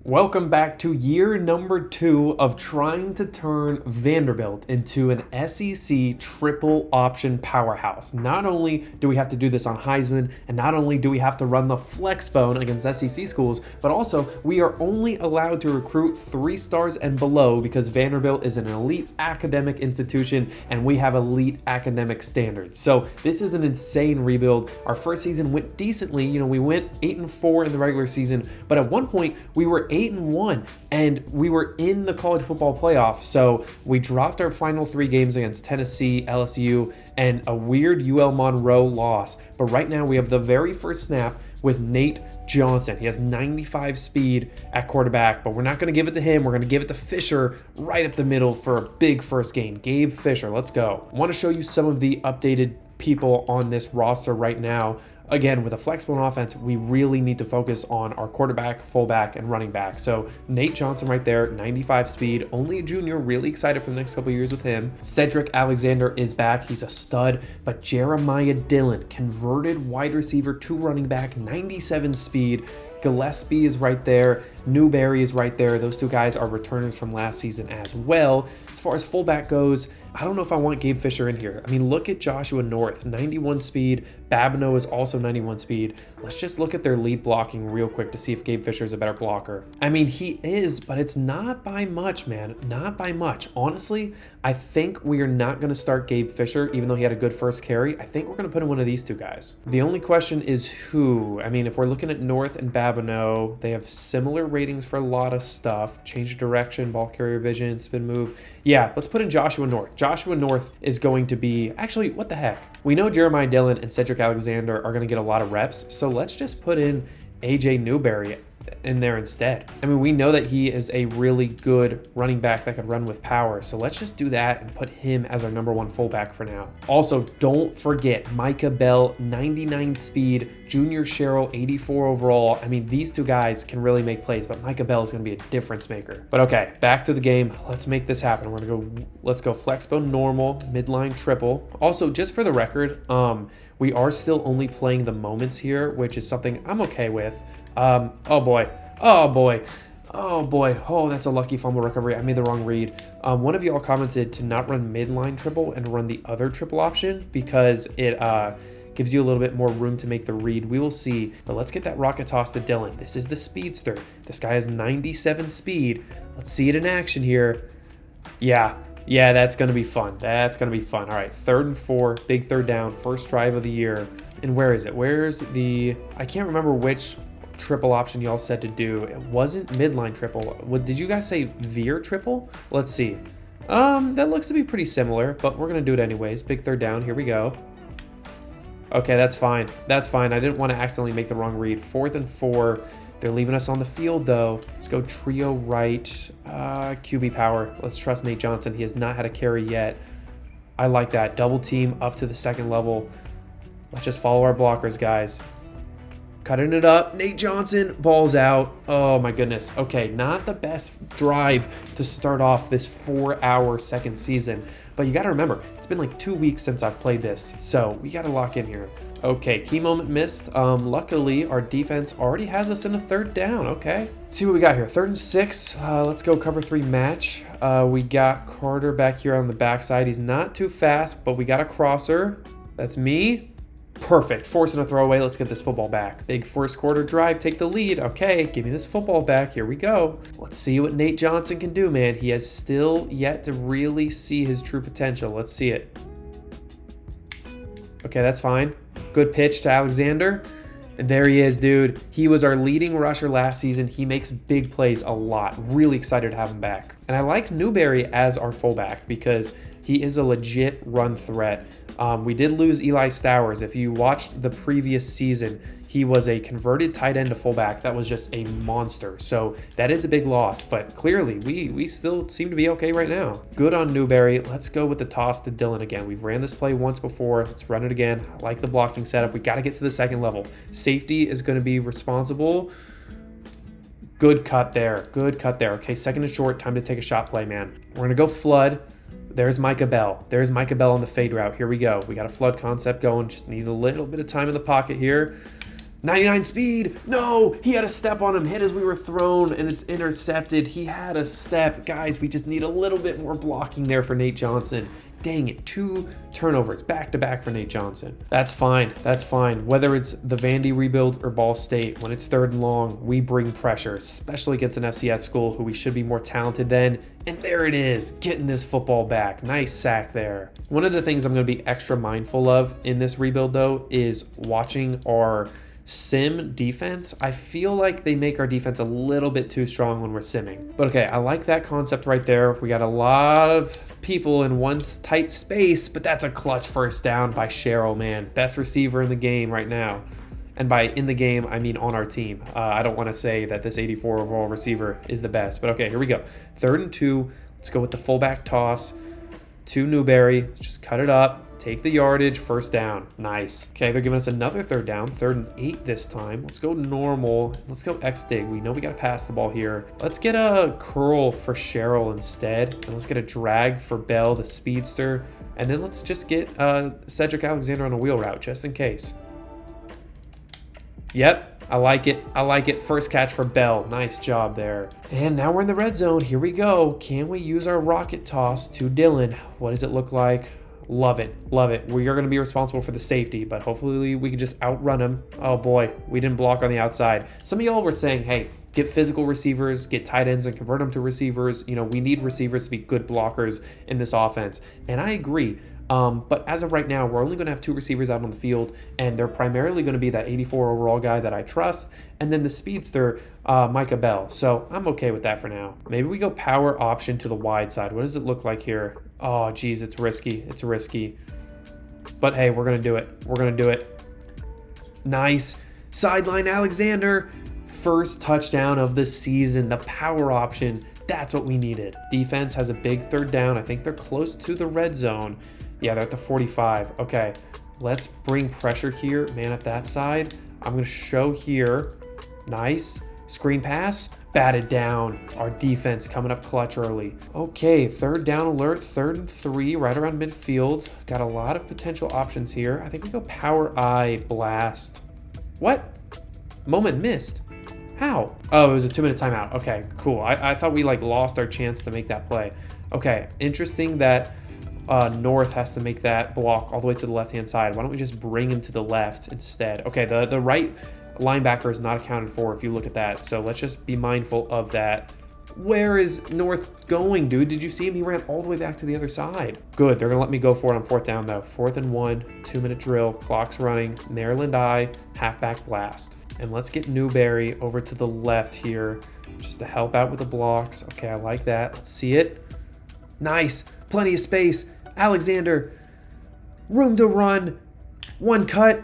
Welcome back to year number 2 of trying to turn Vanderbilt into an SEC triple option powerhouse. Not only do we have to do this on Heisman, and not only do we have to run the Flexbone against SEC schools, but also we are only allowed to recruit 3 stars and below because Vanderbilt is an elite academic institution and we have elite academic standards. So this is an insane rebuild. Our first season went decently. We went 8-4 in the regular season, but at one point we were 8-1 and we were in the college football playoff. So we dropped our final 3 games against Tennessee, LSU, and a weird UL Monroe loss. But right now we have the very first snap with Nate Johnson. He has 95 speed at quarterback, but we're not going to give it to him. We're going to give it to Fisher right up the middle for a big first game. Gabe Fisher, let's go. I want to show you some of the updated people on this roster right now. Again, with a Flexbone offense, we really need to focus on our quarterback, fullback, and running back. So Nate Johnson right there, 95 speed, only a junior, really excited for the next couple of years with him. Cedric Alexander is back. He's a stud. But Jeremiah Dillon, converted wide receiver to running back, 97 speed. Gillespie is right there. Newberry is right there. Those 2 guys are returners from last season as well. As far as fullback goes, I don't know if I want Gabe Fisher in here. I mean, look at Joshua North, 91 speed. Babineau is also 91 speed. Let's just look at their lead blocking real quick to see if Gabe Fisher is a better blocker. I mean, he is, but it's not by much, man. Not by much. Honestly, I think we are not going to start Gabe Fisher, even though he had a good first carry. I think we're going to put in one of these 2 guys. The only question is who. I mean, if we're looking at North and Babineau, they have similar ratings for a lot of stuff. Change of direction, ball carrier vision, spin move. Yeah, let's put in Joshua North. Joshua North is going to be, actually, what the heck? We know Jeremiah Dillon and Cedric Alexander are going to get a lot of reps, so let's just put in AJ Newberry in there instead. I mean, we know that he is a really good running back that could run with power, so let's just do that and put him as our number 1 fullback for now. Also, don't forget Micah Bell, 99 speed, Junior Sherrill, 84 overall. I mean, these 2 guys can really make plays, but Micah Bell is going to be a difference maker. But okay, back to the game. Let's make this happen. Let's go Flexbone normal, midline triple. Also, just for the record, we are still only playing the moments here, which is something I'm okay with. Oh boy, that's a lucky fumble recovery. I made the wrong read. One of y'all commented to not run midline triple and run the other triple option because it gives you a little bit more room to make the read. We will see, but let's get that rocket toss to Dillon. This is the speedster. This guy has 97 speed. Let's see it in action here. Yeah, that's going to be fun. All right, 3rd and 4, big 3rd down, first drive of the year. And where is it? I can't remember which triple option y'all said to do. It wasn't midline triple. Did you guys say veer triple? Let's see. That looks to be pretty similar, but we're gonna do it anyways. Big 3rd down. Here we go. Okay, that's fine. I didn't want to accidentally make the wrong read. 4th and 4. They're leaving us on the field though. Let's go trio right. QB power. Let's trust Nate Johnson. He has not had a carry yet. I like that. Double team up to the 2nd level. Let's just follow our blockers, guys. Cutting it up. Nate Johnson, balls out. Oh my goodness. Okay, not the best drive to start off this 4-hour second season. But you got to remember, it's been like 2 weeks since I've played this. So we got to lock in here. Okay, key moment missed. Luckily, our defense already has us in a 3rd down. Okay. Let's see what we got here. 3rd and 6. Let's go cover 3 match. We got Carter back here on the backside. He's not too fast, but we got a crosser. That's me. Perfect. Forcing a throwaway. Let's get this football back. Big first quarter drive. Take the lead. Okay, give me this football back. Here we go. Let's see what Nate Johnson can do, man. He has still yet to really see his true potential. Let's see it. Okay, that's fine. Good pitch to Alexander. And there he is, dude. He was our leading rusher last season. He makes big plays a lot. Really excited to have him back. And I like Newberry as our fullback because he is a legit run threat. We did lose Eli Stowers. If you watched the previous season, he was a converted tight end to fullback that was just a monster. So that is a big loss, but clearly we still seem to be okay right now. Good on Newberry. Let's go with the toss to Dillon again. We've ran this play once before. Let's run it again. I like the blocking setup. We got to get to the 2nd level. Safety is going to be responsible. Good cut there. Okay, 2nd and short. Time to take a shot play, man. We're going to go flood. There's Micah Bell. On the fade route. Here we go. We got a flood concept going. Just need a little bit of time in the pocket here. 99 speed. No, he had a step on him, hit as we were thrown, and it's intercepted. He had a step. Guys, we just need a little bit more blocking there for Nate Johnson. Dang it, 2 turnovers back to back for Nate Johnson. That's fine, that's fine. Whether it's the Vandy rebuild or Ball State, when it's 3rd and long, we bring pressure, especially against an FCS school who we should be more talented than. And there it is, getting this football back. Nice sack there. One of the things I'm gonna be extra mindful of in this rebuild though is watching our sim defense. I feel like they make our defense a little bit too strong when we're simming. But okay, I like that concept right there. We got a lot of people in one tight space, but that's a clutch first down by Cheryl, man. Best receiver in the game right now. And by in the game, I mean on our team. I don't want to say that this 84 overall receiver is the best, but okay, here we go. 3rd and 2. Let's go with the fullback toss to Newberry. Let's just cut it up. Take the yardage, first down. Nice. Okay, they're giving us another 3rd down, 3rd and 8 this time. Let's go normal. Let's go X-dig. We know we got to pass the ball here. Let's get a curl for Cheryl instead. And let's get a drag for Bell, the speedster. And then let's just get Cedric Alexander on a wheel route, just in case. Yep, I like it. I like it. First catch for Bell. Nice job there. And now we're in the red zone. Here we go. Can we use our rocket toss to Dylan? What does it look like? Love it. Love it. We are going to be responsible for the safety, but hopefully we can just outrun him. Oh boy, we didn't block on the outside. Some of y'all were saying, hey, get physical receivers, get tight ends and convert them to receivers. You know, we need receivers to be good blockers in this offense. And I agree. But as of right now, we're only going to have 2 receivers out on the field, and they're primarily going to be that 84 overall guy that I trust, and then the speedster, Micah Bell. So I'm okay with that for now. Maybe we go power option to the wide side. What does it look like here? Oh, geez, it's risky. It's risky. But hey, we're going to do it. We're going to do it. Nice. Sideline Alexander. First touchdown of the season. The power option. That's what we needed. Defense has a big 3rd down. I think they're close to the red zone. Yeah, they're at the 45. Okay, let's bring pressure here. Man at that side. I'm going to show here. Nice. Screen pass. Batted down. Our defense coming up clutch early. Okay, 3rd down alert. 3rd and 3, right around midfield. Got a lot of potential options here. I think we go power I blast. What? Moment missed. How? Oh, it was a 2-minute timeout. Okay, cool. I thought we lost our chance to make that play. Okay, interesting that North has to make that block all the way to the left-hand side. Why don't we just bring him to the left instead? Okay, the right linebacker is not accounted for if you look at that. So let's just be mindful of that. Where is North going, dude? Did you see him? He ran all the way back to the other side. Good. They're going to let me go for it on 4th down, though. 4th and 1, 2-minute drill. Clock's running. Maryland I, halfback blast. And let's get Newberry over to the left here just to help out with the blocks. Okay, I like that. Let's see it. Nice. Plenty of space. Alexander. Room to run. 1 cut.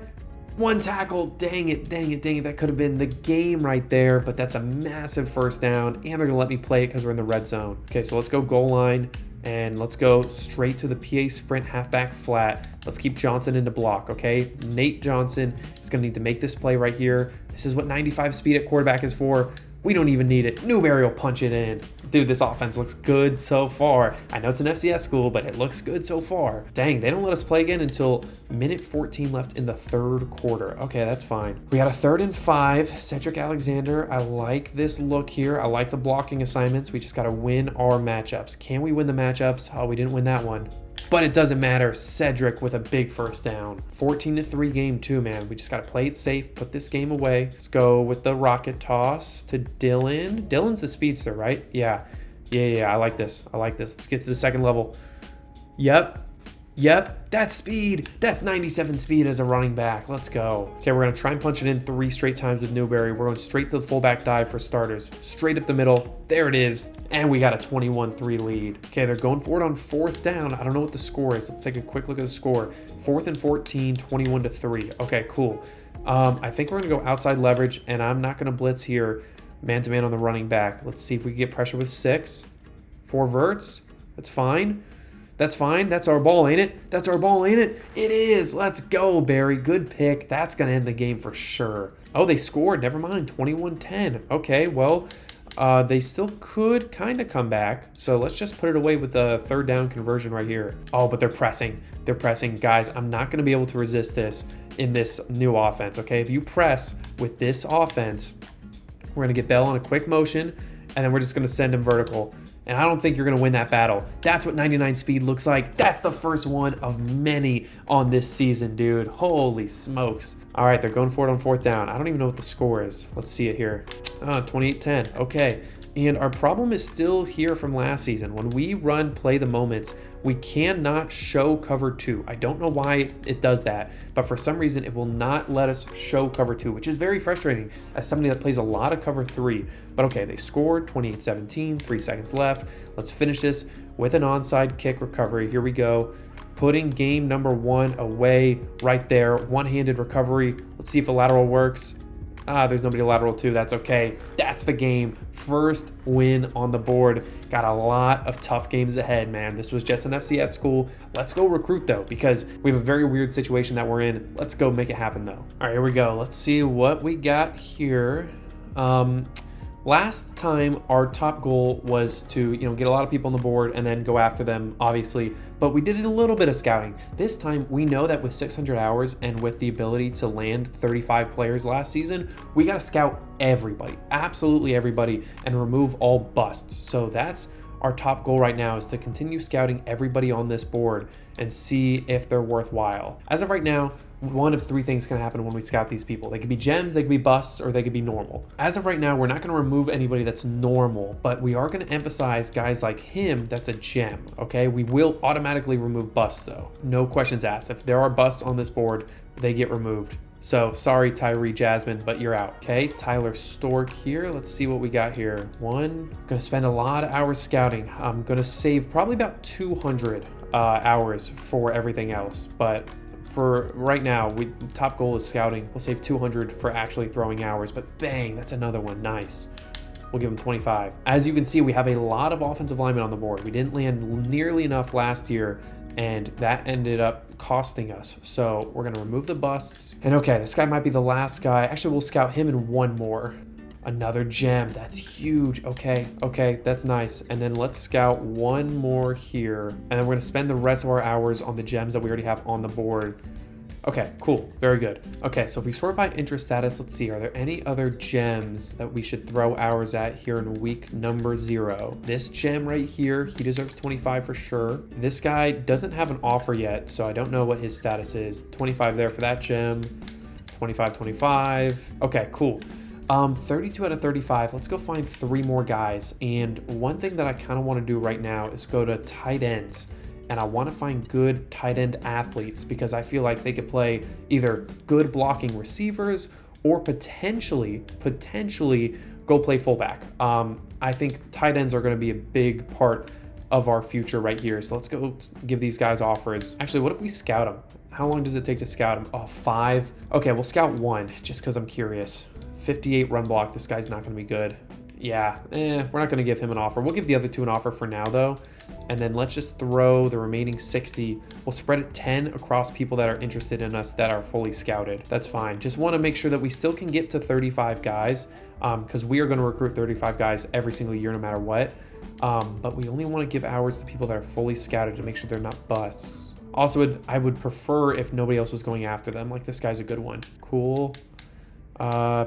1 tackle. Dang it, dang it, dang it. That could have been the game right there, but that's a massive first down, and they're going to let me play it because we're in the red zone. Okay, so let's go goal line, and let's go straight to the PA sprint halfback flat. Let's keep Johnson in the block, okay? Nate Johnson is going to need to make this play right here. This is what 95 speed at quarterback is for. We don't even need it. Newberry will punch it in. Dude, this offense looks good so far. I know it's an FCS school, but it looks good so far. Dang, they don't let us play again until minute 14 left in the 3rd quarter. Okay, that's fine. We got a 3rd and 5. Cedric Alexander, I like this look here. I like the blocking assignments. We just got to win our matchups. Can we win the matchups? Oh, we didn't win that one. But it doesn't matter. Cedric with a big first down. 14-3 game too, man. We just got to play it safe, put this game away. Let's go with the rocket toss to Dylan. Dylan's the speedster, right? Yeah. I like this. I like this. Let's get to the 2nd level. Yep. That's speed. That's 97 speed as a running back. Let's go. Okay, we're going to try and punch it in 3 straight times with Newberry. We're going straight to the fullback dive for starters. Straight up the middle. There it is. And we got a 21-3 lead. Okay, they're going for it on 4th down. I don't know what the score is. Let's take a quick look at the score. 4th and 14, 21-3. Okay, cool. I think we're going to go outside leverage, and I'm not going to blitz here. Man-to-man on the running back. Let's see if we can get pressure with 6. 4 verts. That's fine. That's fine. That's our ball, ain't it? That's our ball, ain't it? It is. Let's go, Barry. Good pick. That's going to end the game for sure. Oh, they scored. Never mind. 21-10. Okay, well, they still could kind of come back. So let's just put it away with the 3rd down conversion right here. Oh, but they're pressing. They're pressing. Guys, I'm not going to be able to resist this in this new offense, okay? If you press, with this offense, we're going to get Bell on a quick motion, and then we're just going to send him vertical. And I don't think you're going to win that battle. That's what 99 speed looks like. That's the first one of many on this season, dude. Holy smokes. All right, they're going for it on 4th down. I don't even know what the score is. Let's see it here. 28-10. Okay. And our problem is still here from last season. When we run play the moments, we cannot show cover 2. I don't know why it does that, but for some reason it will not let us show cover 2, which is very frustrating as somebody that plays a lot of cover 3. But okay, they scored 28-17, 3 seconds left. Let's finish this with an onside kick recovery. Here we go. Putting game number 1 away right there. One-handed recovery. Let's see if a lateral works. There's nobody lateral to. That's okay. That's the game. First win on the board. Got a lot of tough games ahead, man. This was just an FCS school. Let's go recruit, though, because we have a very weird situation that we're in. Let's go make it happen, though. All right, here we go. Let's see what we got here. Last time, our top goal was to, get a lot of people on the board and then go after them, obviously. But we did a little bit of scouting. This time, we know that with 600 hours and with the ability to land 35 players last season, we got to scout everybody, absolutely everybody, and remove all busts. So that's our top goal right now, is to continue scouting everybody on this board and see if they're worthwhile. As of right now, one of 3 things can happen when we scout these people. They could be gems, they could be busts, or they could be normal. As of right now, we're not going to remove anybody that's normal, but we are going to emphasize guys like him that's a gem, okay? We will automatically remove busts, though. No questions asked. If there are busts on this board, they get removed. So sorry, Tyree Jasmine, but you're out. Okay, Tyler Stork here. Let's see what we got here. Gonna spend a lot of hours scouting. I'm gonna save probably about 200 hours for everything else, but for right now, top goal is scouting. We'll save 200 for actually throwing hours, but bang, that's another one. Nice. We'll give him 25. As you can see, we have a lot of offensive linemen on the board. We didn't land nearly enough last year, and that ended up costing us. So we're gonna remove the busts. And okay, this guy might be the last guy. Actually, we'll scout him and one more. Another gem, that's huge. Okay, that's nice. And then let's scout one more here. And then we're gonna spend the rest of our hours on the gems that we already have on the board. Okay, cool, very good. Okay, so if we sort by interest status, let's see, are there any other gems that we should throw hours at here in week number 0? This gem right here, he deserves 25 for sure. This guy doesn't have an offer yet, so I don't know what his status is. 25 there for that gem, 25. Okay, cool. 32 out of 35. Let's go find 3 more guys. And one thing that I kind of want to do right now is go to tight ends. And I want to find good tight end athletes because I feel like they could play either good blocking receivers or potentially go play fullback. I think tight ends are going to be a big part of our future right here. So let's go give these guys offers. Actually, what if we scout them? How long does it take to scout them? Oh, 5. Okay, we'll scout 1 just because I'm curious. 58 run block. This guy's not going to be good. Yeah, we're not going to give him an offer. We'll give the other 2 an offer for now, though. And then let's just throw the remaining 60. We'll spread it 10 across people that are interested in us that are fully scouted. That's fine. Just want to make sure that we still can get to 35 guys because we are going to recruit 35 guys every single year no matter what. But we only want to give hours to people that are fully scouted to make sure they're not busts. Also, I would prefer if nobody else was going after them. Like, this guy's a good one. Cool.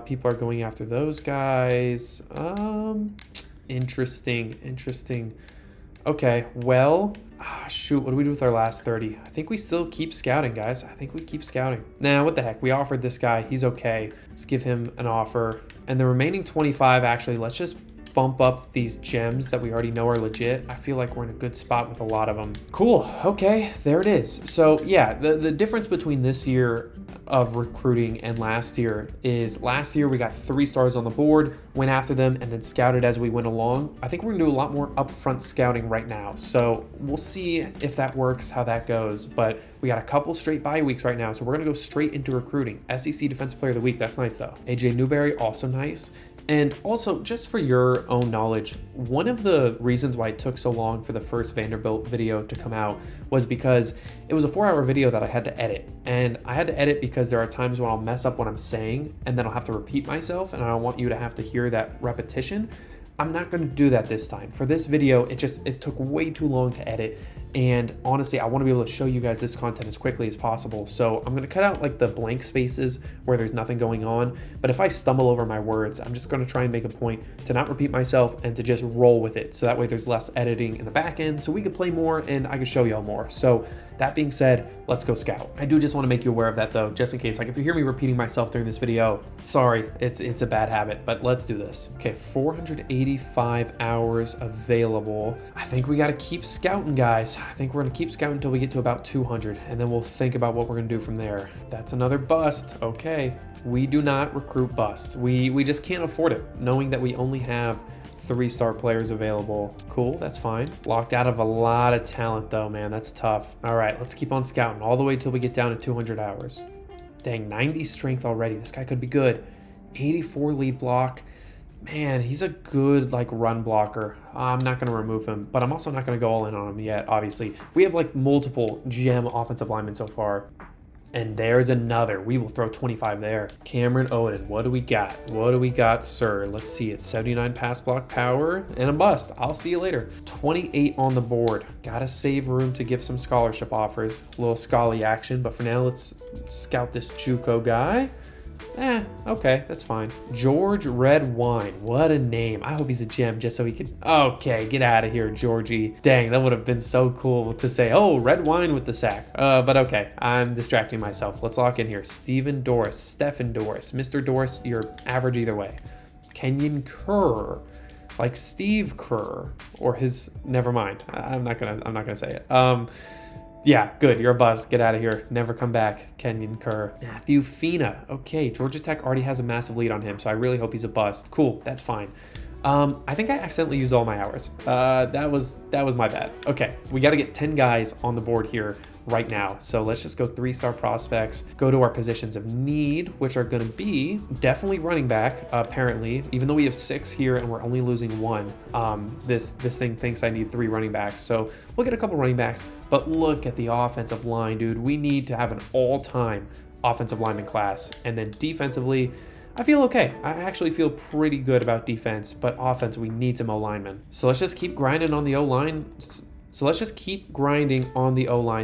People are going after those guys. Interesting. Okay, well, shoot, what do we do with our last 30? I think we still keep scouting, guys. I think we keep scouting. Nah, what the heck? We offered this guy. He's okay. Let's give him an offer. And the remaining 25, actually, let's just bump up these gems that we already know are legit. I feel like we're in a good spot with a lot of them. Cool. Okay, there it is. So yeah, the difference between this year of recruiting and last year is last year we got 3 stars on the board, went after them, and then scouted as we went along. I think we're gonna do a lot more upfront scouting right now. So we'll see if that works, how that goes. But we got a couple straight bye weeks right now. So we're gonna go straight into recruiting. SEC Defensive Player of the Week, that's nice though. AJ Newberry, also nice. And also, just for your own knowledge, one of the reasons why it took so long for the first Vanderbilt video to come out was because it was a 4-hour video that I had to edit. And I had to edit because there are times when I'll mess up what I'm saying and then I'll have to repeat myself, and I don't want you to have to hear that repetition. I'm not going to do that this time. For this video, it took way too long to edit. And honestly, I want to be able to show you guys this content as quickly as possible. So I'm going to cut out like the blank spaces where there's nothing going on. But if I stumble over my words, I'm just going to try and make a point to not repeat myself and to just roll with it. So that way there's less editing in the back end so we can play more and I can show y'all more. So that being said, let's go scout. I do just want to make you aware of that though, just in case, like if you hear me repeating myself during this video, sorry, it's a bad habit, but let's do this. Okay, 485 hours available. I think we got to keep scouting, guys. I think we're going to keep scouting until we get to about 200, and then we'll think about what we're going to do from there. That's another bust. Okay, we do not recruit busts. We just can't afford it, knowing that we only have 3-star players available. Cool, that's fine. Locked out of a lot of talent though, man. That's tough. All right, let's keep on scouting all the way till we get down to 200 hours. Dang, 90 strength already. This guy could be good. 84 lead block. Man, he's a good like run blocker. I'm not going to remove him, but I'm also not going to go all in on him yet, obviously. We have like multiple gem offensive linemen so far. And there's another. We will throw 25 there. Cameron Odin, what do we got? What do we got, sir? Let's see. It's 79 pass block power and a bust. I'll see you later. 28 on the board. Gotta save room to give some scholarship offers. A little Scully action, but for now, let's scout this JUCO guy. Okay, that's fine. George Red Wine, what a name. I hope he's a gem just so he could, okay, get out of here, Georgie. Dang, that would have been so cool to say, oh, Red Wine with the sack. But okay, I'm distracting myself. Let's lock in here. Stephen Doris, Mr. Doris, you're average either way. Kenyon Kerr, like Steve Kerr, or his, never mind. I'm not gonna say it. Yeah, good. You're a bust. Get out of here. Never come back. Kenyon Kerr. Matthew Fina. Okay, Georgia Tech already has a massive lead on him, so I really hope he's a bust. Cool, that's fine. I think I accidentally used all my hours. That was my bad. Okay, we got to get 10 guys on the board here right now. So let's just go 3-star prospects, go to our positions of need, which are going to be definitely running back, apparently, even though we have 6 here and we're only losing 1. This thing thinks I need 3 running backs. So we'll get a couple running backs, but look at the offensive line, dude. We need to have an all-time offensive lineman class. And then defensively, I feel okay. I actually feel pretty good about defense, but offense, we need some O-linemen. So let's just keep grinding on the O-line.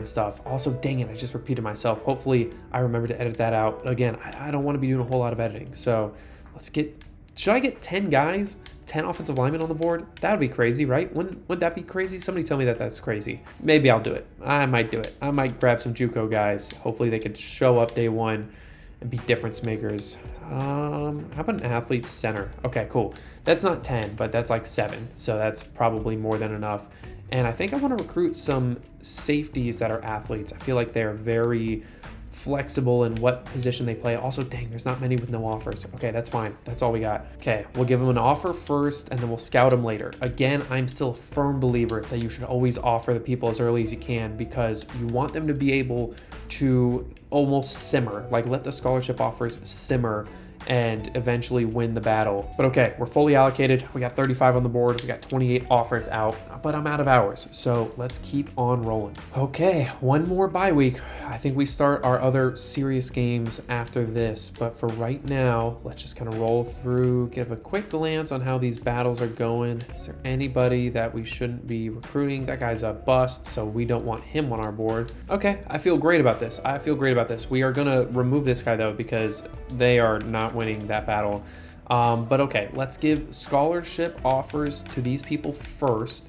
Stuff. Also, dang it, I just repeated myself. Hopefully, I remember to edit that out. But again, I don't want to be doing a whole lot of editing. So let's get, should I get 10 guys, 10 offensive linemen on the board? That would be crazy, right? Wouldn't that be crazy? Somebody tell me that that's crazy. Maybe I'll do it. I might do it. I might grab some JUCO guys. Hopefully, they could show up day one and be difference makers. How about an athlete center? Okay, cool. That's not 10, but that's like 7. So that's probably more than enough. And I think I want to recruit some safeties that are athletes. I feel like they're very flexible in what position they play. Also, dang, there's not many with no offers. Okay, that's fine. That's all we got. Okay, we'll give them an offer first and then we'll scout them later. Again, I'm still a firm believer that you should always offer the people as early as you can because you want them to be able to almost simmer, like let the scholarship offers simmer and eventually win the battle. But okay, we're fully allocated. We got 35 on the board. We got 28 offers out, but I'm out of hours. So let's keep on rolling. Okay, one more bye week. I think we start our other serious games after this. But for right now, let's just kind of roll through, give a quick glance on how these battles are going. Is there anybody that we shouldn't be recruiting? That guy's a bust, so we don't want him on our board. Okay, I feel great about this. We are gonna remove this guy though, because they are not winning that battle. But okay, let's give scholarship offers to these people first,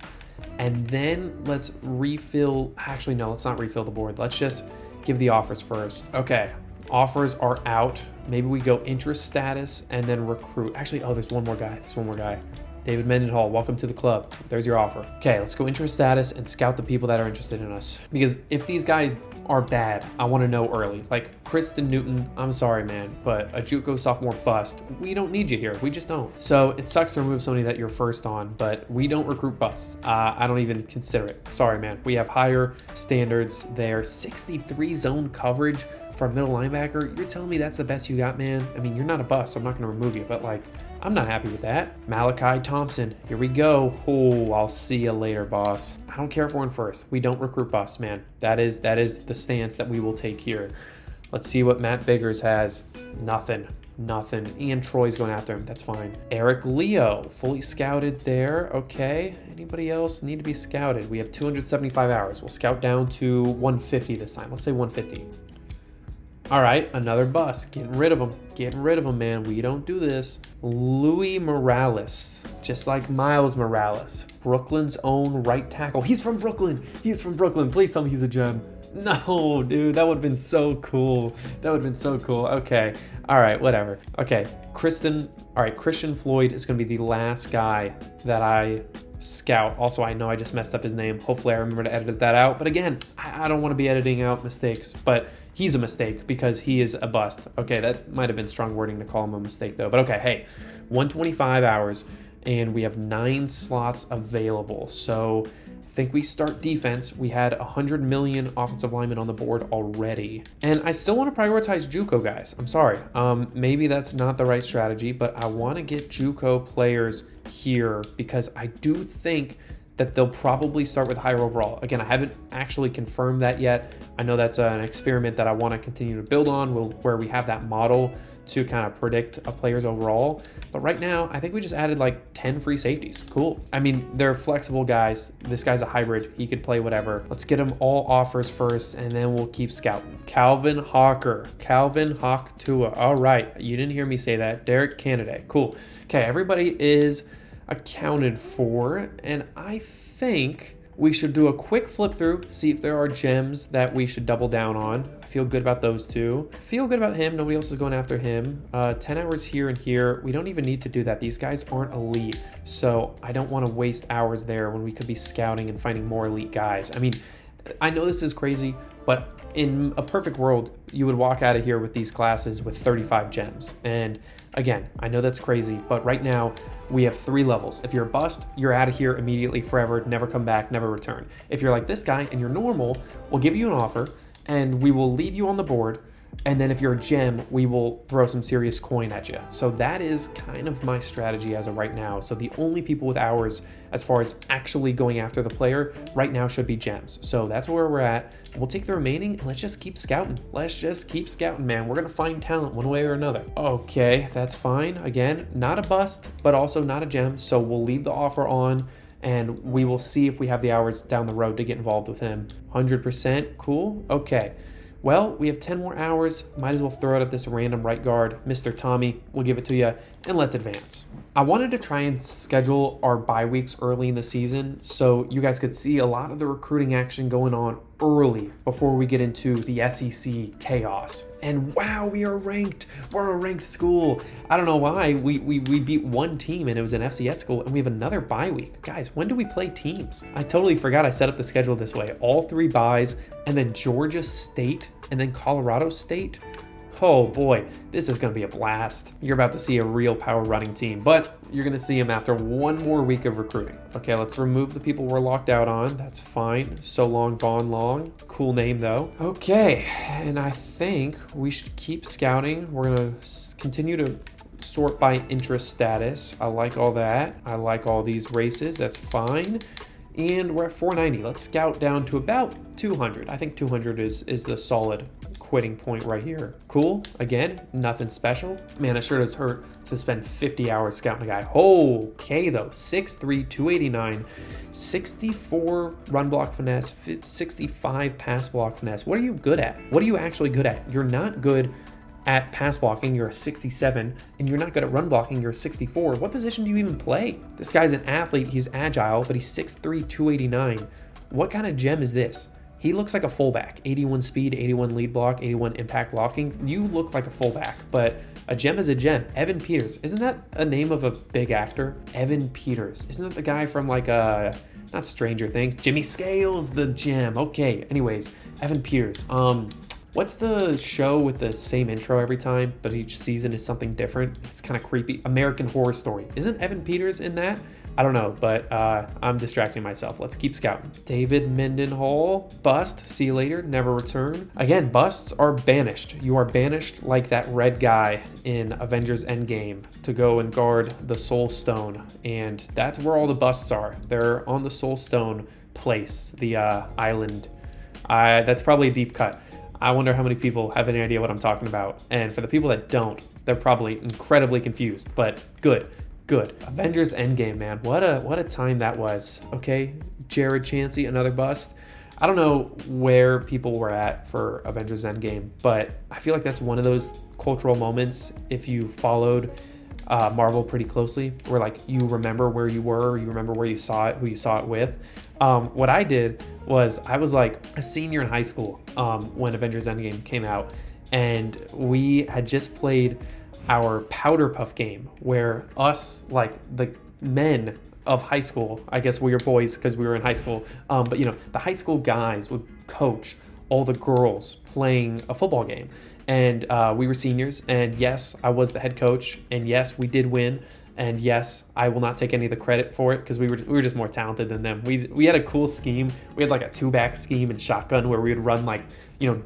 and then let's refill. Actually, no, let's not refill the board. Let's just give the offers first. Okay, offers are out. Maybe we go interest status and then recruit. Actually, oh, there's one more guy. David Mendenhall, welcome to the club. There's your offer. Okay, let's go interest status and scout the people that are interested in us. Because if these guys are bad, I want to know early. Like Kristen Newton, I'm sorry, man, but a JUCO sophomore bust, we don't need you here. We just don't. So it sucks to remove somebody that you're first on, but we don't recruit busts. I don't even consider it. Sorry, man. We have higher standards there. 63 zone coverage for a middle linebacker. You're telling me that's the best you got, man? I mean, you're not a bust, so I'm not going to remove you, but like, I'm not happy with that. Malachi Thompson, here we go. Oh, I'll see you later, boss. I don't care if we're in first. We don't recruit busts, man. That is the stance that we will take here. Let's see what Matt Biggers has. Nothing. Nothing. And Troy's going after him. That's fine. Eric Leo, fully scouted there. Okay. Anybody else need to be scouted? We have 275 hours. We'll scout down to 150 this time. Let's say 150. All right, another bust. Getting rid of him. Getting rid of him, man. We don't do this. Louis Morales, just like Miles Morales, Brooklyn's own right tackle. He's from Brooklyn. He's from Brooklyn. Please tell me he's a gem. No, dude, that would have been so cool. That would have been so cool. Okay. All right, whatever. Okay, Christian Floyd is going to be the last guy that I scout. Also, I know I just messed up his name. Hopefully I remember to edit that out. But again, I don't want to be editing out mistakes, but he's a mistake because he is a bust. Okay, that might have been strong wording to call him a mistake though. But okay, hey, 125 hours and we have 9 slots available. So I think we start defense. We had 100 million offensive linemen on the board already. And I still want to prioritize JUCO guys. I'm sorry. Maybe that's not the right strategy, but I want to get JUCO players here because I do think that they'll probably start with higher overall. Again, I haven't actually confirmed that yet. I know that's an experiment that I want to continue to build on where we have that model to kind of predict a player's overall. But right now, I think we just added like 10 free safeties. Cool. I mean, they're flexible guys. This guy's a hybrid. He could play whatever. Let's get him all offers first, and then we'll keep scouting. Calvin Hawker. Calvin Hawk Tua. All right. You didn't hear me say that. Derek Canada. Cool. Okay, everybody is accounted for, and I think we should do a quick flip through, see if there are gems that we should double down on. I feel good about those two. Feel good about him. Nobody else is going after him. 10 hours here and here. We don't even need to do that. These guys aren't elite, so I don't want to waste hours there when we could be scouting and finding more elite guys. I mean, I know this is crazy, but in a perfect world, you would walk out of here with these classes with 35 gems. And again, I know that's crazy, but right now we have 3 levels. If you're a bust, you're out of here immediately, forever, never come back, never return. If you're like this guy and you're normal, we'll give you an offer and we will leave you on the board. And then if you're a gem, we will throw some serious coin at you. So that is kind of my strategy as of right now. So the only people with hours as far as actually going after the player right now should be gems. So that's where we're at. We'll take the remaining and let's just keep scouting. Let's just keep scouting, man. We're going to find talent one way or another. Okay, that's fine. Again, not a bust, but also not a gem. So we'll leave the offer on and we will see if we have the hours down the road to get involved with him. 100%. Cool. Okay. Well, we have 10 more hours. Might as well throw it at this random right guard, Mr. Tommy. We'll give it to you, and let's advance. I wanted to try and schedule our bye weeks early in the season so you guys could see a lot of the recruiting action going on early before we get into the SEC chaos. And wow, we are ranked. We're a ranked school. I don't know why. We beat one team and it was an FCS school, and we have another bye week. Guys, when do we play teams? I totally forgot I set up the schedule this way. All 3 byes, and then Georgia State, and then Colorado State. Oh boy, this is going to be a blast. You're about to see a real power running team, but you're going to see them after 1 more week of recruiting. Okay, let's remove the people we're locked out on. That's fine. So Long Von Long. Cool name though. Okay, and I think we should keep scouting. We're going to continue to sort by interest status. I like all that. I like all these races. That's fine. And we're at 490. Let's scout down to about 200. I think 200 is the solid quitting point right here. Cool. Again, nothing special. Man, it sure does hurt to spend 50 hours scouting a guy. Okay, though. 6'3", 289, 64 run block finesse, 65 pass block finesse. What are you good at? What are you actually good at? You're not good at pass blocking, you're a 67, and you're not good at run blocking, you're a 64. What position do you even play? This guy's an athlete, he's agile, but he's 6'3", 289. What kind of gem is this? He looks like a fullback. 81 speed, 81 lead block, 81 impact blocking. You look like a fullback, but a gem is a gem. Evan Peters. Isn't that a name of a big actor? Evan Peters. Isn't that the guy from like not Stranger Things? Jimmy Scales, the gem. Okay, anyways, Evan Peters. What's the show with the same intro every time, but each season is something different? It's kind of creepy. American Horror Story. Isn't Evan Peters in that? I don't know, but I'm distracting myself. Let's keep scouting. David Mendenhall, bust. See you later. Never return. Again, busts are banished. You are banished like that red guy in Avengers Endgame to go and guard the Soul Stone. And that's where all the busts are. They're on the Soul Stone place, the island. That's probably a deep cut. I wonder how many people have any idea what I'm talking about. And for the people that don't, They're probably incredibly confused, but good. Avengers Endgame, man. What a time that was. Okay, Jared Chansey, another bust. I don't know where people were at for Avengers Endgame, but I feel like that's one of those cultural moments, if you followed Marvel pretty closely, where like you remember where you were, you remember where you saw it, who you saw it with. What I did was I was like a senior in high school when Avengers Endgame came out, and we had just played our Powder Puff game, where us, like the men of high school, I guess we were boys because we were in high school, but the high school guys would coach all the girls playing a football game. And we were seniors, and yes, I was the head coach, and yes, we did win, and yes, I will not take any of the credit for it because we were just more talented than them. We had a cool scheme. We had like a 2-back scheme and shotgun where we would run like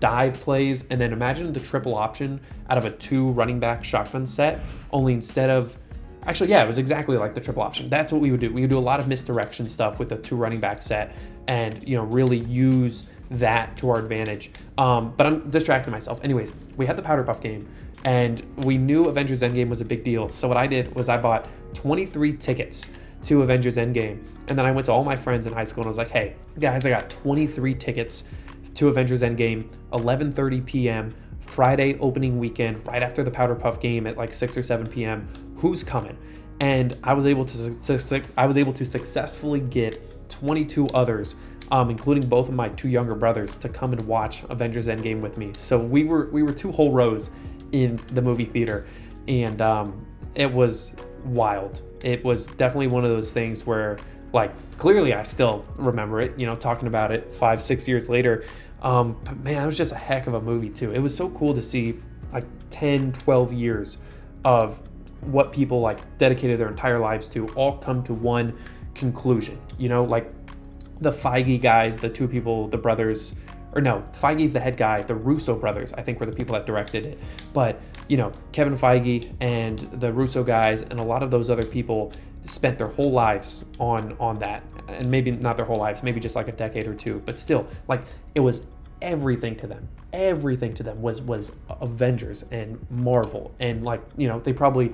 dive plays, and then imagine the triple option out of a 2 running back shotgun set. Only instead of actually, yeah, it was exactly like the triple option. That's what we would do. We would do a lot of misdirection stuff with the 2 running back set, and really use that to our advantage. But I'm distracting myself. Anyways, we had the Powder Puff game, and we knew Avengers Endgame was a big deal. So what I did was I bought 23 tickets to Avengers Endgame, and then I went to all my friends in high school and I was like, hey guys, I got 23 tickets to Avengers Endgame, 11:30 p.m. Friday opening weekend, right after the Powder Puff game at like 6 or 7 p.m. Who's coming? And I was able to successfully get 22 others, including both of my 2 younger brothers, to come and watch Avengers Endgame with me. So we were 2 whole rows in the movie theater, and it was wild. It was definitely one of those things where, like, clearly I still remember it, talking about it 5-6 years later. But man, it was just a heck of a movie too. It was so cool to see like 10-12 years of what people like dedicated their entire lives to all come to one conclusion. Like the Feige guys, the 2 people, the brothers, or no, Feige's the head guy. The Russo brothers, I think, were the people that directed it. But Kevin Feige and the Russo guys and a lot of those other people spent their whole lives on that, and maybe not their whole lives, maybe just like a decade or 2, but still, like, it was everything to them. Everything to them was Avengers and Marvel, and like they probably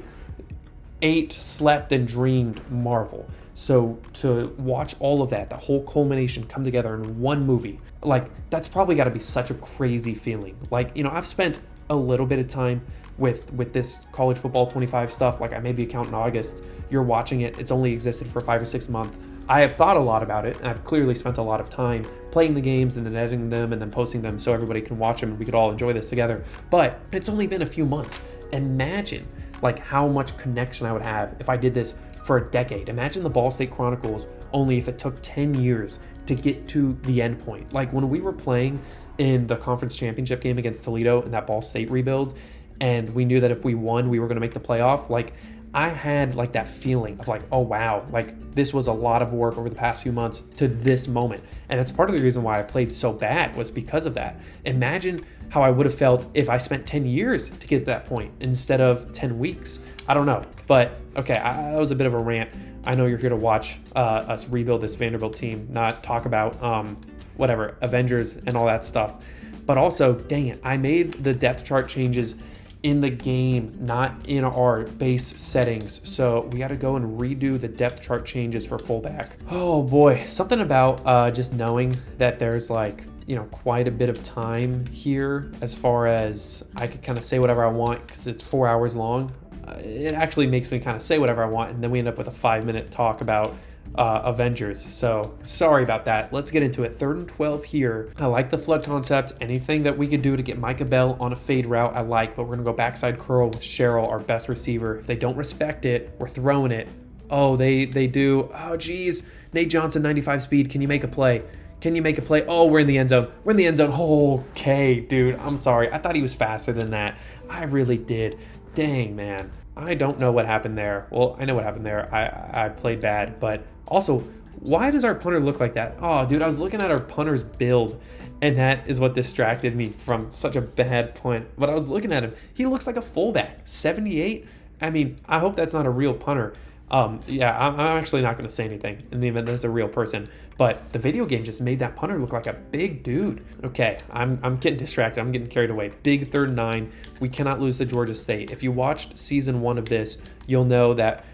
ate, slept, and dreamed Marvel. So to watch all of that, the whole culmination come together in one movie, like, that's probably got to be such a crazy feeling. Like, I've spent a little bit of time with this college football 25 stuff. Like, I made the account in August. You're watching it. It's only existed for 5 or 6 months. I have thought a lot about it, and I've clearly spent a lot of time playing the games and then editing them and then posting them so everybody can watch them and we could all enjoy this together. But it's only been a few months. Imagine like how much connection I would have if I did this for a decade. Imagine the Ball State Chronicles only if it took 10 years to get to the end point. Like when we were playing in the conference championship game against Toledo in that Ball State rebuild, and we knew that if we won, we were going to make the playoff. Like, I had like that feeling of like, oh wow, like this was a lot of work over the past few months to this moment. And that's part of the reason why I played so bad, was because of that. Imagine how I would have felt if I spent 10 years to get to that point instead of 10 weeks. I don't know. But okay, that was a bit of a rant. I know you're here to watch us rebuild this Vanderbilt team, not talk about whatever, Avengers and all that stuff. But also, dang it, I made the depth chart changes in the game, not in our base settings. So we got to go and redo the depth chart changes for fullback. Oh boy, something about just knowing that there's like, quite a bit of time here as far as I could kind of say whatever I want because it's 4 hours long. It actually makes me kind of say whatever I want, and then we end up with a 5-minute talk about Avengers. So sorry about that. Let's get into it. 3rd and 12 here. I like the flood concept. Anything that we could do to get Micah Bell on a fade route, I like, but we're going to go backside curl with Sherrill, our best receiver. If they don't respect it, we're throwing it. Oh, they do. Oh, geez. Nate Johnson, 95 speed. Can you make a play? Can you make a play? Oh, we're in the end zone. We're in the end zone. Okay, dude. I'm sorry. I thought he was faster than that. I really did. Dang, man. I don't know what happened there. Well, I know what happened there. I played bad, but also, why does our punter look like that? Oh, dude, I was looking at our punter's build, and that is what distracted me from such a bad punt. But I was looking at him. He looks like a fullback. 78? I mean, I hope that's not a real punter. Yeah, I'm actually not going to say anything in the event that it's a real person, but the video game just made that punter look like a big dude. Okay, I'm getting distracted. I'm getting carried away. Big 3rd and 9. We cannot lose to Georgia State. If you watched season 1 of this, you'll know that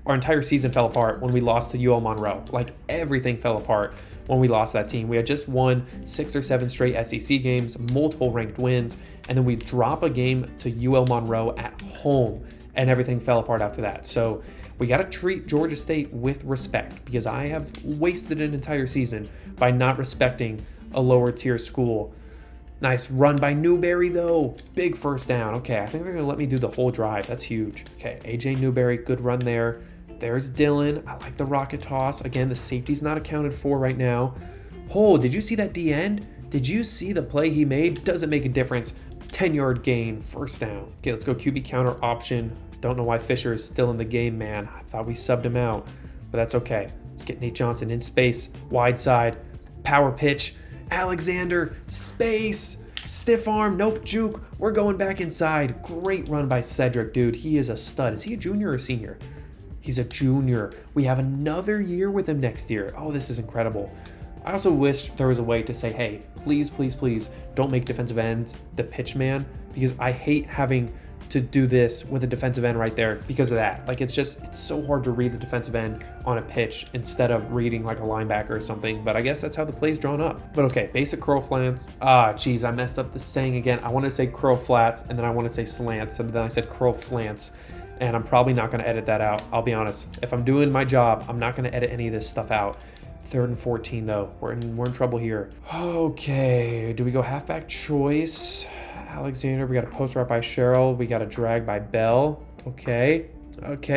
our entire season fell apart when we lost to UL Monroe. Like, everything fell apart when we lost that team. We had just won 6 or 7 straight SEC games, multiple ranked wins, and then we drop a game to UL Monroe at home, and everything fell apart after that. So we got to treat Georgia State with respect, because I have wasted an entire season by not respecting a lower tier school. Nice run by Newberry, though. Big first down. Okay, I think they're going to let me do the whole drive. That's huge. Okay, AJ Newberry, good run there. There's Dylan. I like the rocket toss. Again, the safety's not accounted for right now. Oh, did you see that D end? Did you see the play he made? Doesn't make a difference. 10-yard gain, first down. Okay, let's go QB counter option. Don't know why Fisher is still in the game, man. I thought we subbed him out, but that's okay. Let's get Nate Johnson in space, wide side, power pitch. Alexander, space, stiff arm, nope, juke. We're going back inside. Great run by Cedric, dude. He is a stud. Is he a junior or a senior? He's a junior. We have another year with him next year. Oh, this is incredible. I also wish there was a way to say, hey, please, please, please don't make defensive ends the pitch man, because I hate having to do this with a defensive end right there because of that. Like, it's so hard to read the defensive end on a pitch instead of reading like a linebacker or something, but I guess that's how the play's drawn up. But okay, basic curl flats. Geez, I messed up the saying again. I want to say curl flats, and then I want to say slants, and then I said curl flants, and I'm probably not going to edit that out. I'll be honest. If I'm doing my job, I'm not going to edit any of this stuff out. 3rd and 14 though. We're in trouble here. Okay, do we go halfback choice? Alexander, we got a post route by Cheryl. We got a drag by Bell. Okay,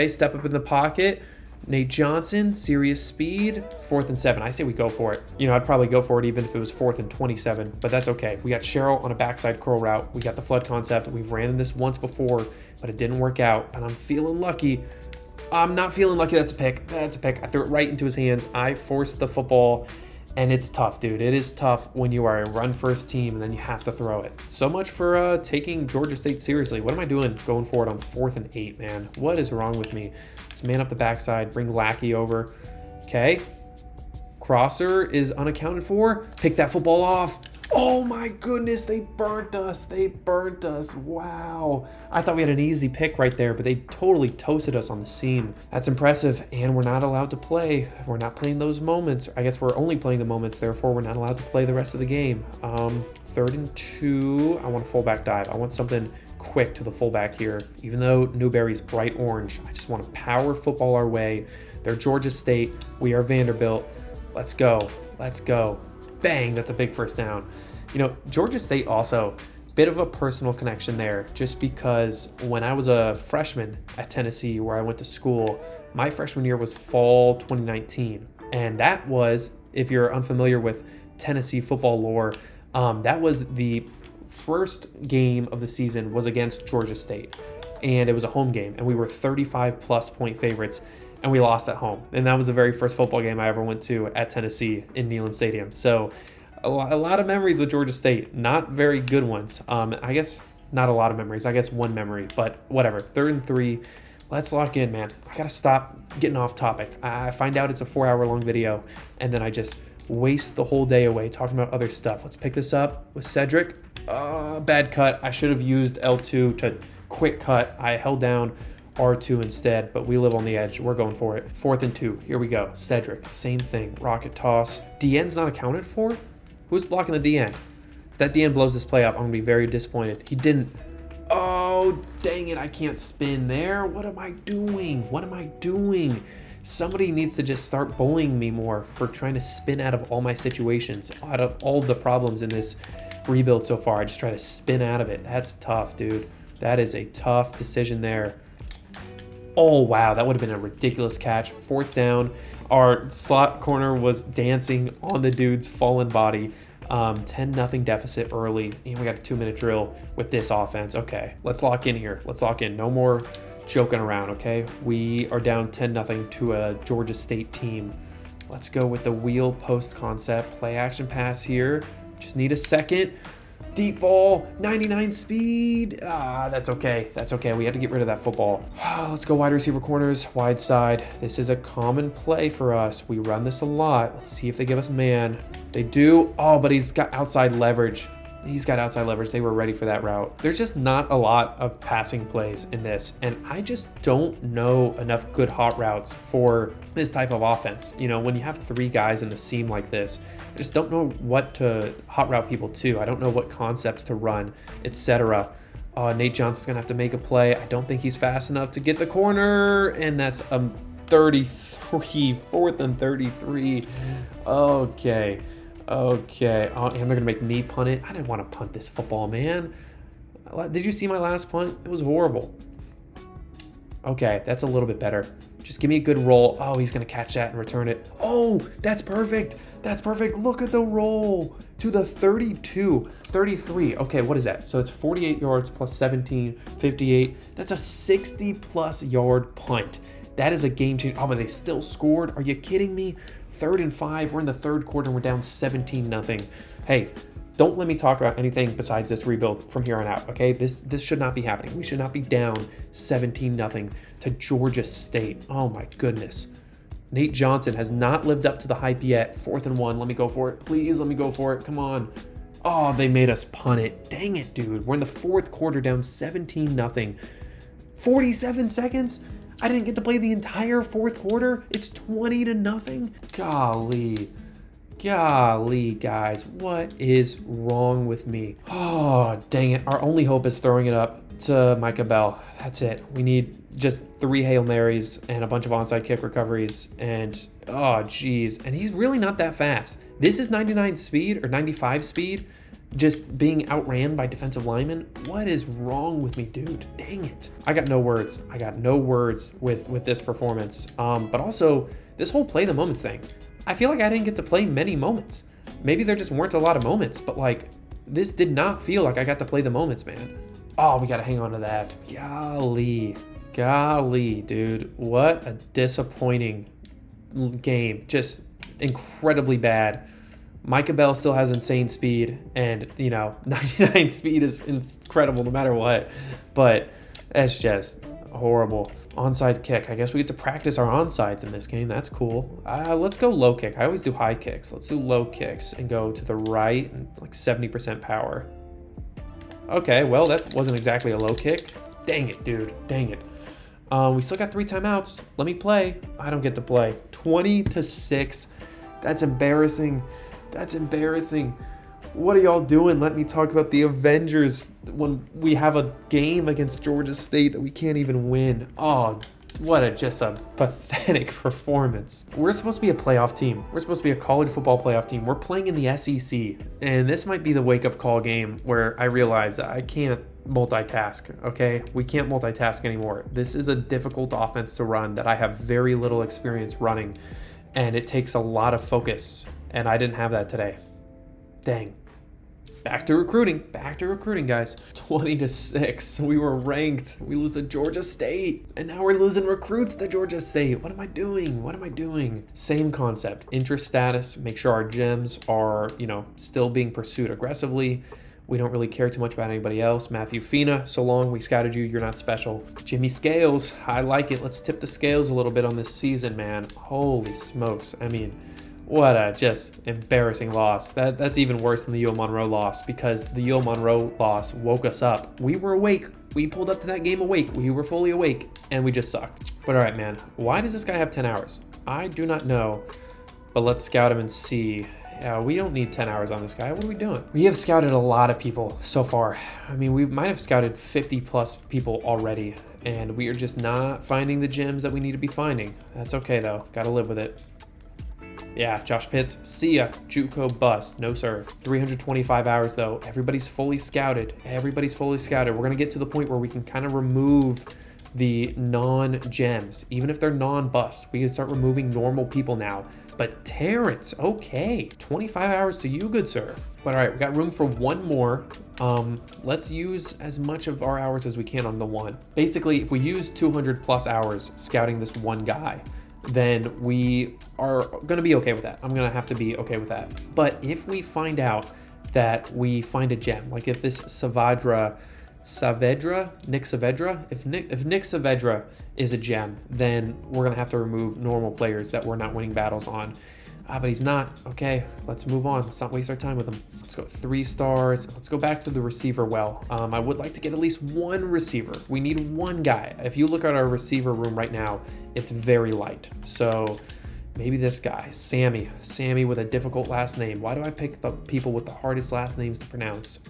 step up in the pocket. Nate Johnson, serious speed. 4th and 7. I say we go for it. You know, I'd probably go for it even if it was 4th and 27, but that's okay. We got Cheryl on a backside curl route. We got the flood concept. We've ran this once before, but it didn't work out, and I'm feeling lucky. I'm not feeling lucky. That's a pick. That's a pick. I threw it right into his hands. I forced the football, and it's tough, dude. It is tough when you are a run-first team, and then you have to throw it. So much for taking Georgia State seriously. What am I doing going forward on 4th and 8, man? What is wrong with me? Let's man up the backside. Bring Lackey over. Okay. Crosser is unaccounted for. Pick that football off. Oh my goodness, they burnt us. They burnt us. Wow. I thought we had an easy pick right there, but they totally toasted us on the seam. That's impressive, and we're not allowed to play. We're not playing those moments. I guess we're only playing the moments, therefore we're not allowed to play the rest of the game. 3rd and 2. I want a fullback dive. I want something quick to the fullback here. Even though Newberry's bright orange, I just want to power football our way. They're Georgia State. We are Vanderbilt. Let's go. Let's go. Bang, that's a big first down. You know, Georgia State also, bit of a personal connection there, just because when I was a freshman at Tennessee, where I went to school, my freshman year was fall 2019. And that was, if you're unfamiliar with Tennessee football lore, that was the first game of the season was against Georgia State. And it was a home game, and we were 35+ point favorites, and we lost at home. And that was the very first football game I ever went to at Tennessee in Neyland Stadium. So a lot of memories with Georgia State, not very good ones. I guess not a lot of memories. I guess one memory, but whatever. 3rd and 3. Let's lock in, man. I got to stop getting off topic. I find out it's a 4-hour-long video, and then I just waste the whole day away talking about other stuff. Let's pick this up with Cedric. Bad cut. I should have used L2 to quick cut. I held down R2 instead, but we live on the edge. We're going for it. 4th and 2. Here we go. Cedric, same thing. Rocket toss. DN's not accounted for? Who's blocking the DN? If that DN blows this play up, I'm going to be very disappointed. He didn't. Oh, dang it. I can't spin there. What am I doing? What am I doing? Somebody needs to just start bullying me more for trying to spin out of all my situations, out of all the problems in this rebuild so far. I just try to spin out of it. That's tough, dude. That is a tough decision there. Oh, wow, that would have been a ridiculous catch. 4th down. Our slot corner was dancing on the dude's fallen body. 10-0 deficit early, and we got a 2-minute drill with this offense. Okay, let's lock in here. Let's lock in. No more joking around, okay? We are down 10-0 to a Georgia State team. Let's go with the wheel post concept. Play action pass here. Just need a second. Deep ball, 99 speed. That's okay. That's okay. We had to get rid of that football. Let's go wide receiver corners, wide side. This is a common play for us. We run this a lot. Let's see if they give us man. They do. Oh, but he's got outside leverage. He's got outside leverage. They were ready for that route. There's just not a lot of passing plays in this, and I just don't know enough good hot routes for this type of offense. You know, when you have 3 guys in the seam like this, I just don't know what to hot route people to. I don't know what concepts to run, etc. Nate Johnson's gonna have to make a play. I don't think he's fast enough to get the corner, and that's 33, 4th and 33. Okay. Okay. Oh, and they're gonna make me punt it. I didn't want to punt this football, man. Did you see my last punt? It was horrible. Okay, that's a little bit better. Just give me a good roll. Oh, he's gonna catch that and return it. Oh, that's perfect. That's perfect. Look at the roll to the 32, 33. Okay, what is that? So it's 48 yards plus 17, 58. That's a 60+ yard punt. That is a game changer. Oh, but they still scored. Are you kidding me? 3rd and 5. We're in the 3rd quarter and we're down 17-0. Hey, don't let me talk about anything besides this rebuild from here on out, okay? This should not be happening. We should not be down 17-0 to Georgia State. Oh my goodness. Nate Johnson has not lived up to the hype yet. 4th and 1. Let me go for it. Please let me go for it. Come on. Oh, they made us punt it. Dang it, dude. We're in the 4th quarter down 17-0. 47 seconds? I didn't get to play the entire 4th quarter. It's 20-0. Golly. Golly, guys. What is wrong with me? Oh, dang it. Our only hope is throwing it up to Micah Bell. That's it. We need just 3 Hail Marys and a bunch of onside kick recoveries. And, oh, geez. And he's really not that fast. This is 99 speed or 95 speed. Just being outran by defensive linemen. What is wrong with me, dude? Dang it. I got no words. I got no words with this performance. But also, this whole play the moments thing. I feel like I didn't get to play many moments. Maybe there just weren't a lot of moments, but like, this did not feel like I got to play the moments, man. Oh, we got to hang on to that. Golly. Golly, dude. What a disappointing game. Just incredibly bad. Micah Bell still has insane speed, and, you know, 99 speed is incredible no matter what, but it's just horrible. Onside kick. I guess we get to practice our onsides in this game. That's cool. Let's go low kick. I always do high kicks. Let's do low kicks and go to the right and like 70% power. Okay, well, that wasn't exactly a low kick. Dang it, dude. Dang it. We still got 3 timeouts. Let me play. I don't get to play. 20-6. That's embarrassing. That's embarrassing. What are y'all doing? Let me talk about the Avengers when we have a game against Georgia State that we can't even win. Oh, what just a pathetic performance. We're supposed to be a playoff team. We're supposed to be a college football playoff team. We're playing in the SEC. And this might be the wake-up call game where I realize I can't multitask, okay? We can't multitask anymore. This is a difficult offense to run that I have very little experience running. And it takes a lot of focus. And I didn't have that today. Dang. Back to recruiting, guys. 20-6. We were ranked. We lose to Georgia State. And now we're losing recruits to Georgia State. What am I doing? What am I doing? Same concept. Interest status. Make sure our gems are, you know, still being pursued aggressively. We don't really care too much about anybody else. Matthew Fina, so long. We scouted you. You're not special. Jimmy Scales. I like it. Let's tip the scales a little bit on this season, man. Holy smokes. I mean, what a just embarrassing loss. That's even worse than the UL Monroe loss, because the UL Monroe loss woke us up. We were awake. We pulled up to that game awake. We were fully awake, and we just sucked. But all right, man. Why does this guy have 10 hours? I do not know, but let's scout him and see. Yeah, we don't need 10 hours on this guy. What are we doing? We have scouted a lot of people so far. I mean, we might have scouted 50+ people already, and we are just not finding the gems that we need to be finding. That's okay, though. Got to live with it. Yeah, Josh Pitts, see ya. JUCO bust. No, sir. 325 hours, though. Everybody's fully scouted. Everybody's fully scouted. We're going to get to the point where we can kind of remove the non-gems. Even if they're non-bust, we can start removing normal people now. But Terrence, okay. 25 hours to you, good sir. But all right, we got room for one more. Let's use as much of our hours as we can on the one. Basically, if we use 200+ hours scouting this one guy, then we are going to be okay with that. I'm going to have to be okay with that. But if we find out that we find a gem. Like if this Nick Saavedra, if Nick Saavedra is a gem, then we're gonna have to remove normal players that we're not winning battles on. But he's not. Okay, let's move on. Let's not waste our time with him. Let's go 3 stars. Let's go back to the receiver well. I would like to get at least one receiver. We need one guy. If you look at our receiver room right now, it's very light. So maybe this guy, Sammy with a difficult last name. Why do I pick the people with the hardest last names to pronounce?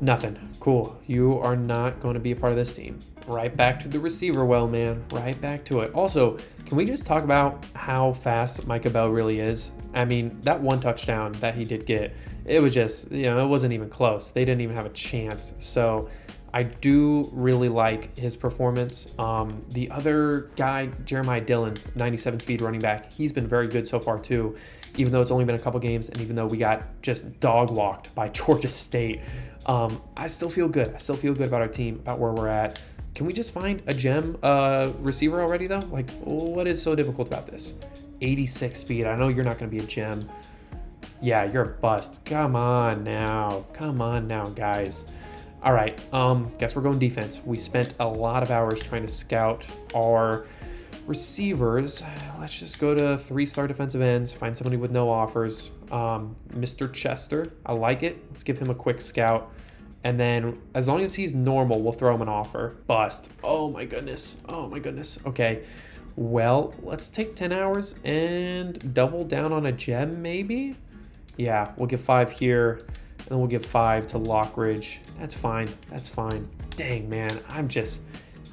Nothing. Cool. You are not going to be a part of this team. Right back to the receiver well, man. Right back to it. Also, can we just talk about how fast Micah Bell really is? I mean, that 1 touchdown that he did get, it was just, it wasn't even close. They didn't even have a chance. So I do really like his performance. The other guy, Jeremiah Dillon, 97 speed running back, he's been very good so far too, even though it's only been a couple games and even though we got just dog walked by Georgia State. I still feel good. I still feel good about our team, about where we're at. Can we just find a gem receiver already though? Like, what is so difficult about this? 86 speed. I know you're not going to be a gem. Yeah, you're a bust. Come on now, guys. All right, guess we're going defense. We spent a lot of hours trying to scout our receivers. Let's just go to 3-star defensive ends, find somebody with no offers. Mr. Chester, I like it. Let's give him a quick scout. And then as long as he's normal, we'll throw him an offer. Bust. Oh my goodness. Okay. Well, let's take 10 hours and double down on a gem maybe? Yeah, we'll give 5 here. And then we'll give 5 to Lockridge. That's fine. Dang, man.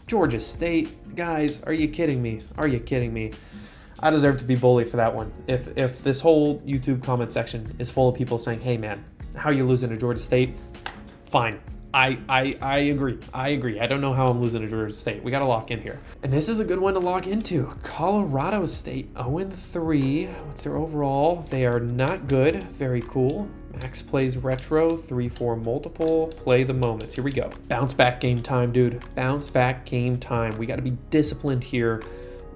Georgia State. Guys, are you kidding me? I deserve to be bullied for that one. If this whole YouTube comment section is full of people saying, hey, man, how are you losing to Georgia State? Fine. I agree. I don't know how I'm losing to Georgia State. We got to lock in here. And this is a good one to lock into. Colorado State, 0-3. What's their overall? They are not good. Very cool. Max plays retro, 3-4 multiple. Play the moments. Here we go. Bounce back game time, dude. Bounce back game time. We got to be disciplined here.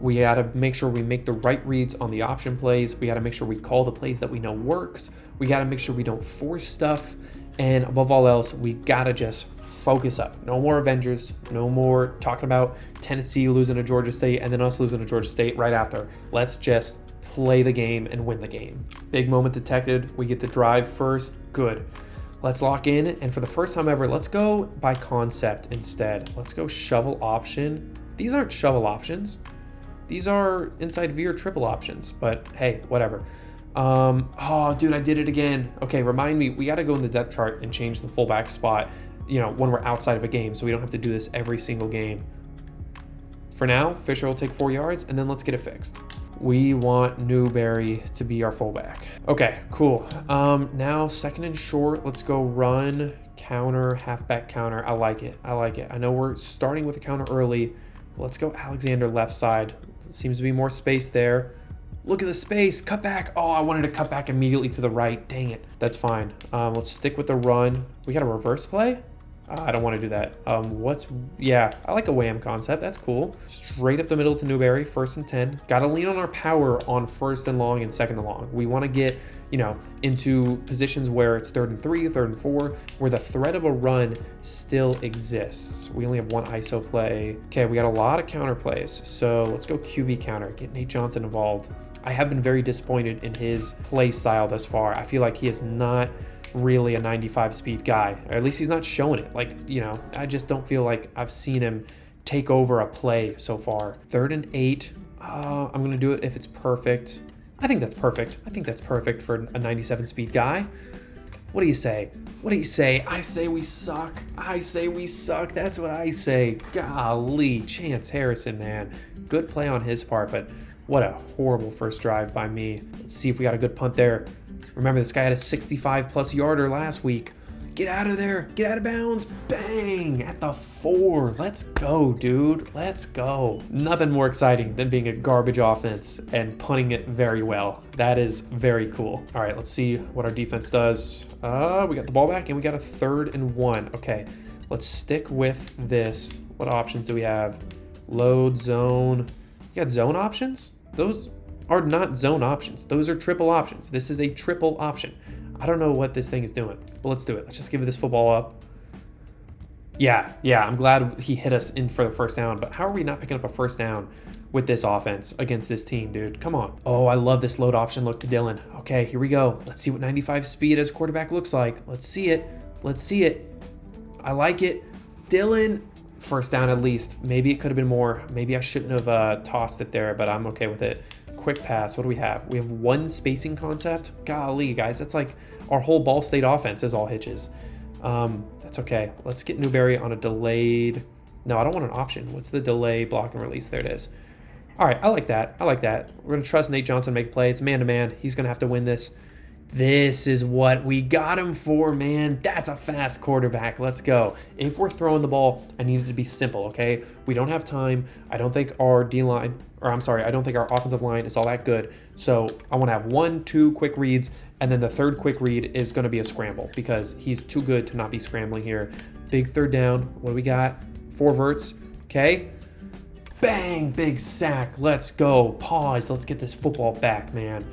We got to make sure we make the right reads on the option plays. We got to make sure we call the plays that we know works. We got to make sure we don't force stuff. And above all else, we gotta just focus up. No more Avengers. No more talking about Tennessee losing to Georgia State and then us losing to Georgia State right after. Let's just play the game and win the game. Big moment detected. We get the drive first. Good. Let's lock in. And for the first time ever, let's go by concept instead. Let's go shovel option. These aren't shovel options. These are inside V or triple options. But hey, whatever. Oh, dude, I did it again. Okay, remind me, we got to go in the depth chart and change the fullback spot, when we're outside of a game, so we don't have to do this every single game. For now, Fisher will take 4 yards, and then let's get it fixed. We want Newberry to be our fullback. Okay, cool. Now, 2nd and short, let's go run, counter, halfback counter. I like it. I know we're starting with a counter early, but let's go Alexander left side. Seems to be more space there. Look at the space, cut back. Oh, I wanted to cut back immediately to the right. Dang it. That's fine. Let's stick with the run. We got a reverse play? I don't want to do that. Yeah, I like a wham concept. That's cool. Straight up the middle to Newberry, 1st and 10. Got to lean on our power on 1st and long and 2nd and long. We want to get, into positions where it's 3rd and 3, 3rd and 4, where the threat of a run still exists. We only have 1 ISO play. Okay, we got a lot of counter plays. So let's go QB counter, get Nate Johnson involved. I have been very disappointed in his play style thus far. I feel like he is not really a 95 speed guy, or at least he's not showing it. I just don't feel like I've seen him take over a play so far. 3rd and 8. I'm going to do it if it's perfect. I think that's perfect. For a 97 speed guy. What do you say? I say we suck. That's what I say. Golly, Chance Harrison, man. Good play on his part, but what a horrible first drive by me. Let's see if we got a good punt there. Remember, this guy had a 65-plus yarder last week. Get out of there. Get out of bounds. Bang! At the 4. Let's go, dude. Let's go. Nothing more exciting than being a garbage offense and punting it very well. That is very cool. All right, let's see what our defense does. We got the ball back, and we got a 3rd and 1. Okay, let's stick with this. What options do we have? Load, zone. You got zone options? Those are not zone options. Those are triple options. This is a triple option. I don't know what this thing is doing, but let's do it. Let's just give this football up. Yeah, I'm glad he hit us in for the first down, but how are we not picking up a first down with this offense against this team, dude? Come on. Oh, I love this load option look to Dylan. Okay, here we go. Let's see what 95 speed as quarterback looks like. Let's see it. I like it. Dylan, first down at least. Maybe it could have been more. Maybe I shouldn't have tossed it there, but I'm okay with it. Quick pass. What do we have? We have one spacing concept. Golly, guys, that's like our whole Ball State offense is all hitches. That's okay. Let's get Newberry on a delayed. No, I don't want an option. What's the delay block and release? There it is. All right, I like that. We're going to trust Nate Johnson to make a play. It's man-to-man. He's going to have to win this. This is what we got him for, man. That's a fast quarterback. Let's go. If we're throwing the ball, I need it to be simple, okay? We don't have time. I don't think our D-line, I don't think our offensive line is all that good. So I want to have 1-2 quick reads, and then the third quick read is going to be a scramble because he's too good to not be scrambling here. Big third down. What do we got? 4 verts, okay? Bang, big sack. Let's go. Pause. Let's get this football back, man.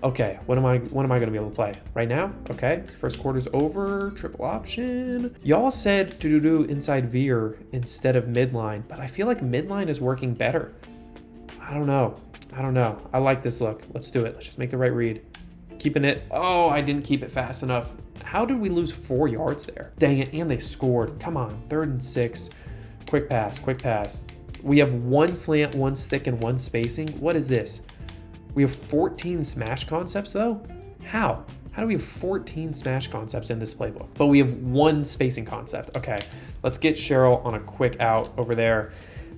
Okay, when am I going to be able to play? Right now? Okay, first quarter's over, triple option. Y'all said to do inside veer instead of midline, but I feel like midline is working better. I don't know. I like this look. Let's do it. Let's just make the right read. Keeping it. Oh, I didn't keep it fast enough. How did we lose 4 yards there? Dang it, and they scored. Come on, 3rd and 6. Quick pass. We have 1 slant, 1 stick, and 1 spacing. What is this? We have 14 smash concepts though? How? How do we have 14 smash concepts in this playbook? But we have 1 spacing concept. Okay, let's get Cheryl on a quick out over there.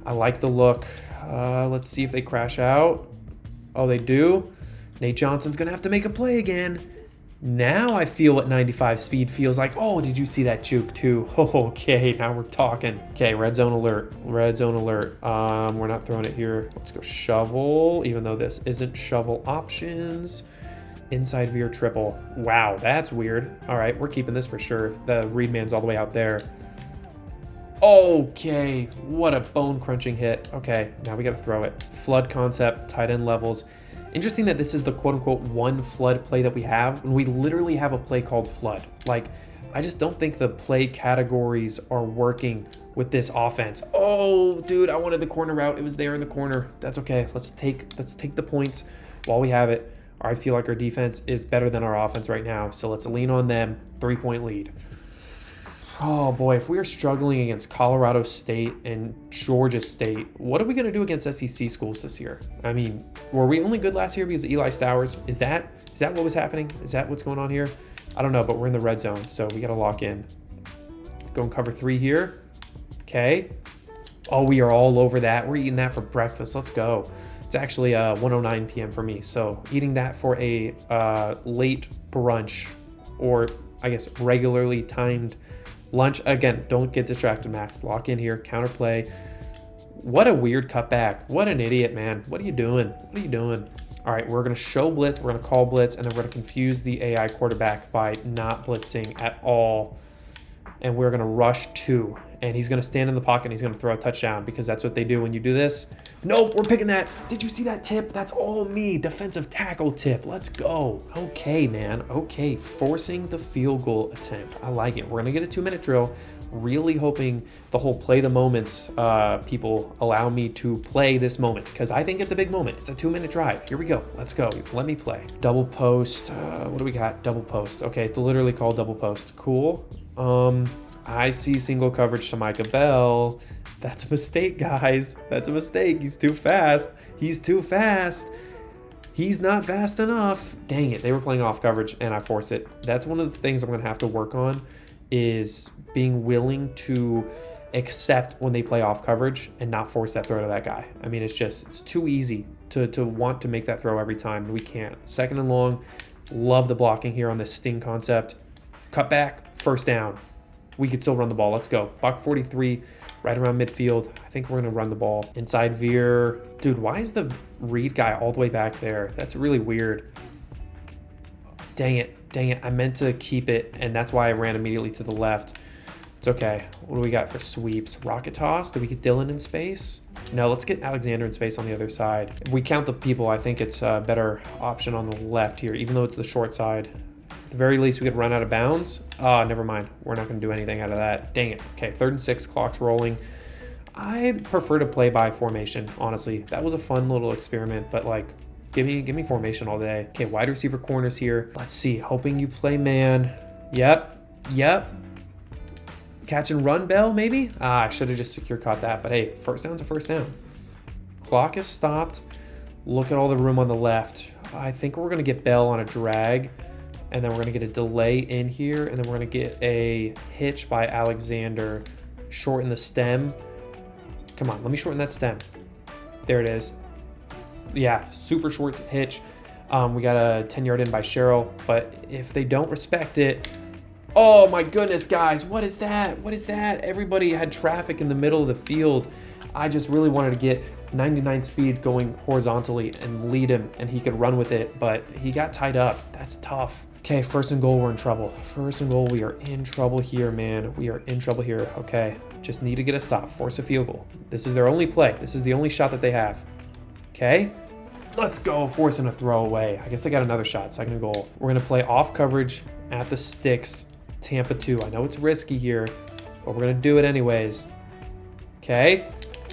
I like the look. Let's see if they crash out. Oh, they do. Nate Johnson's gonna have to make a play again. Now I feel what 95 speed feels like. Oh, did you see that juke too? Okay, now we're talking. Okay, red zone alert. We're not throwing it here. Let's go shovel, even though this isn't shovel options. Inside veer triple. Wow, that's weird. All right, we're keeping this for sure. The read man's all the way out there. Okay, what a bone crunching hit. Okay, now we got to throw it. Flood concept, tight end levels. Interesting that this is the quote-unquote one flood play that we have, and we literally have a play called flood. Like, I just don't think the play categories are working with this offense. Oh, dude, I wanted the corner route. It was there in the corner. That's okay. Let's take the points while we have it. I feel like our defense is better than our offense right now, so let's lean on them. 3-point lead. Oh boy, if we are struggling against Colorado State and Georgia State, what are we going to do against SEC schools this year? I mean, were we only good last year because of Eli Stowers? Is that what was happening? Is that what's going on here? I don't know, but we're in the red zone, so we got to lock in. Go and cover 3 here. Okay. Oh, we are all over that. We're eating that for breakfast. Let's go. It's actually 1:09 p.m. for me, so eating that for a late brunch, or I guess regularly timed lunch. Again, don't get distracted, Max. Lock in here, counterplay. What a weird cutback. What an idiot, man. What are you doing? All right, we're going to show blitz, we're going to call blitz, and then we're going to confuse the AI quarterback by not blitzing at all. And we're going to rush 2. And he's going to stand in the pocket and he's going to throw a touchdown because that's what they do when you do this. Nope, we're picking that. Did you see that tip? That's all me. Defensive tackle tip. Let's go. Okay, man. Okay, forcing the field goal attempt. I like it. We're going to get a 2-minute drill. Really hoping the whole play the moments people allow me to play this moment because I think it's a big moment. It's a 2-minute drive. Here we go. Let's go. Let me play. Double post. What do we got? Double post. Okay, it's literally called double post. Cool. I see single coverage to Micah Bell. That's a mistake, guys. That's a mistake. He's too fast. He's not fast enough. Dang it. They were playing off coverage and I forced it. That's one of the things I'm going to have to work on is being willing to accept when they play off coverage and not force that throw to that guy. I mean, it's too easy to want to make that throw every time. We can't. 2nd and long. Love the blocking here on this sting concept. Cut back. First down. We could still run the ball. Let's go. Buck 43, right around midfield. I think we're going to run the ball. Inside veer. Dude, why is the read guy all the way back there? That's really weird. Dang it. I meant to keep it, and that's why I ran immediately to the left. It's okay. What do we got for sweeps? Rocket toss? Do we get Dylan in space? No, let's get Alexander in space on the other side. If we count the people, I think it's a better option on the left here, even though it's the short side. I the very least, we could run out of bounds. Never mind. We're not going to do anything out of that. Dang it. Okay, 3rd and 6, clock's rolling. I'd prefer to play by formation, honestly. That was a fun little experiment, but like, give me formation all day. Okay, wide receiver corners here. Let's see. Hoping you play man. Yep. Catch and run, Bell, maybe? I should have just secure caught that, but hey, first down's a first down. Clock is stopped. Look at all the room on the left. I think we're going to get Bell on a drag, and then we're going to get a delay in here, and then we're going to get a hitch by Alexander. Shorten the stem. Come on, let me shorten that stem. There it is. Yeah, super short hitch. We got a 10-yard in by Cheryl, but if they don't respect it... Oh my goodness, guys, what is that? What is that? Everybody had traffic in the middle of the field. I just really wanted to get 99 speed going horizontally and lead him, and he could run with it, but he got tied up. That's tough. Okay, 1st and goal, we're in trouble. 1st and goal, we are in trouble here, man. We are in trouble here. Okay, just need to get a stop, force a field goal. This is their only play. This is the only shot that they have. Okay, let's go, forcing a throwaway. I guess they got another shot, 2nd and goal. We're gonna play off coverage at the sticks. Tampa 2. I know it's risky here, but we're going to do it anyways. Okay.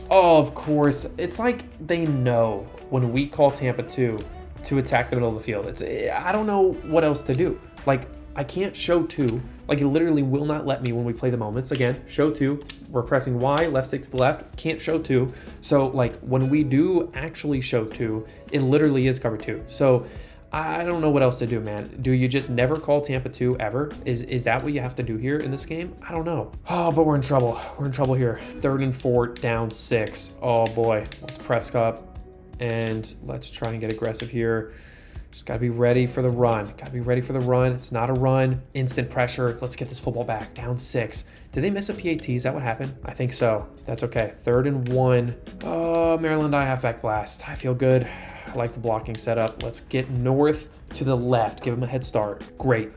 Oh, of course. It's like they know when we call Tampa 2 to attack the middle of the field. I don't know what else to do. Like, I can't show 2. Like, it literally will not let me when we play the moments. Again, show 2. We're pressing Y, left stick to the left. Can't show 2. So, like, when we do actually show 2, it literally is cover 2. So, I don't know what else to do, man. Do you just never call Tampa 2 ever? Is that what you have to do here in this game? I don't know. Oh, but we're in trouble. We're in trouble here. 3rd and 4, down 6. Oh boy, let's press up and let's try and get aggressive here. Just gotta be ready for the run. Gotta be ready for the run. It's not a run. Instant pressure. Let's get this football back. Down 6. Did they miss a PAT? Is that what happened? I think so. That's okay. 3rd and 1. Oh, Maryland I halfback blast. I feel good. I like the blocking setup. Let's get north to the left. Give him a head start. Great.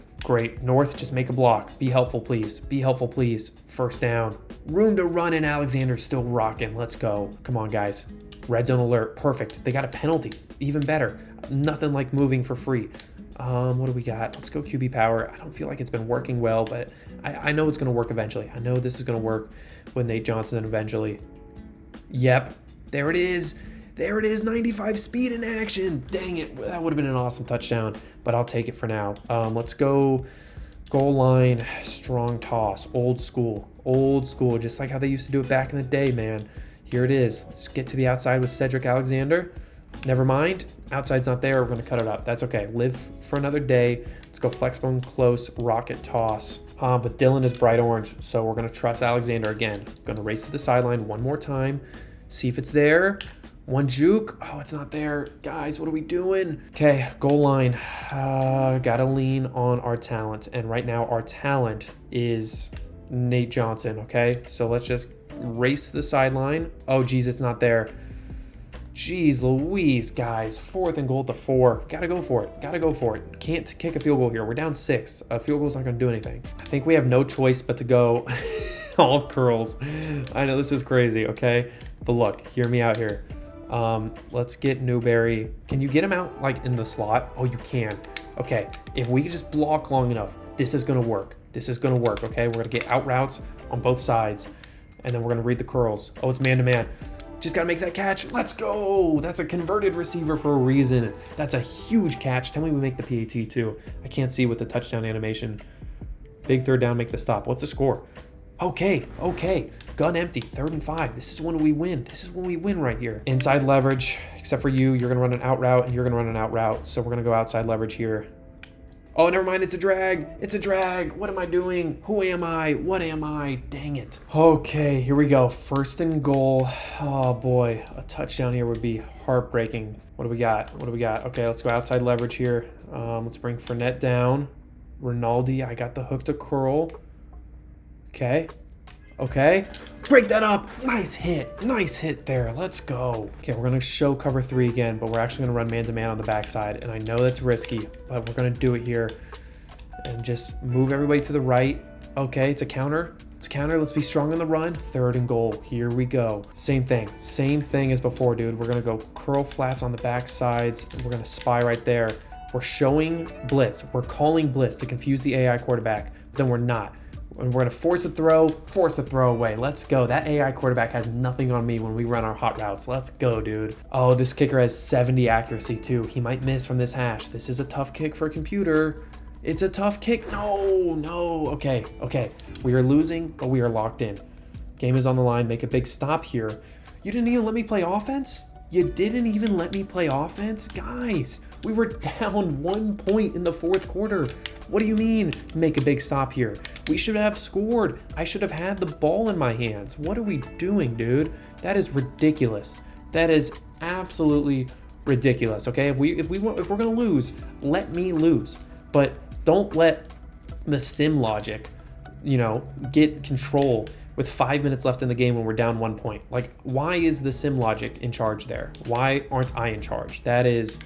North, just make a block. Be helpful, please. Be helpful, please. 1st down. Room to run, and Alexander's still rocking. Let's go. Come on, guys. Red zone alert. Perfect. They got a penalty. Even better. Nothing like moving for free. What do we got? Let's go QB power. I don't feel like it's been working well, but I know it's going to work eventually. I know this is going to work with Nate Johnson eventually. Yep. There it is. 95 speed in action. Dang it. That would have been an awesome touchdown, but I'll take it for now. Let's go goal line, strong toss, old school, just like how they used to do it back in the day, man. Here it is. Let's get to the outside with Cedric Alexander. Never mind. Outside's not there. We're going to cut it up. That's okay. Live for another day. Let's go flexbone close, rocket toss. But Dylan is bright orange, so we're going to trust Alexander again. Going to race to the sideline one more time. See if it's there. One juke. Oh, it's not there. Guys, what are we doing? Okay, goal line. Gotta lean on our talent. And right now, our talent is Nate Johnson, okay? So let's just race to the sideline. Oh, geez, it's not there. Jeez Louise, guys. 4th and goal at the 4. Gotta go for it. Can't kick a field goal here. We're down 6. A field goal's not gonna do anything. I think we have no choice but to go all curls. I know this is crazy, okay? But look, hear me out here. Let's get Newberry. Can you get him out like in the slot? Oh, you can. Okay, if we could just block long enough, this is gonna work. Okay? We're gonna get out routes on both sides, and then we're gonna read the curls. Oh, it's man-to-man. Just gotta make that catch. Let's go. That's a converted receiver for a reason. That's a huge catch. Tell me we make the PAT too. I can't see with the touchdown animation. Big 3rd down, make the stop. What's the score? Okay. Gun empty, 3rd and 5. This is when we win right here. Inside leverage, except for you. You're gonna run an out route, and you're gonna run an out route. So we're gonna go outside leverage here. Oh, never mind, it's a drag. What am I doing? Who am I? What am I? Dang it. Okay, here we go. 1st and goal. Oh boy, a touchdown here would be heartbreaking. What do we got? Okay, let's go outside leverage here. Let's bring Fournette down. Rinaldi, I got the hook to curl. Okay. Break that up. Nice hit there. Let's go. Okay, we're going to show cover 3 again, but we're actually going to run man-to-man on the backside. And I know that's risky, but we're going to do it here. And just move everybody to the right. Okay, it's a counter. Let's be strong on the run. 3rd and goal. Here we go. Same thing as before, dude. We're going to go curl flats on the back sides. And we're going to spy right there. We're showing blitz. We're calling blitz to confuse the AI quarterback, but then we're not. And we're going to force a throw away. Let's go. That AI quarterback has nothing on me when we run our hot routes. Let's go, dude. Oh, this kicker has 70 accuracy too. He might miss from this hash. This is a tough kick for a computer. It's a tough kick. No. Okay. We are losing, but we are locked in. Game is on the line. Make a big stop here. You didn't even let me play offense? You didn't even let me play offense? Guys, we were down 1 point in the fourth quarter. What do you mean, make a big stop here? We should have scored. I should have had the ball in my hands. What are we doing, dude? That is ridiculous. That is absolutely ridiculous. Okay, if we're gonna lose, let me lose. But don't let the sim logic, get control with 5 minutes left in the game when we're down 1 point. Like, why is the sim logic in charge there? Why aren't I in charge? That is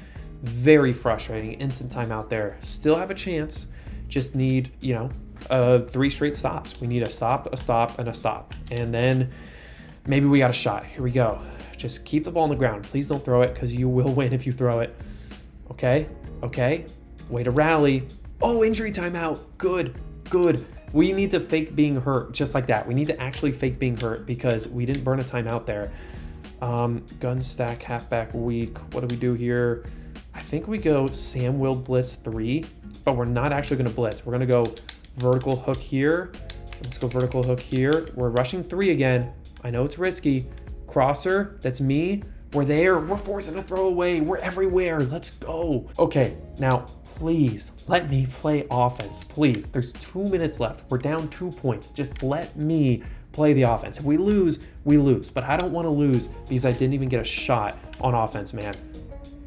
very frustrating. Instant timeout there. Still have a chance. Just need, 3 straight stops. We need a stop, and a stop. And then maybe we got a shot. Here we go. Just keep the ball on the ground. Please don't throw it, because you will win if you throw it. Okay. Way to rally. Oh, injury timeout. Good. We need to fake being hurt just like that. We need to actually fake being hurt because we didn't burn a timeout there. Gun stack, halfback weak. What do we do here? I think we go Sam will blitz 3, but we're not actually going to blitz. We're going to go vertical hook here. Let's go vertical hook here. We're rushing 3 again. I know it's risky. Crosser, that's me. We're there. We're forcing a throw away. We're everywhere. Let's go. Okay, now please let me play offense. Please. There's 2 minutes left. We're down 2 points. Just let me play the offense. If we lose, we lose. But I don't want to lose because I didn't even get a shot on offense, man.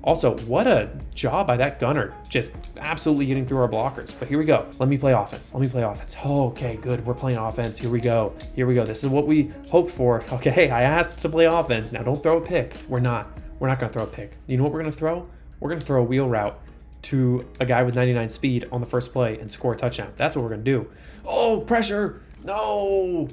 Also, what a job by that gunner. Just absolutely getting through our blockers. But here we go. Let me play offense. Oh, okay, good. We're playing offense. Here we go. This is what we hoped for. Okay, I asked to play offense. Now don't throw a pick. We're not going to throw a pick. You know what we're going to throw? We're going to throw a wheel route to a guy with 99 speed on the first play and score a touchdown. That's what we're going to do. Oh, pressure. No,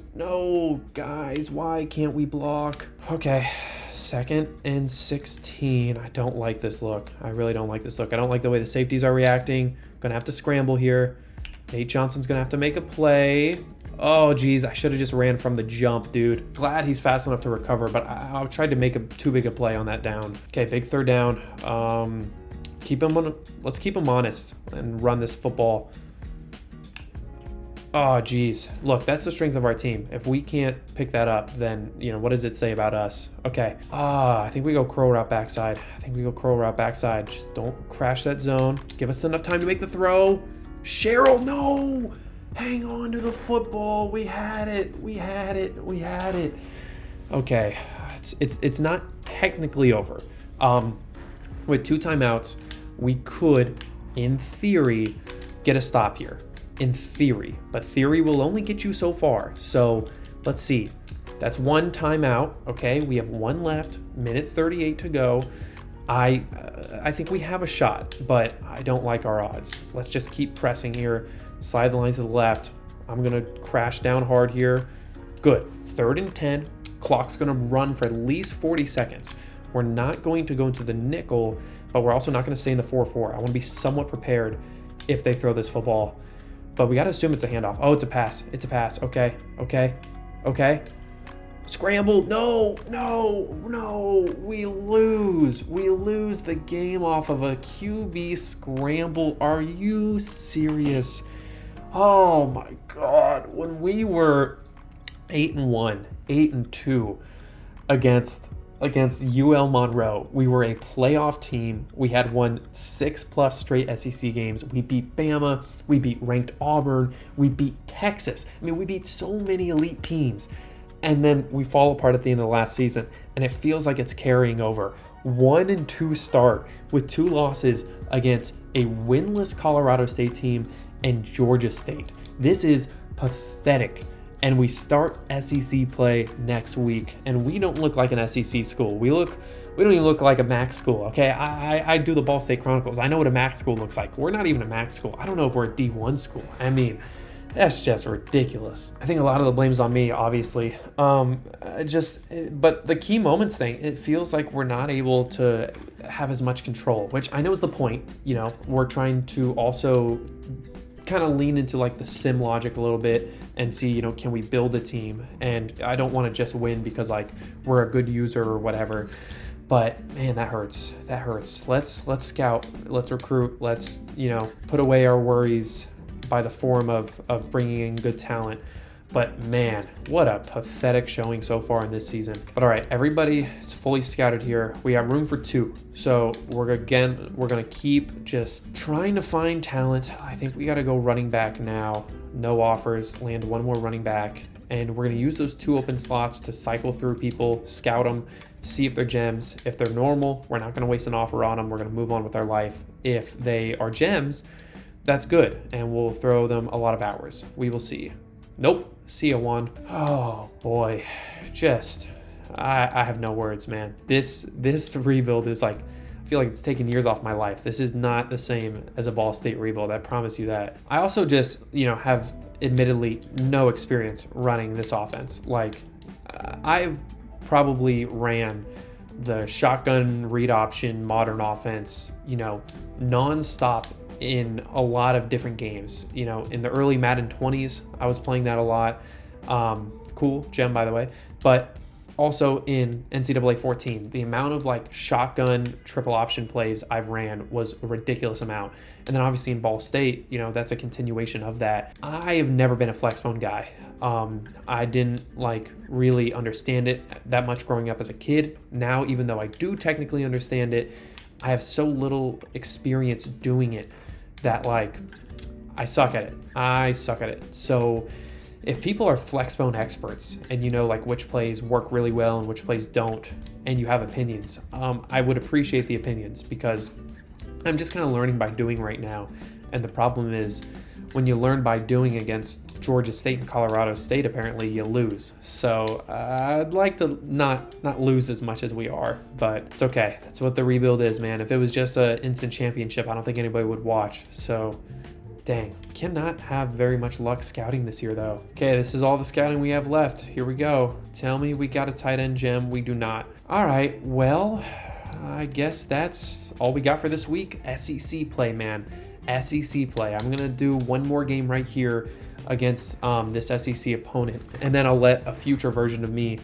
guys, why can't we block? Okay, 2nd and 16. I don't like this look. I really don't like this look. I don't like the way the safeties are reacting. Going to have to scramble here. Nate Johnson's going to have to make a play. Oh, geez, I should have just ran from the jump, dude. Glad he's fast enough to recover, but I tried to make too big a play on that down. Okay, big 3rd down. Let's keep him honest and run this football. Oh, geez. Look, that's the strength of our team. If we can't pick that up, then, what does it say about us? Okay. I think we go curl route backside. Just don't crash that zone. Give us enough time to make the throw. Cheryl, no! Hang on to the football. We had it. Okay. It's not technically over. With 2 timeouts, we could, in theory, get a stop here. In theory, but theory will only get you so far. So let's see. That's 1 timeout. Okay, we have 1 left. Minute 38 to go. I think we have a shot, but I don't like our odds. Let's just keep pressing here. Slide the line to the left. I'm gonna crash down hard here. Good. 3rd and 10. Clock's gonna run for at least 40 seconds. We're not going to go into the nickel, but we're also not gonna stay in the 4-4. I want to be somewhat prepared if they throw this football. But we got to assume it's a handoff. Oh, it's a pass. Okay. Scramble. No. We lose the game off of a QB scramble. Are you serious? Oh my God. When we were 8-1, 8-2 against UL Monroe, we were a playoff team. We had won 6+ straight SEC games. We beat Bama. We beat ranked Auburn. We beat Texas. I mean, we beat so many elite teams. And then we fall apart at the end of the last season, and it feels like it's carrying over. 1-2 start with 2 losses against a winless Colorado State team and Georgia State. This is pathetic. And we start SEC play next week, and we don't look like an SEC school. We don't even look like a MAC school, okay? I do the Ball State Chronicles. I know what a MAC school looks like. We're not even a MAC school. I don't know if we're a D1 school. I mean, That's just ridiculous. I think a lot of the blame's on me, obviously. But the key moments thing, it feels like we're not able to have as much control, which I know is the point. You know, we're trying to also kind of lean into like the sim logic a little bit and see, you know, can we build a team? And I don't want to just win because like we're a good user or whatever. But man, that hurts. That hurts. Let's scout. Let's recruit. Let's, you know, put away our worries by the form of bringing in good talent. But man, what a pathetic showing so far in this season. But all right, everybody is fully scouted here. We have room for 2. So we're gonna keep just trying to find talent. I think we gotta go running back now. No offers, land 1 more running back. And we're gonna use those 2 open slots to cycle through people, scout them, see if they're gems. If they're normal, we're not gonna waste an offer on them. We're gonna move on with our life. If they are gems, that's good, and we'll throw them a lot of hours. We will see. Nope, see ya one. Oh boy, just, I have no words, man. This rebuild is like, I feel like it's taking years off my life. This is not the same as a Ball State rebuild, I promise you that. I also just, you know, have admittedly no experience running this offense. Like, I've probably ran the shotgun read option modern offense, you know, nonstop in a lot of different games. You know, in the early Madden 20s, I was playing that a lot. Cool gem, by the way. But also in NCAA 14, the amount of like shotgun triple option plays I've ran was a ridiculous amount. And then obviously in Ball State, you know, that's a continuation of that. I have never been a flexbone guy. I didn't like really understand it that much growing up as a kid. Now, even though I do technically understand it, I have so little experience doing it that like I suck at it. So if people are flexbone experts and you know like which plays work really well and which plays don't, and you have opinions, I would appreciate the opinions, because I'm just kind of learning by doing right now. And the problem is when you learn by doing against Georgia State and Colorado State, apparently you lose. So I'd like to not lose as much as we are, but it's okay. That's what the rebuild is, man. If it was just an instant championship, I don't think anybody would watch. So dang, cannot have very much luck scouting this year though. Okay, this is all the scouting we have left. Here we go. Tell me we got a tight end gem. We do not. All right, well, I guess that's all we got for this week. SEC play, man. SEC play. I'm gonna do 1 more game right here against this SEC opponent, and then I'll let a future version of me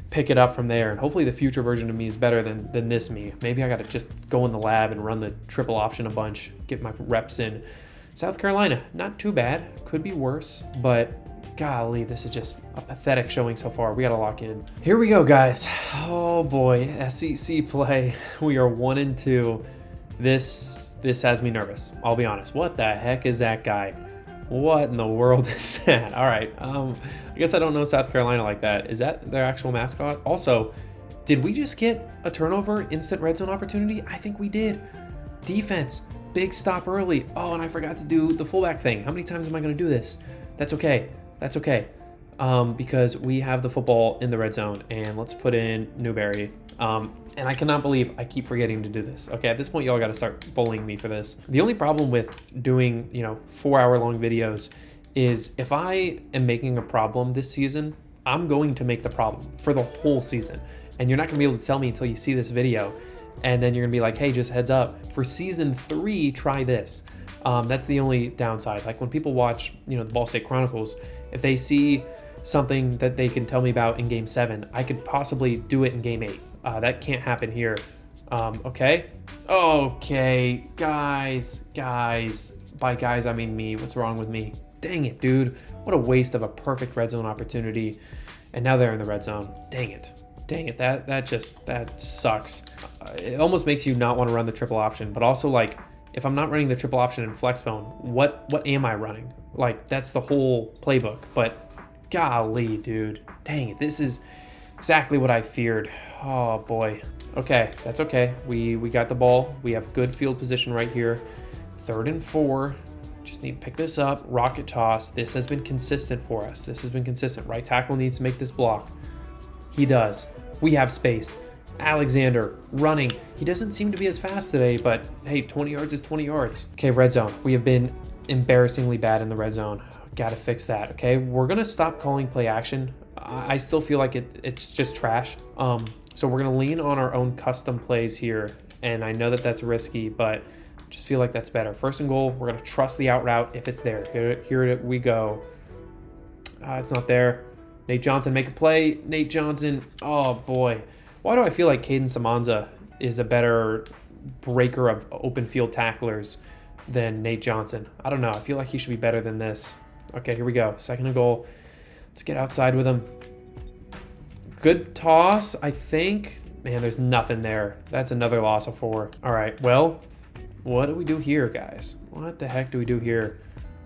pick it up from there. And hopefully the future version of me is better than this me. Maybe I gotta just go in the lab and run the triple option a bunch, get my reps in. South Carolina, not too bad, could be worse, but golly, this is just a pathetic showing so far. We gotta lock in. Here we go, guys. Oh boy, SEC play. We are 1-2. This has me nervous, I'll be honest. What the heck is that guy? What in the world is that? All right, I guess I don't know South Carolina like that. Is that their actual mascot? Also, did we just get a turnover, instant red zone opportunity? I think we did. Defense, big stop early. Oh, and I forgot to do the fullback thing. How many times am I gonna do this? That's okay, because we have the football in the red zone, and let's put in Newberry. And I cannot believe I keep forgetting to do this. Okay, at this point, y'all got to start bullying me for this. The only problem with doing, 4-hour-long videos is if I am making a problem this season, I'm going to make the problem for the whole season. And you're not going to be able to tell me until you see this video. And then you're going to be like, hey, just heads up. For season 3, try this. That's the only downside. Like when people watch, the Ball State Chronicles, if they see something that they can tell me about in game 7, I could possibly do it in game 8. That can't happen here. Okay, guys. By guys, I mean me. What's wrong with me? Dang it, dude. What a waste of a perfect red zone opportunity. And now they're in the red zone. Dang it. That sucks. It almost makes you not want to run the triple option, but also like, if I'm not running the triple option in Flexbone, what am I running? Like, that's the whole playbook. But golly, dude. Dang it. This is exactly what I feared. Oh boy. Okay, that's okay. We got the ball. We have good field position right here. 3rd and 4. Just need to pick this up. Rocket toss. This has been consistent for us. Right tackle needs to make this block. He does. We have space. Alexander running. He doesn't seem to be as fast today, but hey, 20 yards is 20 yards. Okay, red zone. We have been embarrassingly bad in the red zone. Gotta fix that, okay? We're gonna stop calling play action. I still feel like it's just trash. So we're gonna lean on our own custom plays here, and I know that that's risky, but just feel like that's better. First and goal, we're gonna trust the out route if it's there. Here we go. It's not there. Nate Johnson, make a play. Nate Johnson, oh boy. Why do I feel like Caden Samanza is a better breaker of open field tacklers than Nate Johnson? I don't know. I feel like he should be better than this. Okay, here we go. Second and goal. Let's get outside with him. Good toss, I think. Man, there's nothing there. That's another loss of 4. All right, well, what do we do here, guys? What the heck do we do here?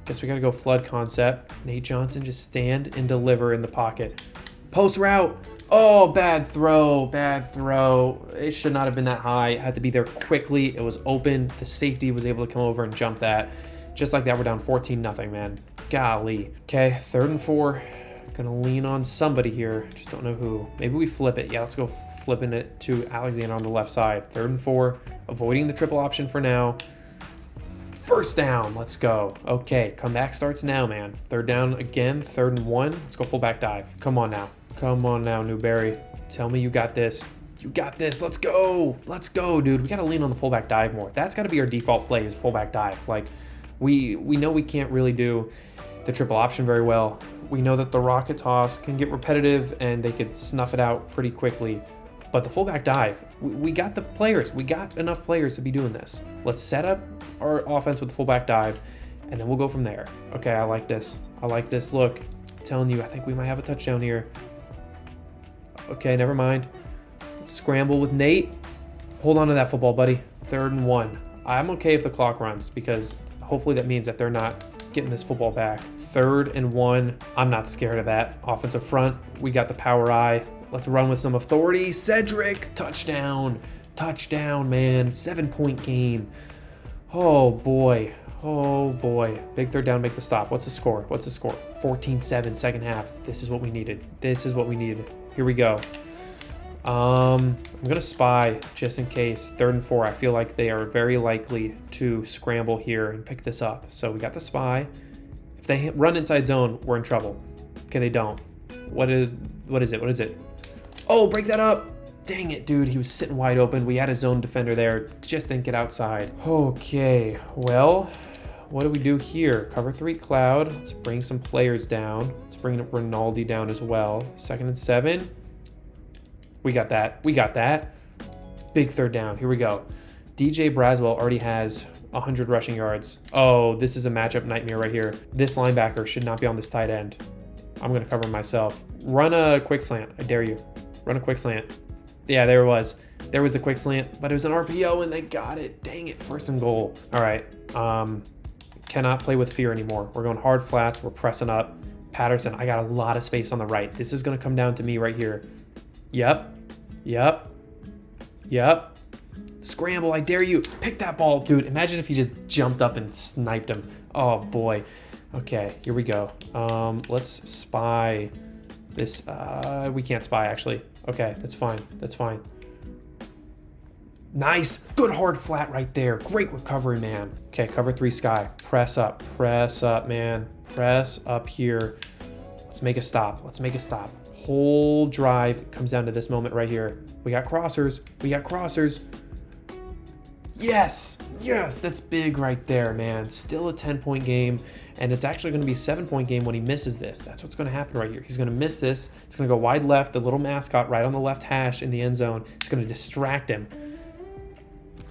Guess we got to go flood concept. Nate Johnson, just stand and deliver in the pocket. Post route. Oh, bad throw, bad throw. It should not have been that high. It had to be there quickly. It was open. The safety was able to come over and jump that. Just like that, we're down 14-0, man. Golly. Okay, 3rd and 4. Gonna lean on somebody here. Just don't know who. Maybe we flip it. Yeah, let's go flipping it to Alexander on the left side. 3rd and 4. Avoiding the triple option for now. First down. Let's go. Okay, comeback starts now, man. 3rd down again. 3rd and 1. Let's go fullback dive. Come on now. Come on now, Newberry. Tell me you got this. You got this. Let's go. Let's go, dude. We got to lean on the fullback dive more. That's got to be our default play is fullback dive. Like, we know we can't really do the triple option very well. We know that the rocket toss can get repetitive and they could snuff it out pretty quickly. But the fullback dive, we got the players. We got enough players to be doing this. Let's set up our offense with the fullback dive, and then we'll go from there. Okay, I like this. I like this. Look, I'm telling you, I think we might have a touchdown here. Okay, never mind. Let's scramble with Nate. Hold on to that football, buddy. 3rd and 1. I'm okay if the clock runs because hopefully that means that they're not getting this football back. 3rd and 1. I'm not scared of that. Offensive front, we got the power eye. Let's run with some authority. Cedric, touchdown. Touchdown, man. 7-point game. Oh, boy. Oh, boy. Big 3rd down, make the stop. What's the score? What's the score? 14-7, second half. This is what we needed. This is what we needed. Here we go. I'm going to spy just in case. 3rd and 4. I feel like they are very likely to scramble here and pick this up. So we got the spy. If they run inside zone, we're in trouble. Okay, they don't. What is it? What is it? Oh, break that up. Dang it, dude. He was sitting wide open. We had a zone defender there. Just didn't get outside. Okay, well, what do we do here? Cover 3 cloud. Let's bring some players down. Let's bring Rinaldi down as well. 2nd and 7. We got that. We got that. Big 3rd down. Here we go. DJ Braswell already has 100 rushing yards. Oh, this is a matchup nightmare right here. This linebacker should not be on this tight end. I'm going to cover myself. Run a quick slant. I dare you. Run a quick slant. Yeah, there it was. There was a quick slant, but it was an RPO and they got it. Dang it. 1st and goal. All right. Cannot play with fear anymore. We're going hard flats. We're pressing up. Patterson, I got a lot of space on the right. This is going to come down to me right here. Yep. Yep. Yep. Scramble, I dare you. Pick that ball. Dude, imagine if he just jumped up and sniped him. Oh, boy. Okay, here we go. Let's spy this. We can't spy, actually. Okay, that's fine. That's fine. Nice. Good hard flat right there. Great recovery, man. Okay, cover 3 sky. Press up. Press up, man. Press up here. Let's make a stop. Let's make a stop. Whole drive comes down to this moment right here. We got crossers. We got crossers. Yes. Yes, that's big right there, man. Still a 10-point game, and it's actually going to be a 7-point game when he misses this. That's what's going to happen right here. He's going to miss this. It's going to go wide left, the little mascot right on the left hash in the end zone. It's going to distract him.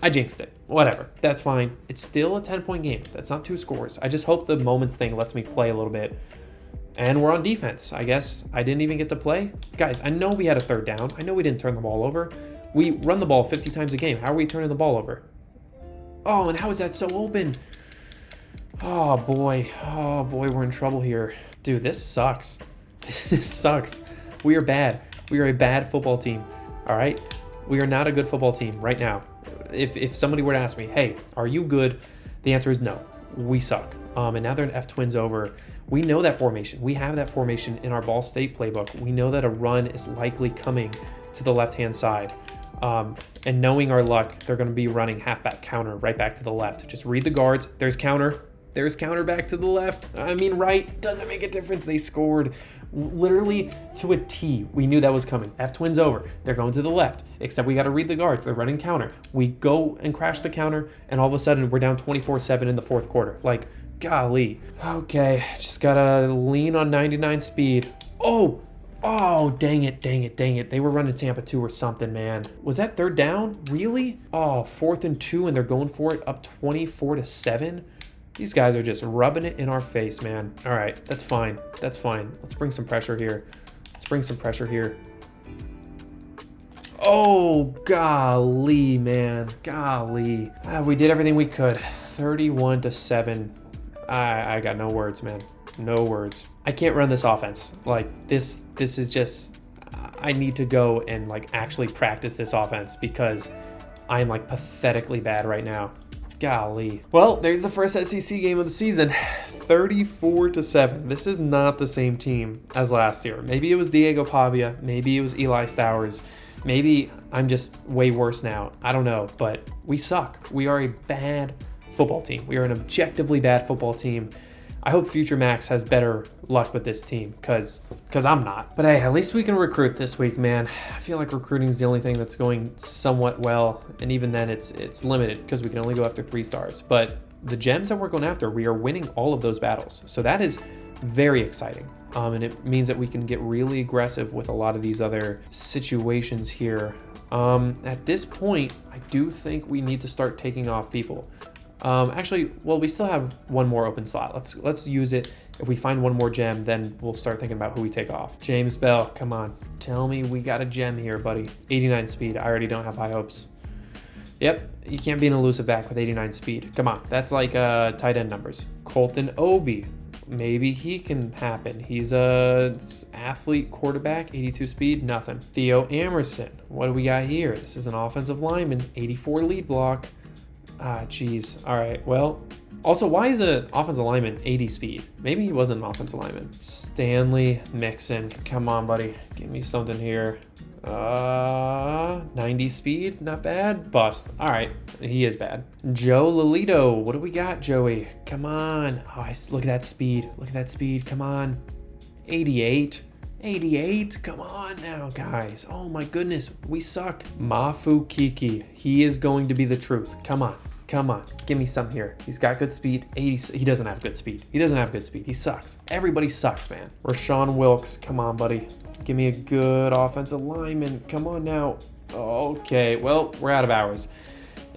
I jinxed it. Whatever. That's fine. It's still a 10-point game. That's not 2 scores. I just hope the moments thing lets me play a little bit. And we're on defense. I guess I didn't even get to play. Guys, I know we had a 3rd down. I know we didn't turn the ball over. We run the ball 50 times a game. How are we turning the ball over? Oh, and how is that so open? Oh, boy. Oh, boy, we're in trouble here. Dude, this sucks. This sucks. We are bad. We are a bad football team. All right? We are not a good football team right now. If somebody were to ask me, hey, are you good? The answer is no. We suck. And now they're an F-twins over. We know that formation. We have that formation in our Ball State playbook. We know that a run is likely coming to the left-hand side. And knowing our luck, they're going to be running halfback counter right back to the left. Just read the guards. There's counter. There's counter back to the left. I mean, right, doesn't make a difference. They scored literally to a T. We knew that was coming. F-twins over. They're going to the left, except we got to read the guards. They're running counter. We go and crash the counter, and all of a sudden we're down 24-7 in the fourth quarter. Like, golly. Okay, just got to lean on 99 speed. Oh, dang it. They were running Tampa 2 or something, man. Was that third down? Really? Oh, 4th and 2, and they're going for it up 24-7. These guys are just rubbing it in our face, man. All right, that's fine. That's fine. Let's bring some pressure here. Oh, golly, man. Golly. We did everything we could. 31-7. I got no words, man. No words. I can't run this offense. Like, this is just... I need to go and, like, actually practice this offense because I am, like, pathetically bad right now. Golly. Well, there's the first SEC game of the season. 34-7. This is not the same team as last year. Maybe it was Diego Pavia. Maybe it was Eli Stowers. Maybe I'm just way worse now. I don't know, but we suck. We are a bad football team. We are an objectively bad football team. I hope Future Max has better luck with this team because I'm not. But hey, at least we can recruit this week, man. I feel like recruiting is the only thing that's going somewhat well. And even then it's limited because we can only go after 3 stars. But the gems that we're going after, we are winning all of those battles. So that is very exciting. And it means that we can get really aggressive with a lot of these other situations here. At this point, I do think we need to start taking off people. Actually, well, we still have one more open slot. Let's use it. If we find one more gem, then we'll start thinking about who we take off. James Bell, come on. Tell me we got a gem here, buddy. 89 speed. I already don't have high hopes. Yep, you can't be an elusive back with 89 speed. Come on, that's like tight end numbers. Colton Obi. Maybe he can happen. He's a athlete quarterback, 82 speed, nothing. Theo Amerson. What do we got here? This is an offensive lineman, 84 lead block. Geez. All right. Well, also, why is an offensive lineman 80 speed? Maybe he wasn't an offensive lineman. Stanley Mixon. Come on, buddy. Give me something here. 90 speed. Not bad. Bust. All right. He is bad. Joe Lolito. What do we got, Joey? Come on. Oh, look at that speed. Look at that speed. Come on. 88. 88, come on now, guys. Oh my goodness, we suck. Mafu Kiki, he is going to be the truth. Come on, give me some here. He's got good speed. 80, he doesn't have good speed. He sucks. Everybody sucks, man. Rashawn Wilkes, come on, buddy. Give me a good offensive lineman. Come on now. Okay, well, we're out of hours.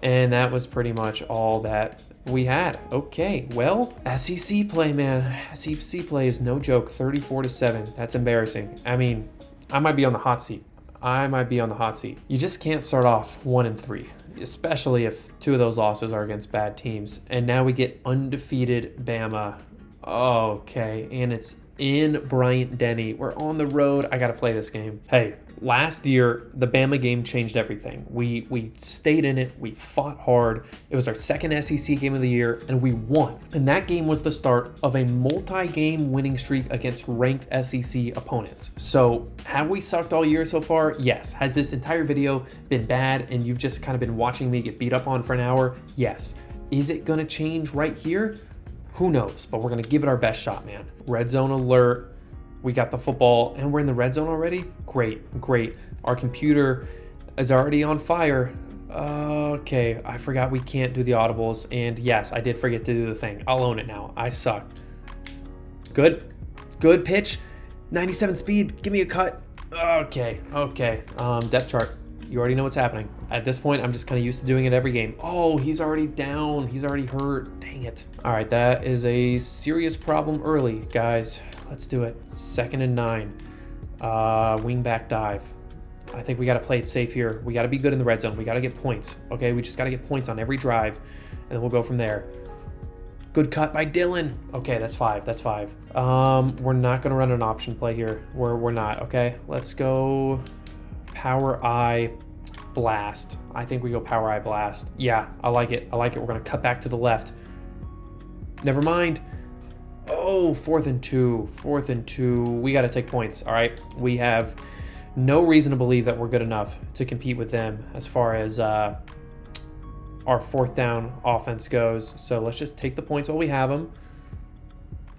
And that was pretty much all that we had. Okay, well, SEC play, man. SEC play is no joke. 34-7. That's embarrassing. I mean, I might be on the hot seat. You just can't start off 1-3, especially if 2 of those losses are against bad teams. And now we get undefeated Bama. Okay, and it's in Bryant-Denny. We're on the road. I gotta play this game. Hey, last year, the Bama game changed everything. We stayed in it. We fought hard. It was our second SEC game of the year, and we won. And that game was the start of a multi-game winning streak against ranked SEC opponents. So have we sucked all year so far? Yes. Has this entire video been bad and you've just kind of been watching me get beat up on for an hour? Yes. Is it gonna change right here? Who knows? But we're gonna give it our best shot, man. Red zone alert. We got the football and we're in the red zone already? Great. Our computer is already on fire. Okay, I forgot we can't do the audibles. And yes, I did forget to do the thing. I'll own it now. I suck. Good pitch. 97 speed. Give me a cut. Okay. Depth chart. You already know what's happening. At this point, I'm just kind of used to doing it every game. Oh, he's already down. He's already hurt. Dang it. All right, that is a serious problem early, guys. Let's do it. 2nd and 9. Wing back dive. I think we got to play it safe here. We got to be good in the red zone. We got to get points. Okay, we just got to get points on every drive, and then we'll go from there. Good cut by Dylan. Okay, that's 5. We're not going to run an option play here. We're not, okay? Let's go Power Eye Blast. I think we go Power Eye Blast. Yeah, I like it. We're going to cut back to the left. Never mind. Oh, 4th and 2. We got to take points, all right? We have no reason to believe that we're good enough to compete with them as far as our our fourth down offense goes. So let's just take the points while we have them.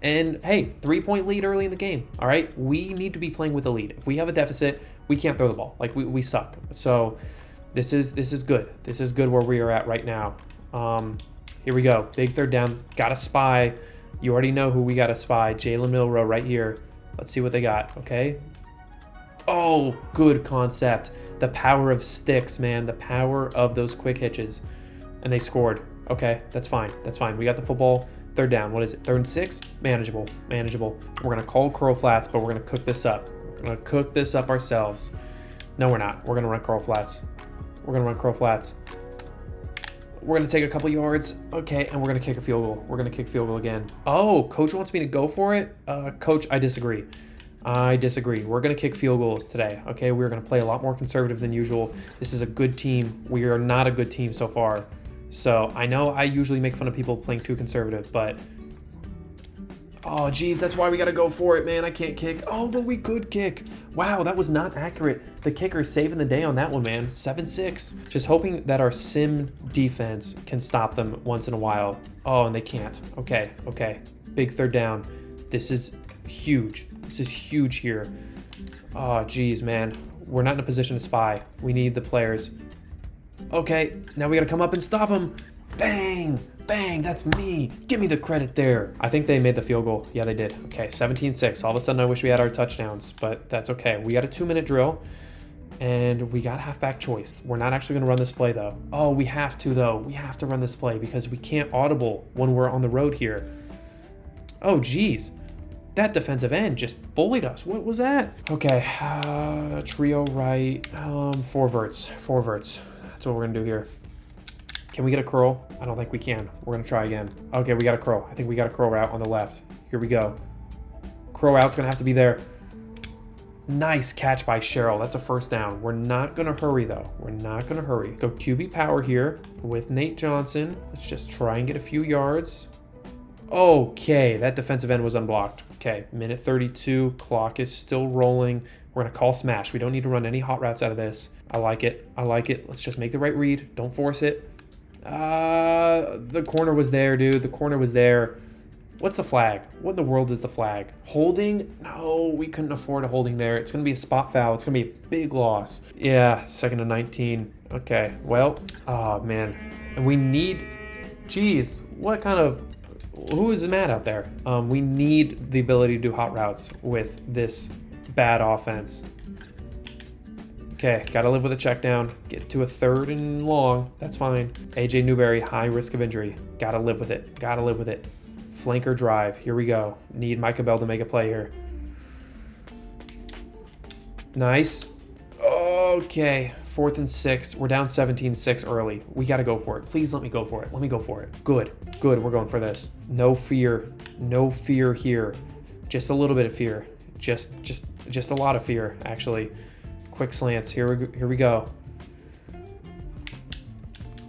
And hey, 3-point lead early in the game. All right, we need to be playing with a lead. If we have a deficit, we can't throw the ball. Like we suck. So this is good. This is good where we are at right now. Here we go. Big third down. Got a spy. You already know who we got to spy. Jalen Milroe right here. Let's see what they got. Okay. Oh, good concept. The power of sticks, man. The power of those quick hitches. And they scored. Okay, that's fine. That's fine. We got the football. Third down. What is it? 3rd and 6? Manageable. Manageable. We're going to call curl flats, but we're going to cook this up. We're going to cook this up ourselves. No, we're not. We're going to run curl flats. We're going to run curl flats. We're going to take a couple yards. Okay, and we're going to kick a field goal. We're going to kick field goal again. Oh, coach wants me to go for it? Coach, I disagree. I disagree. We're going to kick field goals today. Okay, we're going to play a lot more conservative than usual. This is a good team. We are not a good team so far. So I know I usually make fun of people playing too conservative, but oh geez, that's why we got to go for it, man. I can't kick. Oh, but we could kick. Wow, that was not accurate. The kicker saving the day on that one, man. 7-6. Just hoping that our sim defense can stop them once in a while. Oh, and they can't. Okay, okay. Big third down. This is huge. This is huge here. Oh, geez, man. We're not in a position to spy. We need the players. Okay, now we got to come up and stop them. Bang, bang, that's me. Give me the credit there. I think they made the field goal. Yeah, they did. Okay, 17-6. All of a sudden, I wish we had our touchdowns, but that's okay. We got a 2-minute drill, and we got halfback choice. We're not actually going to run this play, though. Oh, we have to, though. We have to run this play because we can't audible when we're on the road here. Oh, geez. That defensive end just bullied us. What was that? Okay, trio right. 4 verts. 4 verts. That's what we're going to do here. Can we get a curl? I don't think we can. We're going to try again. Okay, we got a curl. I think we got a curl route on the left. Here we go. Curl route's going to have to be there. Nice catch by Cheryl. That's a first down. We're not going to hurry, though. We're not going to hurry. Go QB power here with Nate Johnson. Let's just try and get a few yards. Okay, that defensive end was unblocked. Okay, minute 32. Clock is still rolling. We're going to call smash. We don't need to run any hot routes out of this. I like it. I like it. Let's just make the right read. Don't force it. The corner was there, dude. The corner was there. What's the flag? What in the world is the flag? Holding? No, we couldn't afford a holding there. It's going to be a spot foul. It's going to be a big loss. Yeah, 2nd and 19. Okay, well, oh, man. And we need... Geez, what kind of... Who is mad out there? We need the ability to do hot routes with this bad offense. Okay, got to live with a check down. Get to a 3rd and long. That's fine. AJ Newberry, high risk of injury. Got to live with it. Got to live with it. Flanker drive. Here we go. Need Micah Bell to make a play here. Nice. Okay, 4th and 6. We're down 17-6 early. We got to go for it. Please let me go for it. Let me go for it. Good. Good. We're going for this. No fear. No fear here. Just a little bit of fear. Just a lot of fear, actually. Quick slants. Here we go.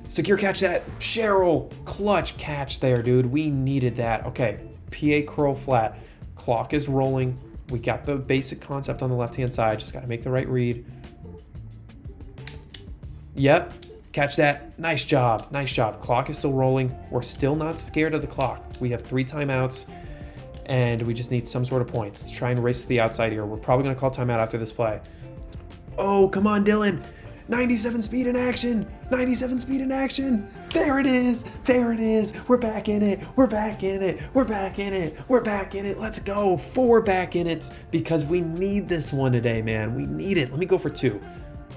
Secure catch that. Cheryl. Clutch catch there, dude. We needed that. Okay. PA curl flat. Clock is rolling. We got the basic concept on the left-hand side. Just got to make the right read. Yep. Catch that. Nice job. Nice job. Clock is still rolling. We're still not scared of the clock. We have 3 timeouts, and we just need some sort of points. Let's try and race to the outside here. We're probably going to call timeout after this play. Oh, come on, Dylan. 97 speed in action. 97 speed in action. There it is. There it is. We're back in it. We're back in it. We're back in it. We're back in it. Let's go. 4 back in it because we need this one today, man. We need it. Let me go for 2.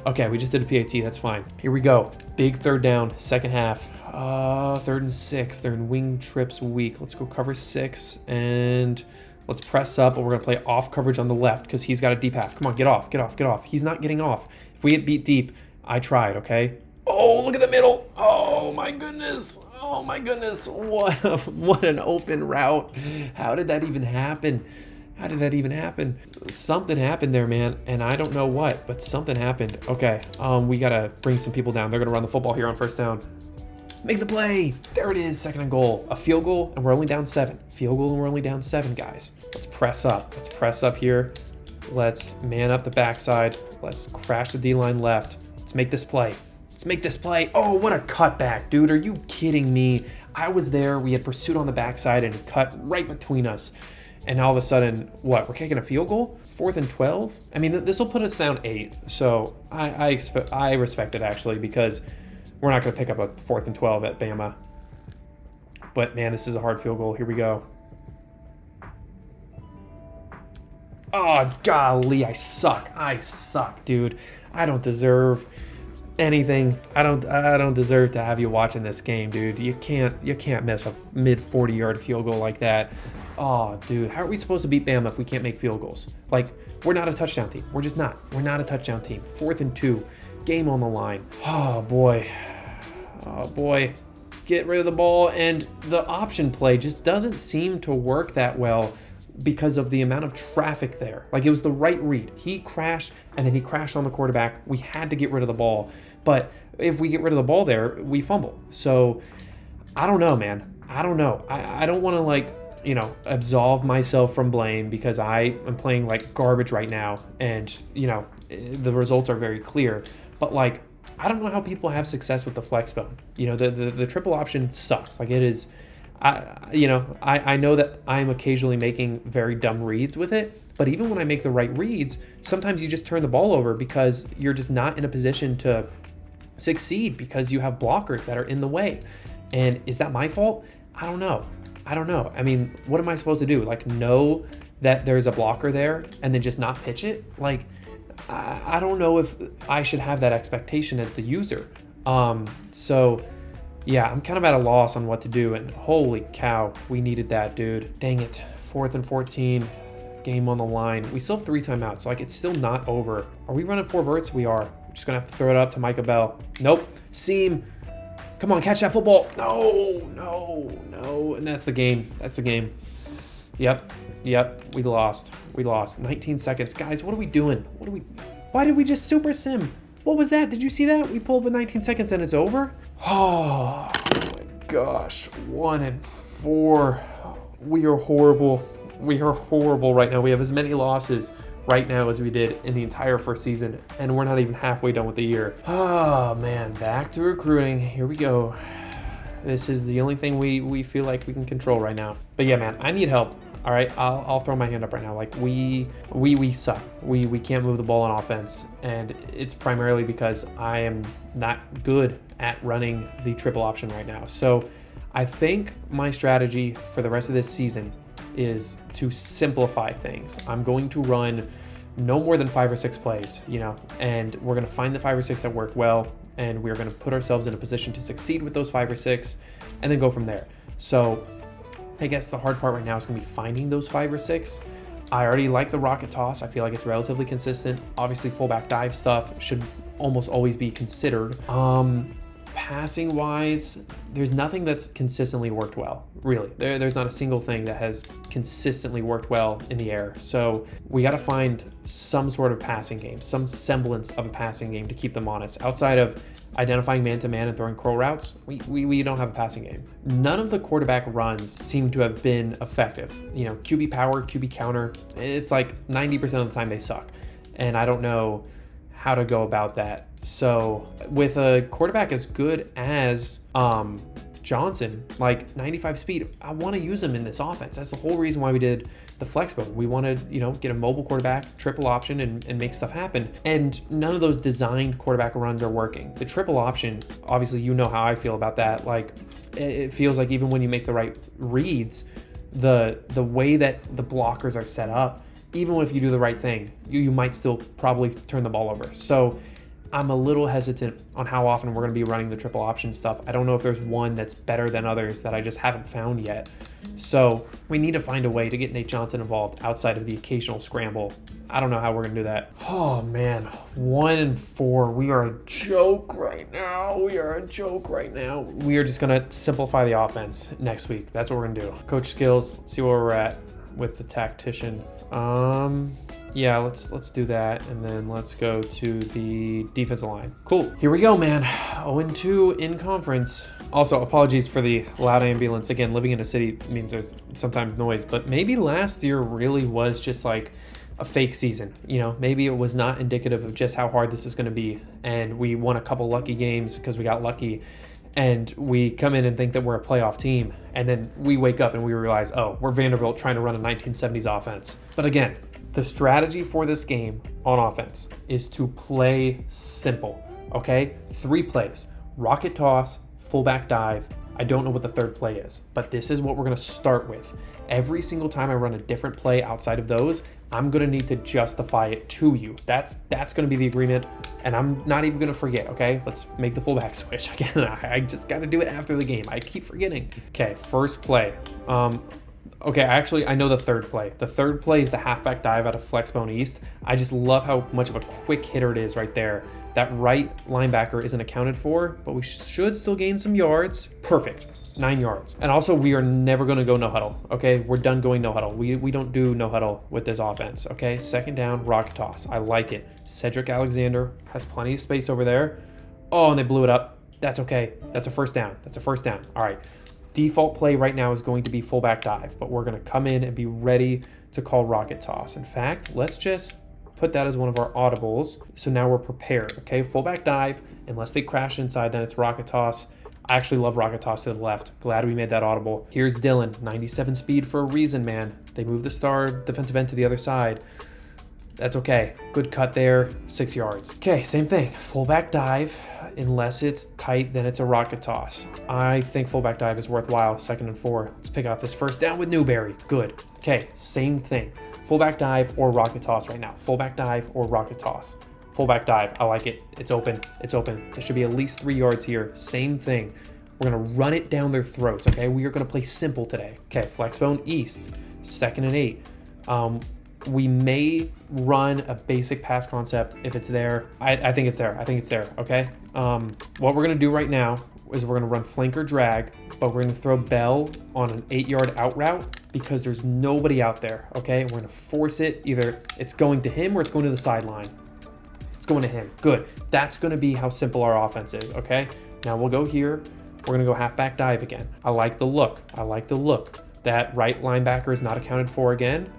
Okay, we just did a PAT. That's fine. Here we go. Big third down, second half. 3rd and 6. They're in wing trips weak. Let's go cover 6 and let's press up. But we're going to play off coverage on the left because he's got a deep half. Come on, get off, get off, get off. He's not getting off. If we get beat deep, I tried, okay? Oh, look at the middle. Oh, my goodness. Oh, my goodness. What an open route. How did that even happen? How did that even happen? Something happened there, man, and I don't know what, but something happened. Okay, we got to bring some people down. They're going to run the football here on 1st down. Make the play. There it is, 2nd and goal. A field goal, and we're only down 7. Field goal, and we're only down 7, guys. Let's press up. Let's press up here. Let's man up the backside. Let's crash the D-line left. Let's make this play. Let's make this play. Oh, what a cutback, dude. Are you kidding me? I was there. We had pursuit on the backside and he cut right between us. And all of a sudden, what? We're kicking a field goal? 4th and 12? I mean, this will put us down 8. So I respect it, actually, because we're not going to pick up a 4th and 12 at Bama. But, man, this is a hard field goal. Here we go. Oh, golly, I suck, dude. I don't deserve anything. I don't deserve to have you watching this game, dude. You can't miss a mid 40-yard field goal like that. Oh, dude, how are we supposed to beat Bama if we can't make field goals? Like, we're not a touchdown team. We're just not. We're not a touchdown team. 4th and 2, game on the line. Oh boy. Get rid of the ball, and the option play just doesn't seem to work that well because of the amount of traffic there. Like, it was the right read. He crashed, and then he crashed on the quarterback. We had to get rid of the ball. But if we get rid of the ball there, we fumble. So, I don't know, man. I don't know. I don't want to, like, absolve myself from blame because I am playing like garbage right now. And, the results are very clear. But, like, I don't know how people have success with the Flexbone. The triple option sucks. Like, it is... I know that I'm occasionally making very dumb reads with it, but even when I make the right reads, sometimes you just turn the ball over because you're just not in a position to succeed because you have blockers that are in the way. And is that my fault? I don't know. I mean, what am I supposed to do? Like, know that there's a blocker there and then just not pitch it? Like, I don't know if I should have that expectation as the user. Yeah, I'm kind of at a loss on what to do, and holy cow, we needed that, dude. Dang it. 4th and 14, game on the line. We still have 3 timeouts, so like it's still not over. Are we running 4 verts? We are. We're just gonna have to throw it up to Micah Bell. Nope. Seam. Come on, catch that football. No. And that's the game. Yep. We lost. 19 seconds. Guys, what are we doing? Why did we just super sim? What was that? Did you see that? We pulled with 19 seconds and it's over? Oh my gosh. 1 and 4. We are horrible. Right now. We have as many losses right now as we did in the entire first season, and we're not even halfway done with the year. Oh man, back to recruiting. Here we go. This is the only thing we feel like we can control right now. But yeah, man, I need help. All right, I'll throw my hand up right now. Like, we suck. We can't move the ball on offense, and it's primarily because I am not good at running the triple option right now. So I think my strategy for the rest of this season is to simplify things. I'm going to run no more than 5 or 6 plays, and we're going to find the 5 or 6 that work well, and we're going to put ourselves in a position to succeed with those 5 or 6 and then go from there. So I guess the hard part right now is going to be finding those 5 or 6. I already like the rocket toss. I feel like it's relatively consistent. Obviously, fullback dive stuff should almost always be considered. Passing wise, there's nothing that's consistently worked well, really. There's not a single thing that has consistently worked well in the air. So we got to find some sort of passing game, some semblance of a passing game to keep them honest. Outside of identifying man-to-man and throwing curl routes, we don't have a passing game. None of the quarterback runs seem to have been effective. QB power, QB counter, it's like 90% of the time they suck. And I don't know how to go about that. So with a quarterback as good as Johnson, like 95 speed, I want to use him in this offense. That's the whole reason why we did the Flexbone. We want to, get a mobile quarterback, triple option, and make stuff happen. And none of those designed quarterback runs are working. The triple option, obviously, how I feel about that. Like, it feels like even when you make the right reads, the way that the blockers are set up, even if you do the right thing, you might still probably turn the ball over. So I'm a little hesitant on how often we're going to be running the triple option stuff. I don't know if there's one that's better than others that I just haven't found yet. So we need to find a way to get Nate Johnson involved outside of the occasional scramble. I don't know how we're going to do that. Oh man, 1 and 4. We are a joke right now. We are just going to simplify the offense next week. That's what we're going to do. Coach skills, let's see where we're at with the tactician. Yeah, let's do that, and then let's go to the defensive line. Cool. Here we go, man. 0-2 in conference. Also, apologies for the loud ambulance. Again, living in a city means there's sometimes noise, but maybe last year really was just like a fake season. You know, maybe it was not indicative of just how hard this is going to be. And we won a couple lucky games because we got lucky. And we come in and think that we're a playoff team. And then we wake up and we realize, oh, we're Vanderbilt trying to run a 1970s offense. But again, the strategy for this game on offense is to play simple, okay? 3 plays: rocket toss, fullback dive. I don't know what the third play is, but this is what we're gonna start with. Every single time I run a different play outside of those, I'm gonna need to justify it to you. That's gonna be the agreement, and I'm not even gonna forget, okay? Let's make the fullback switch. Again, I just gotta do it after the game. I keep forgetting. Okay, first play. Okay, actually, I know the third play. The third play is the halfback dive out of Flexbone East. I just love how much of a quick hitter it is right there. That right linebacker isn't accounted for, but we should still gain some yards. Perfect. 9 yards. And also, we are never going to go no huddle, okay? We're done going no huddle. We don't do no huddle with this offense, okay? Second down, rocket toss. I like it. Cedric Alexander has plenty of space over there. Oh, and they blew it up. That's okay. That's a first down. That's a first down. All right. Default play right now is going to be fullback dive, but we're going to come in and be ready to call rocket toss. In fact, let's just put that as one of our audibles. So now we're prepared, okay? Fullback dive, unless they crash inside, then it's rocket toss. I actually love rocket toss to the left. Glad we made that audible. Here's Dylan, 97 speed for a reason, man. They moved the star defensive end to the other side. That's okay. Good cut there, 6 yards. Okay, same thing. Fullback dive. Unless it's tight, then it's a rocket toss. I think fullback dive is worthwhile. 2nd and 4. Let's pick up this first down with Newberry. Good. Okay, same thing. Fullback dive or rocket toss right now. Fullback dive or rocket toss. Fullback dive. I like it. It's open. It's open. There should be at least 3 yards here. Same thing. We're going to run it down their throats, okay? We are going to play simple today. Okay, Flexbone East. 2nd and 8. We may run a basic pass concept if it's there. I think it's there. I think it's there, okay? What we're going to do right now is we're going to run flanker drag, but we're going to throw Bell on an 8-yard out route because there's nobody out there, okay? We're going to force it. Either it's going to him or it's going to the sideline. It's going to him. Good. That's going to be how simple our offense is, okay? Now we'll go here. We're going to go halfback dive again. I like the look. I like the look. That right linebacker is not accounted for again.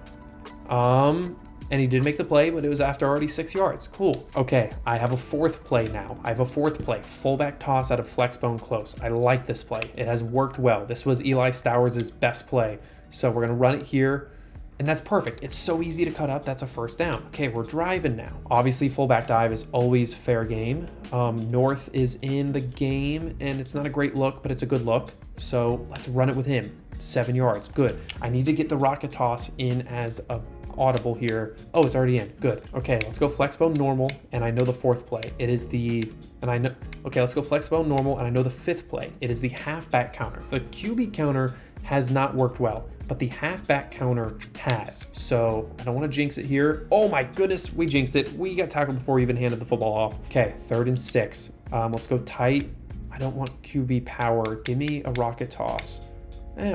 And he did make the play, but it was after already 6 yards. Cool. Okay, I have a 4th play now. I have a 4th play. Fullback toss out of Flexbone close. I like this play. It has worked well. This was Eli Stowers' best play. So we're going to run it here, and that's perfect. It's so easy to cut up. That's a first down. Okay, we're driving now. Obviously, fullback dive is always fair game. North is in the game, and it's not a great look, but it's a good look. So let's run it with him. 7 yards. Good. I need to get the rocket toss in as a audible here. Oh, it's already in. Good. Okay, let's go Flexbone normal, and I know the 4th play. It is the, and I know, okay, let's go Flexbone normal, and I know the 5th play. It is the halfback counter. The QB counter has not worked well, but the halfback counter has. So I don't want to jinx it here. Oh my goodness, we jinxed it. We got tackled before we even handed the football off. Okay, 3rd and 6. Let's go tight. I don't want QB power. Give me a rocket toss.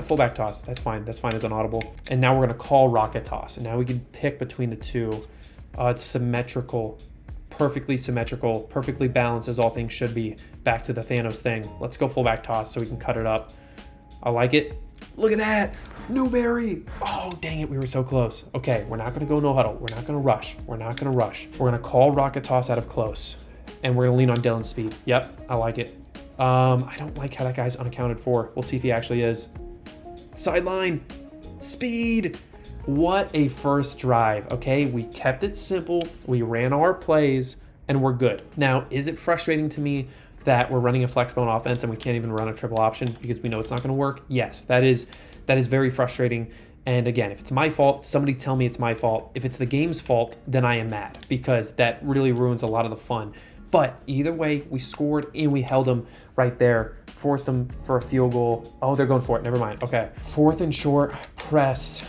Fullback toss. That's fine. That's fine as an audible. And now we're going to call rocket toss. And now we can pick between the two. It's symmetrical. Perfectly symmetrical. Perfectly balanced as all things should be. Back to the Thanos thing. Let's go fullback toss so we can cut it up. I like it. Look at that. Newberry. Oh, dang it. We were so close. Okay, we're not going to go no huddle. We're not going to rush. We're not going to rush. We're going to call rocket toss out of close. And we're going to lean on Dylan's speed. Yep, I like it. I don't like how that guy's unaccounted for. We'll see if he actually is. Sideline, speed. What a first drive, okay? We kept it simple, we ran our plays, and we're good. Now, is it frustrating to me that we're running a Flexbone offense and we can't even run a triple option because we know it's not gonna work? Yes, that is very frustrating. And again, if it's my fault, somebody tell me it's my fault. If it's the game's fault, then I am mad because that really ruins a lot of the fun. But either way, we scored and we held them right there, forced them for a field goal. Oh, they're going for it. Never mind. Okay. 4th and short, press,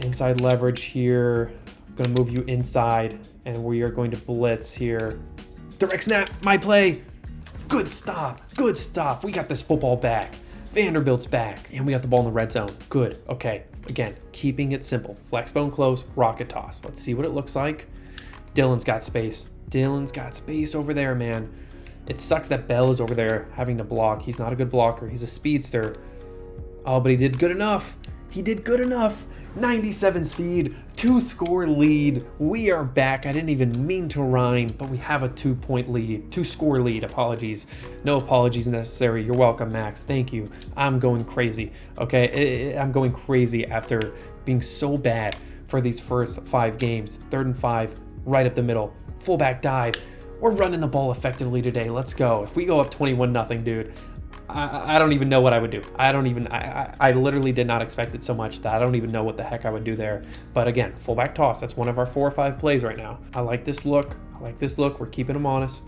inside leverage here. I'm going to move you inside, and we are going to blitz here. Direct snap, my play. Good stop. Good stop. We got this football back. Vanderbilt's back, and we got the ball in the red zone. Good. Okay. Again, keeping it simple. Flexbone close, rocket toss. Let's see what it looks like. Dylan's got space. Dylan's got space over there, man. It sucks that Bell is over there having to block. He's not a good blocker. He's a speedster. Oh, but he did good enough. He did good enough. 97 speed, 2-score lead. We are back. I didn't even mean to rhyme, but we have a 2-point lead, 2-score lead. Apologies. No apologies necessary. You're welcome, Max. Thank you. I'm going crazy. Okay, I'm going crazy after being so bad for these first 5 games. 3rd and 5, right up the middle. Fullback dive. We're running the ball effectively today. Let's go. If we go up 21-0, dude, I don't even know what I would do. I literally did not expect it so much that I don't even know what the heck I would do there. But again, fullback toss. That's one of our 4 or 5 plays right now. I like this look. We're keeping them honest.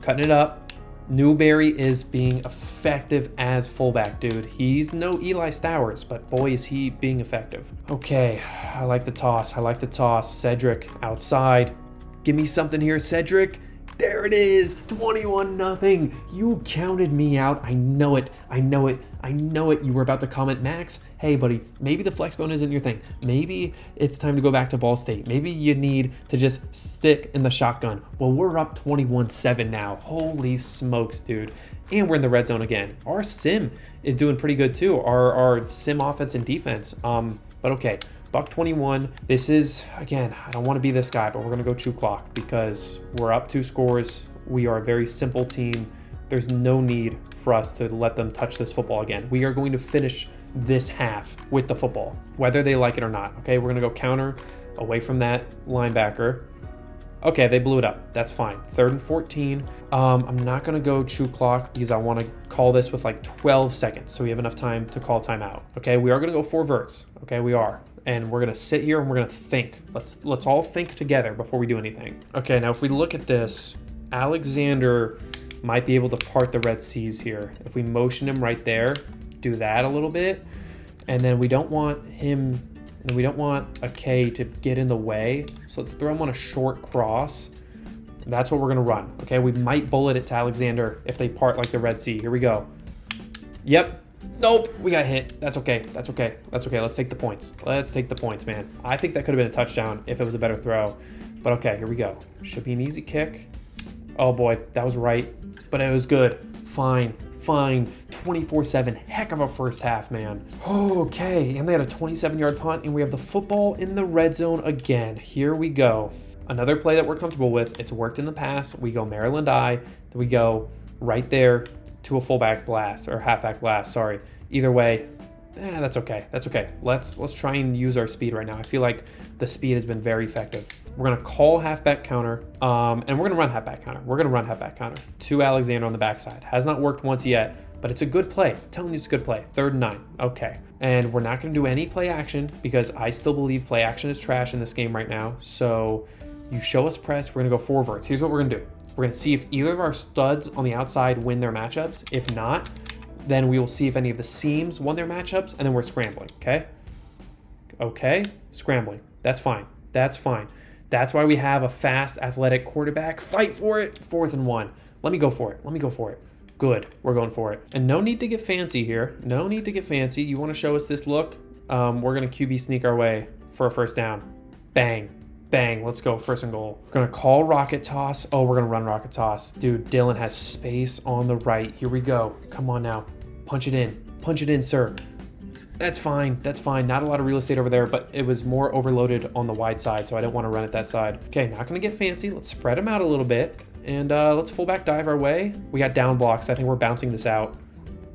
Cutting it up. Newberry is being effective as fullback, dude. He's no Eli Stowers, but boy, is he being effective. Okay, I like the toss. Cedric outside. Give me something here, Cedric. There it is, 21-0. You counted me out. I know it. You were about to comment, Max, hey buddy, maybe the Flexbone isn't your thing. Maybe it's time to go back to Ball State. Maybe you need to just stick in the shotgun. Well, we're up 21-7 now. Holy smokes, dude. And we're in the red zone again. Our sim is doing pretty good too. Our sim offense and defense. But okay. Buck 21. This is, again, I don't want to be this guy, but we're going to go chew clock because we're up 2 scores. We are a very simple team. There's no need for us to let them touch this football again. We are going to finish this half with the football, whether they like it or not. Okay, we're going to go counter away from that linebacker. Okay, they blew it up. That's fine. 3rd and 14. I'm not going to go chew clock because I want to call this with like 12 seconds so we have enough time to call timeout. Okay, we are going to go 4 verts. Okay, we are. And we're gonna sit here and we're gonna think. Let's all think together before we do anything. Okay, now if we look at this, Alexander might be able to part the Red Seas here. If we motion him right there, do that a little bit, and then we don't want him, and we don't want a K to get in the way. So let's throw him on a short cross. That's what we're gonna run. Okay, we might bullet it to Alexander if they part like the Red Sea. Here we go. Yep. Nope, we got hit. That's okay. Let's take the points, man. I think that could have been a touchdown if it was a better throw. But okay, here we go. Should be an easy kick. Oh boy, that was right. But it was good. Fine. 24-7. Heck of a first half, man. Okay, and they had a 27-yard punt, and we have the football in the red zone again. Here we go. Another play that we're comfortable with. It's worked in the past. We go Maryland I. Then we go right there to a fullback blast or halfback blast, sorry. Either way, that's okay. Let's try and use our speed right now. I feel like the speed has been very effective. We're gonna call halfback counter, and we're gonna run halfback counter. To Alexander on the backside. Has not worked once yet, but it's a good play. I'm telling you, it's a good play. 3rd and 9. Okay. And we're not gonna do any play action because I still believe play action is trash in this game right now. So you show us press, we're gonna go 4 verts. Here's what we're gonna do. We're going to see if either of our studs on the outside win their matchups. If not, then we will see if any of the seams won their matchups, and then we're scrambling, okay? Okay, scrambling. That's fine. That's why we have a fast, athletic quarterback. Fight for it. 4th and 1. Let me go for it. Good. We're going for it. And no need to get fancy here. You want to show us this look? We're going to QB sneak our way for a first down. Bang. Let's go. 1st and goal. We're going to call rocket toss. Oh, we're going to run rocket toss. Dude, Dylan has space on the right. Here we go. Come on now. Punch it in, sir. That's fine. Not a lot of real estate over there, but it was more overloaded on the wide side, so I didn't want to run it that side. Okay, not going to get fancy. Let's spread them out a little bit, and let's fullback dive our way. We got down blocks. I think we're bouncing this out.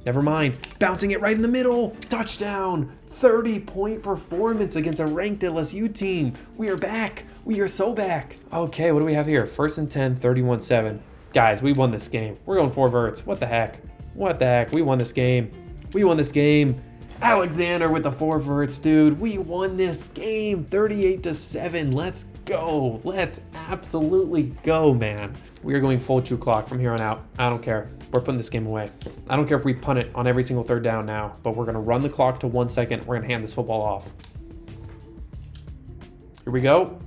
Never mind. Bouncing it right in the middle. Touchdown. 30-point performance against a ranked LSU team. We are back. We are so back. Okay, what do we have here? 1st and 10, 31-7. Guys, we won this game. We're going 4 verts. What the heck? We won this game. Alexander with the 4 verts, dude. We won this game 38-7. Let's go. Let's absolutely go, man. We are going full chew clock from here on out. I don't care. We're putting this game away. I don't care if we punt it on every single 3rd down now, but we're going to run the clock to 1 second. We're going to hand this football off. Here we go.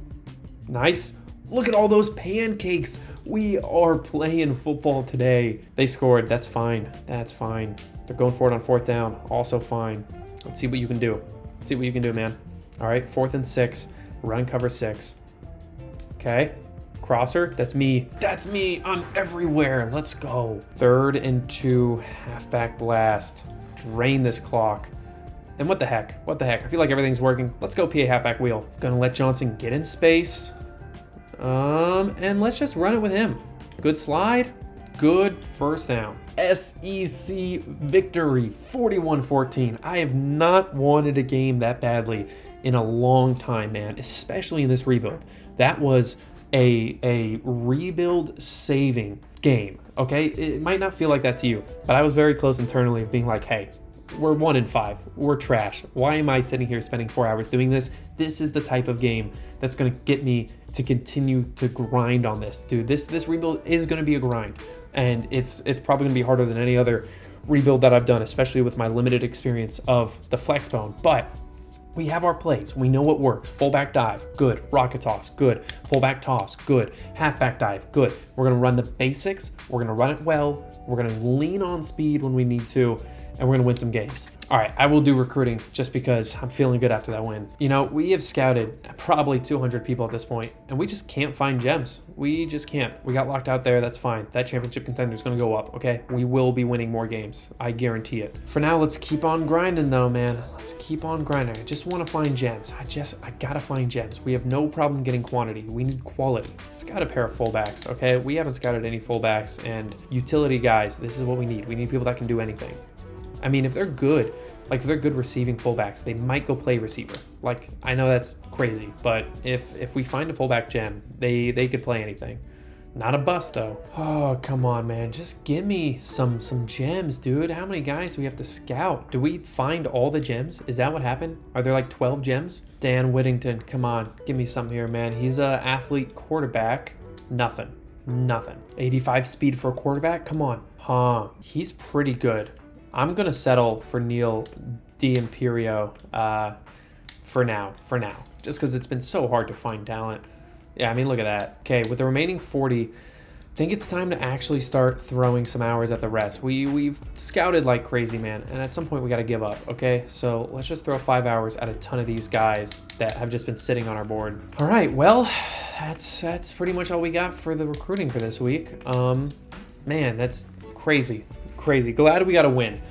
Nice. Look at all those pancakes. We are playing football today. They scored. That's fine. They're going for it on 4th down. Also fine. Let's see what you can do. Man. All right, 4th and 6. Run cover 6. Okay. Crosser, that's me. I'm everywhere. Let's go. 3rd and 2, halfback blast. Drain this clock. And what the heck? What the heck? I feel like everything's working. Let's go PA halfback wheel. Gonna let Johnson get in space. And let's just run it with him. Good slide. Good first down. SEC victory, 41-14. I have not wanted a game that badly in a long time, man, especially in this rebuild. That was a rebuild saving game, okay? It might not feel like that to you, but I was very close internally of being like, hey, we're 1-5. We're trash. Why am I sitting here spending 4 hours doing this? This is the type of game that's going to get me to continue to grind on this, dude. This rebuild is going to be a grind, and it's probably going to be harder than any other rebuild that I've done, especially with my limited experience of the Flexbone. But we have our plays. We know what works. Fullback dive, good. Rocket toss, good. Fullback toss, good. Halfback dive, good. We're going to run the basics. We're going to run it well. We're going to lean on speed when we need to, and we're going to win some games. All right, I will do recruiting just because I'm feeling good after that win. You know, we have scouted probably 200 people at this point, and we just can't find gems. We just can't. We got locked out there. That's fine. That championship contender is going to go up, okay? We will be winning more games. I guarantee it. For now, let's keep on grinding, though, man. Let's keep on grinding. I just want to find gems. I got to find gems. We have no problem getting quantity. We need quality. Scout a pair of fullbacks, okay? We haven't scouted any fullbacks, and utility guys, this is what we need. We need people that can do anything. I mean, if they're good, like if they're good receiving fullbacks, they might go play receiver. Like, I know that's crazy, but if we find a fullback gem, they could play anything. Not a bust though. Oh, come on, man. Just give me some gems, dude. How many guys do we have to scout? Do we find all the gems? Is that what happened? Are there like 12 gems? Dan Whittington, come on. Give me something here, man. He's a athlete quarterback. Nothing. 85 speed for a quarterback? Come on. Huh. He's pretty good. I'm going to settle for Neil D'Imperio for now, just because it's been so hard to find talent. Yeah, I mean, look at that. Okay, with the remaining 40, I think it's time to actually start throwing some hours at the rest. We've scouted like crazy, man, and at some point we got to give up, okay? So let's just throw 5 hours at a ton of these guys that have just been sitting on our board. All right, well, that's pretty much all we got for the recruiting for this week. Man, that's crazy. Glad we got a win,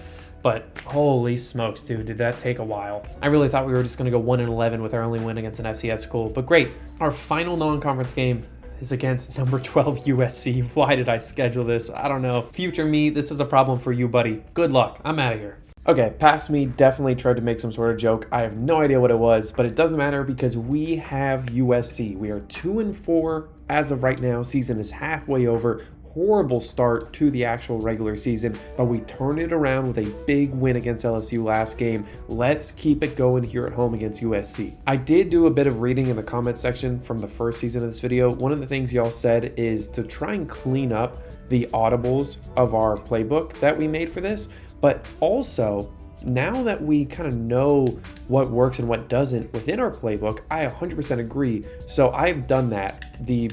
but holy smokes, dude, did that take a while. I really thought we were just going to go 1-11 with our only win against an FCS school, but great. Our final non-conference game is against number 12 USC. Why did I schedule this? I don't know. Future me, this is a problem for you, buddy. Good luck. I'm out of here. Okay, past me definitely tried to make some sort of joke. I have no idea what it was, but it doesn't matter because we have USC. We are 2-4 as of right now. Season is halfway over. Horrible start to the actual regular season, but we turned it around with a big win against LSU last game. Let's keep it going here at home against USC. I did do a bit of reading in the comment section from the first season of this video. One of the things y'all said is to try and clean up the audibles of our playbook that we made for this, but also now that we kind of know what works and what doesn't within our playbook, I 100% agree. So I've done that. The,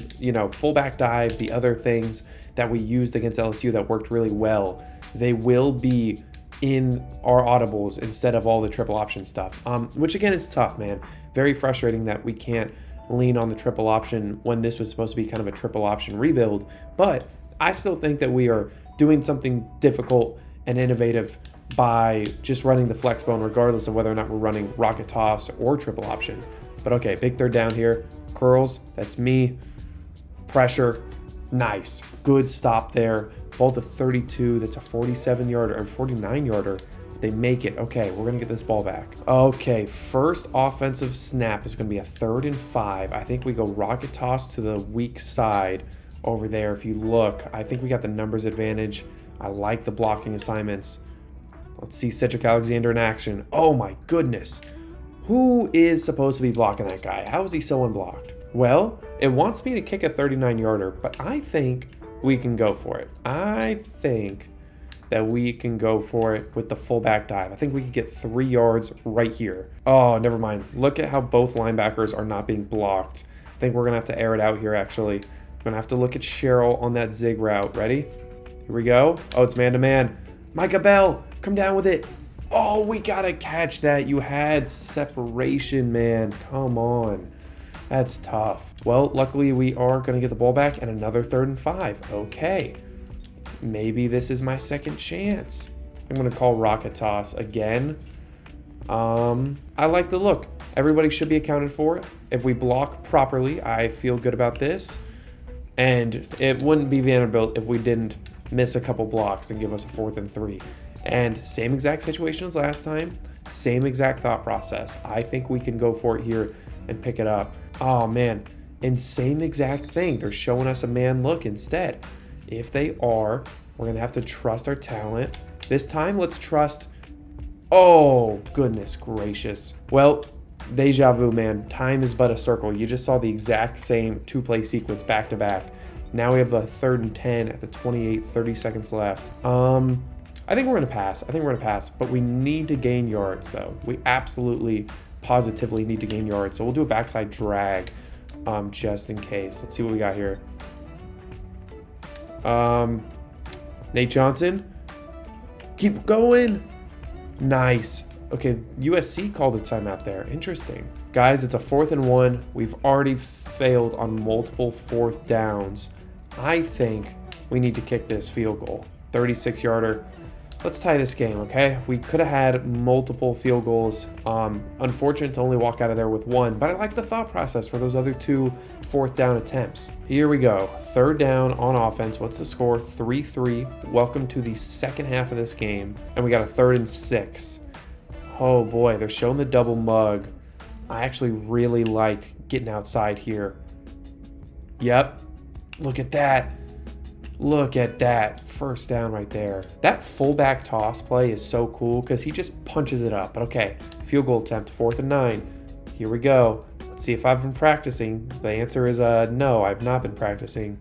fullback dive, the other things that we used against LSU that worked really well, they will be in our audibles instead of all the triple option stuff, which again is tough, man. Very frustrating that we can't lean on the triple option when this was supposed to be kind of a triple option rebuild, but I still think that we are doing something difficult and innovative by just running the Flexbone regardless of whether or not we're running rocket toss or triple option. But okay, big third down here. Curls, that's me. Pressure, nice. Good stop there. Ball to 32, that's a 47-yarder or 49-yarder. They make it. Okay, we're going to get this ball back. Okay, first offensive snap is going to be a 3rd and 5. I think we go rocket toss to the weak side over there. If you look, I think we got the numbers advantage. I like the blocking assignments. Let's see Cedric Alexander in action. Oh my goodness. Who is supposed to be blocking that guy? How is he so unblocked? Well, it wants me to kick a 39-yarder, but I think we can go for it. I think that we can go for it with the fullback dive. I think we could get 3 yards right here. Oh, never mind. Look at how both linebackers are not being blocked. I think we're going to have to air it out here, actually. We're going to have to look at Cheryl on that zig route. Ready? Here we go. Oh, it's man-to-man. Micah Bell, come down with it. Oh, we got to catch that. You had separation, man. Come on. That's tough. Well, luckily we are going to get the ball back and another 3rd and 5. Okay. Maybe this is my second chance. I'm going to call rocket toss again. I like the look. Everybody should be accounted for. If we block properly, I feel good about this. And it wouldn't be Vanderbilt if we didn't miss a couple blocks and give us a 4th and 3. And same exact situation as last time. Same exact thought process. I think we can go for it here and pick it up. Oh, man. And same exact thing. They're showing us a man look instead. If they are, we're going to have to trust our talent. This time, let's trust... Oh, goodness gracious. Well, deja vu, man. Time is but a circle. You just saw the exact same two-play sequence back to back. Now we have the 3rd and 10 at the 28, 30 seconds left. I think we're going to pass. But we need to gain yards, though. We absolutely, positively need to gain yards. So we'll do a backside drag just in case. Let's see what we got here. Nate Johnson. Keep going. Nice. Okay, USC called a timeout there. Interesting. Guys, it's a 4th and 1. We've already failed on multiple 4th downs. I think we need to kick this field goal. 36-yarder. Let's tie this game, okay? We could have had multiple field goals. Unfortunate to only walk out of there with one, but I like the thought process for those other 2 4th down attempts. Here we go. 3rd down on offense. What's the score? 3-3. Welcome to the second half of this game. And we got a 3rd and 6. Oh boy, they're showing the double mug. I actually really like getting outside here. Yep. Look at that. Look at that. 1st down right there. That fullback toss play is so cool because he just punches it up. But okay, field goal attempt, 4th and 9. Here we go. Let's see if I've been practicing. The answer is no, I've not been practicing.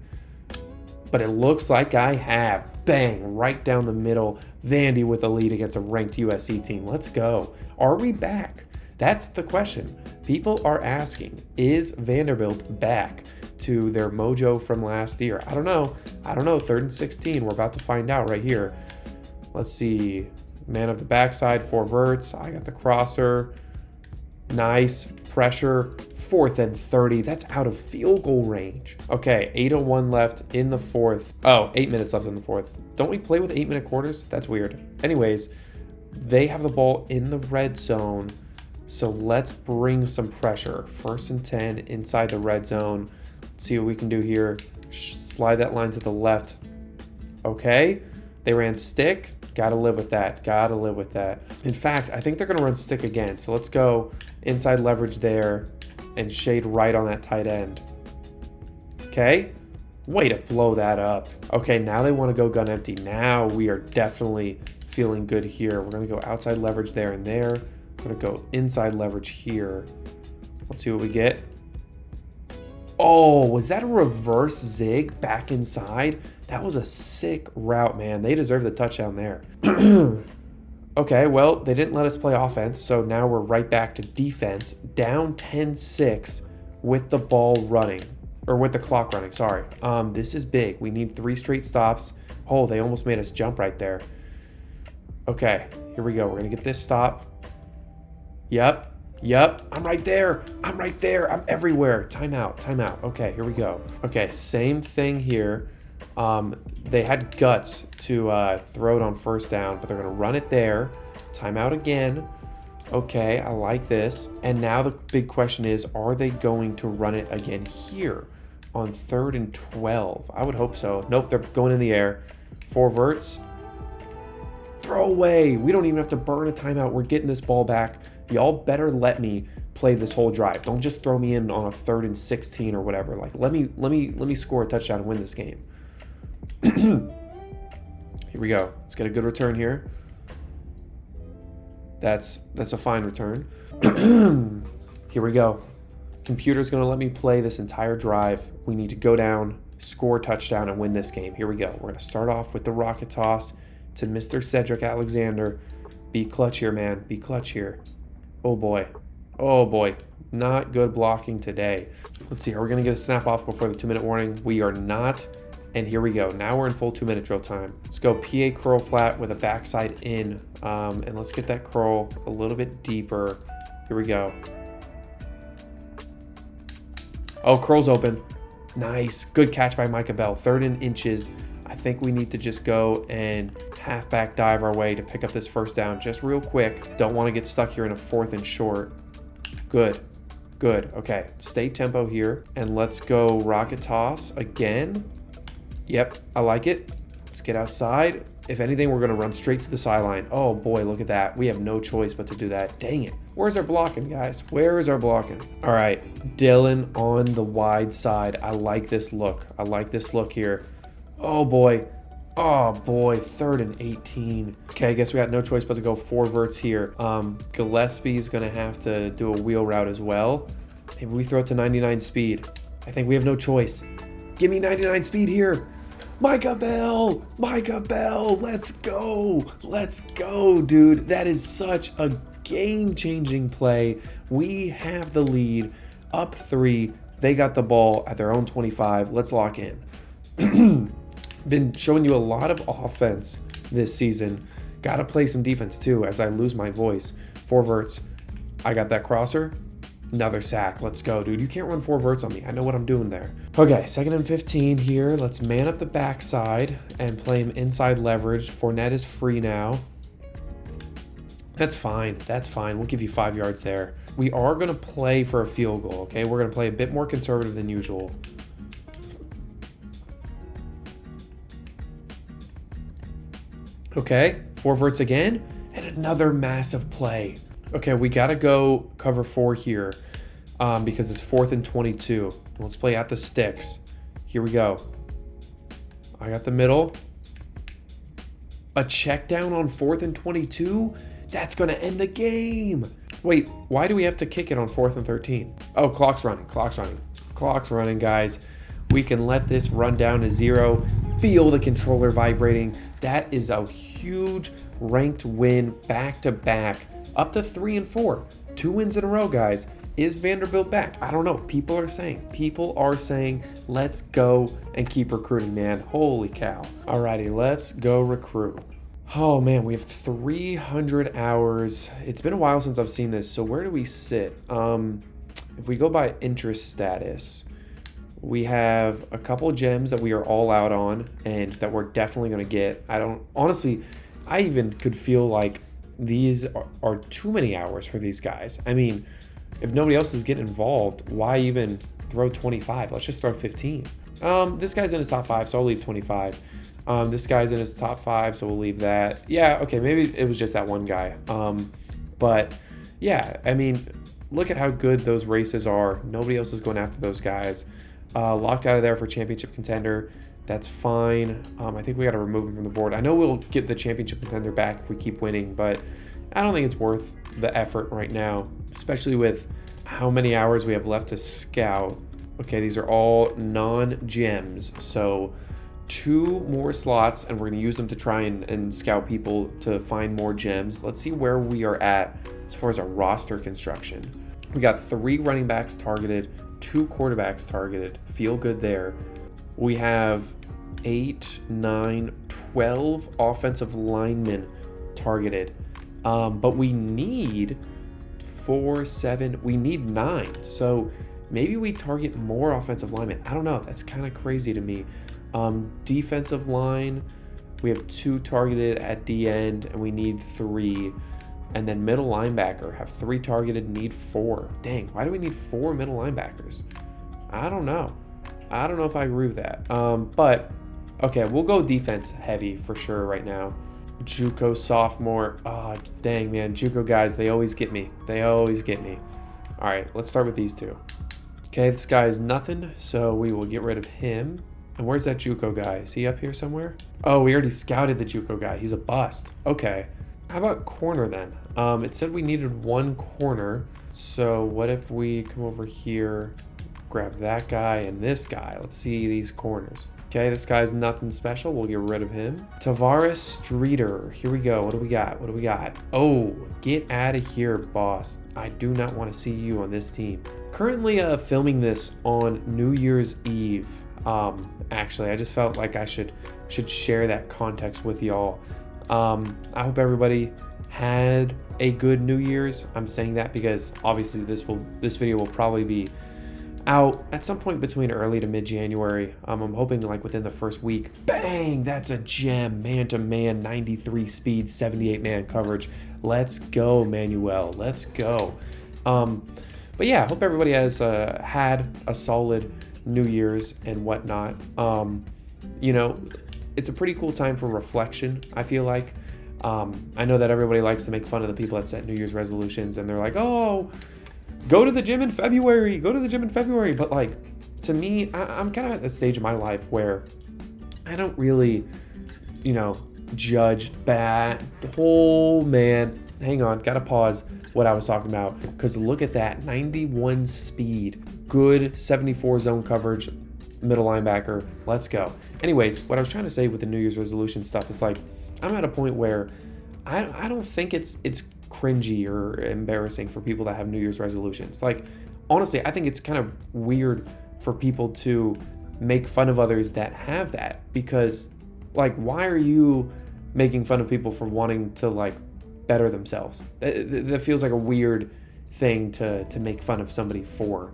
But it looks like I have. Bang, right down the middle. Vandy with a lead against a ranked USC team. Let's go. Are we back? That's the question. People are asking, is Vanderbilt back to their mojo from last year? I don't know. 3rd and 16. We're about to find out right here. Let's see. Man of the backside, 4 verts. I got the crosser. Nice. Pressure. 4th and 30. That's out of field goal range. Okay, 8:01 left in the 4th. Oh, 8 minutes left in the 4th. Don't we play with 8-minute quarters? That's weird. Anyways, they have the ball in the red zone. So let's bring some pressure. 1st and 10 inside the red zone. Let's see what we can do here. Slide that line to the left. Okay. They ran stick. Gotta live with that. In fact, I think they're going to run stick again. So let's go inside leverage there and shade right on that tight end. Okay. Way to blow that up. Okay, now they want to go gun empty. Now we are definitely feeling good here. We're going to go outside leverage there and there. We're going to go inside leverage here. Let's see what we get. Oh, was that a reverse zig back inside? That was a sick route, man. They deserve the touchdown there. Okay, well, they didn't let us play offense, so now we're right back to defense. Down 10-6 with the ball running. Or with the clock running, sorry. This is big. We need 3 straight stops. Oh, they almost made us jump right there. Okay, here we go. We're going to get this stop. Yep. I'm right there. I'm everywhere. Timeout. Okay, here we go. Okay, same thing here. They had guts to throw it on 1st down, but they're going to run it there. Timeout again. Okay, I like this. And now the big question is, are they going to run it again here on 3rd and 12? I would hope so. Nope, they're going in the air. 4 verts. Throw away. We don't even have to burn a timeout. We're getting this ball back. Y'all better let me play this whole drive. Don't just throw me in on a 3rd and 16 or whatever. Like, let me score a touchdown and win this game. Here we go. Let's get a good return here. That's a fine return. Here we go. Computer's going to let me play this entire drive. We need to go down, score a touchdown, and win this game. Here we go. We're going to start off with the rocket toss to Mr. Cedric Alexander. Be clutch here, man. Be clutch here. Oh, boy. Not good blocking today. Let's see. Are we going to get a snap off before the 2-minute warning? We are not. And here we go. Now we're in full 2-minute drill time. Let's go PA curl flat with a backside in. And let's get that curl a little bit deeper. Here we go. Oh, curl's open. Nice. Good catch by Micah Bell. 3rd and inches. I think think we need to just go and halfback dive our way to pick up this first down just real quick. Don't want to get stuck here in a 4th and short. Good. Good. Okay. Stay tempo here. And let's go rocket toss again. Yep. I like it. Let's get outside. If anything, we're going to run straight to the sideline. Oh boy, look at that. We have no choice but to do that. Dang it. Where's our blocking, guys? Where is our blocking? All right. Dylan on the wide side. I like this look. I like this look here. Oh boy. Oh boy. 3rd and 18. Okay, I guess we got no choice but to go 4 verts here. Gillespie's going to have to do a wheel route as well. Maybe we throw it to 99 speed. I think we have no choice. Give me 99 speed here. Micah Bell, let's go, dude. That is such a game-changing play. We have the lead, up 3. They got the ball at their own 25. Let's lock in. Been showing you a lot of offense this season. Got to play some defense too as I lose my voice. 4 verts. I got that crosser. Another sack. Let's go, dude. You can't run 4 verts on me. I know what I'm doing there. Okay, 2nd and 15 here. Let's man up the backside and play him inside leverage. Fournette is free now. That's fine. That's fine. We'll give you 5 yards there. We are going to play for a field goal, okay? We're going to play a bit more conservative than usual. Okay, 4 verts again, and another massive play. Okay, we got to go cover 4 here because it's 4th and 22. Let's play at the sticks. Here we go. I got the middle. A check down on 4th and 22? That's going to end the game. Wait, why do we have to kick it on 4th and 13? Oh, clock's running, Clock's running, guys. We can let this run down to 0. Feel the controller vibrating. That is a huge ranked win back-to-back. Up to 3 and 4. 2 wins in a row, guys. Is Vanderbilt back? I don't know. People are saying, let's go and keep recruiting, man. Holy cow. Alrighty, let's go recruit. Oh man, we have 300 hours. It's been a while since I've seen this. So where do we sit? If we go by interest status, we have a couple gems that we are all out on and that we're definitely going to get. Honestly, I even could feel like these are too many hours for these guys. I mean, if nobody else is getting involved, why even throw 25? Let's just throw 15. This guy's in his top 5, so I'll leave 25. This guy's in his top 5, so we'll leave that. Yeah, okay, maybe it was just that one guy. But yeah, I mean, look at how good those races are. Nobody else is going after those guys. Locked out of there for championship contender. That's fine. I think we got to remove him from the board. I know we'll get the championship contender back if we keep winning, but I don't think it's worth the effort right now, especially with how many hours we have left to scout. Okay, these are all non-gems, so 2 more slots, and we're going to use them to try and scout people to find more gems. Let's see where we are at as far as our roster construction. We got 3 running backs targeted, 2 quarterbacks targeted. Feel good there. We have 8, 9, 12 offensive linemen targeted. But we need 4, 7, we need 9. So maybe we target more offensive linemen. I don't know. That's kind of crazy to me. Defensive line, we have 2 targeted at D end, and we need 3. And then middle linebacker, have 3 targeted, need 4. Dang, why do we need 4 middle linebackers? I don't know. I don't know if I agree with that. But, okay, we'll go defense heavy for sure right now. JUCO sophomore. Oh, dang, man. JUCO guys, they always get me. All right, let's start with these 2. Okay, this guy is nothing, so we will get rid of him. And where's that JUCO guy? Is he up here somewhere? Oh, we already scouted the JUCO guy. He's a bust. Okay. How about corner then? It said we needed 1 corner. So what if we come over here, grab that guy and this guy? Let's see these corners. Okay, this guy's nothing special. We'll get rid of him. Tavares Streeter. Here we go. What do we got? Oh, get out of here, boss. I do not want to see you on this team. Currently filming this on New Year's Eve. Actually, I just felt like I should share that context with y'all. I hope everybody had a good New Year's. I'm saying that because obviously this video will probably be out at some point between early to mid-January. I'm hoping like within the first week. Bang! That's a gem. Man-to-man, 93 speed, 78 man coverage. Let's go, Manuel. Let's go. But yeah, I hope everybody has had a solid New Year's and whatnot. You know, it's a pretty cool time for reflection, I feel like. I know that everybody likes to make fun of the people that set New Year's resolutions, and they're like, oh, go to the gym in February, But like, to me, I'm kind of at the stage of my life where I don't really, you know, judge bad. Oh man, hang on, gotta pause what I was talking about, because look at that, 91 speed, good 74 zone coverage, middle linebacker, let's go. Anyways, what I was trying to say with the New Year's resolution stuff is like, I'm at a point where I don't think it's cringy or embarrassing for people that have New Year's resolutions. Like, honestly, I think it's kind of weird for people to make fun of others that have that, because like, why are you making fun of people for wanting to like better themselves? That feels like a weird thing to make fun of somebody for.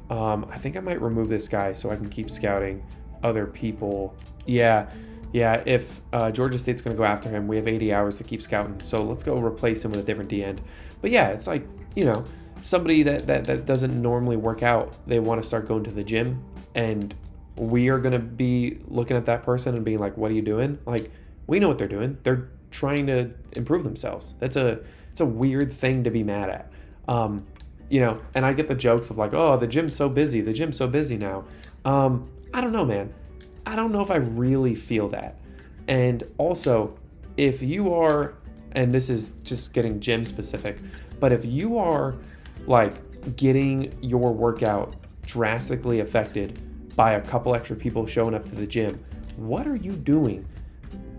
I think I might remove this guy so I can keep scouting other people. Yeah, if Georgia State's going to go after him, we have 80 hours to keep scouting. So let's go replace him with a different D-end. But yeah, it's like, you know, somebody that doesn't normally work out, they want to start going to the gym, and we are going to be looking at that person and being like, what are you doing? Like, we know what they're doing. They're trying to improve themselves. It's a weird thing to be mad at. You know, and I get the jokes of like, oh, the gym's so busy now. I don't know, man. I don't know if I really feel that. And also, if you are, and this is just getting gym specific, but if you are like getting your workout drastically affected by a couple extra people showing up to the gym, what are you doing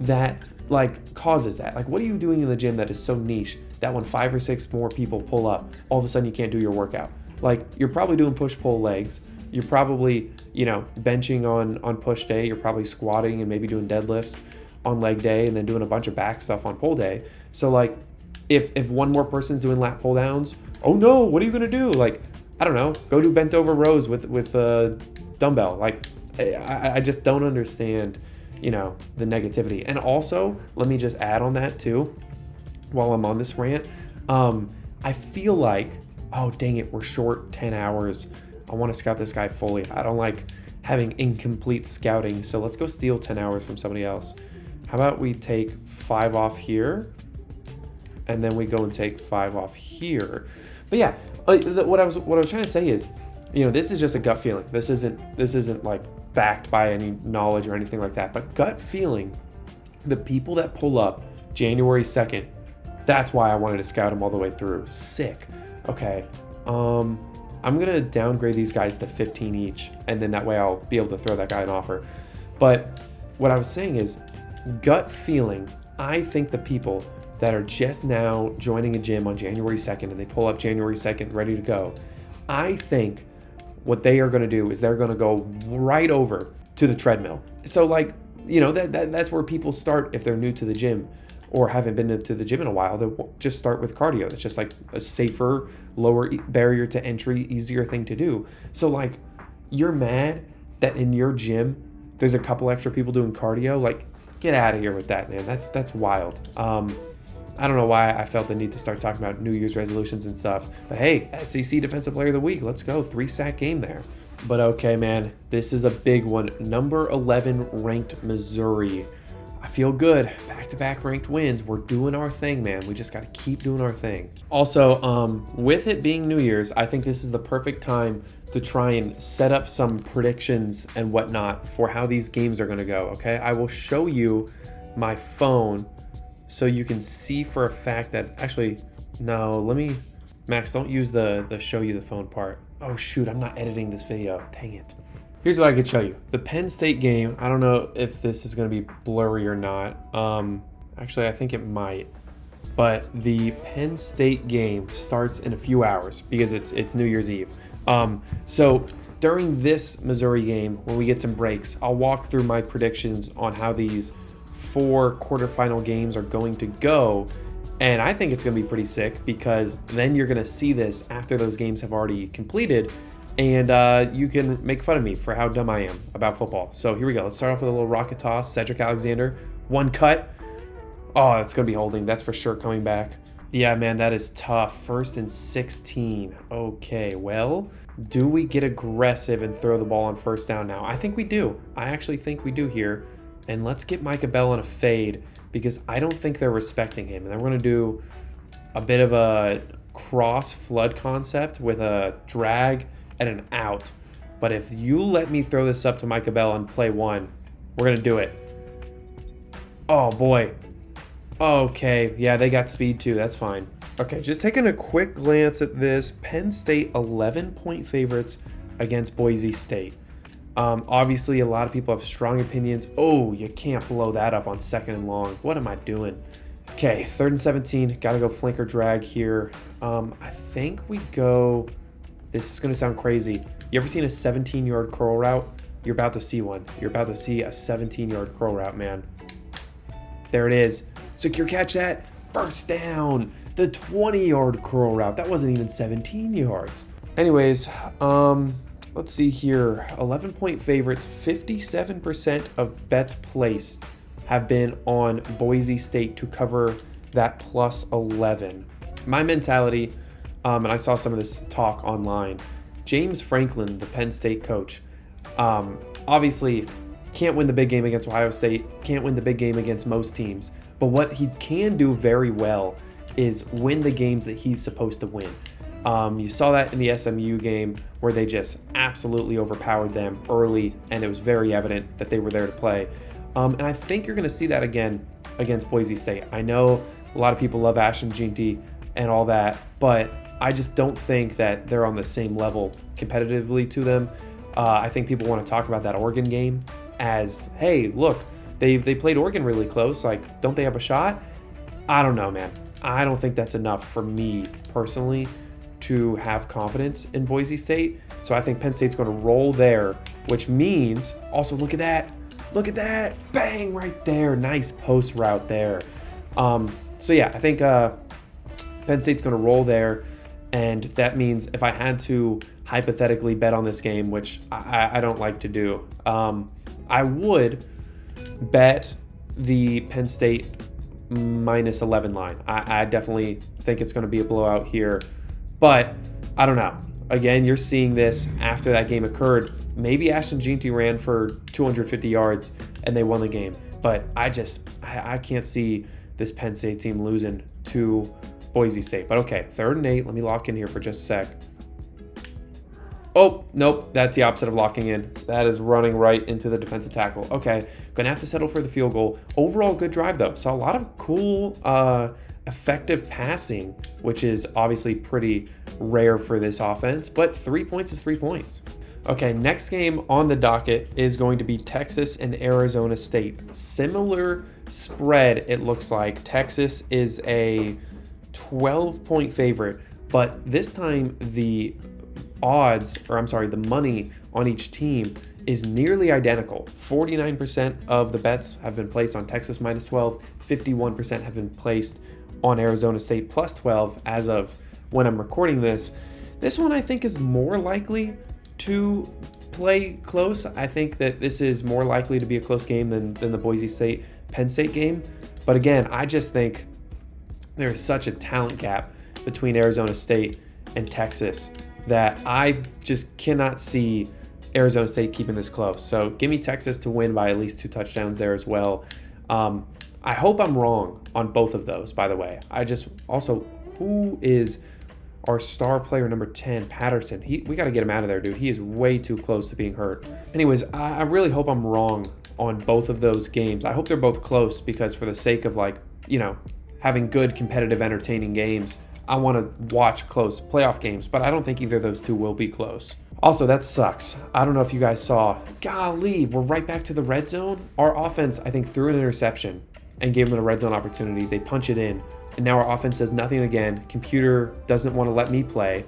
that like causes that? Like, what are you doing in the gym that is so niche that when 5 or 6 more people pull up, all of a sudden you can't do your workout? Like, you're probably doing push-pull legs. You're probably, you know, benching on push day. You're probably squatting and maybe doing deadlifts on leg day, and then doing a bunch of back stuff on pull day. So like, if one more person's doing lat pull downs, oh no, what are you gonna do? Like, I don't know, go do bent over rows with a dumbbell. Like, I just don't understand, you know, the negativity. And also, let me just add on that too, while I'm on this rant, I feel like, oh dang it, we're short 10 hours. I want to scout this guy fully. I don't like having incomplete scouting, so let's go steal 10 hours from somebody else. How about we take 5 off here, and then we go and take 5 off here. But yeah, what I was trying to say is, you know, this is just a gut feeling. This isn't like backed by any knowledge or anything like that, but gut feeling, the people that pull up January 2nd, that's why I wanted to scout them all the way through. Sick. Okay. I'm going to downgrade these guys to 15 each, and then that way I'll be able to throw that guy an offer. But what I was saying is, gut feeling, I think the people that are just now joining a gym on January 2nd and they pull up January 2nd ready to go, I think what they are going to do is they're going to go right over to the treadmill. So like, you know, that's where people start if they're new to the gym or haven't been to the gym in a while. They'll just start with cardio. It's just like a safer, lower barrier to entry, easier thing to do. So like, you're mad that in your gym there's a couple extra people doing cardio? Like, get out of here with that, man. That's wild. I don't know why I felt the need to start talking about New Year's resolutions and stuff, but hey, SEC Defensive Player of the Week, let's go, 3-sack game there. But okay, man, this is a big one. Number 11 ranked Missouri. I feel good. Back-to-back ranked wins. We're doing our thing, man. We just got to keep doing our thing. Also, with it being New Year's, I think this is the perfect time to try and set up some predictions and whatnot for how these games are going to go, okay? I will show you my phone so you can see for a fact that, actually, no, Max, don't use the show you the phone part. Oh shoot, I'm not editing this video. Dang it. Here's what I could show you. The Penn State game, I don't know if this is going to be blurry or not. Actually, I think it might. But the Penn State game starts in a few hours because it's New Year's Eve. So during this Missouri game, when we get some breaks, I'll walk through my predictions on how these 4 quarterfinal games are going to go. And I think it's going to be pretty sick because then you're going to see this after those games have already completed. and you can make fun of me for how dumb I am about football. So here we go. Let's start off with a little rocket toss. Cedric Alexander, one cut. Oh, that's going to be holding. That's for sure coming back. Yeah, man, that is tough. 1st and 16. Okay, well, do we get aggressive and throw the ball on 1st down now? I think we do. I actually think we do here. And let's get Micah Bell on a fade because I don't think they're respecting him. And then we're going to do a bit of a cross flood concept with a drag and an out. But if you let me throw this up to Micah Bell on play 1, we're going to do it. Oh, boy. Okay, yeah, they got speed too. That's fine. Okay, just taking a quick glance at this. Penn State 11-point favorites against Boise State. Obviously, a lot of people have strong opinions. Oh, you can't blow that up on 2nd and long. What am I doing? Okay, 3rd and 17. Got to go flanker drag here. I think we go... This is going to sound crazy. You ever seen a 17-yard curl route? You're about to see one. You're about to see a 17-yard curl route, man. There it is. Secure catch that. 1st down. The 20-yard curl route. That wasn't even 17 yards. Anyways, let's see here. 11-point favorites. 57% of bets placed have been on Boise State to cover that plus 11. My mentality, and I saw some of this talk online, James Franklin, the Penn State coach, obviously can't win the big game against Ohio State, can't win the big game against most teams, but what he can do very well is win the games that he's supposed to win. You saw that in the SMU game where they just absolutely overpowered them early, and it was very evident that they were there to play. And I think you're going to see that again against Boise State. I know a lot of people love Ashton Jeanty and all that, but I just don't think that they're on the same level competitively to them. I think people want to talk about that Oregon game as, hey, look, they played Oregon really close. Like, don't they have a shot? I don't know, man. I don't think that's enough for me personally to have confidence in Boise State. So I think Penn State's going to roll there, which means also look at that. Look at that. Bang, right there. Nice post route there. So yeah, I think Penn State's going to roll there. And that means if I had to hypothetically bet on this game, which I don't like to do, I would bet the Penn State minus 11 line. I definitely think it's going to be a blowout here. But I don't know. Again, you're seeing this after that game occurred. Maybe Ashton Jeanty ran for 250 yards and they won the game. But I can't see this Penn State team losing to Boise State. But okay, 3rd and 8. Let me lock in here for just a sec. Oh, nope. That's the opposite of locking in. That is running right into the defensive tackle. Okay, going to have to settle for the field goal. Overall, good drive, though. Saw a lot of cool, effective passing, which is obviously pretty rare for this offense. But 3 points is 3 points. Okay, next game on the docket is going to be Texas and Arizona State. Similar spread, it looks like. Texas is a 12-point favorite, but this time the money on each team is nearly identical. 49% of the bets have been placed on Texas minus 12, 51% have been placed on Arizona State plus 12 as of when I'm recording this. This one I think is more likely to play close. I think that this is more likely to be a close game than the Boise State Penn State game. But again, I just think there's such a talent gap between Arizona State and Texas that I just cannot see Arizona State keeping this close. So give me Texas to win by at least 2 touchdowns there as well. I hope I'm wrong on both of those, by the way. Who is our star player number 10, Patterson? We got to get him out of there, dude. He is way too close to being hurt. Anyways, I really hope I'm wrong on both of those games. I hope they're both close because for the sake of having good, competitive, entertaining games, I want to watch close playoff games, but I don't think either of those two will be close. Also, that sucks. I don't know if you guys saw. Golly, we're right back to the red zone. Our offense, I think, threw an interception and gave them a red zone opportunity. They punch it in, and now our offense does nothing again. Computer doesn't want to let me play,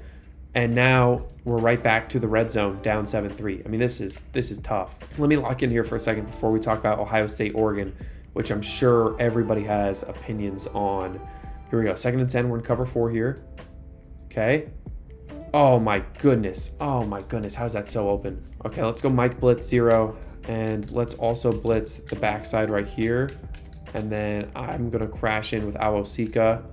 and now we're right back to the red zone, down 7-3. I mean, this is tough. Let me lock in here for a second before we talk about Ohio State, Oregon, which I'm sure everybody has opinions on. Here we go. 2nd and 10. We're in cover 4 here. Okay. Oh my goodness. Oh my goodness. How's that so open? Okay, let's go Mike blitz 0. And let's also blitz the backside right here. And then I'm going to crash in with Awosika.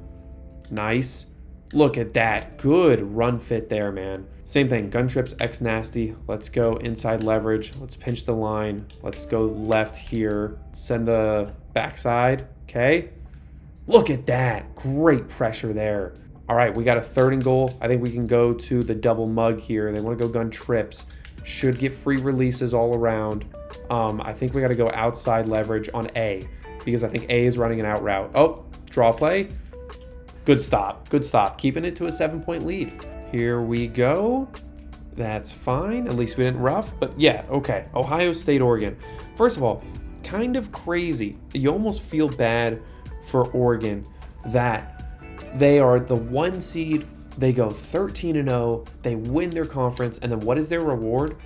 Nice. Look at that. Good run fit there, man. Same thing. Gun trips X nasty. Let's go inside leverage. Let's pinch the line. Let's go left here. Send the backside. Okay. Look at that. Great pressure there. All right, we got a 3rd and goal. I think we can go to the double mug here. They want to go gun trips. Should get free releases all around. I think we got to go outside leverage on A because I think A is running an out route. Oh, draw play. Good stop. Good stop. Keeping it to a 7-point lead. Here we go. That's fine. At least we didn't rough. But yeah, okay. Ohio State, Oregon. First of all, kind of crazy. You almost feel bad for Oregon that they are the 1 seed. They go 13-0. They win their conference. And then what is their reward?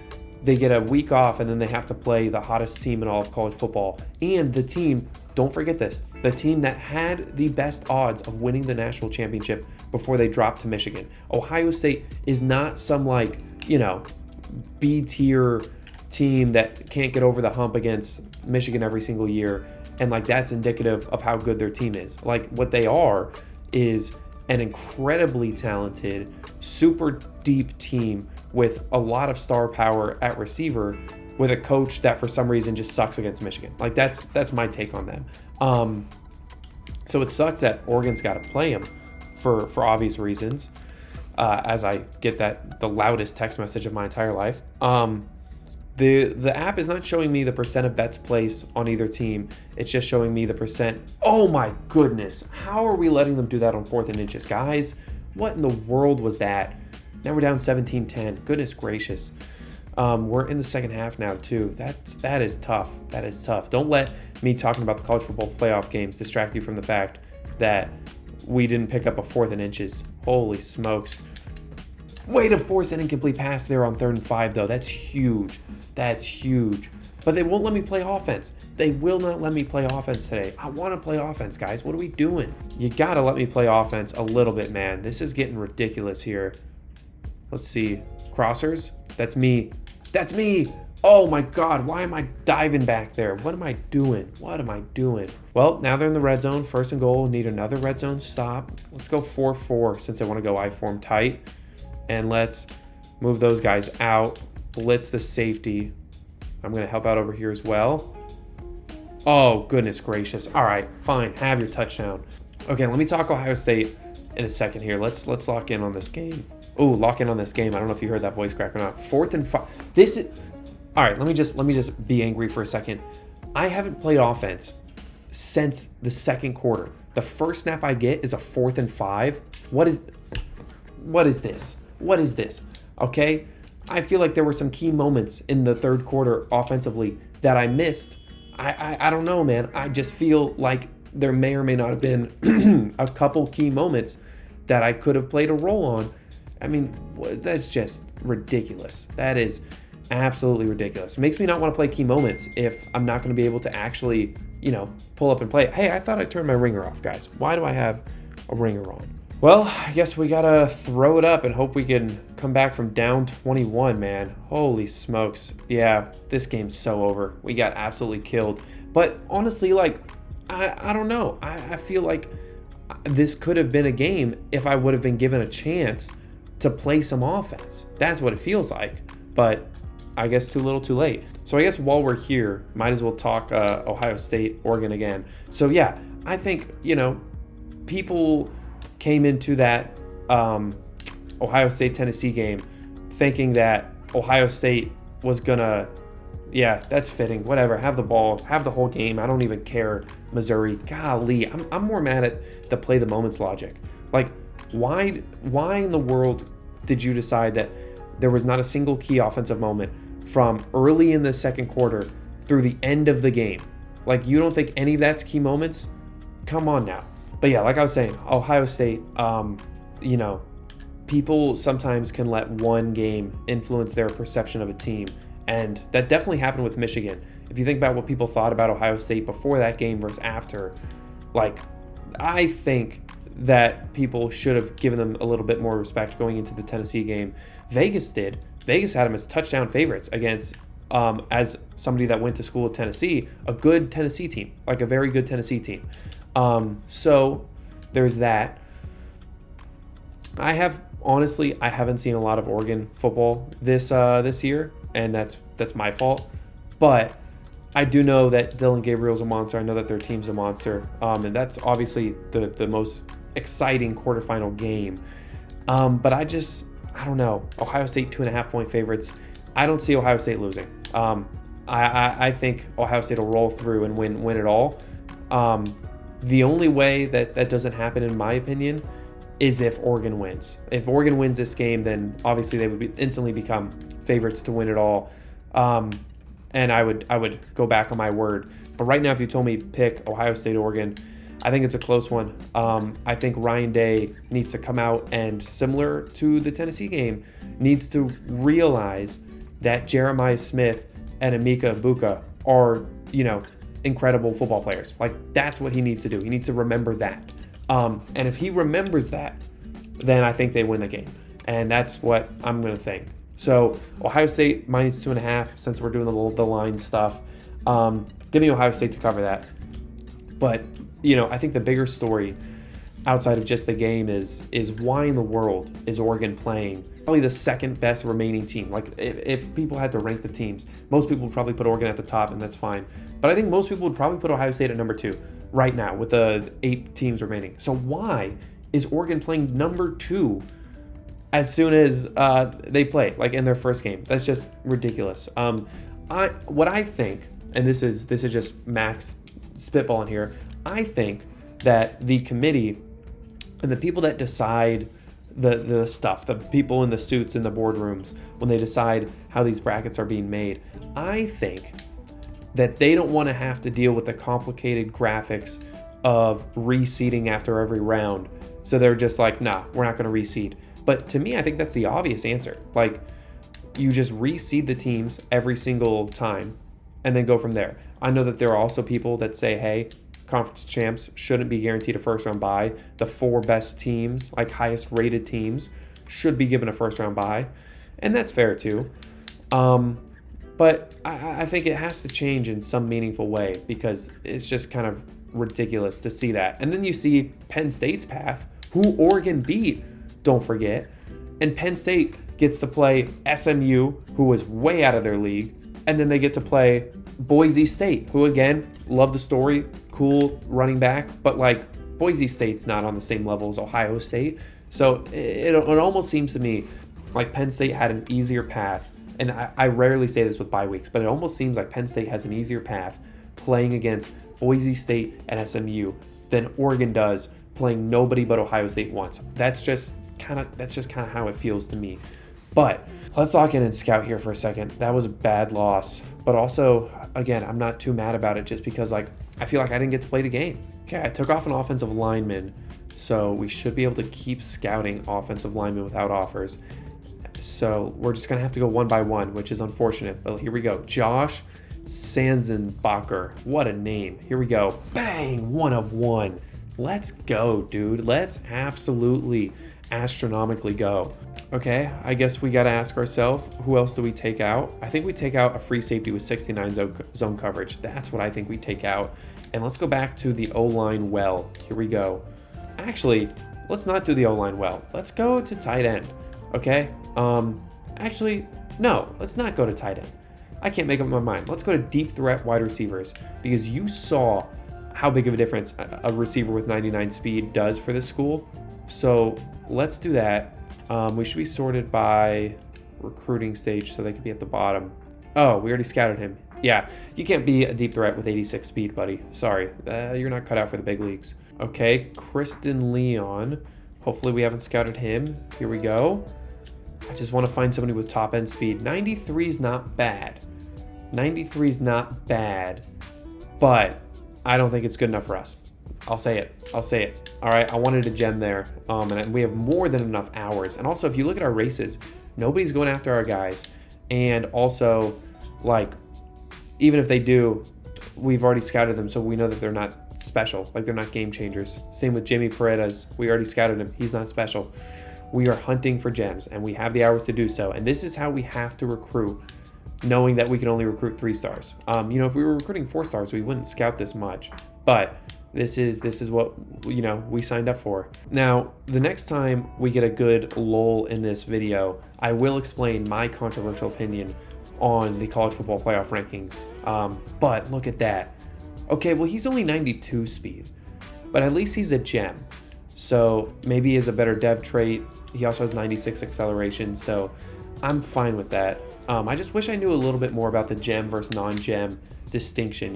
They get a week off and then they have to play the hottest team in all of college football. And the team, don't forget this, the team that had the best odds of winning the national championship before they dropped to Michigan. Ohio State is not some B tier team that can't get over the hump against Michigan every single year. And that's indicative of how good their team is. What they are is an incredibly talented, super deep team with a lot of star power at receiver with a coach that for some reason just sucks against Michigan. That's my take on them. So it sucks that Oregon's got to play them for obvious reasons, as I get the loudest text message of my entire life. The app is not showing me the percent of bets placed on either team. It's just showing me the percent. Oh my goodness. How are we letting them do that on 4th and inches, guys? What in the world was that? Now we're down 17-10. Goodness gracious. We're in the second half now too. That is tough. That is tough. Don't let me talking about the college football playoff games distract you from the fact that we didn't pick up a 4th and inches. Holy smokes. Way to force an incomplete pass there on 3rd and 5 though. That's huge. That's huge. But they won't let me play offense. They will not let me play offense today. I want to play offense, guys. What are we doing? You got to let me play offense a little bit, man. This is getting ridiculous here. Let's see. Crossers. That's me. That's me. Oh my God. Why am I diving back there? What am I doing? What am I doing? Well, now they're in the red zone. 1st and goal. Need another red zone stop. Let's go 4-4 since they want to go I-form tight. And let's move those guys out. Blitz the safety. I'm going to help out over here as well. Oh, goodness gracious. All right, fine. Have your touchdown. Okay, let me talk Ohio State in a second here. Let's lock in on this game. Oh, lock in on this game. I don't know if you heard that voice crack or not. 4th and 5. This is... All right, let me just be angry for a second. I haven't played offense since the 2nd quarter. The first snap I get is a 4th and 5. What is this? What is this? Okay? I feel like there were some key moments in the 3rd quarter offensively that I missed. I don't know, man. I just feel like there may or may not have been a couple key moments that I could have played a role on. I mean, that's just ridiculous. That is absolutely ridiculous. It makes me not want to play key moments if I'm not going to be able to actually, pull up and play. Hey, I thought I turned my ringer off, guys. Why do I have a ringer on? Well, I guess we gotta throw it up and hope we can come back from down 21, man. Holy smokes. Yeah, this game's so over. We got absolutely killed. But honestly, I don't know. I feel like this could have been a game if I would have been given a chance to play some offense. That's what it feels like. But I guess too little too late. So I guess while we're here, might as well talk Ohio State, Oregon again. So yeah, I think, people came into that Ohio State-Tennessee game thinking that Ohio State was gonna, yeah, that's fitting, whatever, have the ball, have the whole game, I don't even care, Missouri. Golly, I'm more mad at the play the moments logic. Why in the world did you decide that there was not a single key offensive moment from early in the 2nd quarter through the end of the game? You don't think any of that's key moments? Come on now. But yeah, like I was saying, Ohio State, people sometimes can let one game influence their perception of a team. And that definitely happened with Michigan. If you think about what people thought about Ohio State before that game versus after, I think that people should have given them a little bit more respect going into the Tennessee game. Vegas did. Vegas had them as touchdown favorites against, as somebody that went to school at Tennessee, a good Tennessee team, like a very good Tennessee team. So there's that. I haven't seen a lot of Oregon football this year, and that's my fault. But I do know that Dylan Gabriel's a monster. I know that their team's a monster, and that's obviously the most exciting quarterfinal game. But I don't know. Ohio State 2.5-point favorites. I don't see Ohio State losing. I think Ohio State will roll through and win it all. The only way that doesn't happen, in my opinion, is if Oregon wins. If Oregon wins this game, then obviously they would instantly become favorites to win it all. And I would go back on my word. But right now, if you told me pick Ohio State, Oregon, I think it's a close one. I think Ryan Day needs to come out and, similar to the Tennessee game, needs to realize that Jeremiah Smith and Emeka Egbuka are, incredible football players. Like, that's what he needs to do. He needs to remember that. And if he remembers that, then I think they win the game. And that's what I'm going to think. So Ohio State minus 2.5, since we're doing the line stuff. Give me Ohio State to cover that. But, I think the bigger story outside of just the game is why in the world is Oregon playing probably the second best remaining team? Like, if people had to rank the teams, most people would probably put Oregon at the top, and that's fine. But I think most people would probably put Ohio State at number 2 right now with the 8 teams remaining. So why is Oregon playing number 2 as soon as they play, like in their first game? That's just ridiculous. What I think, and this is just Max spitballing here, I think that the committee and the people that decide the stuff, the people in the suits in the boardrooms, when they decide how these brackets are being made, I think that they don't want to have to deal with the complicated graphics of reseeding after every round. So they're just like, nah, we're not going to reseed. But to me, I think that's the obvious answer. Like, you just reseed the teams every single time and then go from there. I know that there are also people that say, hey, conference champs shouldn't be guaranteed a first round bye. The 4 best teams, like highest rated teams, should be given a first round bye. And that's fair too. But I think it has to change in some meaningful way, because it's just kind of ridiculous to see that. And then you see Penn State's path, who Oregon beat, don't forget. And Penn State gets to play SMU, who was way out of their league. And then they get to play Boise State, who, again, love the story, cool running back. But, like, Boise State's not on the same level as Ohio State. So it almost seems to me like Penn State had an easier path. And I rarely say this with bye weeks, but it almost seems like Penn State has an easier path playing against Boise State and SMU than Oregon does playing nobody but Ohio State once. That's just kind of how it feels to me. But let's lock in and scout here for a second. That was a bad loss, but also, again, I'm not too mad about it, just because, like, I feel like I didn't get to play the game. Okay, I took off an offensive lineman, so we should be able to keep scouting offensive linemen without offers. So we're just going to have to go one by one, which is unfortunate. But here we go. Josh Sanzenbacher. What a name. Here we go. Bang! 1 of 1. Let's go, dude. Let's absolutely astronomically go. Okay, I guess we got to ask ourselves, who else do we take out? I think we take out a free safety with 69 zone coverage. That's what I think we take out. And let's go back to the O-line well. Here we go. Actually, let's not do the O-line well. Let's go to tight end. Okay? Actually, no, let's not go to tight end. I can't make up my mind. Let's go to deep threat wide receivers, because you saw how big of a difference a receiver with 99 speed does for this school. So let's do that. We should be sorted by recruiting stage, so they could be at the bottom. Oh, we already scouted him. Yeah, you can't be a deep threat with 86 speed, buddy. Sorry, you're not cut out for the big leagues. Okay, Kristen Leon. Hopefully we haven't scouted him. Here we go. I just want to find somebody with top end speed. 93 is not bad. 93 is not bad, but I don't think it's good enough for us. I'll say it. All right, I wanted a gem there, and we have more than enough hours. And also, if you look at our races, nobody's going after our guys. And also, like, even if they do, we've already scouted them, so we know that they're not special. Like, they're not game changers. Same with Jimmy Paredes. We already scouted him. He's not special. We are hunting for gems, and we have the hours to do so. And this is how we have to recruit, knowing that we can only recruit 3 stars. If we were recruiting 4 stars, we wouldn't scout this much. But this is what, we signed up for. Now, the next time we get a good lull in this video, I will explain my controversial opinion on the college football playoff rankings. But look at that. Okay, well, he's only 92 speed, but at least he's a gem. So maybe he has a better dev trait. He also has 96 acceleration, so I'm fine with that. I just wish I knew a little bit more about the gem versus non-gem distinction,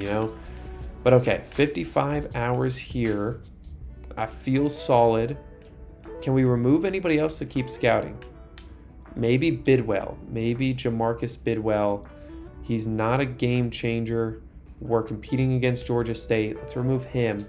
But okay, 55 hours here. I feel solid. Can we remove anybody else to keep scouting? Maybe Bidwell. Maybe Jamarcus Bidwell. He's not a game changer. We're competing against Georgia State. Let's remove him.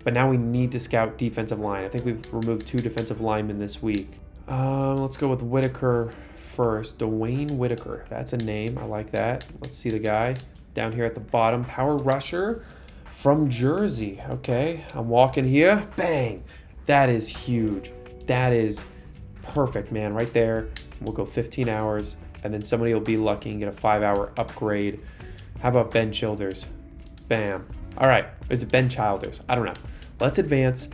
But now we need to scout defensive line. I think we've removed 2 defensive linemen this week. Let's go with Whitaker first. Dwayne Whitaker. That's a name. I like that. Let's see the guy down here at the bottom. Power rusher from Jersey. Okay, I'm walking here. Bang. That is huge. That is perfect, man. Right there. We'll go 15 hours, and then somebody will be lucky and get a 5-hour upgrade. How about Ben Childers? Bam. All right. Is it Ben Childers? I don't know. Let's advance.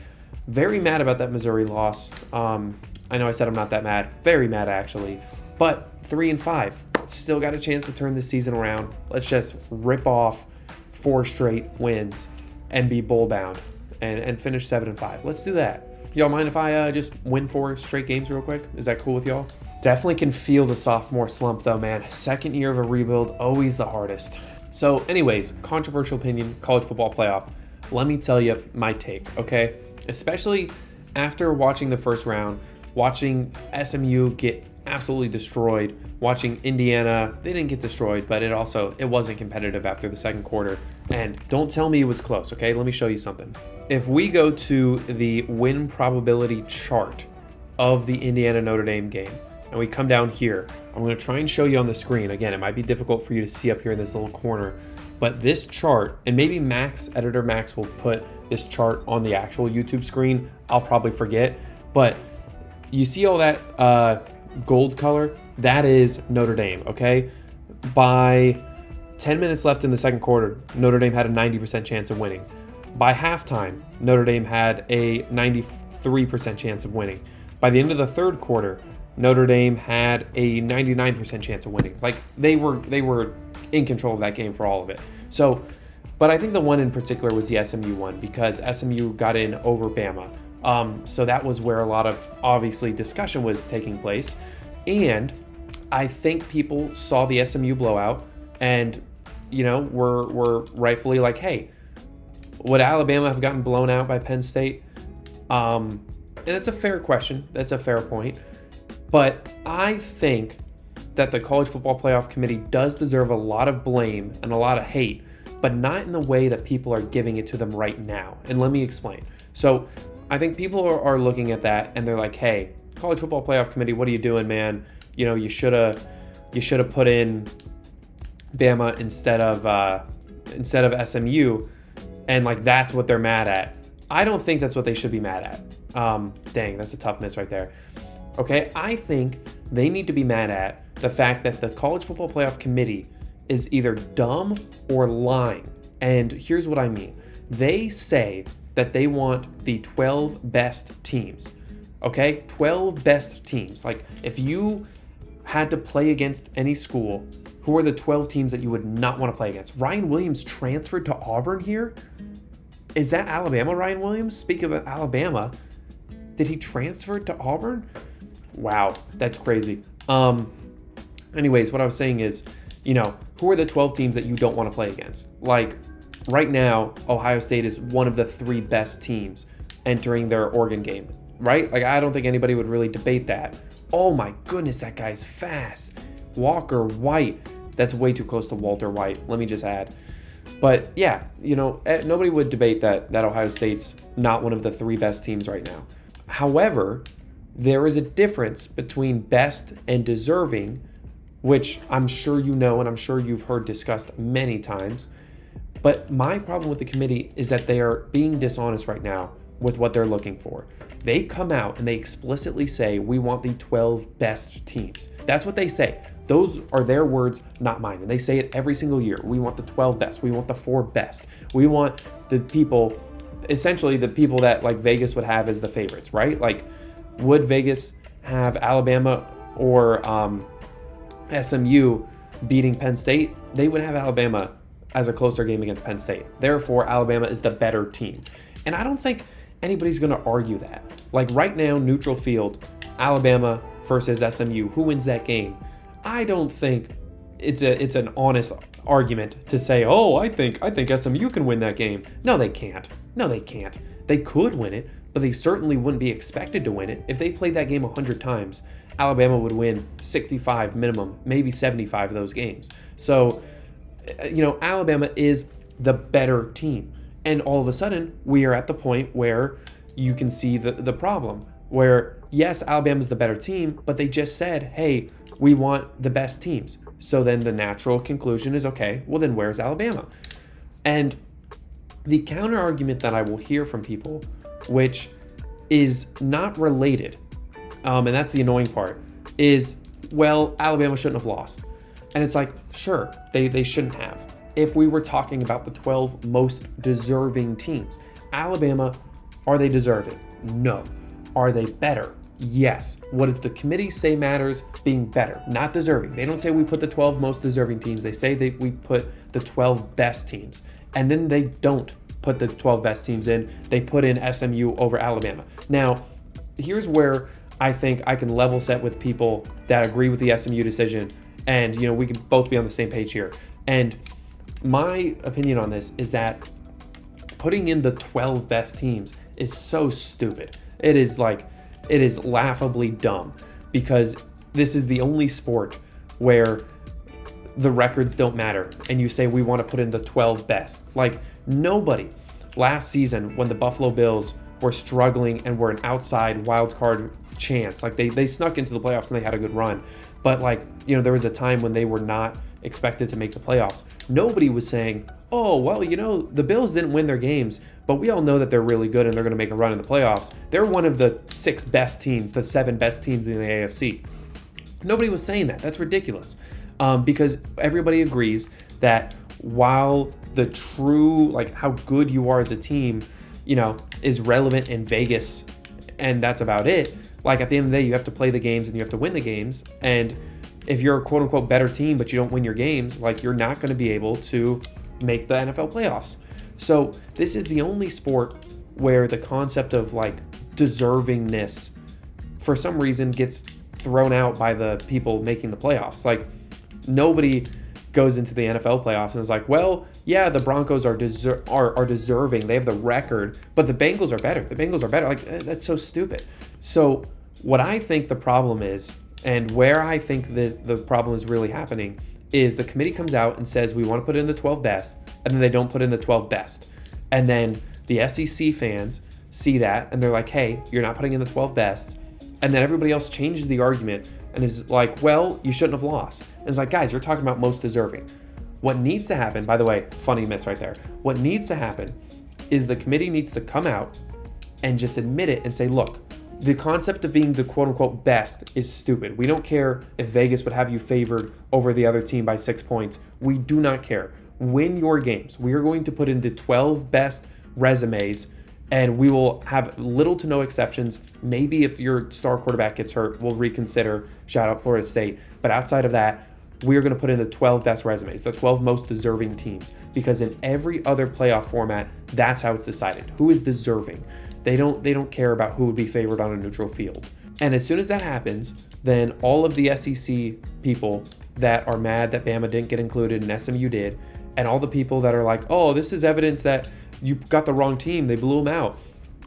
Very mad about that Missouri loss. I know I said I'm not that mad. Very mad, actually. But 3-5. Still got a chance to turn this season around. Let's just rip off 4 straight wins and be bowl bound and finish 7-5. Let's do that. Y'all mind if I just win 4 straight games real quick? Is that cool with y'all? Definitely can feel the sophomore slump though, man. Second year of a rebuild, always the hardest. So anyways, controversial opinion, college football playoff. Let me tell you my take, okay? Especially after watching the first round, watching SMU get absolutely destroyed, watching Indiana, they didn't get destroyed, but it wasn't competitive after the second quarter. And don't tell me it was close, okay? Let me show you something. If we go to the win probability chart of the Indiana-Notre Dame game, and we come down here, I'm going to try and show you on the screen. Again, it might be difficult for you to see up here in this little corner, but this chart, and maybe Editor Max will put this chart on the actual YouTube screen. I'll probably forget, but you see all that gold color? That is Notre Dame, okay? By 10 minutes left in the second quarter, Notre Dame had a 90% chance of winning. By halftime, Notre Dame had a 93% chance of winning. By the end of the third quarter, Notre Dame had a 99% chance of winning. Like, they were in control of that game for all of it. So, but I think the one in particular was the SMU one, because SMU got in over Bama. So that was where a lot of, obviously, discussion was taking place. And I think people saw the SMU blowout and, were rightfully like, hey, would Alabama have gotten blown out by Penn State? And that's a fair question. That's a fair point. But I think that the College Football Playoff Committee does deserve a lot of blame and a lot of hate, but not in the way that people are giving it to them right now. And let me explain. So I think people are looking at that and they're like, hey, College Football Playoff Committee, what are you doing, man? You should have put in Bama instead of SMU, and like that's what they're mad at. I don't think that's what they should be mad at. Dang, that's a tough miss right there. Okay, I think they need to be mad at the fact that the College Football Playoff Committee is either dumb or lying. And here's what I mean. They say that they want the 12 best teams. Okay, 12 best teams. Like, if you had to play against any school, who are the 12 teams that you would not want to play against? Ryan Williams transferred to Auburn here? Is that Alabama, Ryan Williams? Speaking of Alabama, did he transfer to Auburn? Wow, that's crazy. Anyways, what I was saying is, who are the 12 teams that you don't want to play against? Like, right now, Ohio State is one of the 3 best teams entering their Oregon game, right? Like, I don't think anybody would really debate that. Oh my goodness, that guy's fast. Walker White. That's way too close to Walter White, let me just add. But yeah, nobody would debate that Ohio State's not one of the 3 best teams right now. However, there is a difference between best and deserving, which I'm sure you know and I'm sure you've heard discussed many times. But my problem with the committee is that they are being dishonest right now with what they're looking for. They come out and they explicitly say, we want the 12 best teams. That's what they say. Those are their words, not mine. And they say it every single year. We want the 12 best. We want the 4 best. We want the people, essentially the people that like Vegas would have as the favorites, right? Like, would Vegas have Alabama or SMU beating Penn State? They would have Alabama as a closer game against Penn State. Therefore, Alabama is the better team. And I don't think anybody's going to argue that. Like right now, neutral field, Alabama versus SMU, who wins that game? I don't think it's an honest argument to say, oh, I think SMU can win that game. No, they can't. No, they can't. They could win it, but they certainly wouldn't be expected to win it. If they played that game 100 times, Alabama would win 65 minimum, maybe 75 of those games. So, Alabama is the better team. And all of a sudden, we are at the point where you can see the problem, where yes, Alabama's the better team, but they just said, hey, we want the best teams. So then the natural conclusion is, okay, well then where's Alabama? And the counter argument that I will hear from people, which is not related, and that's the annoying part, is, well, Alabama shouldn't have lost. And it's like, sure, they shouldn't have. If we were talking about the 12 most deserving teams, Alabama, are they deserving? No. Are they better? Yes. What does the committee say matters? Being better, not deserving. They don't say we put the 12 most deserving teams. They say that we put the 12 best teams. And then they don't put the 12 best teams in. They put in SMU over Alabama. Now, here's where I think I can level set with people that agree with the SMU decision. And, we can both be on the same page here. And my opinion on this is that putting in the 12 best teams is so stupid. It is laughably dumb, because this is the only sport where the records don't matter and you say we want to put in the 12 best. Like, nobody last season, when the Buffalo Bills were struggling and were an outside wild card chance, like they snuck into the playoffs and they had a good run, but there was a time when they were not expected to make the playoffs. Nobody was saying, oh, well, the Bills didn't win their games, but we all know that they're really good and they're going to make a run in the playoffs. They're one of the 6 best teams, the 7 best teams in the AFC. Nobody was saying that. That's ridiculous. Because everybody agrees that while the true, how good you are as a team, is relevant in Vegas, and that's about it. At the end of the day, you have to play the games and you have to win the games. And if you're a quote unquote better team, but you don't win your games, you're not going to be able to make the NFL playoffs. So this is the only sport where the concept of deservingness for some reason gets thrown out by the people making the playoffs. Nobody goes into the NFL playoffs and is like, well, yeah, the Broncos are deserving. They have the record, but the Bengals are better. The Bengals are better. That's so stupid. So what I think the problem is, and where I think the problem is really happening, is the committee comes out and says we want to put in the 12 best, and then they don't put in the 12 best. And then the SEC fans see that and they're like, hey, you're not putting in the 12 best. And then everybody else changes the argument and is like, well, you shouldn't have lost. And it's like, guys, you're talking about most deserving. What needs to happen, by the way, funny miss right there. What needs to happen is the committee needs to come out and just admit it and say, look, the concept of being the quote unquote best is stupid. We don't care if Vegas would have you favored over the other team by 6 points. We do not care. Win your games. We are going to put in the 12 best resumes, and we will have little to no exceptions. Maybe if your star quarterback gets hurt, we'll reconsider. Shout out Florida State. But outside of that, we are going to put in the 12 best resumes, the 12 most deserving teams, because in every other playoff format, that's how it's decided. Who is deserving? They don't care about who would be favored on a neutral field. And as soon as that happens, then all of the SEC people that are mad that Bama didn't get included and SMU did, and all the people that are like, oh, this is evidence that you got the wrong team, they blew them out,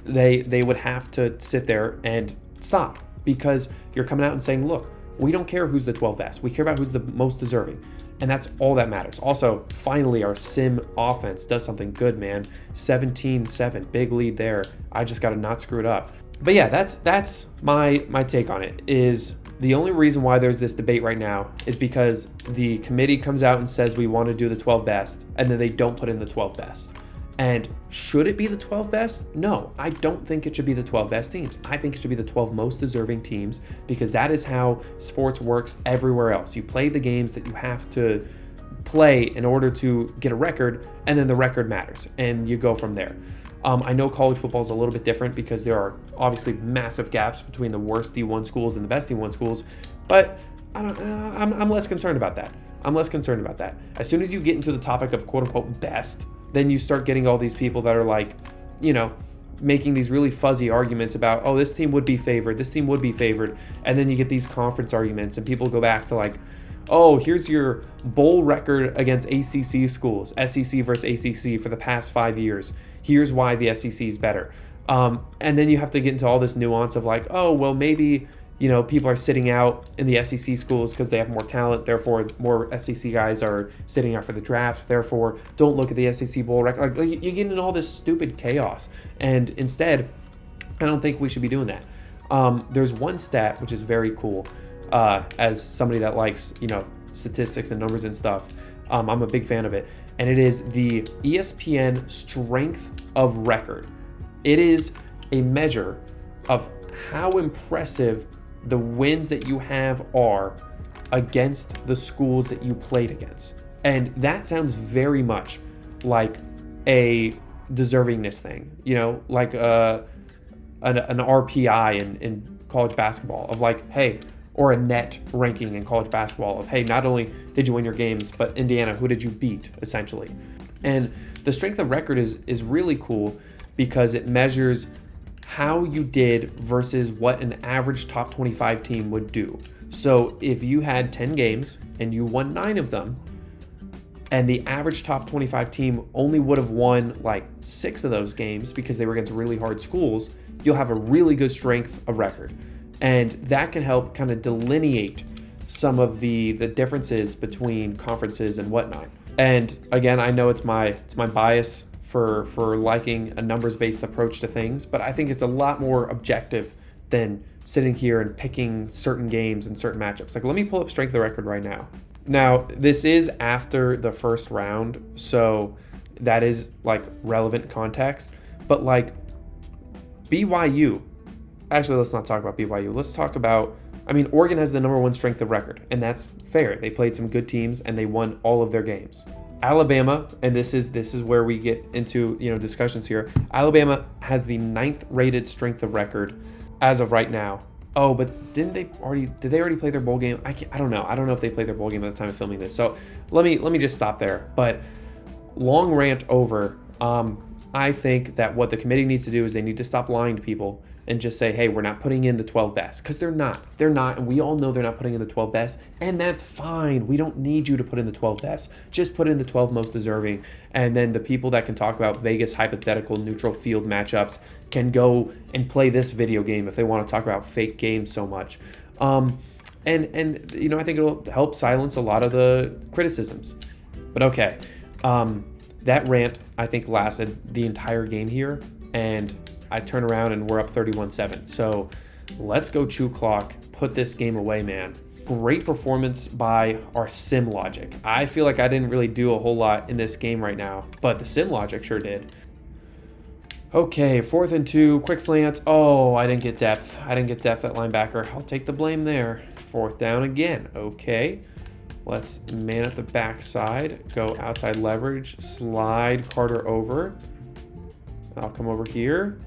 they would have to sit there and stop, because you're coming out and saying, look, we don't care who's the 12 best. We care about who's the most deserving. And that's all that matters. Also, finally, our sim offense does something good, man. 17-7, big lead there. I just got to not screw it up. But yeah, that's my take on it, is The only reason why there's this debate right now is because the committee comes out and says we want to do the 12 best, and then they don't put in the 12 best. And should it be the 12 best? No, I don't think it should be the 12 best teams. I think it should be the 12 most deserving teams, because that is how sports works everywhere else. You play the games that you have to play in order to get a record, and then the record matters, and you go from there. I know college football is a little bit different because there are obviously massive gaps between the worst D1 schools and the best D1 schools, but I'm less concerned about that. I'm less concerned about that. As soon as you get into the topic of quote unquote best, then you start getting all these people that are like, making these really fuzzy arguments about, oh, this team would be favored, this team would be favored. And then you get these conference arguments and people go back to like, oh, here's your bowl record against ACC schools, SEC versus ACC for the past 5 years. Here's why the SEC is better. And then you have to get into all this nuance of like, oh, well, maybe, people are sitting out in the SEC schools because they have more talent. Therefore, more SEC guys are sitting out for the draft. Therefore, don't look at the SEC bowl record. Like, you get into all this stupid chaos. And instead, I don't think we should be doing that. There's one stat which is very cool. As somebody that likes, statistics and numbers and stuff, I'm a big fan of it. And it is the ESPN strength of record. It is a measure of how impressive the wins that you have are against the schools that you played against. And that sounds very much like a deservingness thing, like an RPI in college basketball of like, hey, or a net ranking in college basketball of, hey, not only did you win your games, but Indiana, who did you beat, essentially? And the strength of record is really cool because it measures how you did versus what an average top 25 team would do. So if you had 10 games and you won 9 of them, and the average top 25 team only would have won like 6 of those games because they were against really hard schools, you'll have a really good strength of record. And that can help kind of delineate some of the differences between conferences and whatnot. And again, I know it's my bias for liking a numbers-based approach to things, but I think it's a lot more objective than sitting here and picking certain games and certain matchups. Like, let me pull up strength of record right now. Now, this is after the first round, so that is like relevant context. But like BYU, actually, let's not talk about BYU. Let's talk about, Oregon has the number 1 strength of record, and that's fair. They played some good teams and they won all of their games. Alabama, and this is where we get into discussions here. Alabama has the 9th rated strength of record as of right now. Oh, but did they already play their bowl game? I don't know. I don't know if they played their bowl game at the time of filming this. So let me just stop there. But long rant over. I think that what the committee needs to do is they need to stop lying to people and just say, hey, we're not putting in the 12 best, because they're not, and we all know they're not putting in the 12 best, and that's fine. We don't need you to put in the 12 best. Just put in the 12 most deserving, and then the people that can talk about Vegas hypothetical neutral field matchups can go and play this video game if they want to talk about fake games so much. And I think it'll help silence a lot of the criticisms. But okay, that rant, I think, lasted the entire game here, and I turn around and we're up 31-7. So let's go chew clock, put this game away, man. Great performance by our sim logic. I feel like I didn't really do a whole lot in this game right now, but the sim logic sure did. Okay, 4th and 2, quick slant. Oh, I didn't get depth. at linebacker. I'll take the blame there. 4th down again. Okay. Let's man at the backside, go outside leverage, slide Carter over. I'll come over here.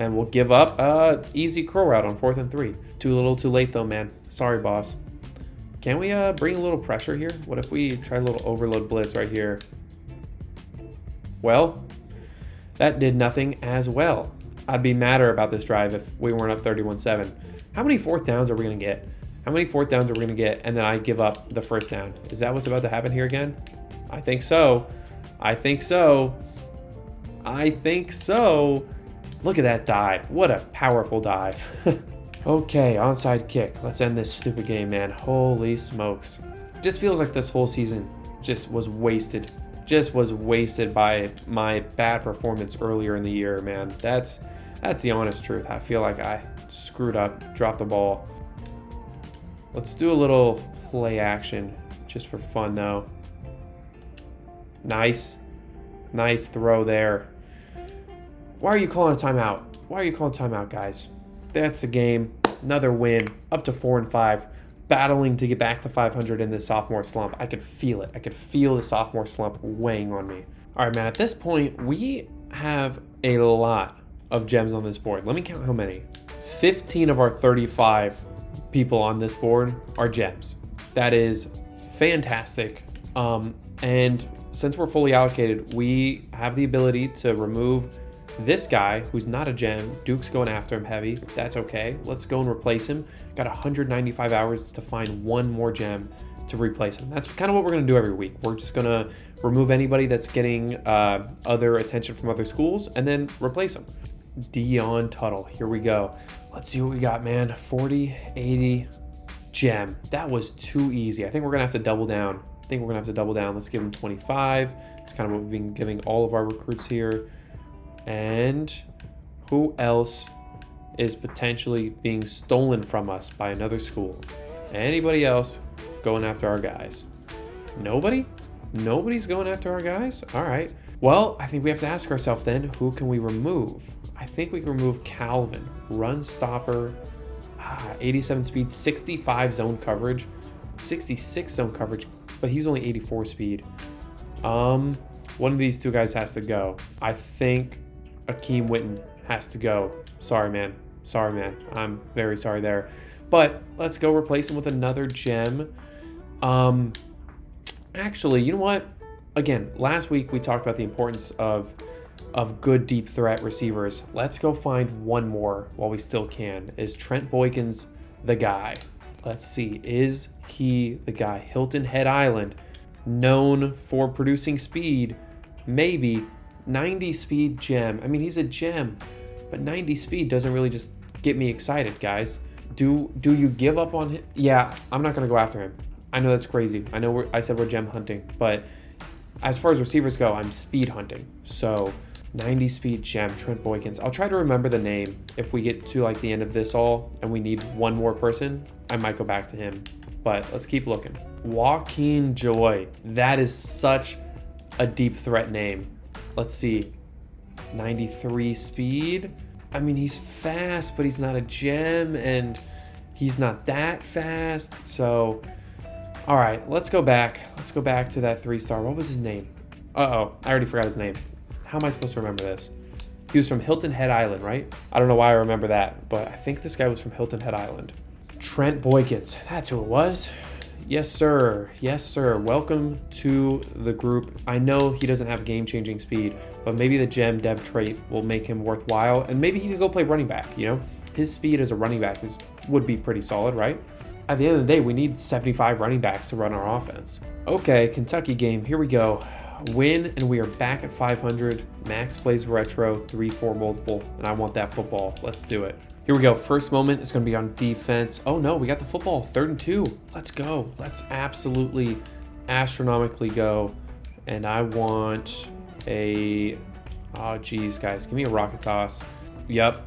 And we'll give up easy curl route on 4th and 3. Too little, too late though, man. Sorry, boss. Can we bring a little pressure here? What if we try a little overload blitz right here? Well, that did nothing as well. I'd be madder about this drive if we weren't up 31-7. How many 4th downs are we going to get? And then I give up the 1st down? Is that what's about to happen here again? I think so. Look at that dive. What a powerful dive. Okay, onside kick. Let's end this stupid game, man. Holy smokes. Just feels like this whole season just was wasted. By my bad performance earlier in the year, man. That's the honest truth. I feel like I screwed up. Dropped the ball. Let's do a little play action just for fun, though. Nice. Nice throw there. Why are you calling a timeout? Why are you calling a timeout, guys? That's the game. Another win. Up to 4-5. Battling to get back to 500 in this sophomore slump. I could feel it. I could feel the sophomore slump weighing on me. All right, man. At this point, we have a lot of gems on this board. Let me count how many. 15 of our 35 people on this board are gems. That is fantastic. And since we're fully allocated, we have the ability to remove this guy who's not a gem. Duke's going after him heavy. That's okay. Let's go and replace him. Got 195 hours to find one more gem to replace him. That's kind of what we're going to do every week. We're just going to remove anybody that's getting other attention from other schools and then replace them. Dion Tuttle. Here we go. Let's see what we got, man. 40, 80, gem. That was too easy. I think we're going to have to double down. Let's give him 25. It's kind of what we've been giving all of our recruits here. And who else is potentially being stolen from us by another school? Anybody else going after our guys? Nobody? Nobody's going after our guys? All right. Well, I think we have to ask ourselves then, who can we remove? I think we can remove Calvin. Run stopper, 87 speed, 65 zone coverage, 66 zone coverage, but he's only 84 speed. One of these two guys has to go. I think Akeem Witten has to go. Sorry, man. I'm very sorry there. But let's go replace him with another gem. Actually, you know what? Again, last week we talked about the importance of good deep threat receivers. Let's go find one more while we still can. Is Trent Boykins the guy? Let's see. Is he the guy? Hilton Head Island, known for producing speed. Maybe 90 speed gem. I mean, he's a gem, but 90 speed doesn't really just get me excited, guys. Do you give up on him? Yeah, I'm not gonna go after him. I know that's crazy. I know I said we're gem hunting, but as far as receivers go, I'm speed hunting. So 90 speed gem, Trent Boykins. I'll try to remember the name. If we get to like the end of this all and we need one more person, I might go back to him, but let's keep looking. Joaquin Joy. That is such a deep threat name. Let's see. 93 speed. I mean, he's fast, but he's not a gem, and he's not that fast. So, all right, let's go back. Let's go back to that 3-star. What was his name? Uh-oh, I already forgot his name. How am I supposed to remember this? He was from Hilton Head Island, right? I don't know why I remember that, but I think this guy was from Hilton Head Island. Trent Boykins. That's who it was. Yes, sir. Yes, sir. Welcome to the group. I know he doesn't have game-changing speed, but maybe the gem dev trait will make him worthwhile, and maybe he could go play running back, you know? His speed as a running back would be pretty solid, right? At the end of the day, we need 75 running backs to run our offense. Okay, Kentucky game. Here we go. Win, and we are back at 500. Max plays retro, 3-4 multiple, and I want that football. Let's do it. Here we go. First moment is going to be on defense. Oh, no, we got the football. 3rd and 2. Let's go. Let's absolutely astronomically go. And I want a... Oh, geez, guys. Give me a rocket toss. Yep.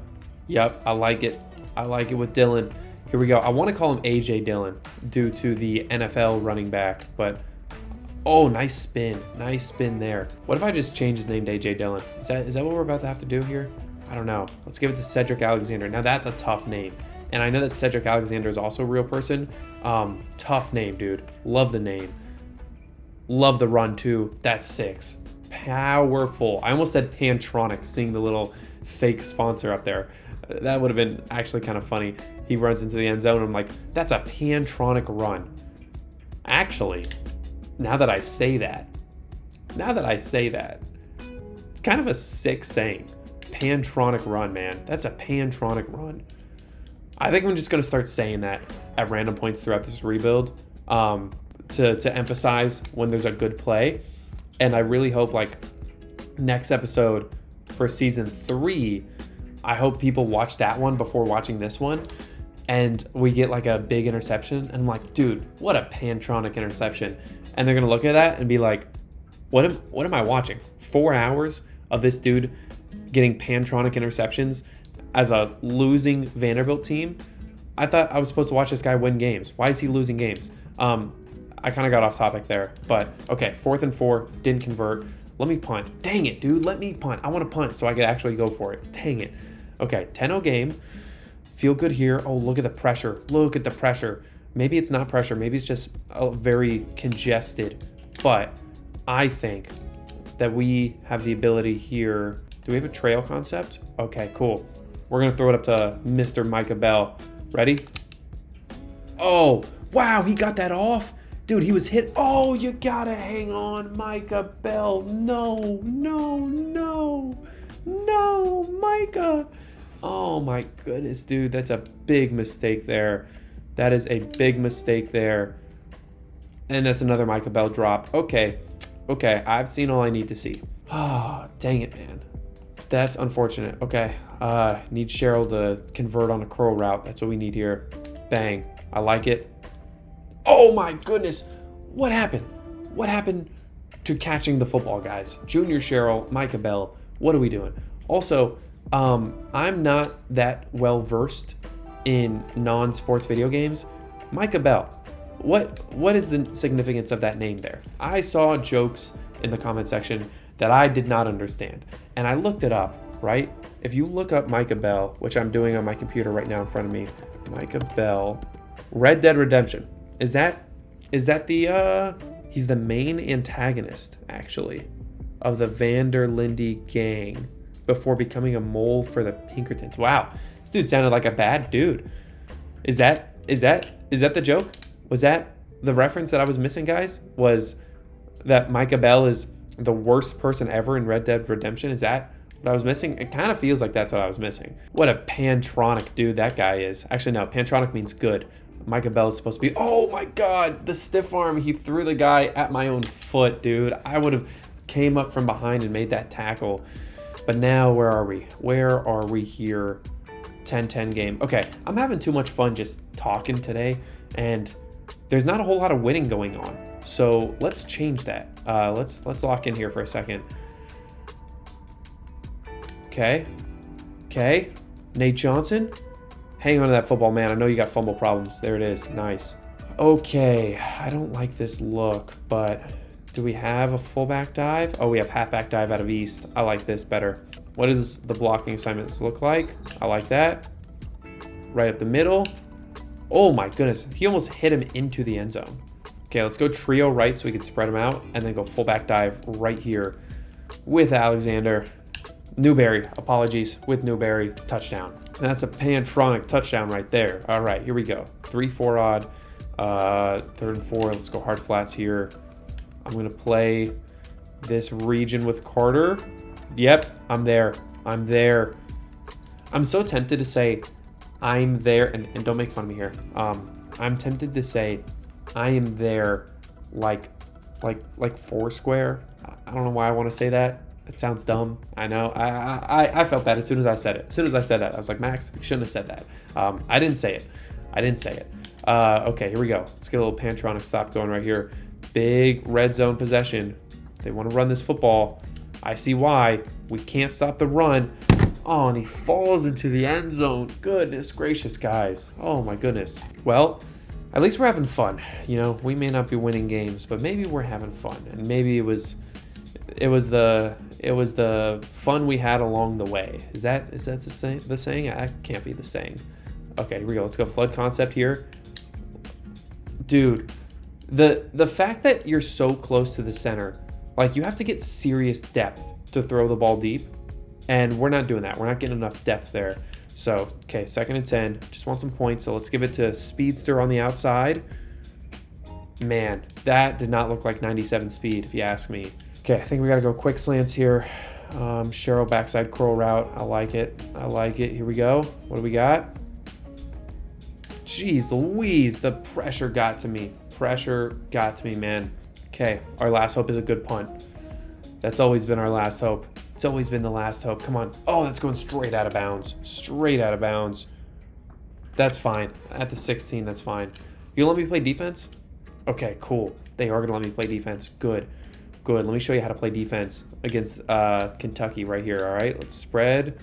I like it. I like it with Dillon. Here we go. I want to call him A.J. Dillon due to the NFL running back, but... Oh, nice spin. Nice spin there. What if I just change his name to A.J. Dillon? Is that what we're about to have to do here? I don't know. Let's give it to Cedric Alexander. Now that's a tough name. And I know that Cedric Alexander is also a real person. Tough name, dude. Love the name. Love the run too. That's 6. Powerful. I almost said Pantronic, seeing the little fake sponsor up there. That would have been actually kind of funny. He runs into the end zone. I'm like, that's a Pantronic run. Actually, now that I say that, it's kind of a sick saying. Pantronic run, man. That's a Pantronic run. I think I'm just going to start saying that at random points throughout this rebuild to emphasize when there's a good play. And I really hope, like, next episode for season 3, I hope people watch that one before watching this one. And we get, like, a big interception. And I'm like, dude, what a Pantronic interception. And they're going to look at that and be like, what am I watching? 4 hours of this dude getting Pantronic interceptions as a losing Vanderbilt team. I thought I was supposed to watch this guy win games. Why is he losing games? I kind of got off topic there, but okay, 4th and 4, didn't convert. Let me punt. Dang it, dude, let me punt. I want to punt so I could actually go for it. Dang it. Okay, 10-0 game. Feel good here. Oh, look at the pressure. Look at the pressure. Maybe it's not pressure. Maybe it's just very congested, but I think that we have the ability here. Do we have a trail concept? Okay, cool. We're going to throw it up to Mr. Micah Bell. Ready? Oh, wow, he got that off. Dude, he was hit. Oh, you got to hang on, Micah Bell. No, Micah. Oh, my goodness, dude. That's a big mistake there. That is a big mistake there. And that's another Micah Bell drop. Okay, I've seen all I need to see. Ah, oh, dang it, man. That's unfortunate. Okay, need Cheryl to convert on a curl route. That's what we need here. Bang. I like it. Oh my goodness. What happened? What happened to catching the football, guys? Junior Cheryl, Micah Bell. What are we doing? Also, I'm not that well versed in non-sports video games. Micah Bell. What is the significance of that name there? I saw jokes in the comment section that I did not understand. And I looked it up, right? If you look up Micah Bell, which I'm doing on my computer right now in front of me, Micah Bell, Red Dead Redemption. Is that the he's the main antagonist actually of the Vanderlindy gang before becoming a mole for the Pinkertons. Wow. This dude sounded like a bad dude. Is that the joke? Was that the reference that I was missing, guys? Was that Micah Bell is the worst person ever in Red Dead Redemption? Is that what I was missing? It kind of feels like that's what I was missing. What a Pantronic dude that guy is. Actually, no, Pantronic means good. Micah Bell is supposed to be, oh my God, the stiff arm. He threw the guy at my own foot, dude. I would have came up from behind and made that tackle. But now, where are we? Where are we here? 10-10 game. Okay, I'm having too much fun just talking today, and there's not a whole lot of winning going on. So let's change that. Let's lock in here for a second. Okay. Nate Johnson. Hang on to that football, man. I know you got fumble problems. There it is. Nice. Okay. I don't like this look, but do we have a fullback dive? Oh, we have halfback dive out of East. I like this better. What does the blocking assignments look like? I like that. Right up the middle. Oh my goodness. He almost hit him into the end zone. Okay, let's go trio right so we can spread them out, and then go fullback dive right here with Alexander. Newberry, apologies, with Newberry, touchdown. And that's a Pantronic touchdown right there. All right, here we go. 3-4 odd, 3rd and 4. Let's go hard flats here. I'm going to play this region with Carter. Yep, I'm there. I'm so tempted to say I'm there, and don't make fun of me here. I'm tempted to say I am there like Foursquare. I don't know why I want to say that. It sounds dumb. I know. I felt that as soon as I said it. As soon as I said that, I was like, Max, you shouldn't have said that. I didn't say it. Okay, here we go. Let's get a little Pantronic stop going right here. Big red zone possession. They want to run this football. I see why. We can't stop the run. Oh, and he falls into the end zone. Goodness gracious, guys. Oh, my goodness. Well, at least we're having fun. You know, we may not be winning games, but maybe we're having fun. And maybe it was the fun we had along the way. Is that the saying? That can't be the saying. Okay, here we go. Let's go flood concept here. Dude, the fact that you're so close to the center, like you have to get serious depth to throw the ball deep, and we're not doing that. We're not getting enough depth there. So, okay, 2nd and 10. Just want some points, so let's give it to Speedster on the outside. Man, that did not look like 97 speed, if you ask me. Okay, I think we got to go quick slants here. Cheryl backside curl route. I like it. Here we go. What do we got? Jeez Louise, the pressure got to me. Man. Okay, our last hope is a good punt. That's always been our last hope. It's always been the last hope. Come on. Oh, that's going straight out of bounds. That's fine. At the 16, that's fine. You let me play defense? Okay, cool. They are going to let me play defense. Good. Let me show you how to play defense against Kentucky right here, all right? Let's spread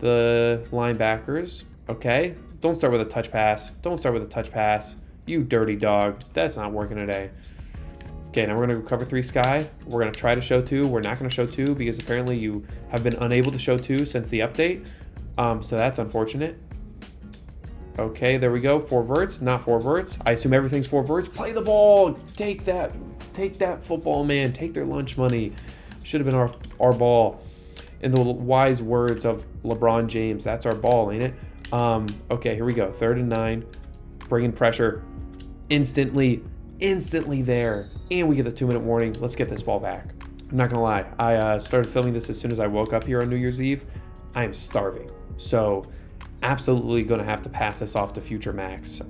the linebackers. Okay. Don't start with a touch pass. Don't start with a touch pass. You dirty dog. That's not working today. Okay, now we're going to go cover 3 sky. We're going to try to show 2. We're not going to show 2 because apparently you have been unable to show 2 since the update. So that's unfortunate. Okay, there we go. 4 verts, not 4 verts. I assume everything's 4 verts. Play the ball. Take that football, man. Take their lunch money. Should have been our ball. In the wise words of LeBron James, that's our ball, ain't it? Okay, here we go. 3rd and 9. Bring in pressure. Instantly there. And we get the 2-minute warning. Let's get this ball back. I'm not going to lie. I started filming this as soon as I woke up here on New Year's Eve. I am starving. So absolutely going to have to pass this off to future Max.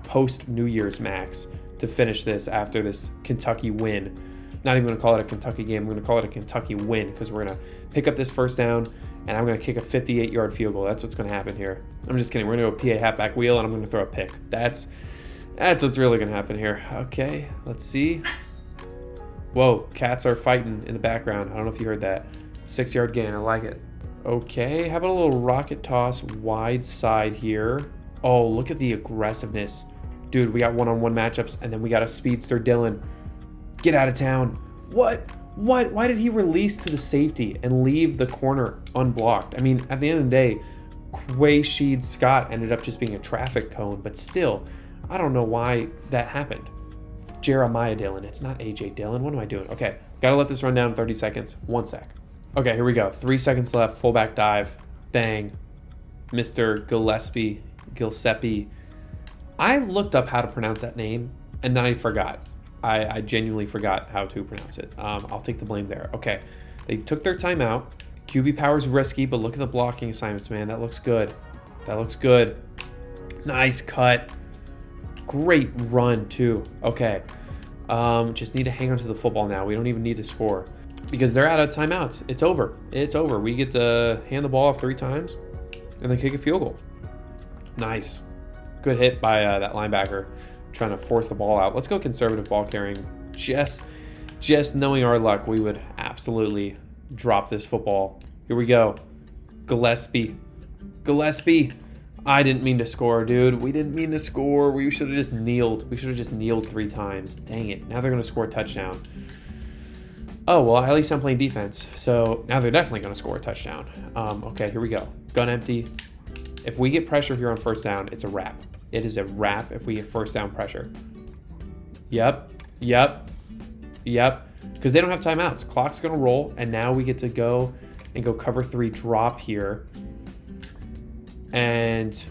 Post New Year's Max to finish this after this Kentucky win. Not even going to call it a Kentucky game. I'm going to call it a Kentucky win because we're going to pick up this first down and I'm going to kick a 58-yard field goal. That's what's going to happen here. I'm just kidding. We're going to go PA halfback wheel and I'm going to throw a pick. That's what's really going to happen here. Okay, let's see. Whoa, cats are fighting in the background. I don't know if you heard that. 6-yard gain. I like it. Okay, how about a little rocket toss wide side here? Oh, look at the aggressiveness. Dude, we got one-on-one matchups and then we got a speedster Dylan. Get out of town. What? Why did he release to the safety and leave the corner unblocked? I mean, at the end of the day, Quaysheed Scott ended up just being a traffic cone, but still, I don't know why that happened. Jeremiah Dillon. It's not AJ Dillon. What am I doing? Okay, gotta let this run down 30 seconds. 1 sec. Okay, here we go. 3 seconds left. Fullback dive. Bang. Mr. Gillespie. I looked up how to pronounce that name, and then I forgot. I genuinely forgot how to pronounce it. I'll take the blame there. Okay, they took their timeout. QB power's risky, but look at the blocking assignments, man. That looks good. Nice cut. Great run, too. Okay, just need to hang on to the football now. We don't even need to score because they're out of timeouts. It's over. We get to hand the ball off 3 times and then kick a field goal. Nice. Good hit by that linebacker trying to force the ball out. Let's go conservative ball carrying. Just knowing our luck, we would absolutely drop this football. Here we go. Gillespie. I didn't mean to score, dude. We didn't mean to score. We should have just kneeled. 3 times. Dang it. Now they're going to score a touchdown. Oh, well, at least I'm playing defense. So now they're definitely going to score a touchdown. Okay, here we go. Gun empty. If we get pressure here on first down, it's a wrap. It is a wrap if we get first down pressure. Yep. Because they don't have timeouts. Clock's going to roll, and now we get to go cover 3 drop here. And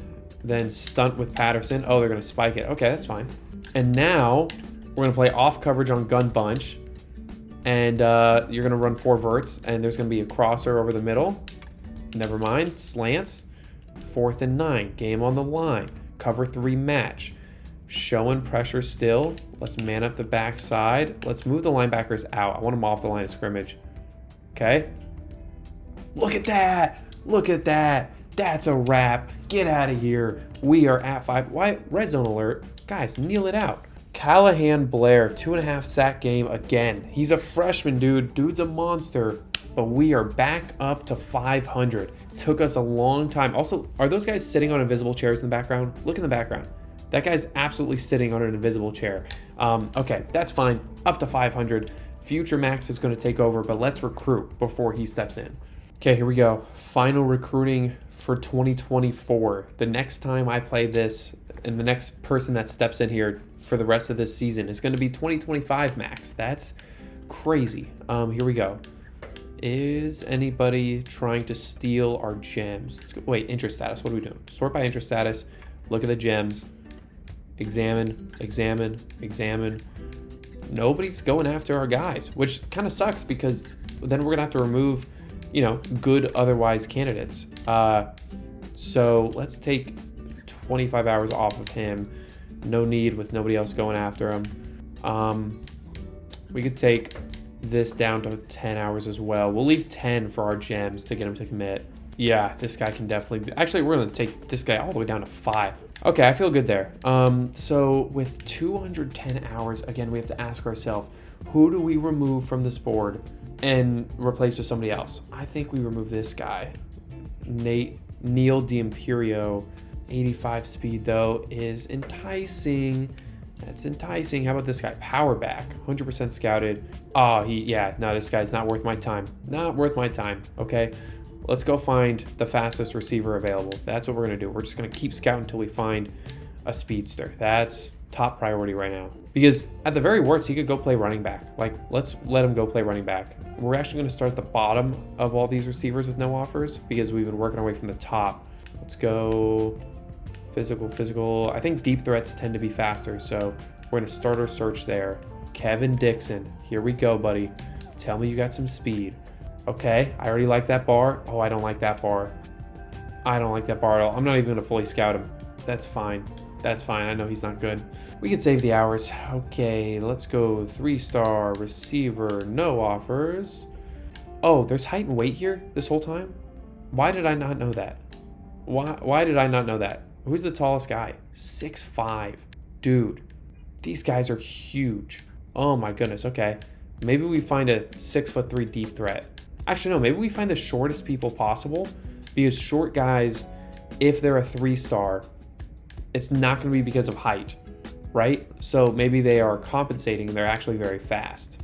then stunt with Patterson. Oh, they're going to spike it. Okay, that's fine. And now we're going to play off coverage on gun bunch. And you're going to run 4 verts, and there's going to be a crosser over the middle. Never mind. Slants. 4th and 9. Game on the line. Cover 3 match. Showing pressure still. Let's man up the backside. Let's move the linebackers out. I want them off the line of scrimmage. Okay. Look at that. That's a wrap. Get out of here. We are at 5. Why? Red zone alert. Guys, kneel it out. Callahan Blair, 2.5 sack game again. He's a freshman, dude. Dude's a monster. But we are back up to 500. Took us a long time. Also, are those guys sitting on invisible chairs in the background? Look in the background. That guy's absolutely sitting on an invisible chair. Okay, that's fine. Up to 500. Future Max is going to take over, but let's recruit before he steps in. Okay, here we go. Final recruiting for 2024. The next time I play this, and the next person that steps in here for the rest of this season is going to be 2025 Max. That's crazy. Here we go. Is anybody trying to steal our gems? Wait, interest status. What are we doing? Sort by interest status. Look at the gems. Examine. Nobody's going after our guys, which kind of sucks because then we're going to have to remove, good otherwise candidates. So let's take 25 hours off of him. No need with nobody else going after him. We could take this down to 10 hours as well. We'll leave 10 for our gems to get him to commit. Yeah, this guy can definitely be... Actually, we're going to take this guy all the way down to 5. Okay, I feel good there. So with 210 hours, again, we have to ask ourselves, who do we remove from this board and replace with somebody else? I think we remove this guy. Neil D'Imperio. 85 speed, though, is enticing. That's enticing. How about this guy? Power back, 100% scouted. Oh, no, this guy's not worth my time. Not worth my time, okay? Let's go find the fastest receiver available. That's what we're going to do. We're just going to keep scouting until we find a speedster. That's top priority right now. Because at the very worst, he could go play running back. Like, let's let him go play running back. We're actually going to start at the bottom of all these receivers with no offers because we've been working our way from the top. Let's go physical. I think deep threats tend to be faster, so we're going to start our search there. Kevin Dixon. Here we go, buddy. Tell me you got some speed. Okay, I already like that bar. Oh, I don't like that bar. I don't like that bar at all. I'm not even going to fully scout him. That's fine. That's fine. I know he's not good. We can save the hours. Okay, let's go 3-star receiver. No offers. Oh, there's height and weight here this whole time? Why did I not know that? Why did I not know that? Who's the tallest guy? 6'5". Dude, these guys are huge. Oh my goodness. Okay, maybe we find a 6'3" deep threat. Actually, no, maybe we find the shortest people possible, because short guys, if they're a 3-star, it's not going to be because of height, right? So maybe they are compensating and they're actually very fast.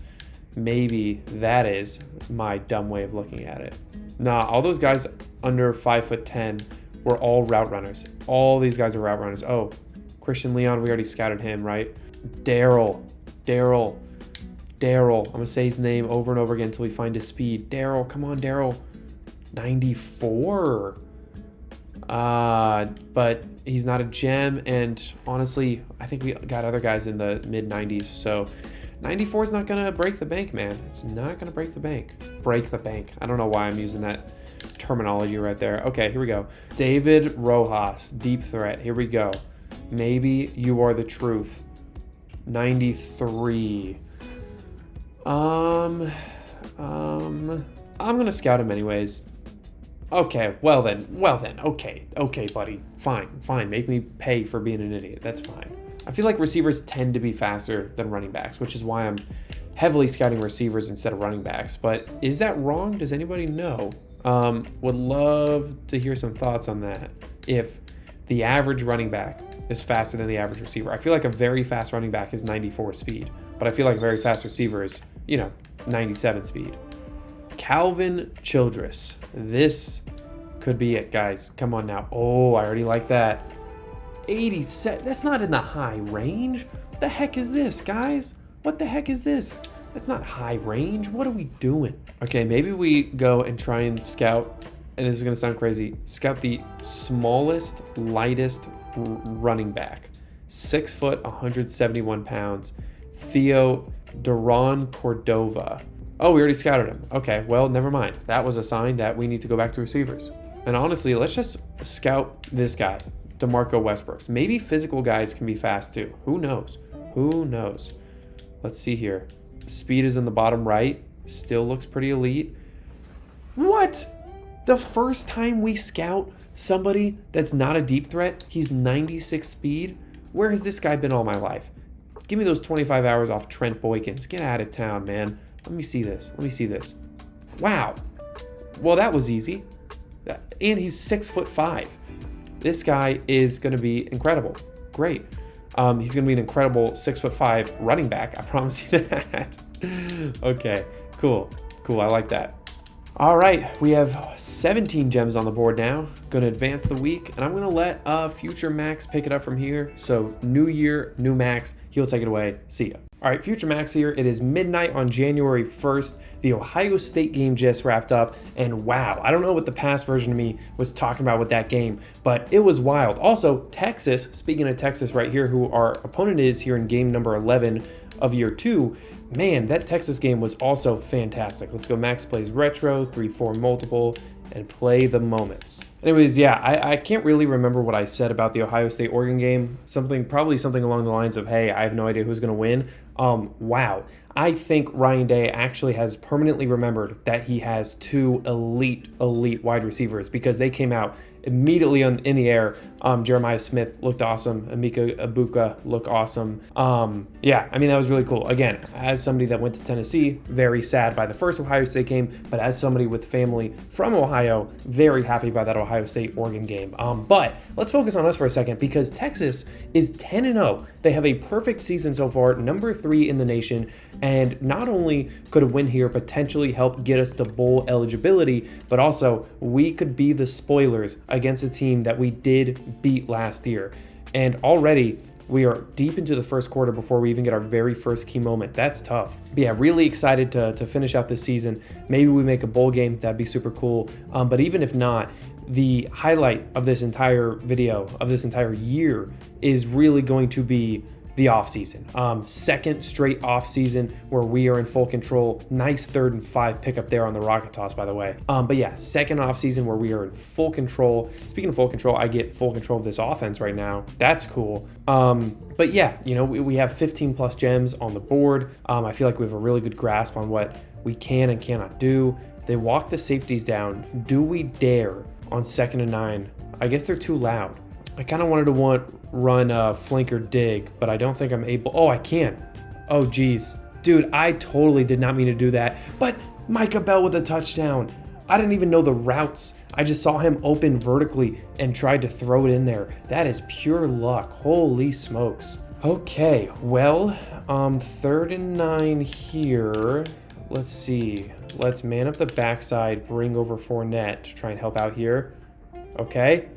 Maybe that is my dumb way of looking at it. Nah, all those guys under 5'10" were all route runners. All these guys are route runners. Oh, Christian Leon, we already scouted him, right? Daryl. I'm gonna say his name over and over again until we find his speed. Daryl, come on, Daryl. 94. But he's not a gem, and honestly, I think we got other guys in the mid-90s, so 94 is not gonna break the bank, man. It's not gonna break the bank. Break the bank. I don't know why I'm using that terminology right there. Okay, here we go. David Rojas, deep threat. Here we go. Maybe you are the truth. 93. I'm gonna scout him anyways. Okay, well then, okay, buddy, fine, make me pay for being an idiot, that's fine. I feel like receivers tend to be faster than running backs, which is why I'm heavily scouting receivers instead of running backs, but is that wrong? Does anybody know? Would love to hear some thoughts on that. If the average running back is faster than the average receiver. I feel like a very fast running back is 94 speed, but I feel like a very fast receiver is, 97 speed. Calvin Childress. This could be it, guys. Come on now. Oh, I already like that. 87. That's not in the high range. What the heck is this, guys? What the heck is this? That's not high range. What are we doing? Okay, maybe we go and try and scout, and this is going to sound crazy, scout the smallest, lightest running back. 6 foot, 171 pounds. Theo Duran Cordova. Oh, we already scouted him. Okay, well, never mind. That was a sign that we need to go back to receivers. And honestly, let's just scout this guy, DeMarco Westbrooks. Maybe physical guys can be fast too. Who knows? Who knows? Let's see here. Speed is in the bottom right. Still looks pretty elite. What? The first time we scout somebody that's not a deep threat, he's 96 speed? Where has this guy been all my life? Give me those 25 hours off Trent Boykins. Get out of town, man. Let me see this. Wow. Well, that was easy. And he's 6'5". This guy is going to be incredible. Great. He's going to be an incredible 6'5" running back. I promise you that. Okay, cool. I like that. All right, we have 17 gems on the board now. Going to advance the week, and I'm going to let future Max pick it up from here. So new year, new Max. He'll take it away. See ya. All right, future Max here. It is midnight on January 1st. The Ohio State game just wrapped up, and wow, I don't know what the past version of me was talking about with that game, but it was wild. Also, Texas, speaking of Texas right here, who our opponent is here in game number 11 of year 2, man, that Texas game was also fantastic. Let's go Max plays retro, 3-4 multiple, and play the moments. Anyways, yeah, I can't really remember what I said about the Ohio State-Oregon game. Probably something along the lines of, hey, I have no idea who's going to win. Wow. I think Ryan Day actually has permanently remembered that he has 2 elite wide receivers, because they came out immediately in the air. Jeremiah Smith looked awesome. Emeka Egbuka looked awesome. Yeah, I mean, that was really cool. Again, as somebody that went to Tennessee, very sad by the first Ohio State game, but as somebody with family from Ohio, very happy by that Ohio State-Oregon game. But let's focus on us for a second, because Texas is 10-0. They have a perfect season so far, number 3 in the nation, and not only could a win here potentially help get us to bowl eligibility, but also we could be the spoilers against a team that we did beat last year. And already we are deep into the first quarter before we even get our very first key moment. That's tough. But yeah, really excited to finish out this season. Maybe we make a bowl game. That'd be super cool. But even if not, the highlight of this entire video, of this entire year, is really going to be the offseason. Second straight offseason where we are in full control. Nice 3rd and 5 pickup there on the rocket toss, by the way. But yeah, second offseason where we are in full control. Speaking of full control, I get full control of this offense right now. That's cool. But yeah, you know, we have 15 plus gems on the board. I feel like we have a really good grasp on what we can and cannot do. They walk the safeties down. Do we dare on 2nd and 9? I guess they're too loud. I kind of wanted to run a flanker dig, but I don't think I'm able. Oh, I can. Oh, geez. Dude, I totally did not mean to do that. But Micah Bell with a touchdown. I didn't even know the routes. I just saw him open vertically and tried to throw it in there. That is pure luck. Holy smokes. Okay, well, 3rd and 9 here. Let's see. Let's man up the backside, bring over Fournette to try and help out here. Okay.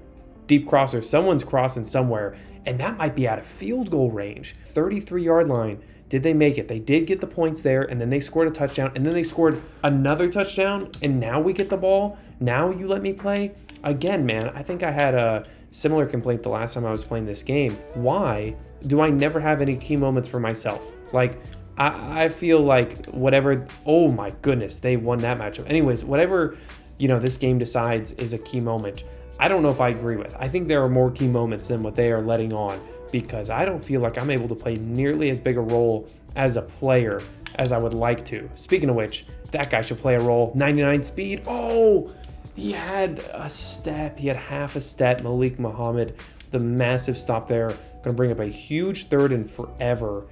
Deep crosser. Someone's crossing somewhere, and that might be out of field goal range. 33-yard line. Did they make it? They did get the points there, and then they scored a touchdown, and then they scored another touchdown, and now we get the ball. Now you let me play? Again, man, I think I had a similar complaint the last time I was playing this game. Why do I never have any key moments for myself? Like, I feel like whatever, oh my goodness, they won that matchup. Anyways, whatever, you know, this game decides is a key moment, I don't know if I agree with. I think there are more key moments than what they are letting on, because I don't feel like I'm able to play nearly as big a role as a player as I would like to. Speaking of which, that guy should play a role. 99 speed. Oh, he had a step. He had half a step. Malik Muhammad, the massive stop there. Going to bring up a huge 3rd and forever.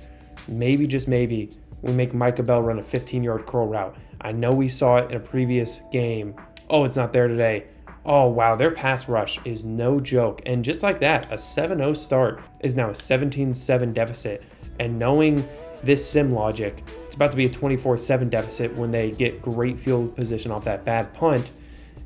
Maybe, just maybe, we make Micah Bell run a 15-yard curl route. I know we saw it in a previous game. Oh, it's not there today. Oh, wow, their pass rush is no joke. And just like that, a 7-0 start is now a 17-7 deficit. And knowing this sim logic, it's about to be a 24-7 deficit when they get great field position off that bad punt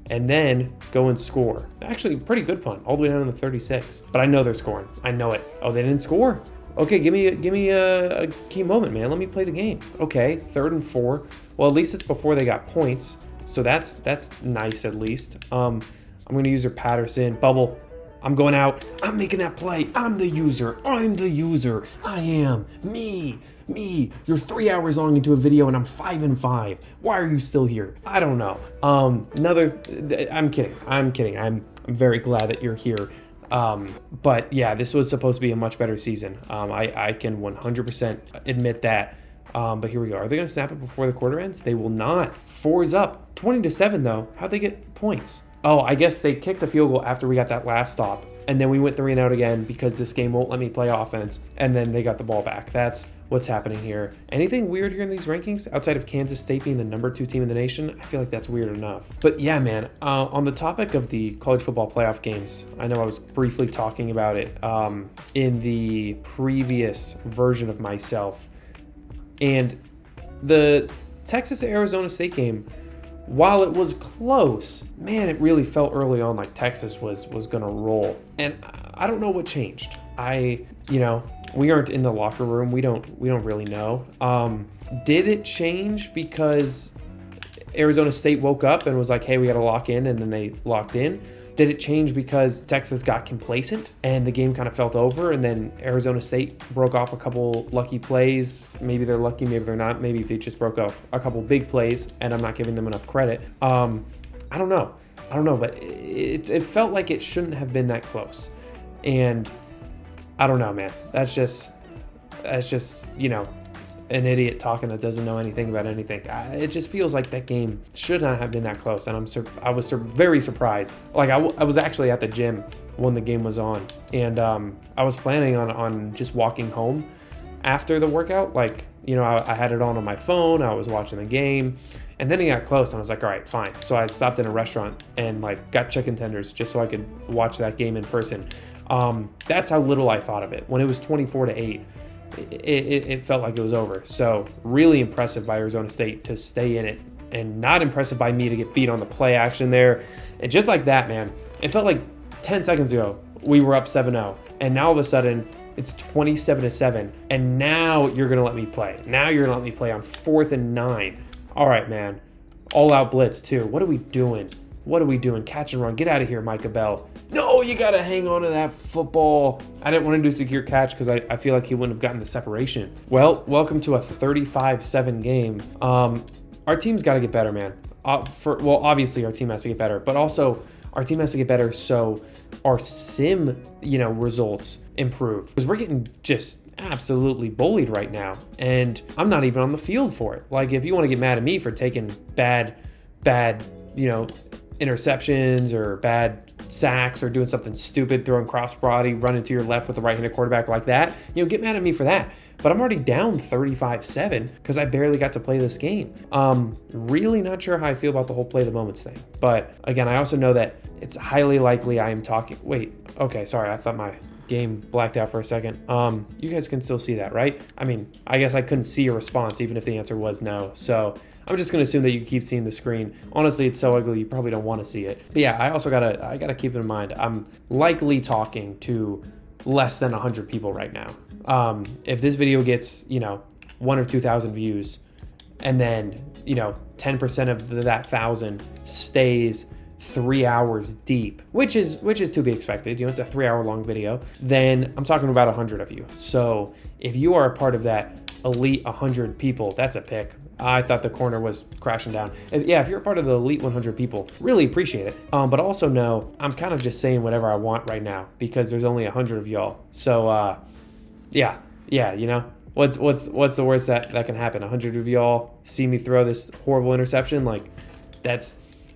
and then go and score. Actually, pretty good punt, all the way down to the 36. But I know they're scoring. I know it. Oh, they didn't score? Okay, give me a key moment, man. Let me play the game. Okay, 3rd and 4. Well, at least it's before they got points. So that's nice at least. I'm going to use their Patterson. Bubble. I'm going out. I'm making that play. I'm the user. I'm the user. I am. Me. You're 3 hours long into a video and I'm 5 and 5. Why are you still here? I don't know. I'm kidding. I'm very glad that you're here. But yeah, this was supposed to be a much better season. I can 100% admit that. But here we go. Are they going to snap it before the quarter ends? They will not. 4 is up. 20-7 though. How'd they get points? Oh, I guess they kicked a field goal after we got that last stop. And then we went 3 and out again because this game won't let me play offense. And then they got the ball back. That's what's happening here. Anything weird here in these rankings outside of Kansas State being the number 2 team in the nation? I feel like that's weird enough. But yeah, man, on the topic of the college football playoff games, I know I was briefly talking about it in the previous version of myself. And the Texas-Arizona State game, while it was close, man, it really felt early on like Texas was going to roll. And I don't know what changed. We aren't in the locker room. We don't really know. Did it change because Arizona State woke up and was like, hey, we got to lock in, and then they locked in? Did it change because Texas got complacent and the game kind of felt over, and then Arizona State broke off a couple lucky plays? Maybe they're lucky, maybe they're not. Maybe they just broke off a couple big plays and I'm not giving them enough credit. I don't know, but it felt like it shouldn't have been that close. And I don't know, man. That's just an idiot talking that doesn't know anything about anything. It just feels like that game should not have been that close, and I was very surprised. Like I was actually at the gym when the game was on, and I was planning on just walking home after the workout. Like, you know, I had it on my phone, I was watching the game, and then it got close, and I was like, all right, fine. So I stopped in a restaurant and like got chicken tenders just so I could watch that game in person. That's how little I thought of it. When it was 24-8, it felt like it was over. So really impressive by Arizona State to stay in it, and not impressive by me to get beat on the play action there. And just like that, man, it felt like 10 seconds ago we were up 7-0, and now all of a sudden it's 27-7, and now you're gonna let me play. Now you're gonna let me play on 4th and 9. All right, man. All out blitz too. What are we doing? What are we doing? Catch and run. Get out of here, Micah Bell. No, you got to hang on to that football. I didn't want to do secure catch because I feel like he wouldn't have gotten the separation. Well, welcome to a 35-7 game. Our team's got to get better, man. Obviously our team has to get better, but also our team has to get better so our sim, results improve. Because we're getting just absolutely bullied right now, and I'm not even on the field for it. Like, if you want to get mad at me for taking bad, interceptions or bad sacks or doing something stupid, throwing cross body, running to your left with the right-handed quarterback like that, get mad at me for that. But I'm already down 35-7 because I barely got to play this game. Really not sure how I feel about the whole play the moments thing. But again, I also know that it's highly likely I am talking. Wait, okay, sorry, I thought my game blacked out for a second. You guys can still see that, right? I mean, I guess I couldn't see a response even if the answer was no. So I'm just gonna assume that you keep seeing the screen. Honestly, it's so ugly you probably don't want to see it. But yeah, I also gotta keep in mind I'm likely talking to less than 100 people right now. If this video gets 1,000 or 2,000 views, and then 10% of that 1,000 stays 3 hours deep, which is to be expected. It's a 3-hour long video. Then I'm talking about 100 of you. So if you are a part of that elite 100 people, that's a pick. I thought the corner was crashing down. Yeah, if you're a part of the elite 100 people, really appreciate it. But also know I'm kind of just saying whatever I want right now because there's only 100 of y'all. So yeah. What's the worst that can happen? 100 of y'all see me throw this horrible interception? Like,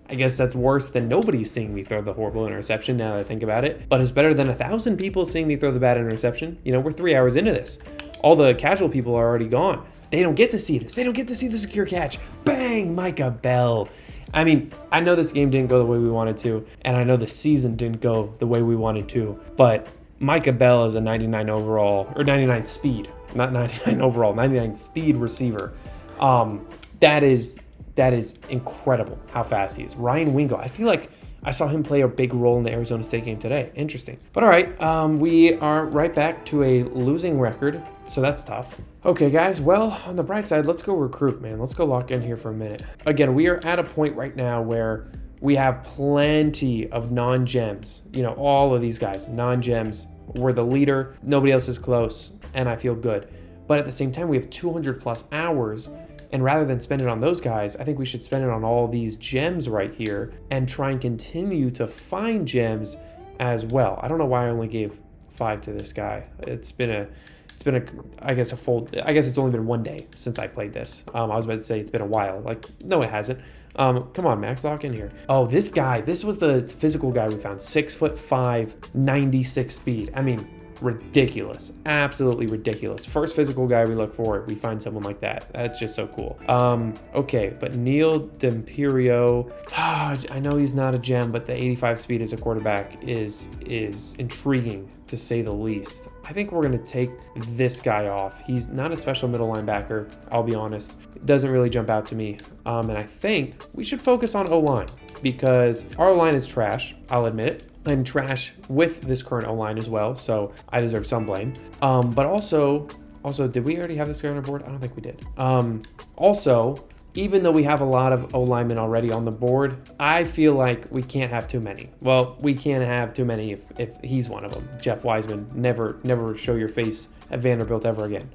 I guess that's worse than nobody seeing me throw the horrible interception now that I think about it. But it's better than 1,000 people seeing me throw the bad interception. We're 3 hours into this. All the casual people are already gone. They don't get to see this. They don't get to see the secure catch. Bang, Micah Bell. I mean, I know this game didn't go the way we wanted to, and I know the season didn't go the way we wanted to, but Micah Bell is a 99 overall, or 99 speed, not 99 overall, 99 speed receiver. That is incredible how fast he is. Ryan Wingo, I feel like I saw him play a big role in the Arizona State game today. Interesting. But all right, we are right back to a losing record, so that's tough. Okay, guys, well, on the bright side, let's go recruit, man. Let's go lock in here for a minute. Again, we are at a point right now where we have plenty of non-gems. All of these guys, non-gems. We're the leader. Nobody else is close, and I feel good. But at the same time, we have 200 plus hours. And rather than spend it on those guys, I think we should spend it on all these gems right here and try and continue to find gems as well. I don't know why I only gave 5 to this guy. It's been I guess it's only been 1 day since I played this. I was about to say it's been a while. Like, no, it hasn't. Come on, Max, lock in here. Oh, this guy, this was the physical guy we found. 6'5", 96 speed. I mean, ridiculous, absolutely ridiculous. First physical guy we look for, we find someone like that. That's just so cool. Okay, but Neil D'Imperio, I know he's not a gem, but the 85 speed as a quarterback is intriguing to say the least. I think we're gonna take this guy off. He's not a special middle linebacker, I'll be honest. It doesn't really jump out to me. And I think we should focus on O-line because our O-line is trash, I'll admit it. I'm trash with this current O-line as well, so I deserve some blame. But also, did we already have this guy on our board? I don't think we did. Also, even though we have a lot of O-linemen already on the board, I feel like we can't have too many. Well, we can't have too many if he's one of them. Jeff Heisman, never show your face at Vanderbilt ever again.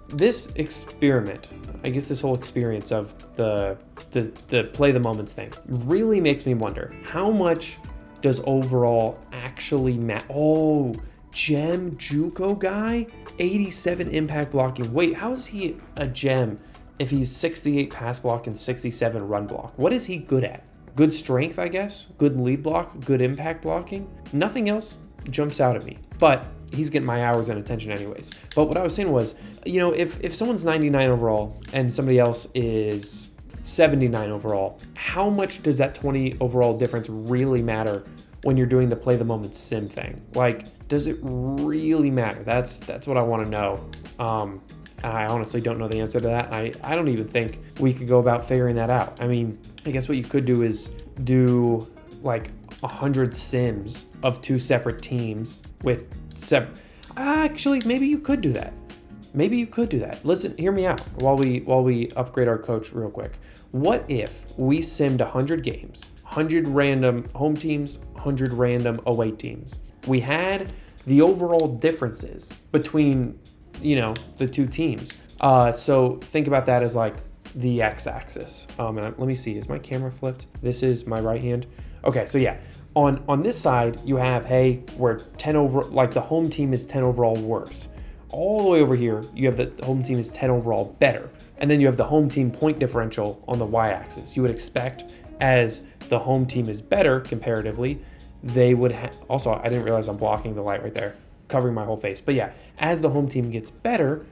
This experiment, I guess this whole experience of the play the moments thing really makes me wonder how much does overall actually matter. Oh, Gem Juco guy? 87 impact blocking. Wait, how is he a gem if he's 68 pass block and 67 run block? What is he good at? Good strength, I guess. Good lead block, good impact blocking. Nothing else jumps out at me, but he's getting my hours and attention anyways. But what I was saying was, you know, if someone's 99 overall and somebody else is 79 overall, how much does that 20 overall difference really matter when you're doing the play the moment sim thing? Like, does it really matter? That's what I want to know. I honestly don't know the answer to that. I don't even think we could go about figuring that out. I mean, I guess what you could do is do like 100 sims of 2 separate teams with actually, maybe you could do that. Maybe you could do that. Listen, hear me out while we upgrade our coach real quick. What if we simmed 100 games, 100 random home teams, 100 random away teams? We had the overall differences between, you know, the 2 teams. So think about that as like the x-axis. And let me see, is my camera flipped? This is my right hand. Okay, so yeah, on this side you have, hey, we're 10 over, like the home team is 10 overall worse. All the way over here, you have the home team is 10 overall better. And then you have the home team point differential on the y-axis. You would expect as the home team is better comparatively, they would also, I didn't realize I'm blocking the light right there, covering my whole face. But yeah, as the home team gets better,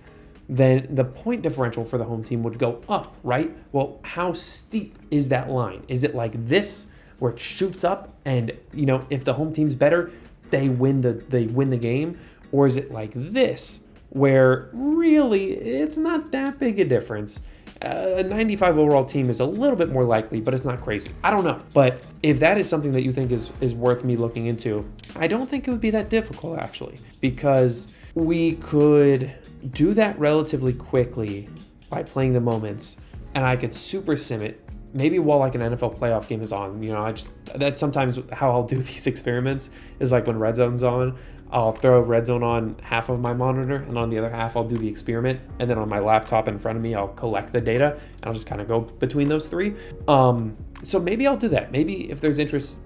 then the point differential for the home team would go up, right? Well, how steep is that line? Is it like this, where it shoots up and, you know, if the home team's better, they win the game? Or is it like this, where really it's not that big a difference? A 95 overall team is a little bit more likely, but it's not crazy. I don't know. But if that is something that you think is worth me looking into, I don't think it would be that difficult, actually, because we could do that relatively quickly by playing the moments, and I could super sim it maybe while like an NFL playoff game is on. You know, that's sometimes how I'll do these experiments, is like when red zone's on, I'll throw red zone on half of my monitor, and on the other half I'll do the experiment, and then on my laptop in front of me I'll collect the data, and I'll just kind of go between those 3. So maybe I'll do that. Maybe if there's interest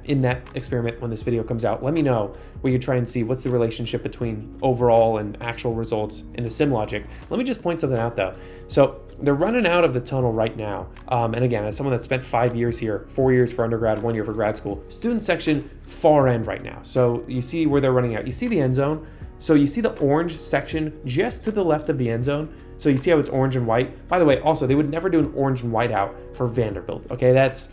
in that experiment when this video comes out, let me know. We could try and see what's the relationship between overall and actual results in the sim logic. Let me just point something out though. So they're running out of the tunnel right now. And again, as someone that spent 5 years here, 4 years for undergrad, 1 year for grad school, student section, far end right now. So you see where they're running out. You see the end zone. So you see the orange section just to the left of the end zone. So you see how it's orange and white. By the way, also, they would never do an orange and white out for Vanderbilt. Okay, that's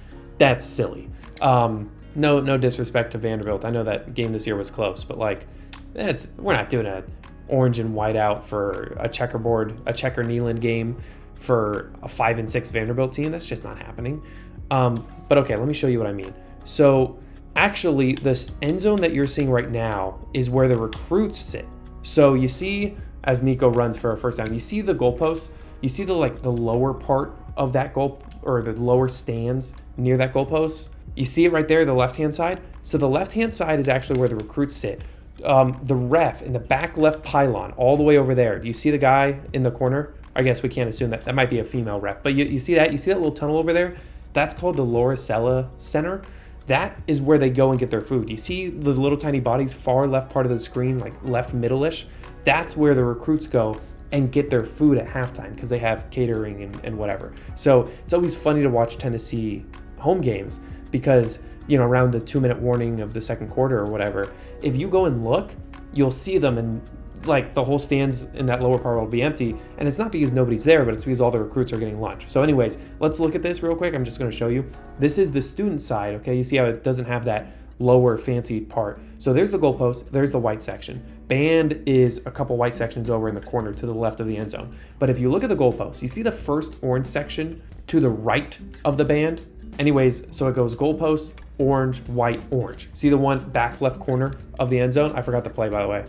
silly. No disrespect to Vanderbilt. I know that game this year was close, but like, we're not doing a orange and white out for a checker Neyland game for a 5 and 6 Vanderbilt team. That's just not happening. But okay, let me show you what I mean. So actually, this end zone that you're seeing right now is where the recruits sit. So you see, as Nico runs for a first down, you see the goalpost. You see the lower part of that goal, or the lower stands near that goalpost. You see it right there, the left-hand side. So the left-hand side is actually where the recruits sit. The ref in the back left pylon, all the way over there. Do you see the guy in the corner? I guess we can't assume that might be a female ref, but you see that? You see that little tunnel over there? That's called the Lauricella Center. That is where they go and get their food. You see the little tiny bodies, far left part of the screen, like left middle-ish? That's where the recruits go and get their food at halftime, because they have catering and whatever. So it's always funny to watch Tennessee home games, because, you know, around the 2-minute warning of the second quarter or whatever, if you go and look, you'll see them, and like the whole stands in that lower part will be empty. And it's not because nobody's there, but it's because all the recruits are getting lunch. So anyways, let's look at this real quick. I'm just going to show you. This is the student side. Okay, you see how it doesn't have that lower fancy part. So there's the goalpost, there's the white section. Band is a couple white sections over in the corner to the left of the end zone. But if you look at the goalpost, you see the first orange section to the right of the band. Anyways, so it goes goalpost, orange, white, orange. See the one back left corner of the end zone? I forgot to play, by the way.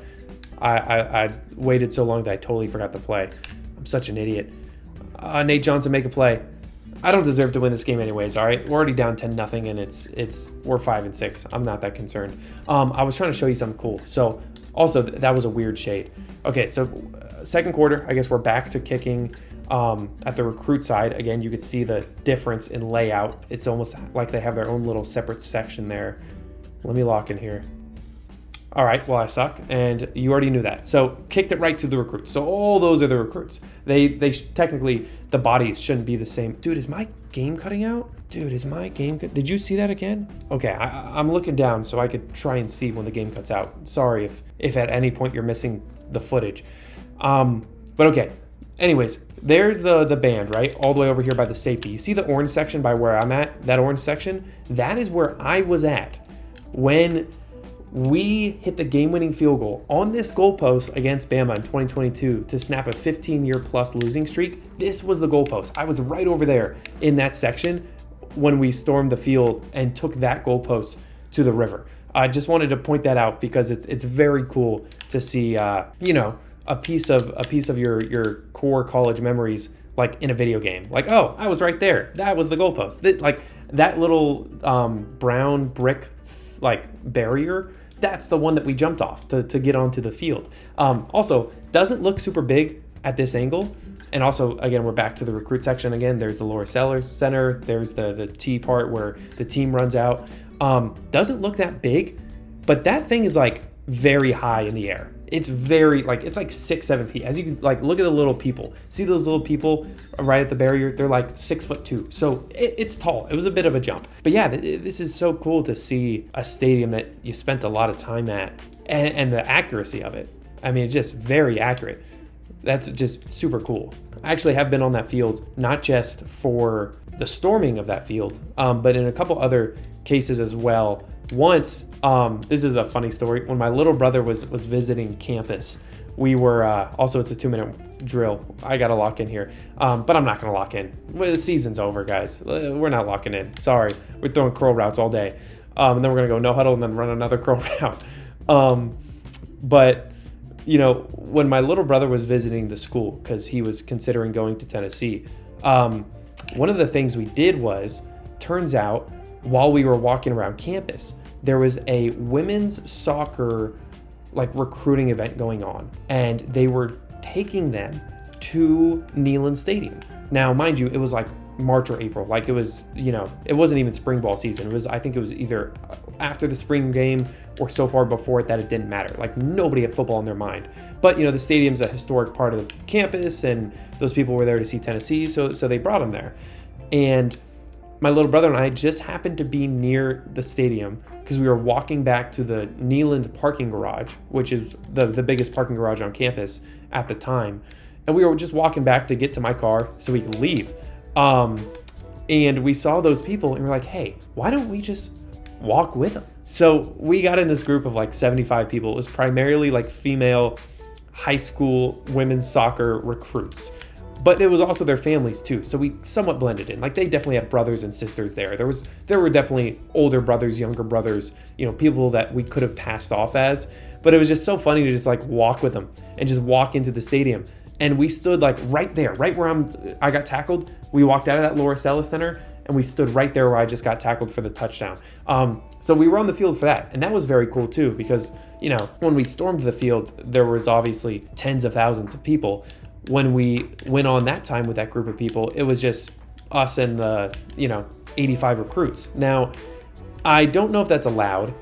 I waited so long that I totally forgot to play. I'm such an idiot. Nate Johnson, make a play. I don't deserve to win this game anyways, all right? We're already down 10-0, and we're 5 and 6. I'm not that concerned. I was trying to show you something cool. So also, that was a weird shade. Okay, so second quarter, I guess we're back to kicking at the recruit side. Again, you could see the difference in layout. It's almost like they have their own little separate section there. Let me lock in here. All right, well, I suck, and you already knew that. So kicked it right to the recruits. So all those are the recruits. They technically, the bodies shouldn't be the same. Dude, is my game cutting out? Dude, is my game did you see that again? Okay, I'm looking down so I could try and see when the game cuts out. Sorry if at any point you're missing the footage. But okay. Anyways, there's the band, right? All the way over here by the safety. You see the orange section by where I'm at? That orange section? That is where I was at when we hit the game-winning field goal on this goalpost against Bama in 2022 to snap a 15-year-plus losing streak. This was the goalpost. I was right over there in that section when we stormed the field and took that goalpost to the river. I just wanted to point that out because it's very cool to see, a piece of your core college memories, like in a video game. Like, oh, I was right there. That was the goalpost. Like that little brown brick barrier. That's the one that we jumped off to get onto the field. Also, doesn't look super big at this angle. And also, again, we're back to the recruit section again. There's the lower center. There's the T part where the team runs out. Doesn't look that big, but that thing is like very high in the air. It's very it's like 6-7 feet. As you can look at the little people. See those little people right at the barrier? They're like 6'2". So it's tall. It was a bit of a jump. But yeah, this is so cool to see a stadium that you spent a lot of time at and the accuracy of it. I mean, it's just very accurate. That's just super cool. I actually have been on that field, not just for the storming of that field, but in a couple other cases as well. Once, this is a funny story. When my little brother was visiting campus, we were, also it's a 2-minute drill. I got to lock in here, but I'm not going to lock in. Well, the season's over, guys. We're not locking in. Sorry. We're throwing curl routes all day. And then we're going to go no huddle and then run another curl route. But, when my little brother was visiting the school, because he was considering going to Tennessee, one of the things we did was, turns out, while we were walking around campus, there was a women's soccer recruiting event going on, and they were taking them to Neyland Stadium. Now, mind you, it was like March or April. It was, it wasn't even spring ball season. I think it was either after the spring game or so far before it that it didn't matter. Nobody had football in their mind. But, the stadium's a historic part of the campus, and those people were there to see Tennessee, so they brought them there. And my little brother and I just happened to be near the stadium because we were walking back to the Neyland parking garage, which is the biggest parking garage on campus at the time. And we were just walking back to get to my car so we could leave. And we saw those people and we're like, hey, why don't we just walk with them? So we got in this group of 75 people. It was primarily female high school women's soccer recruits. But it was also their families too, so we somewhat blended in. They definitely had brothers and sisters there. There were definitely older brothers, younger brothers, people that we could have passed off as. But it was just so funny to just walk with them and just walk into the stadium. And we stood right there, right where I got tackled. We walked out of that lower center and we stood right there where I just got tackled for the touchdown. So we were on the field for that, and that was very cool too because when we stormed the field, there was obviously tens of thousands of people. When we went on that time with that group of people, it was just us and the, 85 recruits. Now, I don't know if that's allowed,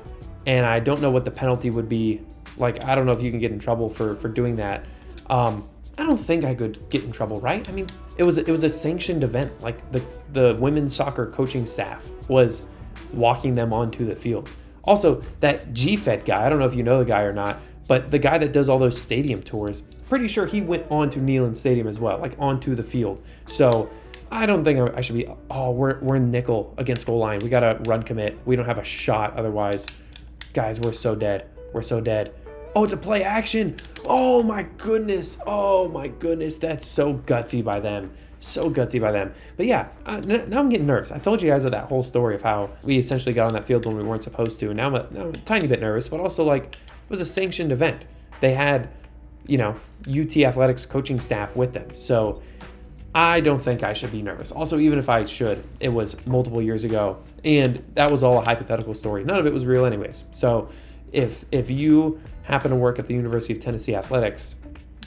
and I don't know what the penalty would be. I don't know if you can get in trouble for doing that. I don't think I could get in trouble, right? I mean, it was a sanctioned event. The women's soccer coaching staff was walking them onto the field. Also, that GFED guy, I don't know if you know the guy or not, but the guy that does all those stadium tours, pretty sure he went on to Neyland Stadium as well, onto the field. So I don't think I should be, we're in nickel against goal line. We got to run commit. We don't have a shot otherwise. Guys, we're so dead. We're so dead. Oh, it's a play action. Oh my goodness. That's so gutsy by them. So gutsy by them. But yeah, now I'm getting nervous. I told you guys that whole story of how we essentially got on that field when we weren't supposed to. And now I'm a tiny bit nervous, but also it was a sanctioned event. They had, UT athletics coaching staff with them. So I don't think I should be nervous. Also, even if I should, it was multiple years ago, and that was all a hypothetical story. None of it was real anyways. So if you happen to work at the University of Tennessee athletics,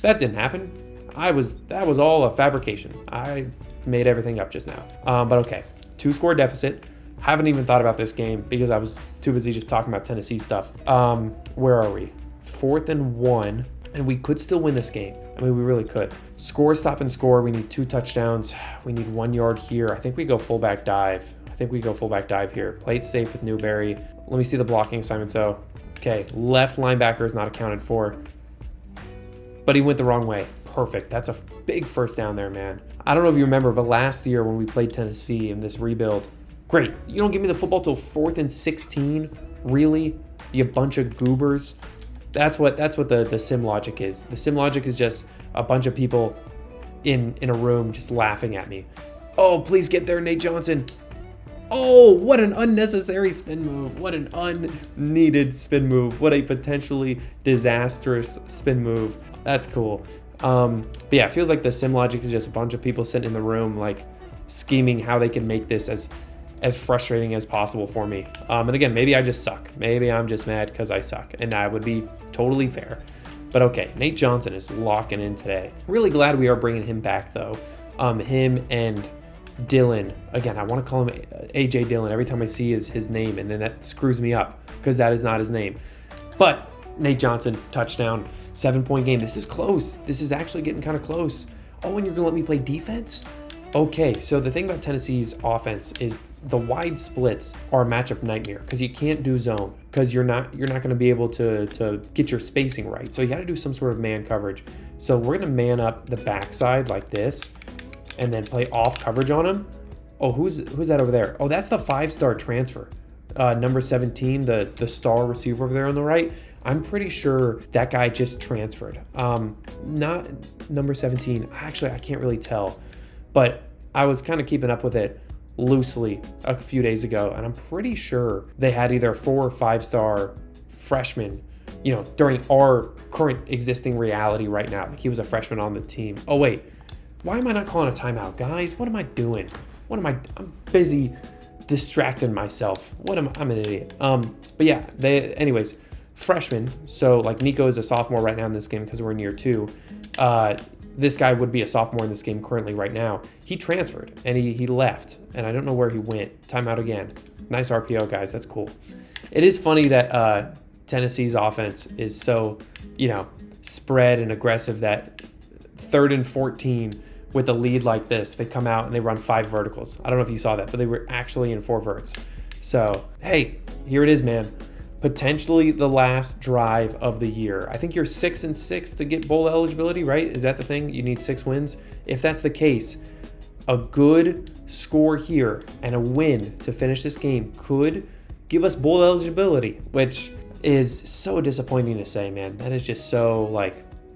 that didn't happen. That was all a fabrication. I made everything up just now. But okay, 2-score deficit. Haven't even thought about this game because I was too busy just talking about Tennessee stuff. Where are we? 4th and 1, and we could still win this game. I mean, we really could. Score, stop, and score. We need 2 touchdowns. We need 1 yard here. I think we go fullback dive. Here. Play it safe with Newberry. Let me see the blocking assignment. So, okay, left linebacker is not accounted for, but he went the wrong way. Perfect. That's a big first down there, man. I don't know if you remember, but last year when we played Tennessee in this rebuild, great. You don't give me the football till 4th and 16? Really? You bunch of goobers? That's what the sim logic is. The sim logic is just a bunch of people in a room just laughing at me. Oh, please get there, Nate Johnson. Oh, what an unnecessary spin move. What an unneeded spin move. What a potentially disastrous spin move. That's cool. But yeah, it feels like the sim logic is just a bunch of people sitting in the room, like scheming how they can make this as frustrating as possible for me. And again, maybe I just suck. Maybe I'm just mad because I suck, and that would be totally fair. But okay, Nate Johnson is locking in today. Really glad we are bringing him back though. Him and Dylan. Again, I want to call him AJ Dillon every time I see his name, and then that screws me up because that is not his name. But Nate Johnson, touchdown, 7-point game. This is close. This is actually getting kind of close. Oh, and you're going to let me play defense? Okay, so the thing about Tennessee's offense is the wide splits are a matchup nightmare because you can't do zone because you're not going to be able to get your spacing right. So you got to do some sort of man coverage. So we're going to man up the backside like this and then play off coverage on him. Oh, who's that over there? Oh, that's the 5-star transfer. Number 17, the star receiver over there on the right. I'm pretty sure that guy just transferred. Not number 17. Actually, I can't really tell. But I was kind of keeping up with it loosely a few days ago, and I'm pretty sure they had either a 4 or 5-star freshman, during our current existing reality right now. Like he was a freshman on the team. Oh, wait. Why am I not calling a timeout, guys? What am I doing? I'm busy distracting myself. I'm an idiot. But yeah, anyways, freshman. So like Nico is a sophomore right now in this game because we're in year 2. This guy would be a sophomore in this game currently right now. He transferred and he left, and I don't know where he went. Timeout again. Nice RPO, guys. That's cool. It is funny that Tennessee's offense is so, spread and aggressive that 3rd and 14 with a lead like this, they come out and they run 5 verticals. I don't know if you saw that, but they were actually in 4 verts. So, hey, here it is, man. Potentially the last drive of the year. I think you're 6-6 to get bowl eligibility, right? Is that the thing? You need 6 wins? If that's the case, a good score here and a win to finish this game could give us bowl eligibility, which is so disappointing to say, man. That is just so,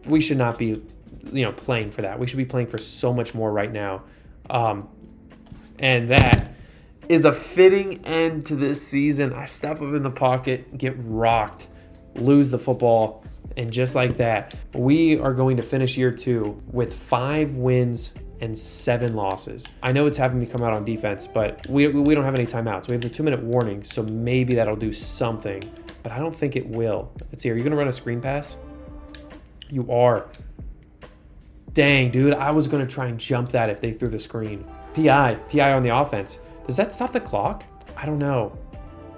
we should not be, playing for that. We should be playing for so much more right now. And that is a fitting end to this season. I step up in the pocket, get rocked, lose the football, and just like that, we are going to finish year 2 with 5 wins and 7 losses. I know it's having me come out on defense, but we don't have any timeouts. We have the 2-minute warning, so maybe that'll do something, but I don't think it will. Let's see, are you gonna run a screen pass? You are. Dang, dude, I was gonna try and jump that if they threw the screen. PI on the offense. Does that stop the clock? I don't know.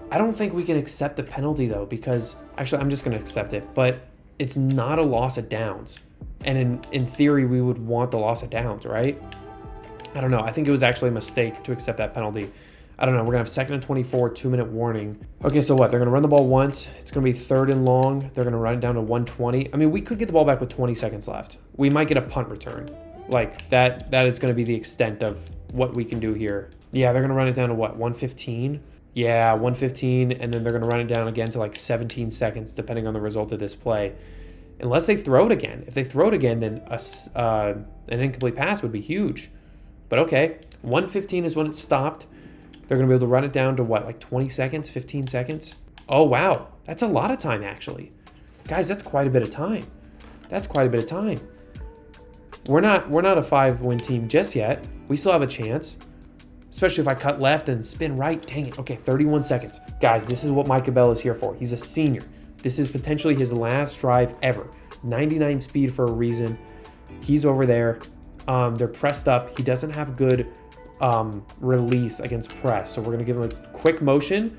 I don't think we can accept the penalty though, because actually I'm just gonna accept it, but it's not a loss of downs. And in theory, we would want the loss of downs, right? I don't know. I think it was actually a mistake to accept that penalty. I don't know. We're going to have 2nd and 24, 2-minute warning. Okay, so what? They're going to run the ball once. It's going to be 3rd and long. They're going to run it down to 120. I mean, we could get the ball back with 20 seconds left. We might get a punt return. Like, that is going to be the extent of what we can do here. Yeah, they're going to run it down to what, 115? Yeah, 115, and then they're going to run it down again to like 17 seconds, depending on the result of this play. Unless they throw it again. If they throw it again, then an incomplete pass would be huge. But okay, 115 is when it stopped. They're going to be able to run it down to what, like 20 seconds, 15 seconds? Oh, wow. That's a lot of time, actually. Guys, that's quite a bit of time. That's quite a bit of time. We're not a 5-win team just yet. We still have a chance, especially if I cut left and spin right. Dang it. Okay, 31 seconds. Guys, this is what Micah Bell is here for. He's a senior. This is potentially his last drive ever. 99 speed for a reason. He's over there. They're pressed up. He doesn't have good release against press. So we're going to give him a quick motion.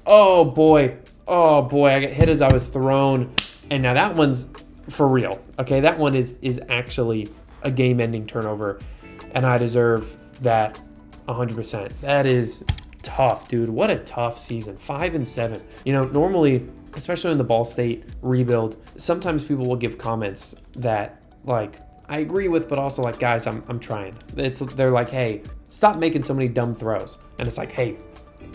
Oh boy, I got hit as I was thrown. And now that one's for real. Okay, that one is actually a game-ending turnover, and I deserve that 100%. That is tough, dude. What a tough season. 5-7. You know, normally, especially in the Ball State rebuild, sometimes people will give comments that, like, I agree with, but also like, guys, I'm trying. They're like, hey, stop making so many dumb throws. And it's like, hey,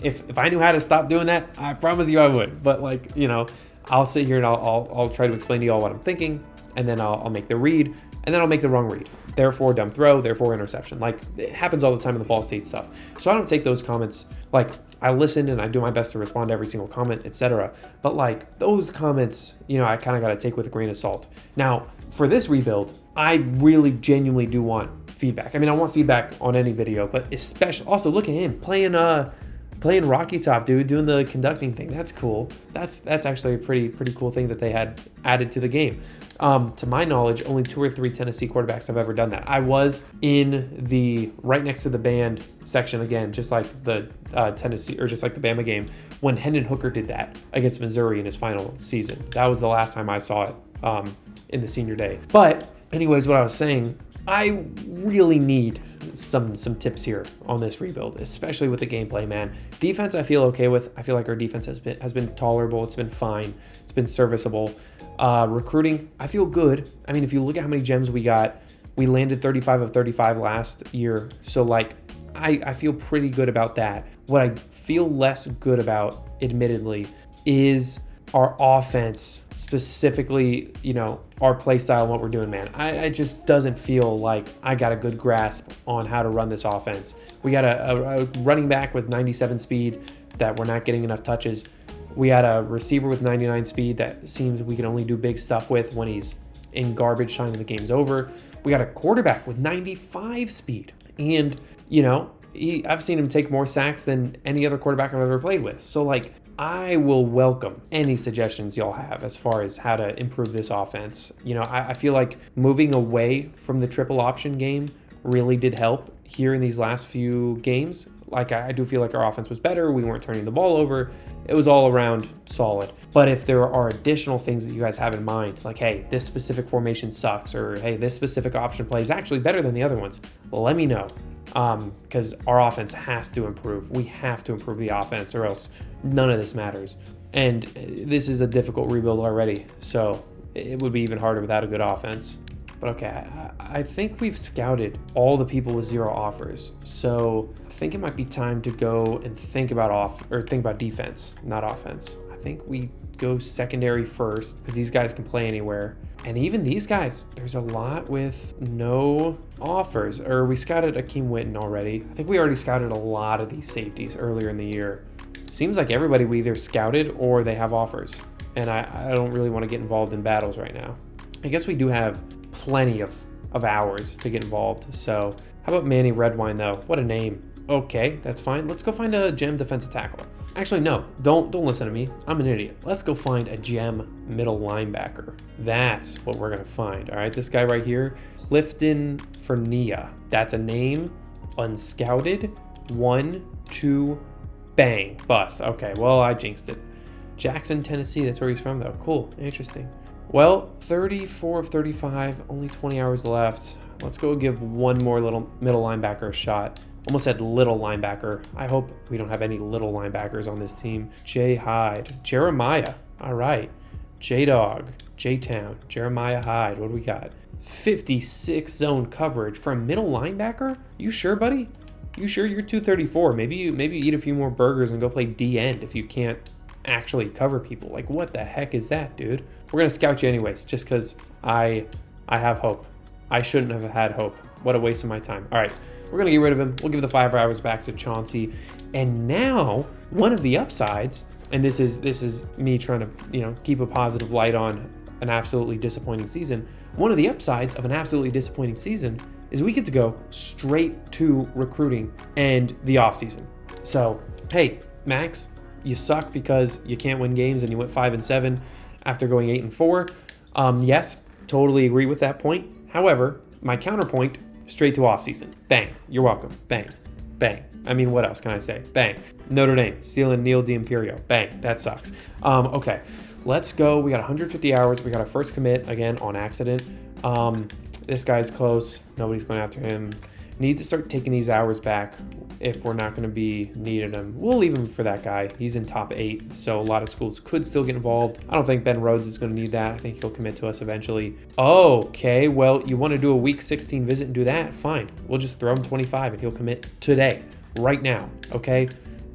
if I knew how to stop doing that, I promise you I would. But like, you know, I'll sit here and I'll try to explain to you all what I'm thinking, and then I'll make the read, and then I'll make the wrong read. Therefore, dumb throw, therefore interception. Like, it happens all the time in the Ball State stuff. So I don't take those comments, like, I listen and I do my best to respond to every single comment, etc. But like, those comments, you know, I kind of got to take with a grain of salt. Now, for this rebuild, I really genuinely do want feedback. I mean, I want feedback on any video, but especially, also look at him playing Rocky Top, dude, doing the conducting thing. That's cool. That's actually a pretty cool thing that they had added to the game. To my knowledge, only 2 or 3 Tennessee quarterbacks have ever done that. I was in the right next to the band section again, just like the Tennessee, or just like the Bama game, when Hendon Hooker did that against Missouri in his final season. That was the last time I saw it in the senior day. But anyways, what I was saying, I really need some tips here on this rebuild, especially with the gameplay, man. Defense, I feel okay with. I feel like our defense has been tolerable. It's been fine. It's been serviceable. Recruiting, I feel good. I mean, if you look at how many gems we got, we landed 35 of 35 last year. So like, I feel pretty good about that. What I feel less good about, admittedly, is our offense, specifically, you know, our play style and what we're doing, man. I just doesn't feel like I got a good grasp on how to run this offense. We got a running back with 97 speed that we're not getting enough touches. We had a receiver with 99 speed that seems we can only do big stuff with when he's in garbage time and the game's over. We got a quarterback with 95 speed. And, you know, I've seen him take more sacks than any other quarterback I've ever played with. So, like, I will welcome any suggestions y'all have as far as how to improve this offense. You know, I feel like moving away from the triple option game really did help here in these last few games. Like, I do feel like our offense was better. We weren't turning the ball over. It was all around solid. But if there are additional things that you guys have in mind, like, hey, this specific formation sucks, or hey, this specific option play is actually better than the other ones, let me know. Because our offense has to improve. We have to improve the offense, or else none of this matters. And this is a difficult rebuild already, so it would be even harder without a good offense. But okay, I think we've scouted all the people with 0 offers, so I think it might be time to go and think about defense, not offense. I think we go secondary first, because these guys can play anywhere. And even these guys, there's a lot with no offers. Or we scouted Akeem Witten already. I think we already scouted a lot of these safeties earlier in the year. Seems like everybody we either scouted or they have offers. And I don't really want to get involved in battles right now. I guess we do have plenty of hours to get involved. So how about Manny Redwine though? What a name. Okay, that's fine. Let's go find a gem defensive tackle. Actually, no, don't listen to me. I'm an idiot. Let's go find a gem middle linebacker. That's what we're gonna find. All right, this guy right here, Clifton Fernia. That's a name, unscouted. 1, 2, bang, bust. Okay, well, I jinxed it. Jackson, Tennessee, that's where he's from though. Cool, interesting. Well, 34 of 35, only 20 hours left. Let's go give one more little middle linebacker a shot. Almost said little linebacker. I hope we don't have any little linebackers on this team. Jay Hyde, Jeremiah. All right. J-Dog, J-Town, Jeremiah Hyde. What do we got? 56 zone coverage for a middle linebacker? You sure, buddy? You sure you're 234? Maybe you eat a few more burgers and go play D-end if you can't actually cover people. Like, what the heck is that, dude? We're gonna scout you anyways, just because I have hope. I shouldn't have had hope. What a waste of my time. All right. We're going to get rid of him. We'll give the 5 hours back to Chauncey. And now, one of the upsides, and this is me trying to, you know, keep a positive light on an absolutely disappointing season. One of the upsides of an absolutely disappointing season is we get to go straight to recruiting and the offseason. So, hey, Max, you suck because you can't win games and you went 5-7 after going 8-4. Yes, totally agree with that point. However, my counterpoint straight to offseason. Bang. You're welcome. Bang. Bang. I mean, what else can I say? Bang. Notre Dame stealing Neil D'Imperio. Bang. That sucks. Okay. Let's go. We got 150 hours. We got our first commit again on accident. This guy's close. Nobody's going after him. Need to start taking these hours back if we're not going to be needing them. We'll leave him for that guy. He's in top 8, so a lot of schools could still get involved. I don't think Ben Rhodes is going to need that. I think he'll commit to us eventually. Okay, well, you want to do a week 16 visit and do that? Fine. We'll just throw him 25 and he'll commit today, right now, okay?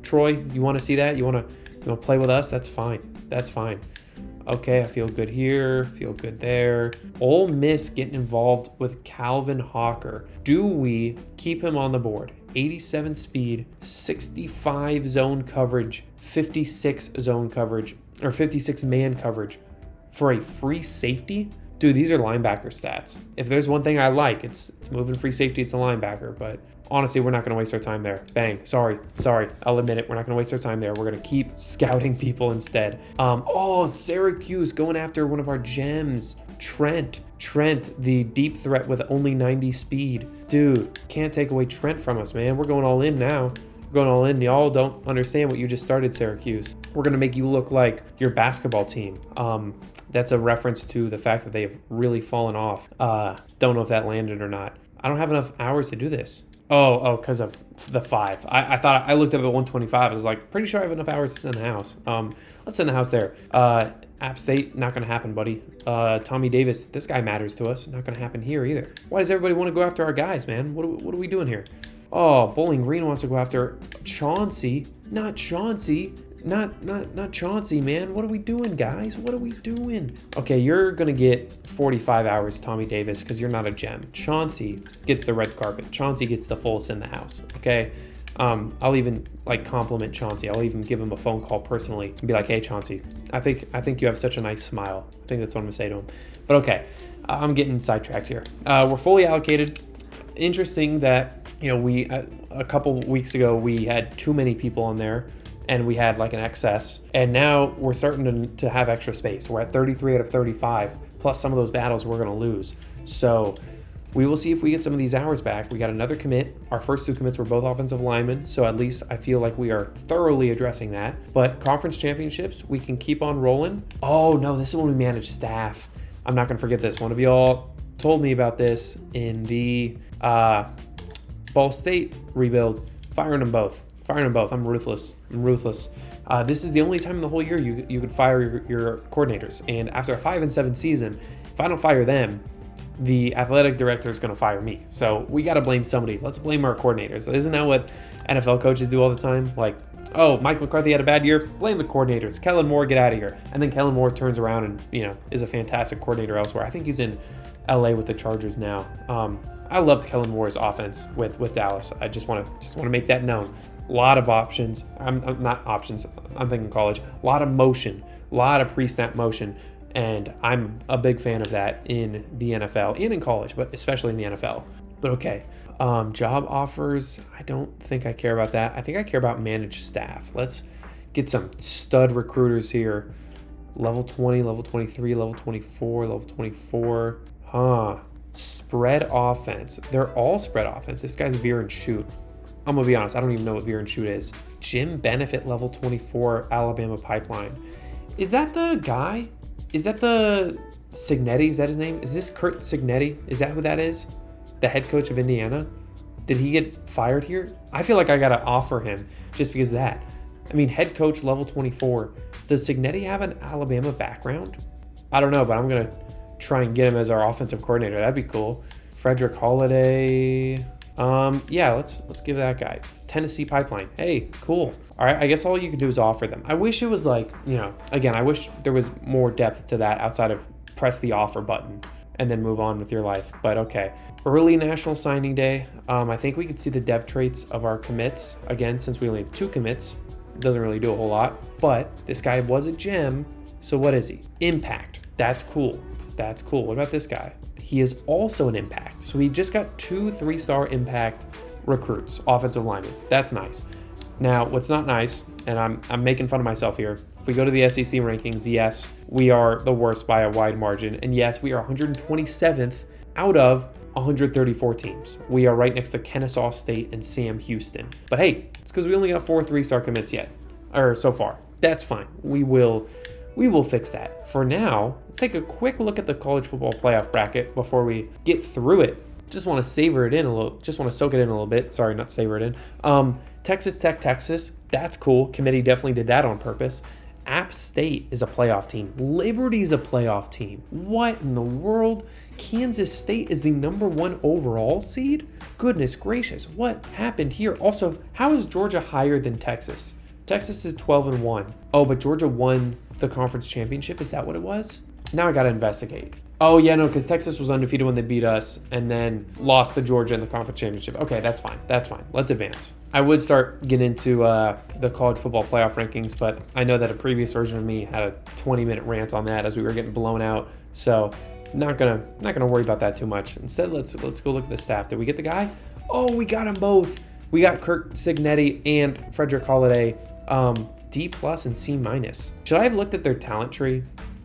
Troy, you want to see that? You want to play with us? That's fine. That's fine. Okay, I feel good here, feel good there. Ole Miss getting involved with Calvin Hawker. Do we keep him on the board? 87 speed, 65 zone coverage, 56 zone coverage, or 56 man coverage for a free safety? Dude, these are linebacker stats. If there's one thing I like, it's moving free safeties to linebacker, but honestly, we're not going to waste our time there. Bang. Sorry. I'll admit it. We're not going to waste our time there. We're going to keep scouting people instead. Syracuse going after one of our gems. Trent, the deep threat with only 90 speed. Dude, can't take away Trent from us, man. We're going all in now. We're going all in. Y'all don't understand what you just started, Syracuse. We're going to make you look like your basketball team. That's a reference to the fact that they have really fallen off. Don't know if that landed or not. I don't have enough hours to do this. Oh, because of the 5. I thought I looked up at 125. I was like, pretty sure I have enough hours to send the house. Let's send the house there. App State, not going to happen, buddy. Tommy Davis, this guy matters to us. Not going to happen here either. Why does everybody want to go after our guys, man? What are we doing here? Oh, Bowling Green wants to go after Chauncey. Not Chauncey. Not Chauncey, man. What are we doing, guys? What are we doing? Okay, you're going to get 45 hours, Tommy Davis, because you're not a gem. Chauncey gets the red carpet. Chauncey gets the full send the house, okay? I'll even compliment Chauncey. I'll even give him a phone call personally and be like, hey, Chauncey, I think you have such a nice smile. I think that's what I'm going to say to him. But okay, I'm getting sidetracked here. We're fully allocated. Interesting that, we a couple weeks ago, we had too many people on there. And we had an excess, and now we're starting to have extra space. We're at 33 out of 35, plus some of those battles we're going to lose. So we will see if we get some of these hours back. We got another commit. Our first 2 commits were both offensive linemen, so at least I feel like we are thoroughly addressing that. But conference championships, we can keep on rolling. Oh no, this is when we manage staff. I'm not going to forget this. One of y'all told me about this in the Ball State rebuild. Firing them both. I'm ruthless. This is the only time in the whole year you could fire your coordinators. And after a 5-7 season, if I don't fire them, the athletic director is going to fire me. So we got to blame somebody. Let's blame our coordinators. Isn't that what NFL coaches do all the time? Mike McCarthy had a bad year. Blame the coordinators. Kellen Moore, get out of here. And then Kellen Moore turns around and is a fantastic coordinator elsewhere. I think he's in LA with the Chargers now. I loved Kellen Moore's offense with Dallas. I just want to make that known. A lot of options. I'm not options. I'm thinking college. A lot of motion. A lot of pre-snap motion. And I'm a big fan of that in the NFL and in college, but especially in the NFL. But okay. Job offers. I don't think I care about that. I think I care about managed staff. Let's get some stud recruiters here. Level 20, level 23, level 24, level 24. Spread offense. They're all spread offense. This guy's veer and shoot. I'm going to be honest, I don't even know what veer and shoot is. Jim Benefit, level 24, Alabama Pipeline. Is that the guy? Is that the Cignetti? Is that his name? Is this Kurt Cignetti? Is that who that is? The head coach of Indiana? Did he get fired here? I feel like I got to offer him just because of that. I mean, head coach, level 24. Does Cignetti have an Alabama background? I don't know, but I'm going to try and get him as our offensive coordinator. That'd be cool. Frederick Holiday... let's give that guy. Tennessee Pipeline. Hey, cool. All right, I guess all you could do is offer them. I wish it was again, I wish there was more depth to that outside of press the offer button and then move on with your life. But okay. Early National Signing Day. I think we could see the dev traits of our commits. Again, since we only have 2 commits, it doesn't really do a whole lot. But this guy was a gem. So what is he? Impact. That's cool. What about this guy? He is also an impact. So we just got 2 3-star impact recruits, offensive linemen. That's nice. Now, what's not nice, and I'm making fun of myself here, if we go to the SEC rankings, yes, we are the worst by a wide margin. And yes, we are 127th out of 134 teams. We are right next to Kennesaw State and Sam Houston. But hey, it's because we only got 4 3-star commits yet, or so far. That's fine. We will fix that. For now, let's take a quick look at the college football playoff bracket before we get through it. Just want to savor it in a little. Just want to soak it in a little bit. Sorry, not savor it in. Texas Tech, Texas. That's cool. Committee definitely did that on purpose. App State is a playoff team. Liberty's a playoff team. What in the world? Kansas State is the #1 overall seed? Goodness gracious, what happened here? Also, how is Georgia higher than Texas? Texas is 12-1. Oh, but Georgia won the conference championship. Is that what it was? Now I got to investigate. Oh, yeah, no, because Texas was undefeated when they beat us and then lost to Georgia in the conference championship. Okay, that's fine. That's fine. Let's advance. I would start getting into the college football playoff rankings, but I know that a previous version of me had a 20-minute rant on that as we were getting blown out. So not gonna worry about that too much. Instead, let's go look at the staff. Did we get the guy? Oh, we got them both. We got Kirk Cignetti and Frederick Holiday. D+ and C-. Should I have looked at their talent tree?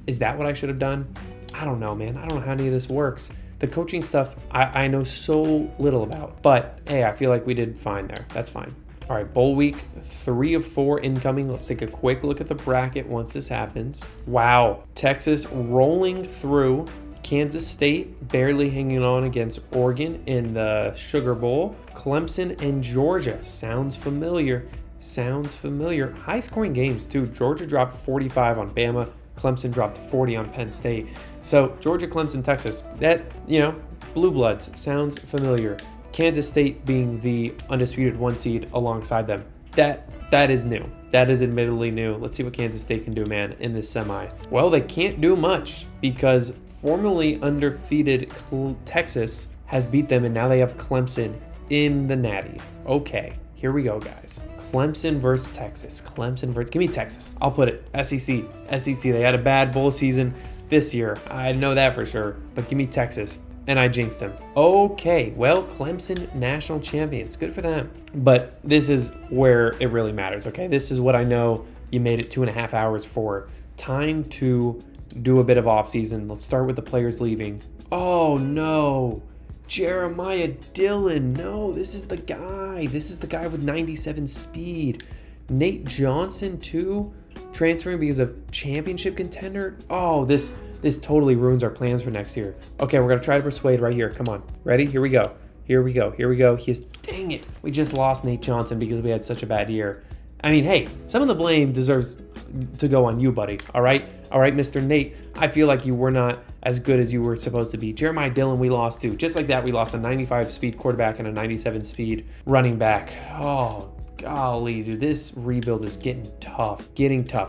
Is that what I should have done? I don't know, man. I don't know how any of this works. The coaching stuff, I know so little about. But, hey, I feel like we did fine there. That's fine. All right, bowl week, 3 of 4 incoming. Let's take a quick look at the bracket once this happens. Wow. Texas rolling through. Kansas State barely hanging on against Oregon in the Sugar Bowl. Clemson and Georgia. Sounds familiar. Sounds familiar. High-scoring games, too. Georgia dropped 45 on Bama. Clemson dropped 40 on Penn State. So Georgia, Clemson, Texas, that, blue bloods, sounds familiar. Kansas State being the undisputed 1 seed alongside them. That is new. That is admittedly new. Let's see what Kansas State can do, man, in this semi. Well, they can't do much because formerly undefeated Texas has beat them, and now they have Clemson in the Natty. Okay, here we go, guys. Clemson versus Texas. Give me Texas. I'll put it. SEC. They had a bad bowl season this year. I know that for sure. But give me Texas. And I jinxed them. Okay. Well, Clemson national champions. Good for them. But this is where it really matters. Okay. This is what I know you made it 2.5 hours for. Time to do a bit of offseason. Let's start with the players leaving. Oh, no. Jeremiah Dillon. No, this is the guy. This is the guy with 97 speed. Nate Johnson, too, transferring because of championship contender. Oh, this totally ruins our plans for next year. Okay, we're going to try to persuade right here. Come on. Ready? Here we go. Dang it. We just lost Nate Johnson because we had such a bad year. I mean, hey, some of the blame deserves to go on you, buddy. All right, Mr. Nate. I feel like you were not as good as you were supposed to be. Jeremiah Dillon, we lost too. Just like that, we lost a 95 speed quarterback and a 97 speed running back. Oh, golly, dude, this rebuild is getting tough.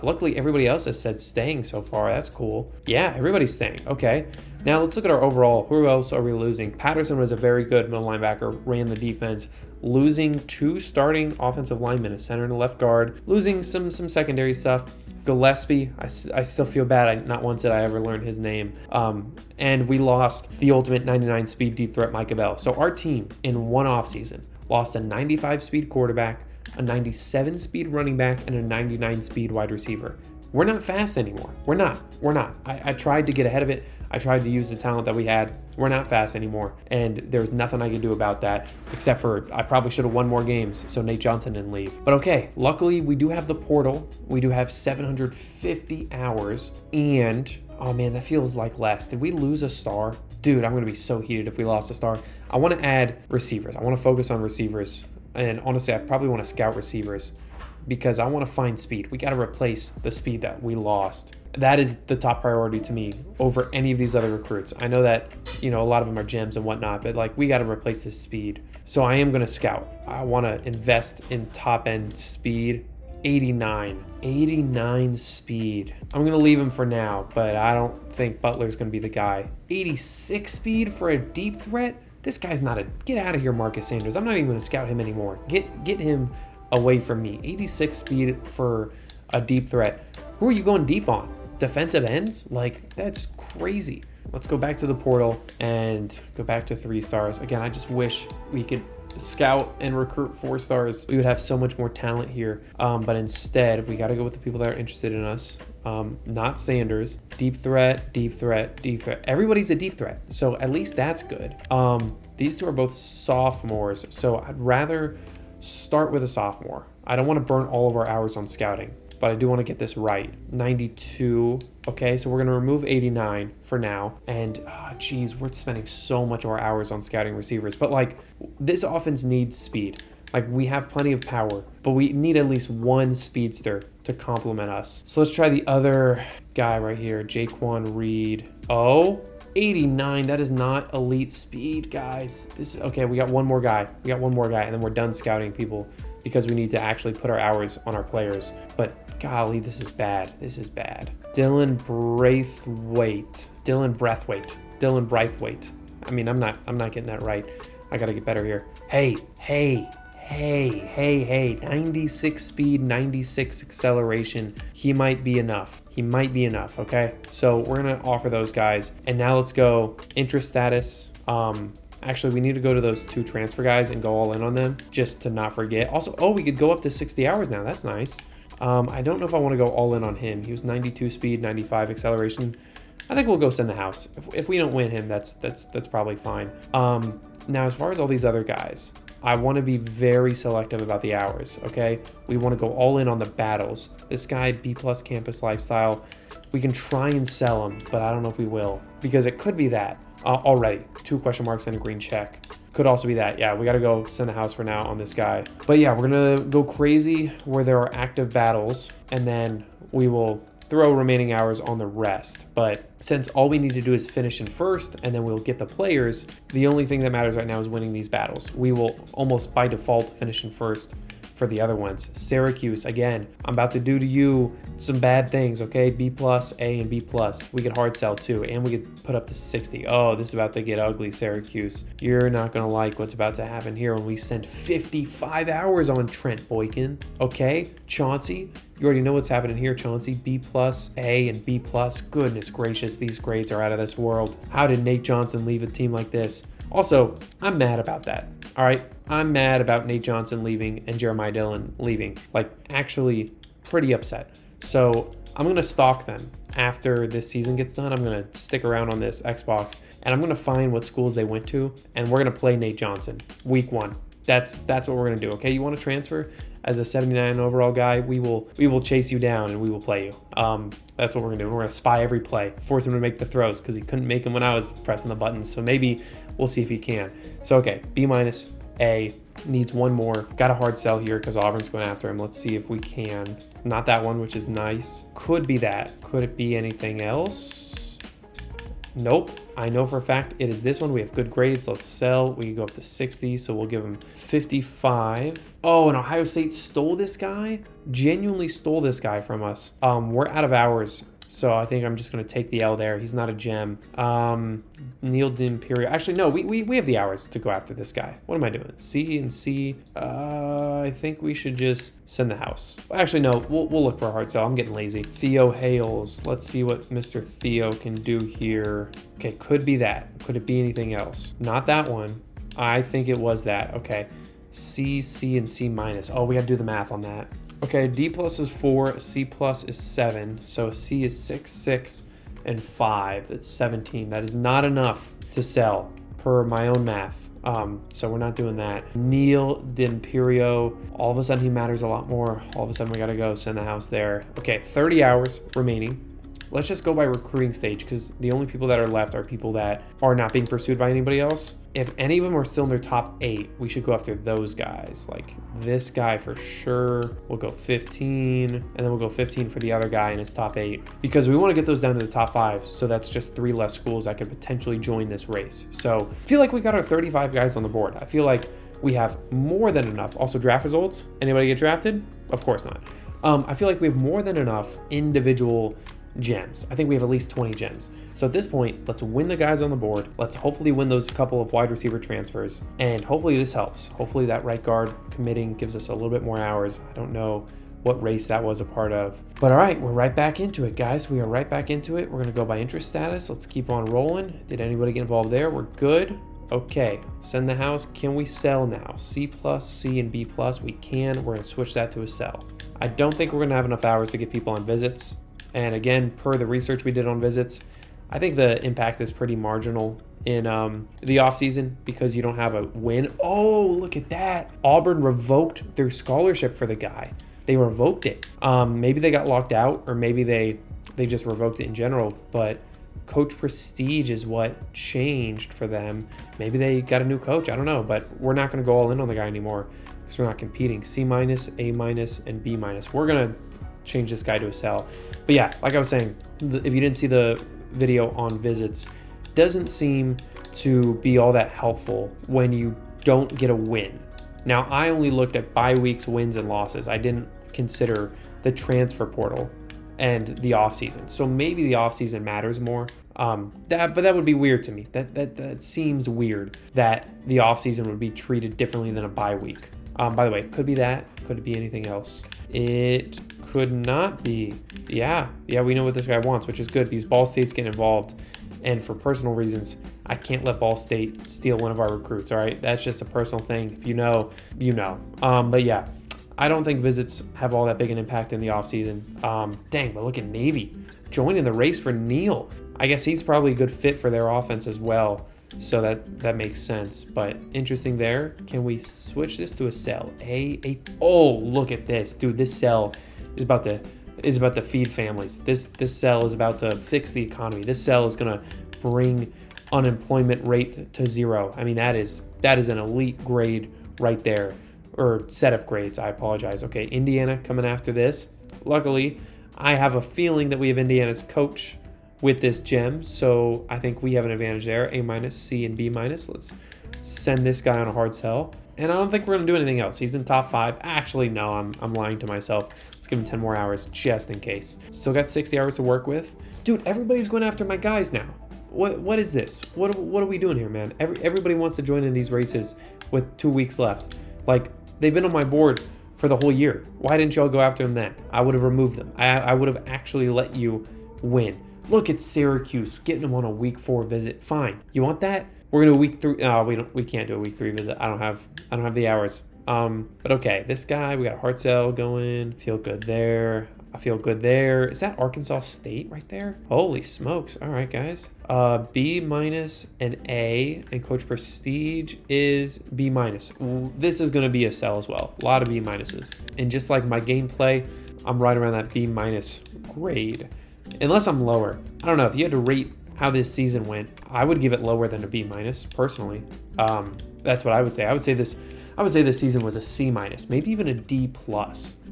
Luckily, everybody else has said staying so far. That's cool. Yeah, everybody's staying. Okay. Now let's look at our overall. Who else are we losing? Patterson was a very good middle linebacker, ran the defense. Losing 2 starting offensive linemen, a center and a left guard. Losing some secondary stuff. Gillespie, I still feel bad. Not once did I ever learn his name. And we lost the ultimate 99 speed deep threat Micah Bell. So our team in one offseason lost a 95 speed quarterback, a 97 speed running back, and a 99 speed wide receiver. We're not fast anymore. We're not. I tried to get ahead of it. I tried to use the talent that we had. We're not fast anymore. And there's nothing I could do about that, except for I probably should have won more games so Nate Johnson didn't leave. But okay, luckily we do have the portal. We do have 750 hours. And, oh man, that feels like less. Did we lose a star? Dude, I'm going to be so heated if we lost a star. I want to add receivers. I want to focus on receivers. And honestly, I probably want to scout receivers because I want to find speed. We got to replace the speed that we lost. That is the top priority to me over any of these other recruits. I know that, a lot of them are gems and whatnot, but we got to replace this speed. So I am going to scout. I want to invest in top end speed. 89 speed. I'm going to leave him for now, but I don't think Butler's going to be the guy. 86 speed for a deep threat? This guy's not get out of here, Marcus Sanders. I'm not even going to scout him anymore. Get him away from me. 86 speed for a deep threat. Who are you going deep on? Defensive ends? That's crazy. Let's go back to the portal and go back to 3 stars. Again, I just wish we could scout and recruit 4 stars. We would have so much more talent here. But instead, we got to go with the people that are interested in us. Not Sanders. Deep threat, deep threat, deep threat. Everybody's a deep threat, so at least that's good. These two are both sophomores, so I'd rather start with a sophomore. I don't want to burn all of our hours on scouting, but I do want to get this right. 92. Okay, so we're going to remove 89 for now. And, geez, we're spending so much of our hours on scouting receivers. But, like, this offense needs speed. Like, we have plenty of power, but we need at least one speedster to complement us. So let's try the other guy right here, Jaquan Reed. Oh, 89. That is not elite speed, guys. Okay, we got one more guy. And then we're done scouting people because we need to actually put our hours on our players. But golly, this is bad. Dylan Braithwaite. I mean, I'm not getting that right. I gotta get better here. Hey. 96 speed, 96 acceleration. He might be enough, okay? So we're gonna offer those guys. And now let's go interest status. Actually, we need to go to those two transfer guys and go all in on them just to not forget. Also, we could go up to 60 hours now. That's nice. I don't know if I want to go all in on him. He was 92 speed, 95 acceleration. I think we'll go send the house. If we don't win him, that's probably fine. Now, as far as all these other guys, I want to be very selective about the hours, okay? We want to go all in on the battles. This guy, B+ campus lifestyle, we can try and sell him, but I don't know if we will, because it could be that. Already, 2 question marks and a green check. Could also be that. Yeah, we got to go send the house for now on this guy. But yeah, we're going to go crazy where there are active battles, and then we will throw remaining hours on the rest. But since all we need to do is finish in first and then we'll get the players, the only thing that matters right now is winning these battles. We will almost by default finish in first for the other ones. Syracuse, again, I'm about to do to you some bad things, okay? B+, A, and B+. We could hard sell too, and we could put up to 60. Oh, this is about to get ugly, Syracuse. You're not gonna like what's about to happen here when we send 55 hours on Trent Boykin, okay? Chauncey, you already know what's happening here, Chauncey. B+, A, and B+. Goodness gracious, these grades are out of this world. How did Nate Johnson leave a team like this? Also, I'm mad about that, all right? I'm mad about Nate Johnson leaving and Jeremiah Dillon leaving. Like, actually pretty upset. So I'm going to stalk them after this season gets done. I'm going to stick around on this Xbox, and I'm going to find what schools they went to, and we're going to play Nate Johnson week 1. That's what we're going to do, okay? You want to transfer as a 79 overall guy? We will chase you down, and we will play you. That's what we're going to do. We're going to spy every play, force him to make the throws because he couldn't make them when I was pressing the buttons. So maybe we'll see if he can. So, okay, B-, A, needs one more. Got a hard sell here because Auburn's going after him. Let's see if we can. Not that one, which is nice. Could be that. Could it be anything else? Nope. I know for a fact it is this one. We have good grades. Let's sell. We can go up to 60, so we'll give him 55. Oh, and Ohio State stole this guy? Genuinely stole this guy from us. We're out of hours, so I think I'm just going to take the L there. He's not a gem. Neil D'Imperio. Actually, no, we have the hours to go after this guy. What am I doing? C and C. I think we should just send the house. Actually, no, we'll look for a hard sell. I'm getting lazy. Theo Hales. Let's see what Mr. Theo can do here. Okay, could be that. Could it be anything else? Not that one. I think it was that. Okay. C, C, and C-. Oh, we got to do the math on that. Okay, D+ is 4, C+ is 7, so C is 6, 6, and 5. That's 17. That is not enough to sell per my own math. So we're not doing that. Neil D'Imperio, all of a sudden he matters a lot more. All of a sudden we gotta go send the house there. Okay, 30 hours remaining. Let's just go by recruiting stage because the only people that are left are people that are not being pursued by anybody else. If any of them are still in their top 8, we should go after those guys. Like this guy for sure. We'll go 15, and then we'll go 15 for the other guy in his top 8 because we want to get those down to the top 5. So that's just 3 less schools that could potentially join this race. So I feel like we got our 35 guys on the board. I feel like we have more than enough. Also, draft results. Anybody get drafted? Of course not. I feel like we have more than enough individual gems. I think we have at least 20 gems. So at this point, let's win the guys on the board. Let's hopefully win those couple of wide receiver transfers. And hopefully this helps. Hopefully that right guard committing gives us a little bit more hours. I don't know what race that was a part of. But all right, we're right back into it, guys. We are right back into it. We're going to go by interest status. Let's keep on rolling. Did anybody get involved there? We're good. Okay, send the house. Can we sell now? C+, C, and B+. We can. We're going to switch that to a sell. I don't think we're going to have enough hours to get people on visits. And again, per the research we did on visits, I think the impact is pretty marginal in the offseason because you don't have a win. Oh, look at that. Auburn revoked their scholarship for the guy. They revoked it. Maybe they got locked out, or maybe they just revoked it in general. But coach prestige is what changed for them. Maybe they got a new coach. I don't know. But we're not going to go all in on the guy anymore because we're not competing. C-, A-, and B-. We're going to change this guy to a sell. But yeah, like I was saying, if you didn't see the video on visits, doesn't seem to be all that helpful when you don't get a win. Now, I only looked at bye weeks, wins, and losses. I didn't consider the transfer portal and the offseason. So maybe the offseason matters more. But that would be weird to me. That seems weird that the offseason would be treated differently than a bye week. By the way, could be that. Could it be anything else? It could not be. Yeah, we know what this guy wants, which is good because Ball State's getting involved. And for personal reasons, I can't let Ball State steal one of our recruits, all right? That's just a personal thing. If you know, you know. But yeah, I don't think visits have all that big an impact in the offseason. Dang, but look at Navy joining the race for Neal. I guess he's probably a good fit for their offense as well. So that makes sense. But interesting there. Can we switch this to a sell? Oh, look at this. Dude, this sell is about to feed families. This sell is about to fix the economy. This sell is going to bring unemployment rate to 0. I mean, that is an elite grade right there, or set of grades. I apologize. Okay, Indiana coming after this. Luckily, I have a feeling that we have Indiana's coach with this gem, so I think we have an advantage there. A-, C, and B-. Let's send this guy on a hard sell. And I don't think we're going to do anything else. He's in top 5. Actually, no, I'm lying to myself. Let's give him 10 more hours just in case. Still got 60 hours to work with. Dude, everybody's going after my guys now. What is this? What are we doing here, man? Everybody wants to join in these races with 2 weeks left. Like, they've been on my board for the whole year. Why didn't y'all go after them then? I would have removed them. I would have actually let you win. Look at Syracuse getting them on a week 4 visit. Fine. You want that? We're gonna do week 3. No, we can't do a week 3 visit. I don't have the hours. But okay, this guy, we got a hard sell going. Feel good there. I feel good there. Is that Arkansas State right there? Holy smokes. All right, guys. B- and A, and Coach Prestige is B-. This is gonna be a sell as well. A lot of B-. And just like my gameplay, I'm right around that B- grade. Unless I'm lower. I don't know. If you had to rate how this season went, I would give it lower than a B- personally. That's what I would say. I would say this season was a C-, maybe even a D+.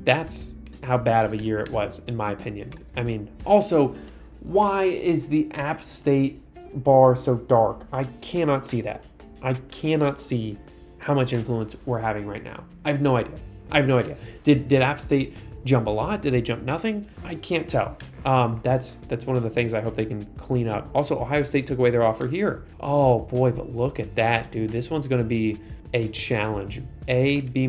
That's how bad of a year it was, in my opinion. I mean, also, why is the App State bar so dark? I cannot see that. I cannot see how much influence we're having right now. I have no idea. Did App State jump a lot? Did they jump nothing? I can't tell. That's one of the things I hope they can clean up. Also, Ohio State took away their offer here. Oh boy, but look at that, dude. This one's going to be a challenge. A, B-,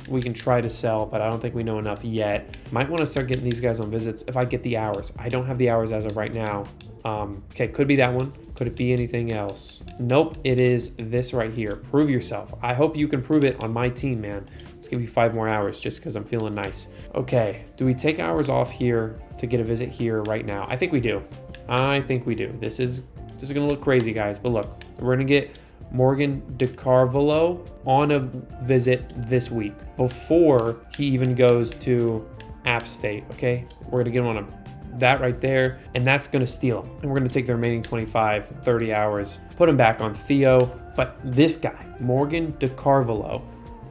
we can try to sell, but I don't think we know enough yet. Might want to start getting these guys on visits if I get the hours. I don't have the hours as of right now. Okay, could be that one. Could it be anything else? Nope, it is this right here. Prove yourself. I hope you can prove it on my team, man. Let's give you 5 more hours just because I'm feeling nice. Okay, do we take hours off here to get a visit here right now? I think we do. This is gonna look crazy, guys, but look, we're gonna get Morgan DeCarvalho on a visit this week before he even goes to App State. Okay, we're gonna get him on that right there, and that's gonna steal him. And we're gonna take the remaining 25, 30 hours, put him back on Theo. But this guy, Morgan DeCarvalho,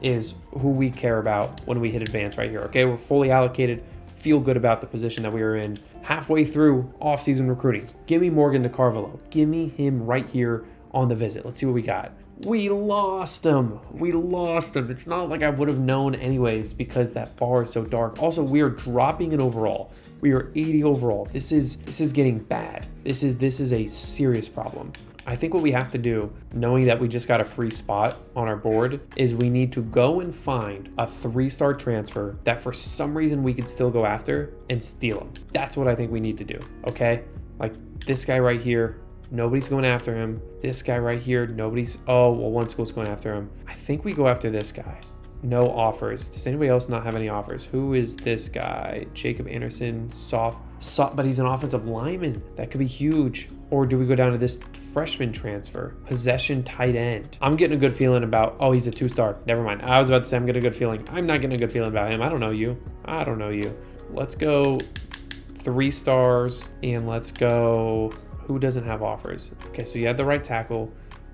is who we care about when we hit advance right here. Okay, we're fully allocated. Feel good about the position that we are in halfway through off-season recruiting. Give me Morgan DeCarvalho. Give me him right here on the visit. Let's see what we got. We lost him. It's not like I would have known anyways because that bar is so dark. Also, we are dropping an overall. We are 80 overall. This is getting bad. This is a serious problem. I think what we have to do, knowing that we just got a free spot on our board, is we need to go and find a 3-star transfer that for some reason we could still go after and steal him. That's what I think we need to do, okay? Like this guy right here, nobody's going after him. This guy right here, one school's going after him. I think we go after this guy. No offers. Does anybody else not have any offers? Who is this guy? Jacob Anderson, soft, but he's an offensive lineman. That could be huge. Or do we go down to this freshman transfer? Possession tight end. I'm getting a good feeling about, oh, he's a 2-star. Never mind. I was about to say I'm getting a good feeling. I'm not getting a good feeling about him. I don't know you. I don't know you. Let's go 3 stars and let's go, who doesn't have offers? Okay, so you had the right tackle,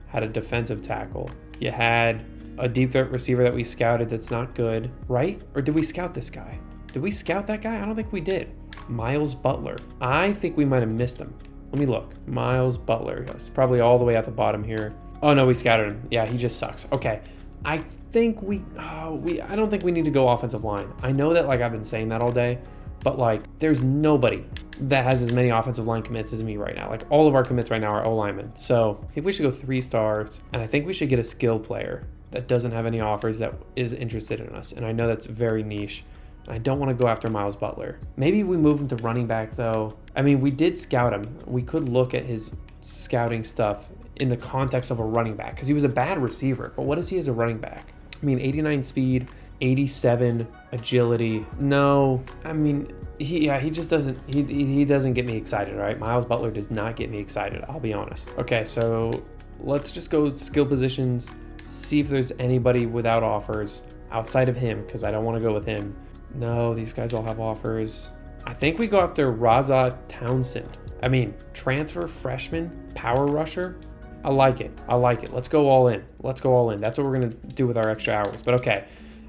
had a defensive tackle. You had a deep threat receiver that we scouted that's not good, right? Or did we scout this guy? Did we scout that guy? I don't think we did. Miles Butler. I think we might have missed him. Let me look. Miles Butler. It's probably all the way at the bottom here. Oh no, we scouted him. Yeah, he just sucks. Okay. I think I don't think we need to go offensive line. I know that like I've been saying that all day, but like there's nobody that has as many offensive line commits as me right now. Like all of our commits right now are O-linemen. So I think we should go 3 stars, and I think we should get a skill player that doesn't have any offers that is interested in us. And I know that's very niche. I don't want to go after Miles Butler. Maybe we move him to running back though. I mean, we did scout him. We could look at his scouting stuff in the context of a running back because he was a bad receiver. But what is he as a running back? I mean, 89 speed, 87 agility. No, I mean, he just doesn't, he doesn't get me excited, right? Miles Butler does not get me excited. I'll be honest. Okay, so let's just go skill positions, see if there's anybody without offers outside of him because I don't want to go with him. No, these guys all have offers. I think we go after Raza Townsend. I mean, transfer freshman, power rusher. I like it. I like it. Let's go all in. Let's go all in. That's what we're going to do with our extra hours. But okay,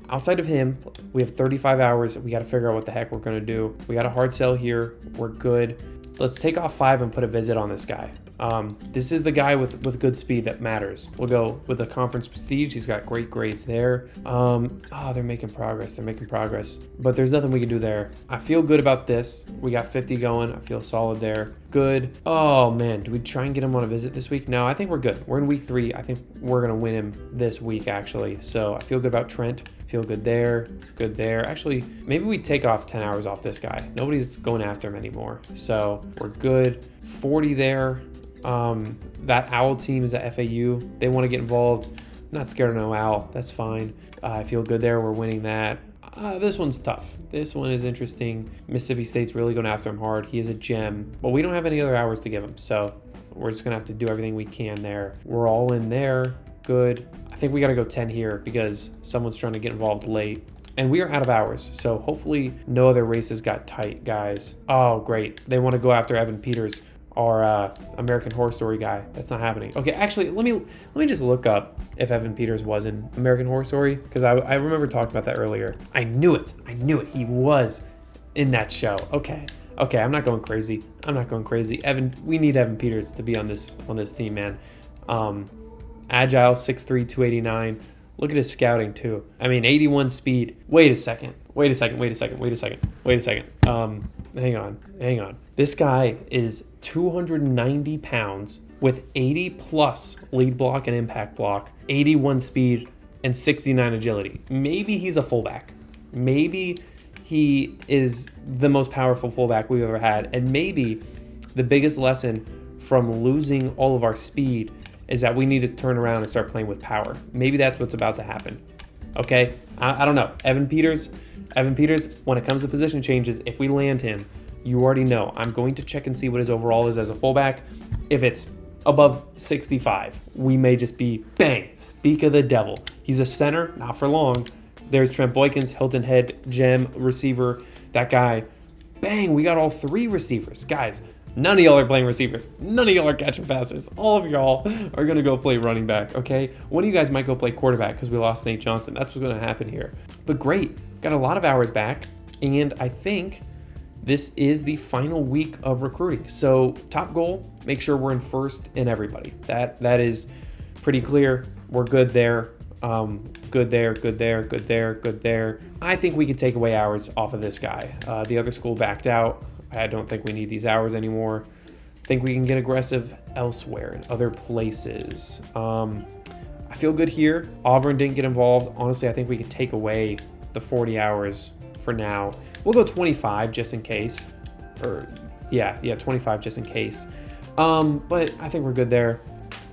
outside of him, we have 35 hours. We got to figure out what the heck we're going to do. We got a hard sell here. We're good. Let's take off 5 and put a visit on this guy. This is the guy with good speed that matters. We'll go with the conference prestige. He's got great grades there. Oh, they're making progress. They're making progress. But there's nothing we can do there. I feel good about this. We got 50 going. I feel solid there. Good. Oh, man. Do we try and get him on a visit this week? No, I think we're good. We're in week 3. I think we're going to win him this week, actually. So I feel good about Trent. Feel good there. Good there. Actually, maybe we take off 10 hours off this guy. Nobody's going after him anymore. So we're good. 40 there. That OWL team is at FAU. They want to get involved. I'm not scared of no OWL. That's fine. I feel good there. We're winning that. This one's tough. This one is interesting. Mississippi State's really going after him hard. He is a gem, but we don't have any other hours to give him. So we're just going to have to do everything we can there. We're all in there. Good. I think we got to go 10 here because someone's trying to get involved late. And we are out of hours, so hopefully no other races got tight, guys. Oh, great. They want to go after Evan Peters, our American Horror Story guy. That's not happening. Okay, actually, let me just look up if Evan Peters was in American Horror Story, because I remember talking about that earlier. I knew it. He was in that show. Okay, I'm not going crazy. We need Evan Peters to be on this team, man. Agile, 6'3", 289. Look at his scouting too. I mean, 81 speed. Wait a second. Hang on. This guy is 290 pounds with 80 plus lead block and impact block, 81 speed, and 69 agility. Maybe he's a fullback. Maybe he is the most powerful fullback we've ever had. And maybe the biggest lesson from losing all of our speed is that we need to turn around and start playing with power. Maybe that's what's about to happen. Okay? I don't know. Evan Peters, when it comes to position changes, if we land him, you already know. I'm going to check and see what his overall is as a fullback. If it's above 65, we may just be, bang, speak of the devil. He's a center, not for long. There's Trent Boykins, Hilton Head, gem receiver. That guy, bang, we got all 3 receivers. Guys, none of y'all are playing receivers. None of y'all are catching passes. All of y'all are going to go play running back, okay? One of you guys might go play quarterback because we lost Nate Johnson. That's what's going to happen here. But great. Got a lot of hours back. And I think this is the final week of recruiting. So top goal, make sure we're in first in everybody. That is pretty clear. We're good there. Good there. I think we could take away hours off of this guy. The other school backed out. I don't think we need these hours anymore. I think we can get aggressive elsewhere in other places. I feel good here. Auburn didn't get involved. Honestly, I think we could take away the 40 hours for now. We'll go 25 just in case. Or yeah, 25 just in case. But I think we're good there.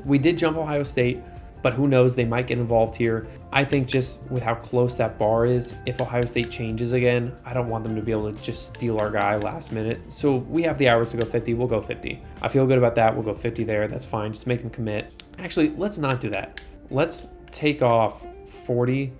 We did jump Ohio State, but who knows, they might get involved here. I think just with how close that bar is, if Ohio State changes again, I don't want them to be able to just steal our guy last minute. So we have the hours to go 50, we'll go 50. I feel good about that, we'll go 50 there, that's fine, just make him commit. Actually, let's not do that. Let's take off 40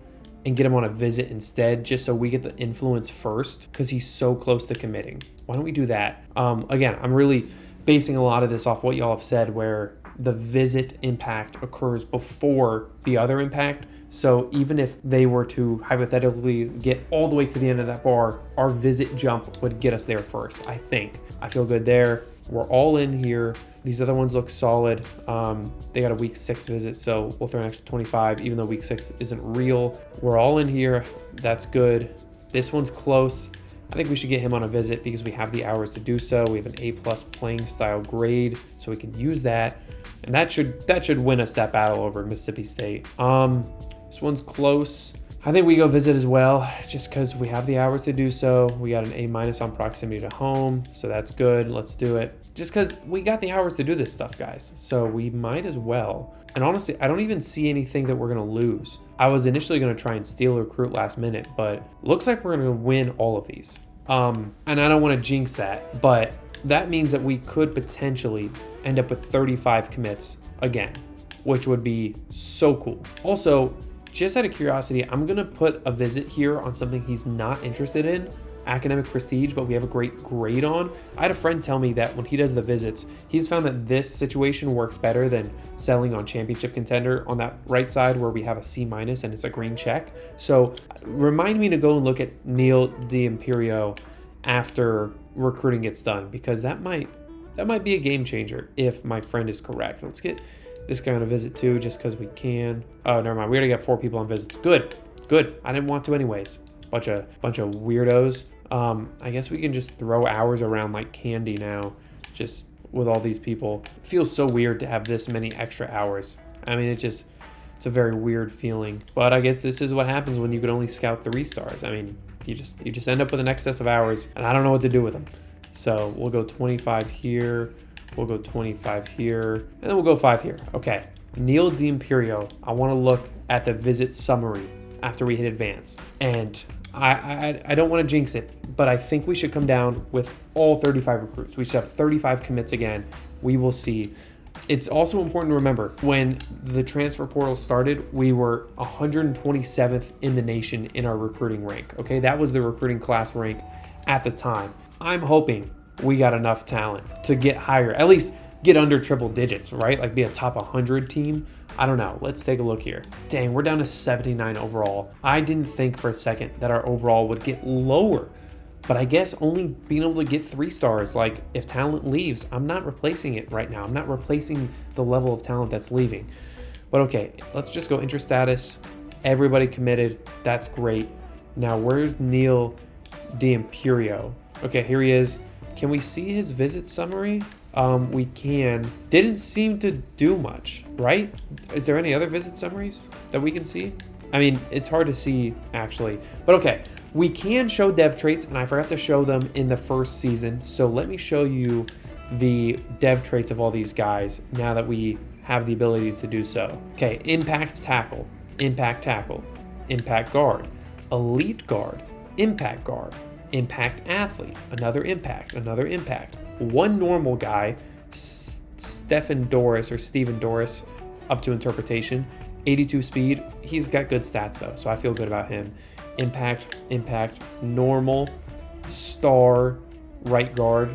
and get him on a visit instead, just so we get the influence first, because he's so close to committing. Why don't we do that? Again, I'm really basing a lot of this off what y'all have said, where the visit impact occurs before the other impact. So even if they were to hypothetically get all the way to the end of that bar, our visit jump would get us there first, I think. I feel good there. We're all in here. These other ones look solid. They got a week 6 visit, so we'll throw an extra 25, even though week 6 isn't real. We're all in here. That's good. This one's close. I think we should get him on a visit because we have the hours to do so. We have an A+ playing style grade, so we can use that. And that should win us that battle over Mississippi State. This one's close. I think we go visit as well, just because we have the hours to do so. We got an A- on proximity to home, so that's good. Let's do it. Just because we got the hours to do this stuff, guys. So we might as well. And honestly, I don't even see anything that we're going to lose. I was initially going to try and steal a recruit last minute, but looks like we're going to win all of these. And I don't want to jinx that, but that means that we could potentially end up with 35 commits again, which would be so cool. Also, just out of curiosity, I'm going to put a visit here on something he's not interested in, academic prestige, but we have a great grade on. I had a friend tell me that when he does the visits, he's found that this situation works better than selling on championship contender on that right side where we have a C- and it's a green check. So remind me to go and look at Neil D'Imperio after recruiting gets done, because that might be a game changer if my friend is correct. Let's get this guy on a visit too, just because we can. Oh, never mind. We already got 4 people on visits. Good. I didn't want to anyways. Bunch of weirdos. I guess we can just throw hours around like candy now, just with all these people. It feels so weird to have this many extra hours. I mean, it's a very weird feeling. But I guess this is what happens when you can only scout 3 stars. I mean, you just end up with an excess of hours, and I don't know what to do with them. So we'll go 25 here. We'll go 25 here, and then we'll go 5 here. Okay, Neil D'Imperio. I want to look at the visit summary after we hit advance, and I don't want to jinx it, but I think we should come down with all 35 recruits. We should have 35 commits again. We will see. It's also important to remember, when the transfer portal started, we were 127th in the nation in our recruiting rank. Okay, that was the recruiting class rank at the time. I'm hoping we got enough talent to get higher, at least get under triple digits, right? Like be a top 100 team. I don't know. Let's take a look here. Dang, we're down to 79 overall. I didn't think for a second that our overall would get lower, but I guess only being able to get 3 stars, like if talent leaves, I'm not replacing it right now. I'm not replacing the level of talent that's leaving. But okay, let's just go interest status. Everybody committed. That's great. Now, where's Neil D'Imperio? Okay, here he is. Can we see his visit summary? We can. Didn't seem to do much, right? Is there any other visit summaries that we can see? I mean, it's hard to see actually, but okay. We can show dev traits, and I forgot to show them in the first season. So let me show you the dev traits of all these guys now that we have the ability to do so. Okay, impact tackle, impact guard, elite guard, impact athlete, another impact, one normal guy, Stephen Doris, up to interpretation, 82 speed. He's got good stats though, so I feel good about him. Impact, normal, star, right guard.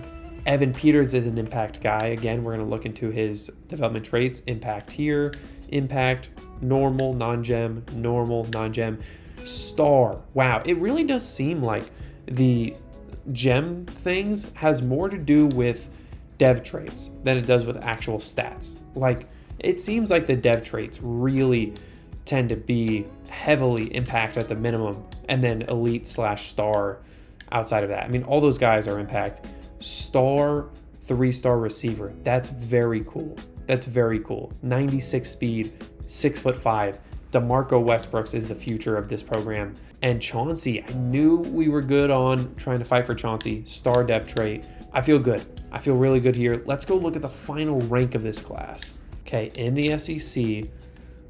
Evan Peters is an impact guy. Again, we're going to look into his development traits. Impact here, impact, normal, non-gem, star. Wow, it really does seem like the gem things has more to do with dev traits than it does with actual stats. Like, it seems like the dev traits really tend to be heavily impact at the minimum, and then elite / star outside of that. I mean, all those guys are impact. Star, 3-star receiver. That's very cool. 96 speed, 6'5". DeMarco Westbrooks is the future of this program. And Chauncey, I knew we were good on trying to fight for Chauncey. Star dev trait. I feel good. I feel really good here. Let's go look at the final rank of this class. Okay, in the SEC,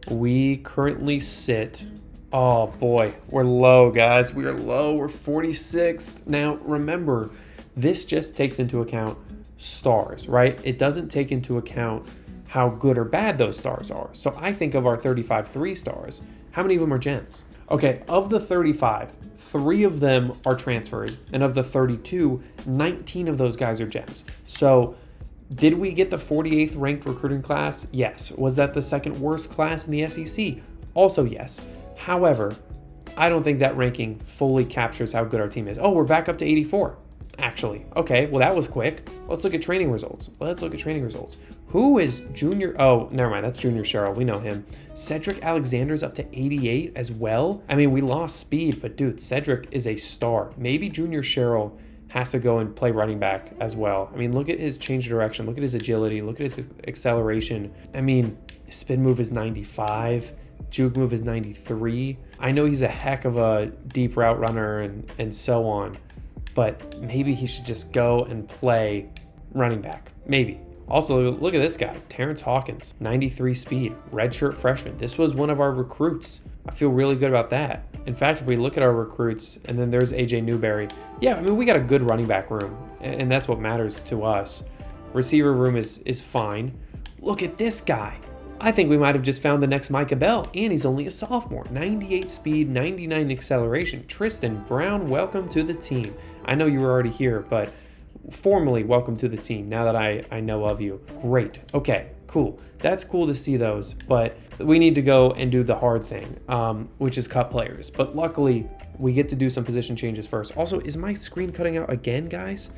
We currently sit, oh boy, we're low, guys. We are low. We're 46th. Now, remember, this just takes into account stars, right? It doesn't take into account how good or bad those stars are. So I think of our 35 3-stars. How many of them are gems? Okay, of the 35, 3 of them are transfers, and of the 32, 19 of those guys are gems. So did we get the 48th ranked recruiting class? Yes. Was that the second worst class in the SEC? Also yes. However, I don't think that ranking fully captures how good our team is. Oh, we're back up to 84. Actually, okay, well that was quick. Let's look at training results. Who is Junior? Oh, never mind, that's Junior Cheryl. We know him. Cedric Alexander's up to 88 as well. I mean, we lost speed, but dude, Cedric is a star. Maybe Junior Cheryl has to go and play running back as well. I mean, look at his change of direction. Look at his agility. Look at his acceleration. I mean, his spin move is 95. Juke move is 93. I know he's a heck of a deep route runner and so on, but maybe he should just go and play running back. Maybe. Also, look at this guy, Terrence Hawkins, 93 speed, redshirt freshman. This was one of our recruits. I feel really good about that. In fact, if we look at our recruits, and then there's AJ Newberry. Yeah, I mean, we got a good running back room, and that's what matters to us. Receiver room is fine. Look at this guy. I think we might have just found the next Micah Bell, and he's only a sophomore. 98 speed, 99 acceleration. Tristan Brown, welcome to the team. I know you were already here, but formally welcome to the team now that I know of you. Great. Okay, cool. That's cool to see those, but we need to go and do the hard thing, which is cut players. But luckily, we get to do some position changes first. Also, is my screen cutting out again, guys?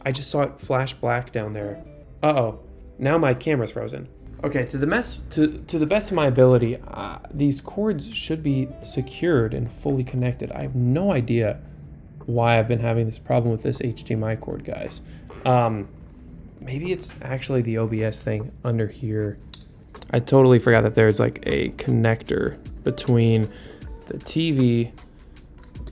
I just saw it flash black down there. Uh-oh. Now my camera's frozen. Okay, to the best of my ability, these cords should be secured and fully connected. I have no idea why I've been having this problem with this HDMI cord, guys. Maybe it's actually the OBS thing under here. I totally forgot that there's like a connector between the TV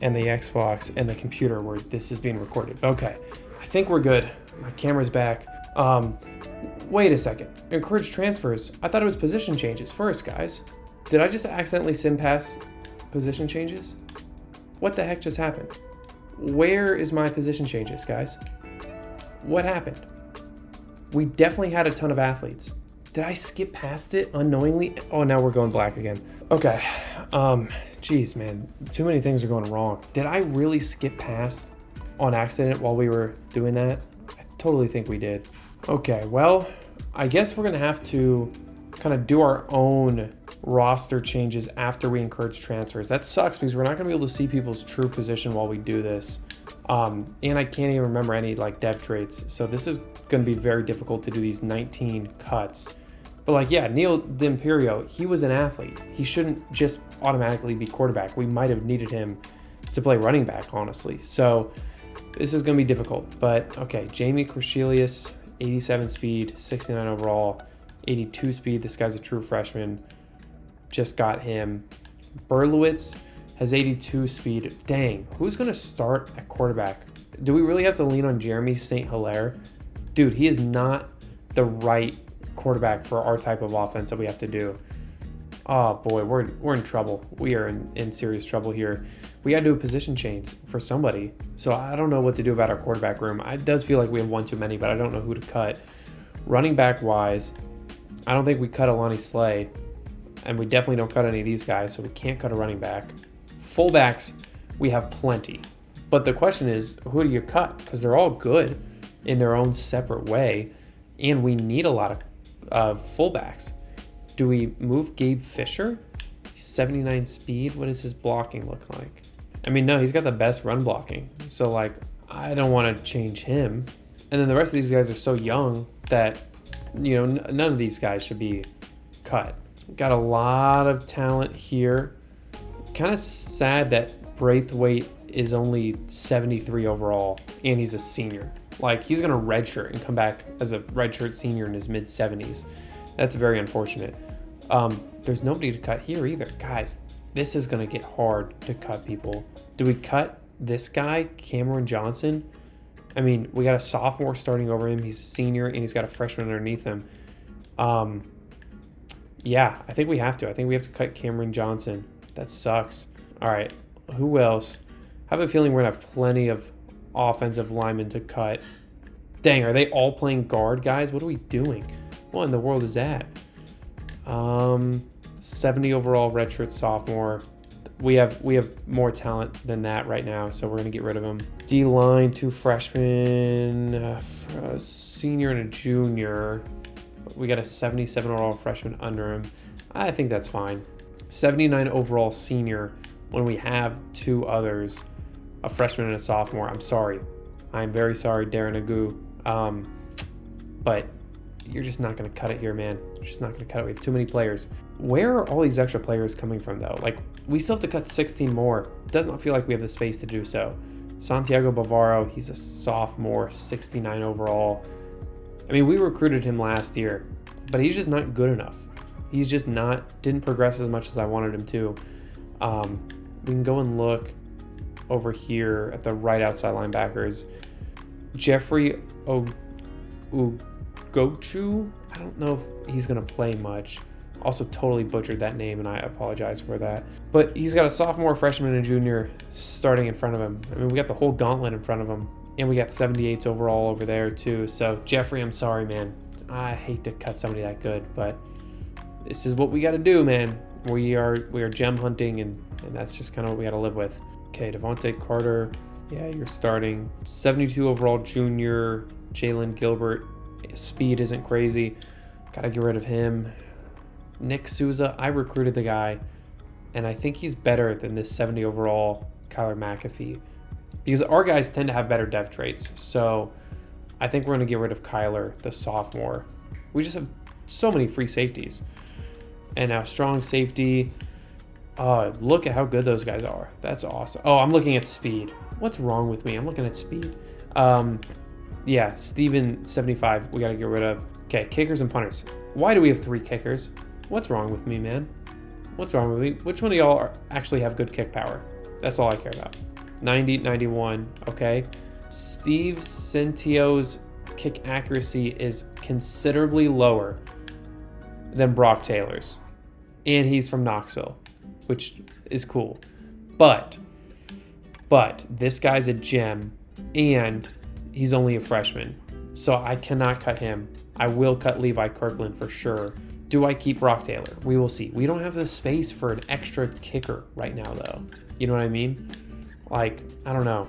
and the Xbox and the computer where this is being recorded. Okay, I think we're good. My camera's back. Wait a second. Encourage transfers. I thought it was position changes first, guys. Did I just accidentally sim pass position changes? What the heck just happened? Where is my position changes, guys? What happened? We definitely had a ton of athletes. Did I skip past it unknowingly? Oh, now we're going black again. Okay. Geez, man. Too many things are going wrong. Did I really skip past on accident while we were doing that? I totally think we did. Okay, well, I guess we're going to have to kind of do our own roster changes after we encourage transfers. That sucks because we're not going to be able to see people's true position while we do this. And I can't even remember any like dev traits. So this is going to be very difficult to do these 19 cuts. But like, yeah, Neil D'Imperio, he was an athlete. He shouldn't just automatically be quarterback. We might have needed him to play running back, honestly. So this is going to be difficult. But okay, Jamie Corshelius, 87 speed, 69 overall, 82 speed. This guy's a true freshman. Just got him. Berlowitz has 82 speed. Dang, who's going to start at quarterback? Do we really have to lean on Jeremy St. Hilaire? Dude, he is not the right quarterback for our type of offense that we have to do. Oh boy, we're in trouble. We are in serious trouble here. We got to do a position change for somebody. So I don't know what to do about our quarterback room. It does feel like we have one too many, but I don't know who to cut. Running back wise, I don't think we cut Alani Slay, and we definitely don't cut any of these guys, so we can't cut a running back. Fullbacks, we have plenty. But the question is, who do you cut? Because they're all good in their own separate way, and we need a lot of fullbacks. Do we move Gabe Fisher? 79 speed. What does his blocking look like? I mean, no, he's got the best run blocking. So, like, I don't want to change him. And then the rest of these guys are so young that, you know, none of these guys should be cut. Got a lot of talent here. Kind of sad that Braithwaite is only 73 overall, and he's a senior. Like, he's going to redshirt and come back as a redshirt senior in his mid-70s. That's very unfortunate. There's nobody to cut here either. Guys, this is going to get hard to cut people. Do we cut this guy, Cameron Johnson? I mean, we got a sophomore starting over him. He's a senior, and he's got a freshman underneath him. Yeah, I think we have to. I think we have to cut Cameron Johnson. That sucks. All right, who else? I have a feeling we're going to have plenty of offensive linemen to cut. Dang, are they all playing guard, guys? What are we doing? What in the world is that? 70 overall redshirt sophomore. We have more talent than that right now, so we're going to get rid of him. D-line, 2 freshmen, a senior and a junior. We got a 77 overall freshman under him. I think that's fine. 79 overall senior when we have 2 others, a freshman and a sophomore. I'm sorry. I'm very sorry, Darren Agu. But you're just not going to cut it here, man. You're just not going to cut it. We have too many players. Where are all these extra players coming from, though? Like, we still have to cut 16 more. It does not feel like we have the space to do so. Santiago Bavaro, he's a sophomore, 69 overall. I mean, we recruited him last year, but he's just not good enough. He's just didn't progress as much as I wanted him to. We can go and look over here at the right outside linebackers. Jeffrey Ugochu, I don't know if he's going to play much. Also totally butchered that name, and I apologize for that. But he's got a sophomore, freshman, and junior starting in front of him. I mean, we got the whole gauntlet in front of him. And we got 78s overall over there, too. So, Jeffrey, I'm sorry, man. I hate to cut somebody that good, but this is what we got to do, man. We are gem hunting, and that's just kind of what we got to live with. Okay, Devontae Carter. Yeah, you're starting. 72 overall junior, Jalen Gilbert. Speed isn't crazy. Got to get rid of him. Nick Souza, I recruited the guy, and I think he's better than this 70 overall Kyler McAfee. Because our guys tend to have better dev traits. So I think we're going to get rid of Kyler, the sophomore. We just have so many free safeties. And now strong safety. Look at how good those guys are. That's awesome. Oh, I'm looking at speed. What's wrong with me? I'm looking at speed. Yeah, Steven, 75, we got to get rid of. Okay, kickers and punters. Why do we have 3 kickers? What's wrong with me, man? What's wrong with me? Which one of y'all actually have good kick power? That's all I care about. 90, 91, okay. Steve Centio's kick accuracy is considerably lower than Brock Taylor's. And he's from Knoxville, which is cool. But this guy's a gem, and he's only a freshman. So I cannot cut him. I will cut Levi Kirkland for sure. Do I keep Brock Taylor? We will see. We don't have the space for an extra kicker right now, though. You know what I mean? Like, I don't know.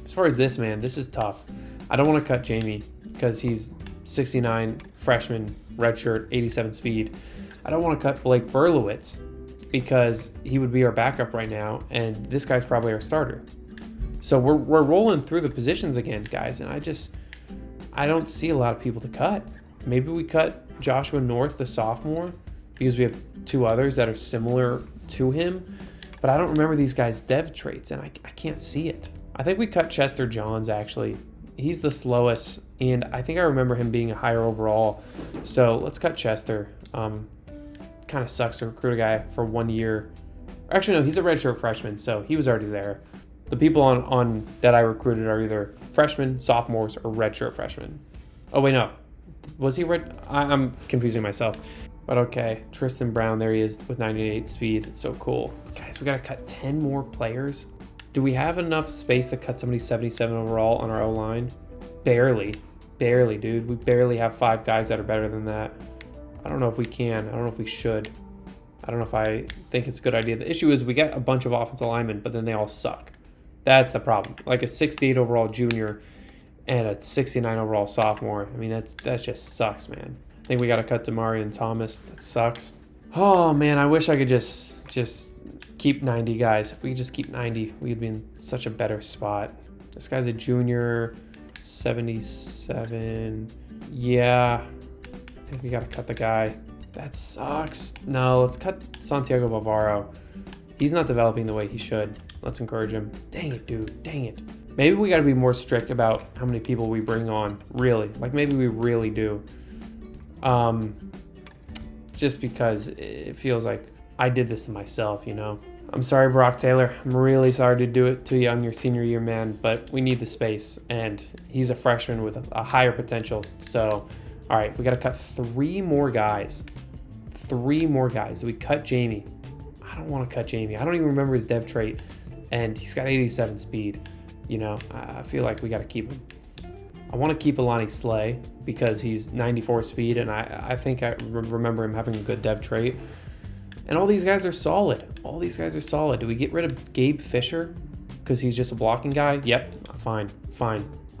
As far as this, man, this is tough. I don't want to cut Jamie because he's 69, freshman, redshirt, 87 speed. I don't want to cut Blake Berlowitz because he would be our backup right now, and this guy's probably our starter. So we're rolling through the positions again, guys, and I don't see a lot of people to cut. Maybe we cut Joshua North, the sophomore, because we have 2 others that are similar to him. But I don't remember these guys' dev traits, and I can't see it. I think we cut Chester Johns, actually. He's the slowest, and I think I remember him being a higher overall. So let's cut Chester. Kind of sucks to recruit a guy for 1 year. Actually, no, he's a redshirt freshman, so he was already there. The people on that I recruited are either freshmen, sophomores, or redshirt freshmen. Oh, wait, no. Was he red? I'm confusing myself. But okay, Tristan Brown, there he is with 98 speed. It's so cool. Guys, we got to cut 10 more players. Do we have enough space to cut somebody 77 overall on our O-line? Barely, dude. We barely have 5 guys that are better than that. I don't know if we can. I don't know if we should. I don't know if I think it's a good idea. The issue is we get a bunch of offensive linemen, but then they all suck. That's the problem. Like a 68 overall junior and a 69 overall sophomore. I mean, that just sucks, man. I think we got to cut Demarion Thomas. That sucks. Oh, man, I wish I could just keep 90 guys. If we could just keep 90, we'd be in such a better spot. This guy's a junior, 77. Yeah, I think we got to cut the guy. That sucks. No, let's cut Santiago Bavaro. He's not developing the way he should. Let's encourage him. Dang it, dude. Dang it. Maybe we got to be more strict about how many people we bring on, really. Like, maybe we really do. Just because it feels like I did this to myself, you know? I'm sorry, Brock Taylor. I'm really sorry to do it to you on your senior year, man, but we need the space, and he's a freshman with a higher potential. So, all right, we got to cut 3 more guys. 3 more guys. Do we cut Jamie? I don't want to cut Jamie. I don't even remember his dev trait, and he's got 87 speed. You know, I feel like we got to keep him. I want to keep Alani Slay because he's 94 speed, and I think I remember him having a good dev trait. And all these guys are solid. All these guys are solid. Do we get rid of Gabe Fisher because he's just a blocking guy? Yep, fine.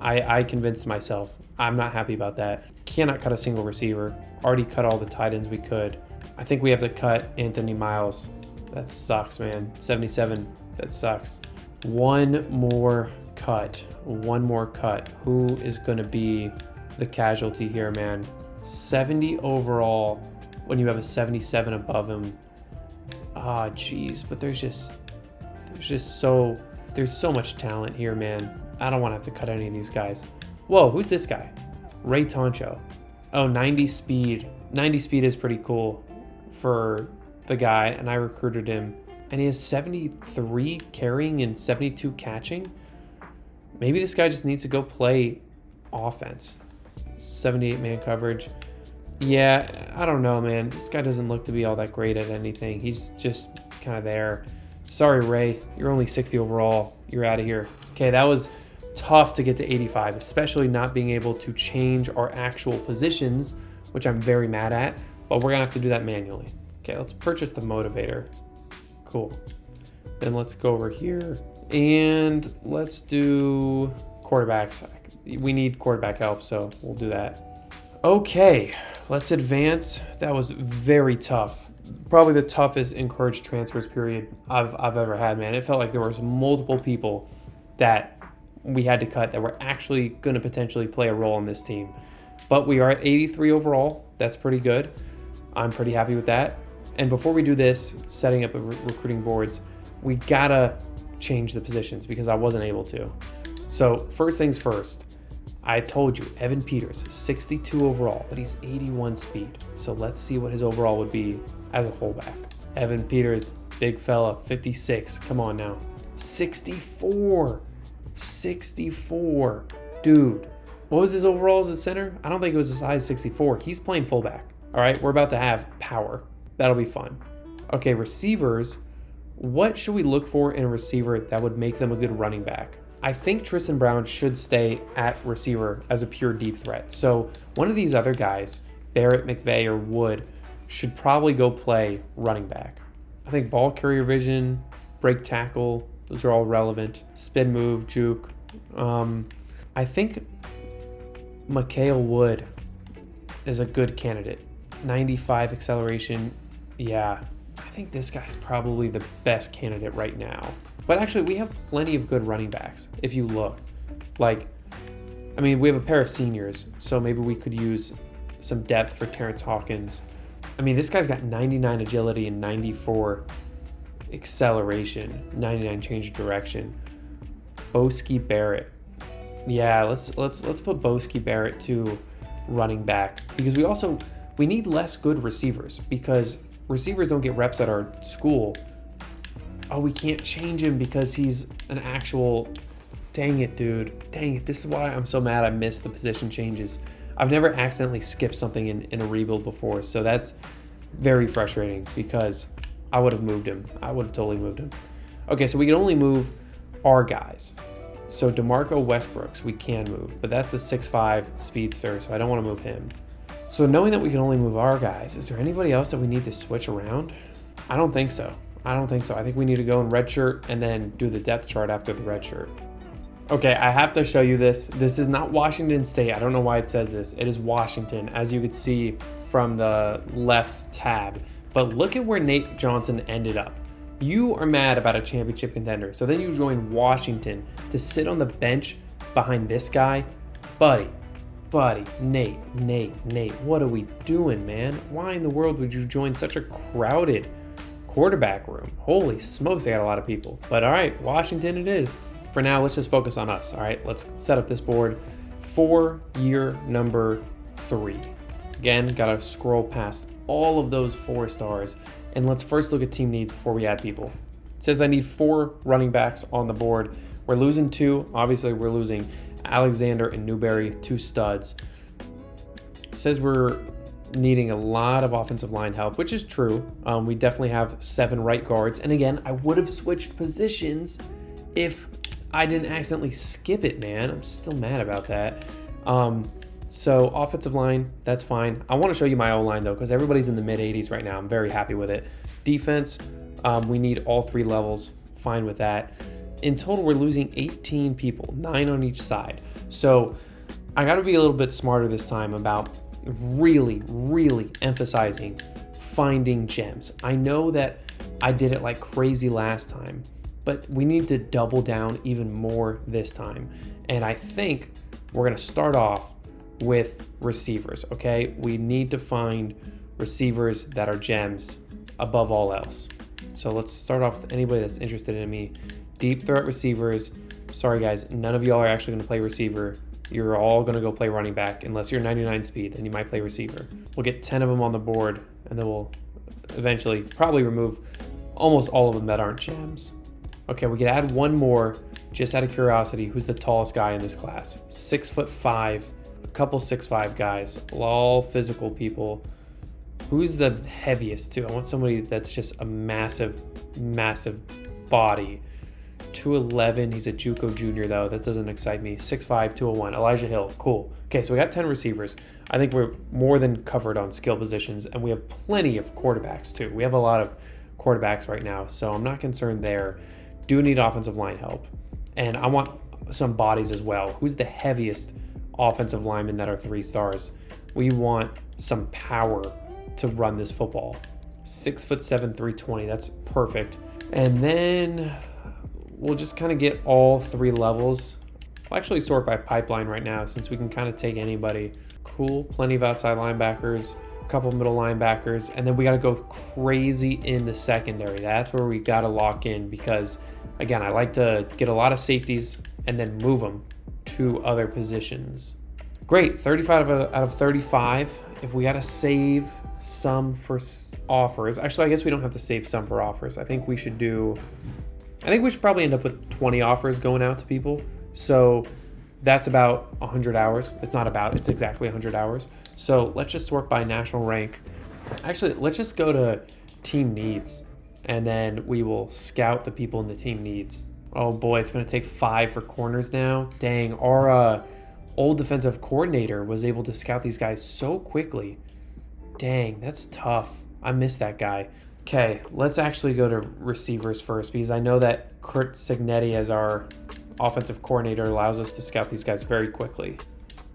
I convinced myself. I'm not happy about that. Cannot cut a single receiver. Already cut all the tight ends we could. I think we have to cut Anthony Miles. That sucks, man. 77. That sucks. One more cut. Who is going to be the casualty here, man? 70 overall when you have a 77 above him. Ah, jeez. But there's so much talent here, man. I don't want to have to cut any of these guys. Whoa, who's this guy? Ray Toncho. Oh, 90 speed. 90 speed is pretty cool for the guy, and I recruited him. And he has 73 carrying and 72 catching. Maybe this guy just needs to go play offense. 78 man coverage. Yeah, I don't know, man. This guy doesn't look to be all that great at anything. He's just kind of there. Sorry, Ray. You're only 60 overall. You're out of here. Okay, that was tough to get to 85, especially not being able to change our actual positions, which I'm very mad at, but we're gonna have to do that manually. Okay, let's purchase the motivator. Cool. Then let's go over here and let's do quarterbacks. We need quarterback help, so we'll do that. Okay, let's advance. That was very tough. Probably the toughest encouraged transfers period I've ever had, man. It felt like there was multiple people that we had to cut that were actually going to potentially play a role in this team. But we are at 83 overall. That's pretty good. I'm pretty happy with that. And before we do this, setting up recruiting boards, we gotta change the positions because I wasn't able to. So first things first, I told you, Evan Peters, 62 overall, but he's 81 speed. So let's see what his overall would be as a fullback. Evan Peters, big fella, 56. Come on now. 64. Dude, what was his overall as a center? I don't think it was a size 64. He's playing fullback. All right, we're about to have power. That'll be fun. Okay, receivers. What should we look for in a receiver that would make them a good running back? I think Tristan Brown should stay at receiver as a pure deep threat. So one of these other guys, Barrett, McVay, or Wood, should probably go play running back. I think ball carrier vision, break tackle, those are all relevant. Spin move, juke. I think Mikael Wood is a good candidate. 95 acceleration. Yeah, I think this guy's probably the best candidate right now. But actually, we have plenty of good running backs, if you look. Like, I mean, we have a pair of seniors, so maybe we could use some depth for Terrence Hawkins. I mean, this guy's got 99 agility and 94 acceleration, 99 change of direction. Boski Barrett. Yeah, let's put Boski Barrett to running back because we need less good receivers because receivers don't get reps at our school. Oh, we can't change him because he's an actual... Dang it, dude. Dang it. This is why I'm so mad I missed the position changes. I've never accidentally skipped something in a rebuild before, so that's very frustrating because I would have moved him. I would have totally moved him. Okay, so we can only move our guys. So DeMarco Westbrooks, we can move, but that's the 6'5 speedster, so I don't want to move him. So knowing that we can only move our guys, is there anybody else that we need to switch around? I don't think so. I think we need to go in red shirt and then do the depth chart after the red shirt. Okay, I have to show you this. This is not Washington State. I don't know why it says this. It is Washington, as you could see from the left tab. But look at where Nate Johnson ended up. You are mad about a championship contender, so then you join Washington to sit on the bench behind this guy. Buddy, Nate, what are we doing, man? Why in the world would you join such a crowded quarterback room? Holy smokes, they got a lot of people. But all right, Washington it is. For now, let's just focus on us, all right? Let's set up this board for year number 3. Again, gotta scroll past all of those 4 stars, and let's first look at team needs before we add people. It says I need 4 running backs on the board. We're losing 2. Obviously, we're losing Alexander and Newberry, 2 studs. It says we're needing a lot of offensive line help, which is true. We definitely have 7 right guards. And again, I would have switched positions if I didn't accidentally skip it, man. I'm still mad about that. So offensive line, that's fine. I want to show you my O-line, though, because everybody's in the mid-80s right now. I'm very happy with it. Defense, we need all 3 levels. Fine with that. In total, we're losing 18 people, 9 on each side. So I got to be a little bit smarter this time about really emphasizing finding gems. I know that I did it like crazy last time, but we need to double down even more this time. And I think we're going to start off with receivers, okay? We need to find receivers that are gems above all else. So let's start off with anybody that's interested in me. Deep threat receivers. Sorry guys, none of y'all are actually going to play receiver. You're all going to go play running back unless you're 99 speed, then you might play receiver. We'll get 10 of them on the board, and then we'll eventually probably remove almost all of them that aren't gems. Okay, we could add one more just out of curiosity. Who's the tallest guy in this class? 6'5", a couple 6'5" guys, all physical people. Who's the heaviest too? I want somebody that's just a massive body. 211, he's a JUCO junior though. That doesn't excite me. 6'5", 201, Elijah Hill, cool. Okay, so we got 10 receivers. I think we're more than covered on skill positions, and we have plenty of quarterbacks too. We have a lot of quarterbacks right now, so I'm not concerned there. Do need offensive line help. And I want some bodies as well. Who's the heaviest offensive linemen that are 3 stars? We want some power to run this football. 6'7", 320, that's perfect. And then we'll just kind of get all 3 levels. I'll actually sort by pipeline right now since we can kind of take anybody. Cool, plenty of outside linebackers, a couple middle linebackers, and then we got to go crazy in the secondary. That's where we got to lock in because, again, I like to get a lot of safeties and then move them to other positions. Great, 35 out of 35. If we got to save some for offers, actually, I guess we don't have to save some for offers. I think we should probably end up with 20 offers going out to people. So that's about 100 hours. It's exactly 100 hours. So let's just sort by national rank. Actually, let's just go to team needs, and then we will scout the people in the team needs. Oh boy, it's going to take 5 for corners now. Dang, our old defensive coordinator was able to scout these guys so quickly. Dang, that's tough. I miss that guy. Okay, let's actually go to receivers first because I know that Kurt Signetti as our offensive coordinator allows us to scout these guys very quickly.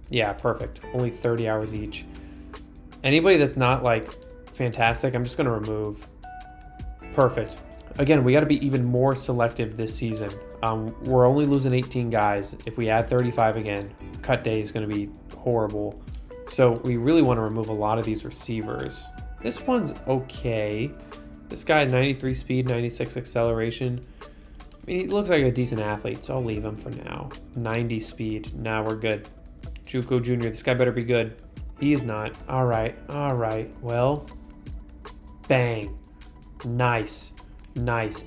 Yeah, perfect. Only 30 hours each. Anybody that's not like fantastic, I'm just going to remove. Perfect. Again, we got to be even more selective this season. We're only losing 18 guys. If we add 35 again, cut day is going to be horrible. So we really want to remove a lot of these receivers. This one's okay. This guy, 93 speed, 96 acceleration. I mean, he looks like a decent athlete, so I'll leave him for now. 90 speed. Now we're good. JUCO Junior, this guy better be good. He is not. All right. Well, bang. Nice.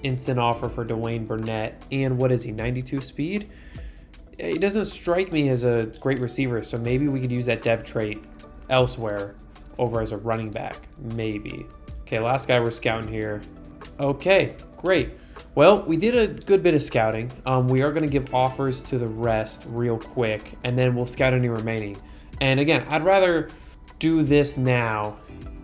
Instant offer for Dwayne Burnett. And what is he, 92 speed? He doesn't strike me as a great receiver, so maybe we could use that dev trait elsewhere over as a running back. Maybe. Okay, last guy we're scouting here. Okay, great. Well, we did a good bit of scouting. We are going to give offers to the rest real quick, and then we'll scout any remaining. And again, I'd rather do this now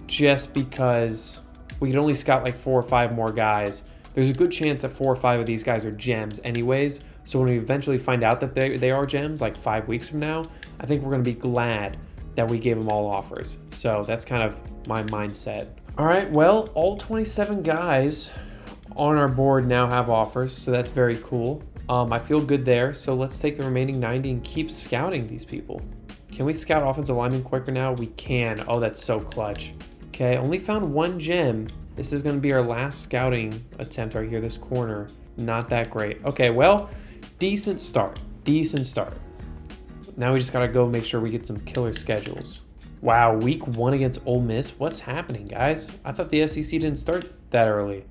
just because we could only scout like 4 or 5 more guys. There's a good chance that 4 or 5 of these guys are gems anyways. So when we eventually find out that they are gems, like 5 weeks from now, I think we're going to be glad that we gave them all offers. So that's kind of my mindset. All right, well, all 27 guys on our board now have offers, so that's very cool. I feel good there, so let's take the remaining 90 and keep scouting these people. Can we scout offensive linemen quicker now? We can. Oh, that's so clutch. Okay, only found 1 gem. This is going to be our last scouting attempt right here, this corner. Not that great. Okay, well, decent start. Now we just got to go make sure we get some killer schedules. Wow, week 1 against Ole Miss. What's happening, guys? I thought the SEC didn't start that early.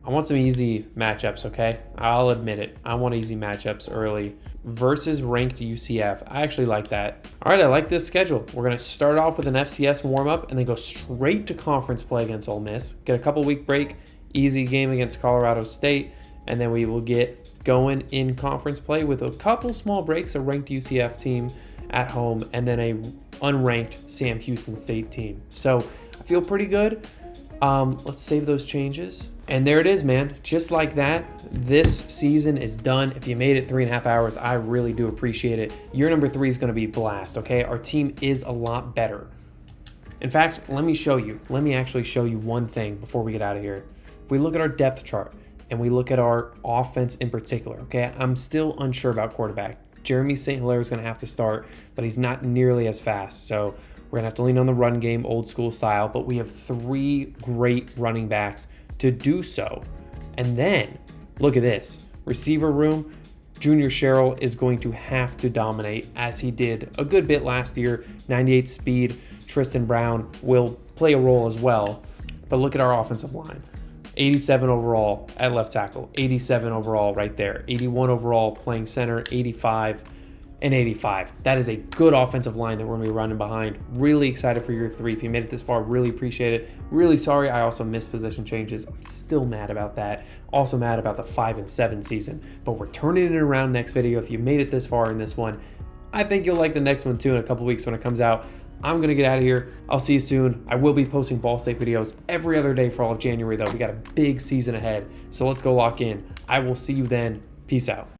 I want some easy matchups, okay? I'll admit it. I want easy matchups early versus ranked UCF. I actually like that. All right, I like this schedule. We're going to start off with an FCS warm-up and then go straight to conference play against Ole Miss. Get a couple-week break, easy game against Colorado State, and then we will get going in conference play with a couple small breaks, a ranked UCF team at home, and then a unranked Sam Houston State team. So I feel pretty good. Let's save those changes. And there it is, man. Just like that, this season is done. If you made it 3.5 hours, I really do appreciate it. Year number 3 is going to be blast, okay? Our team is a lot better. In fact, let me show you. Let me actually show you one thing before we get out of here. If we look at our depth chart and we look at our offense in particular, okay? I'm still unsure about quarterback. Jeremy St. Hilaire is going to have to start, but he's not nearly as fast. So we're going to have to lean on the run game, old school style, but we have 3 great running backs to do so. And then look at this receiver room. Junior Sherrill is going to have to dominate, as he did a good bit last year. 98 speed. Tristan Brown will play a role as well. But look at our offensive line. 87 overall at left tackle, 87 overall right there, 81 overall playing center, 85 and 85. That is a good offensive line that we're going to be running behind. Really excited for year 3. If you made it this far, really appreciate it. Really sorry I also missed position changes. I'm still mad about that. Also mad about the 5 and 7 season, but we're turning it around next video. If you made it this far in this one, I think you'll like the next one too in a couple weeks when it comes out. I'm going to get out of here. I'll see you soon. I will be posting Ball State videos every other day for all of January, though. We got a big season ahead, so let's go lock in. I will see you then. Peace out.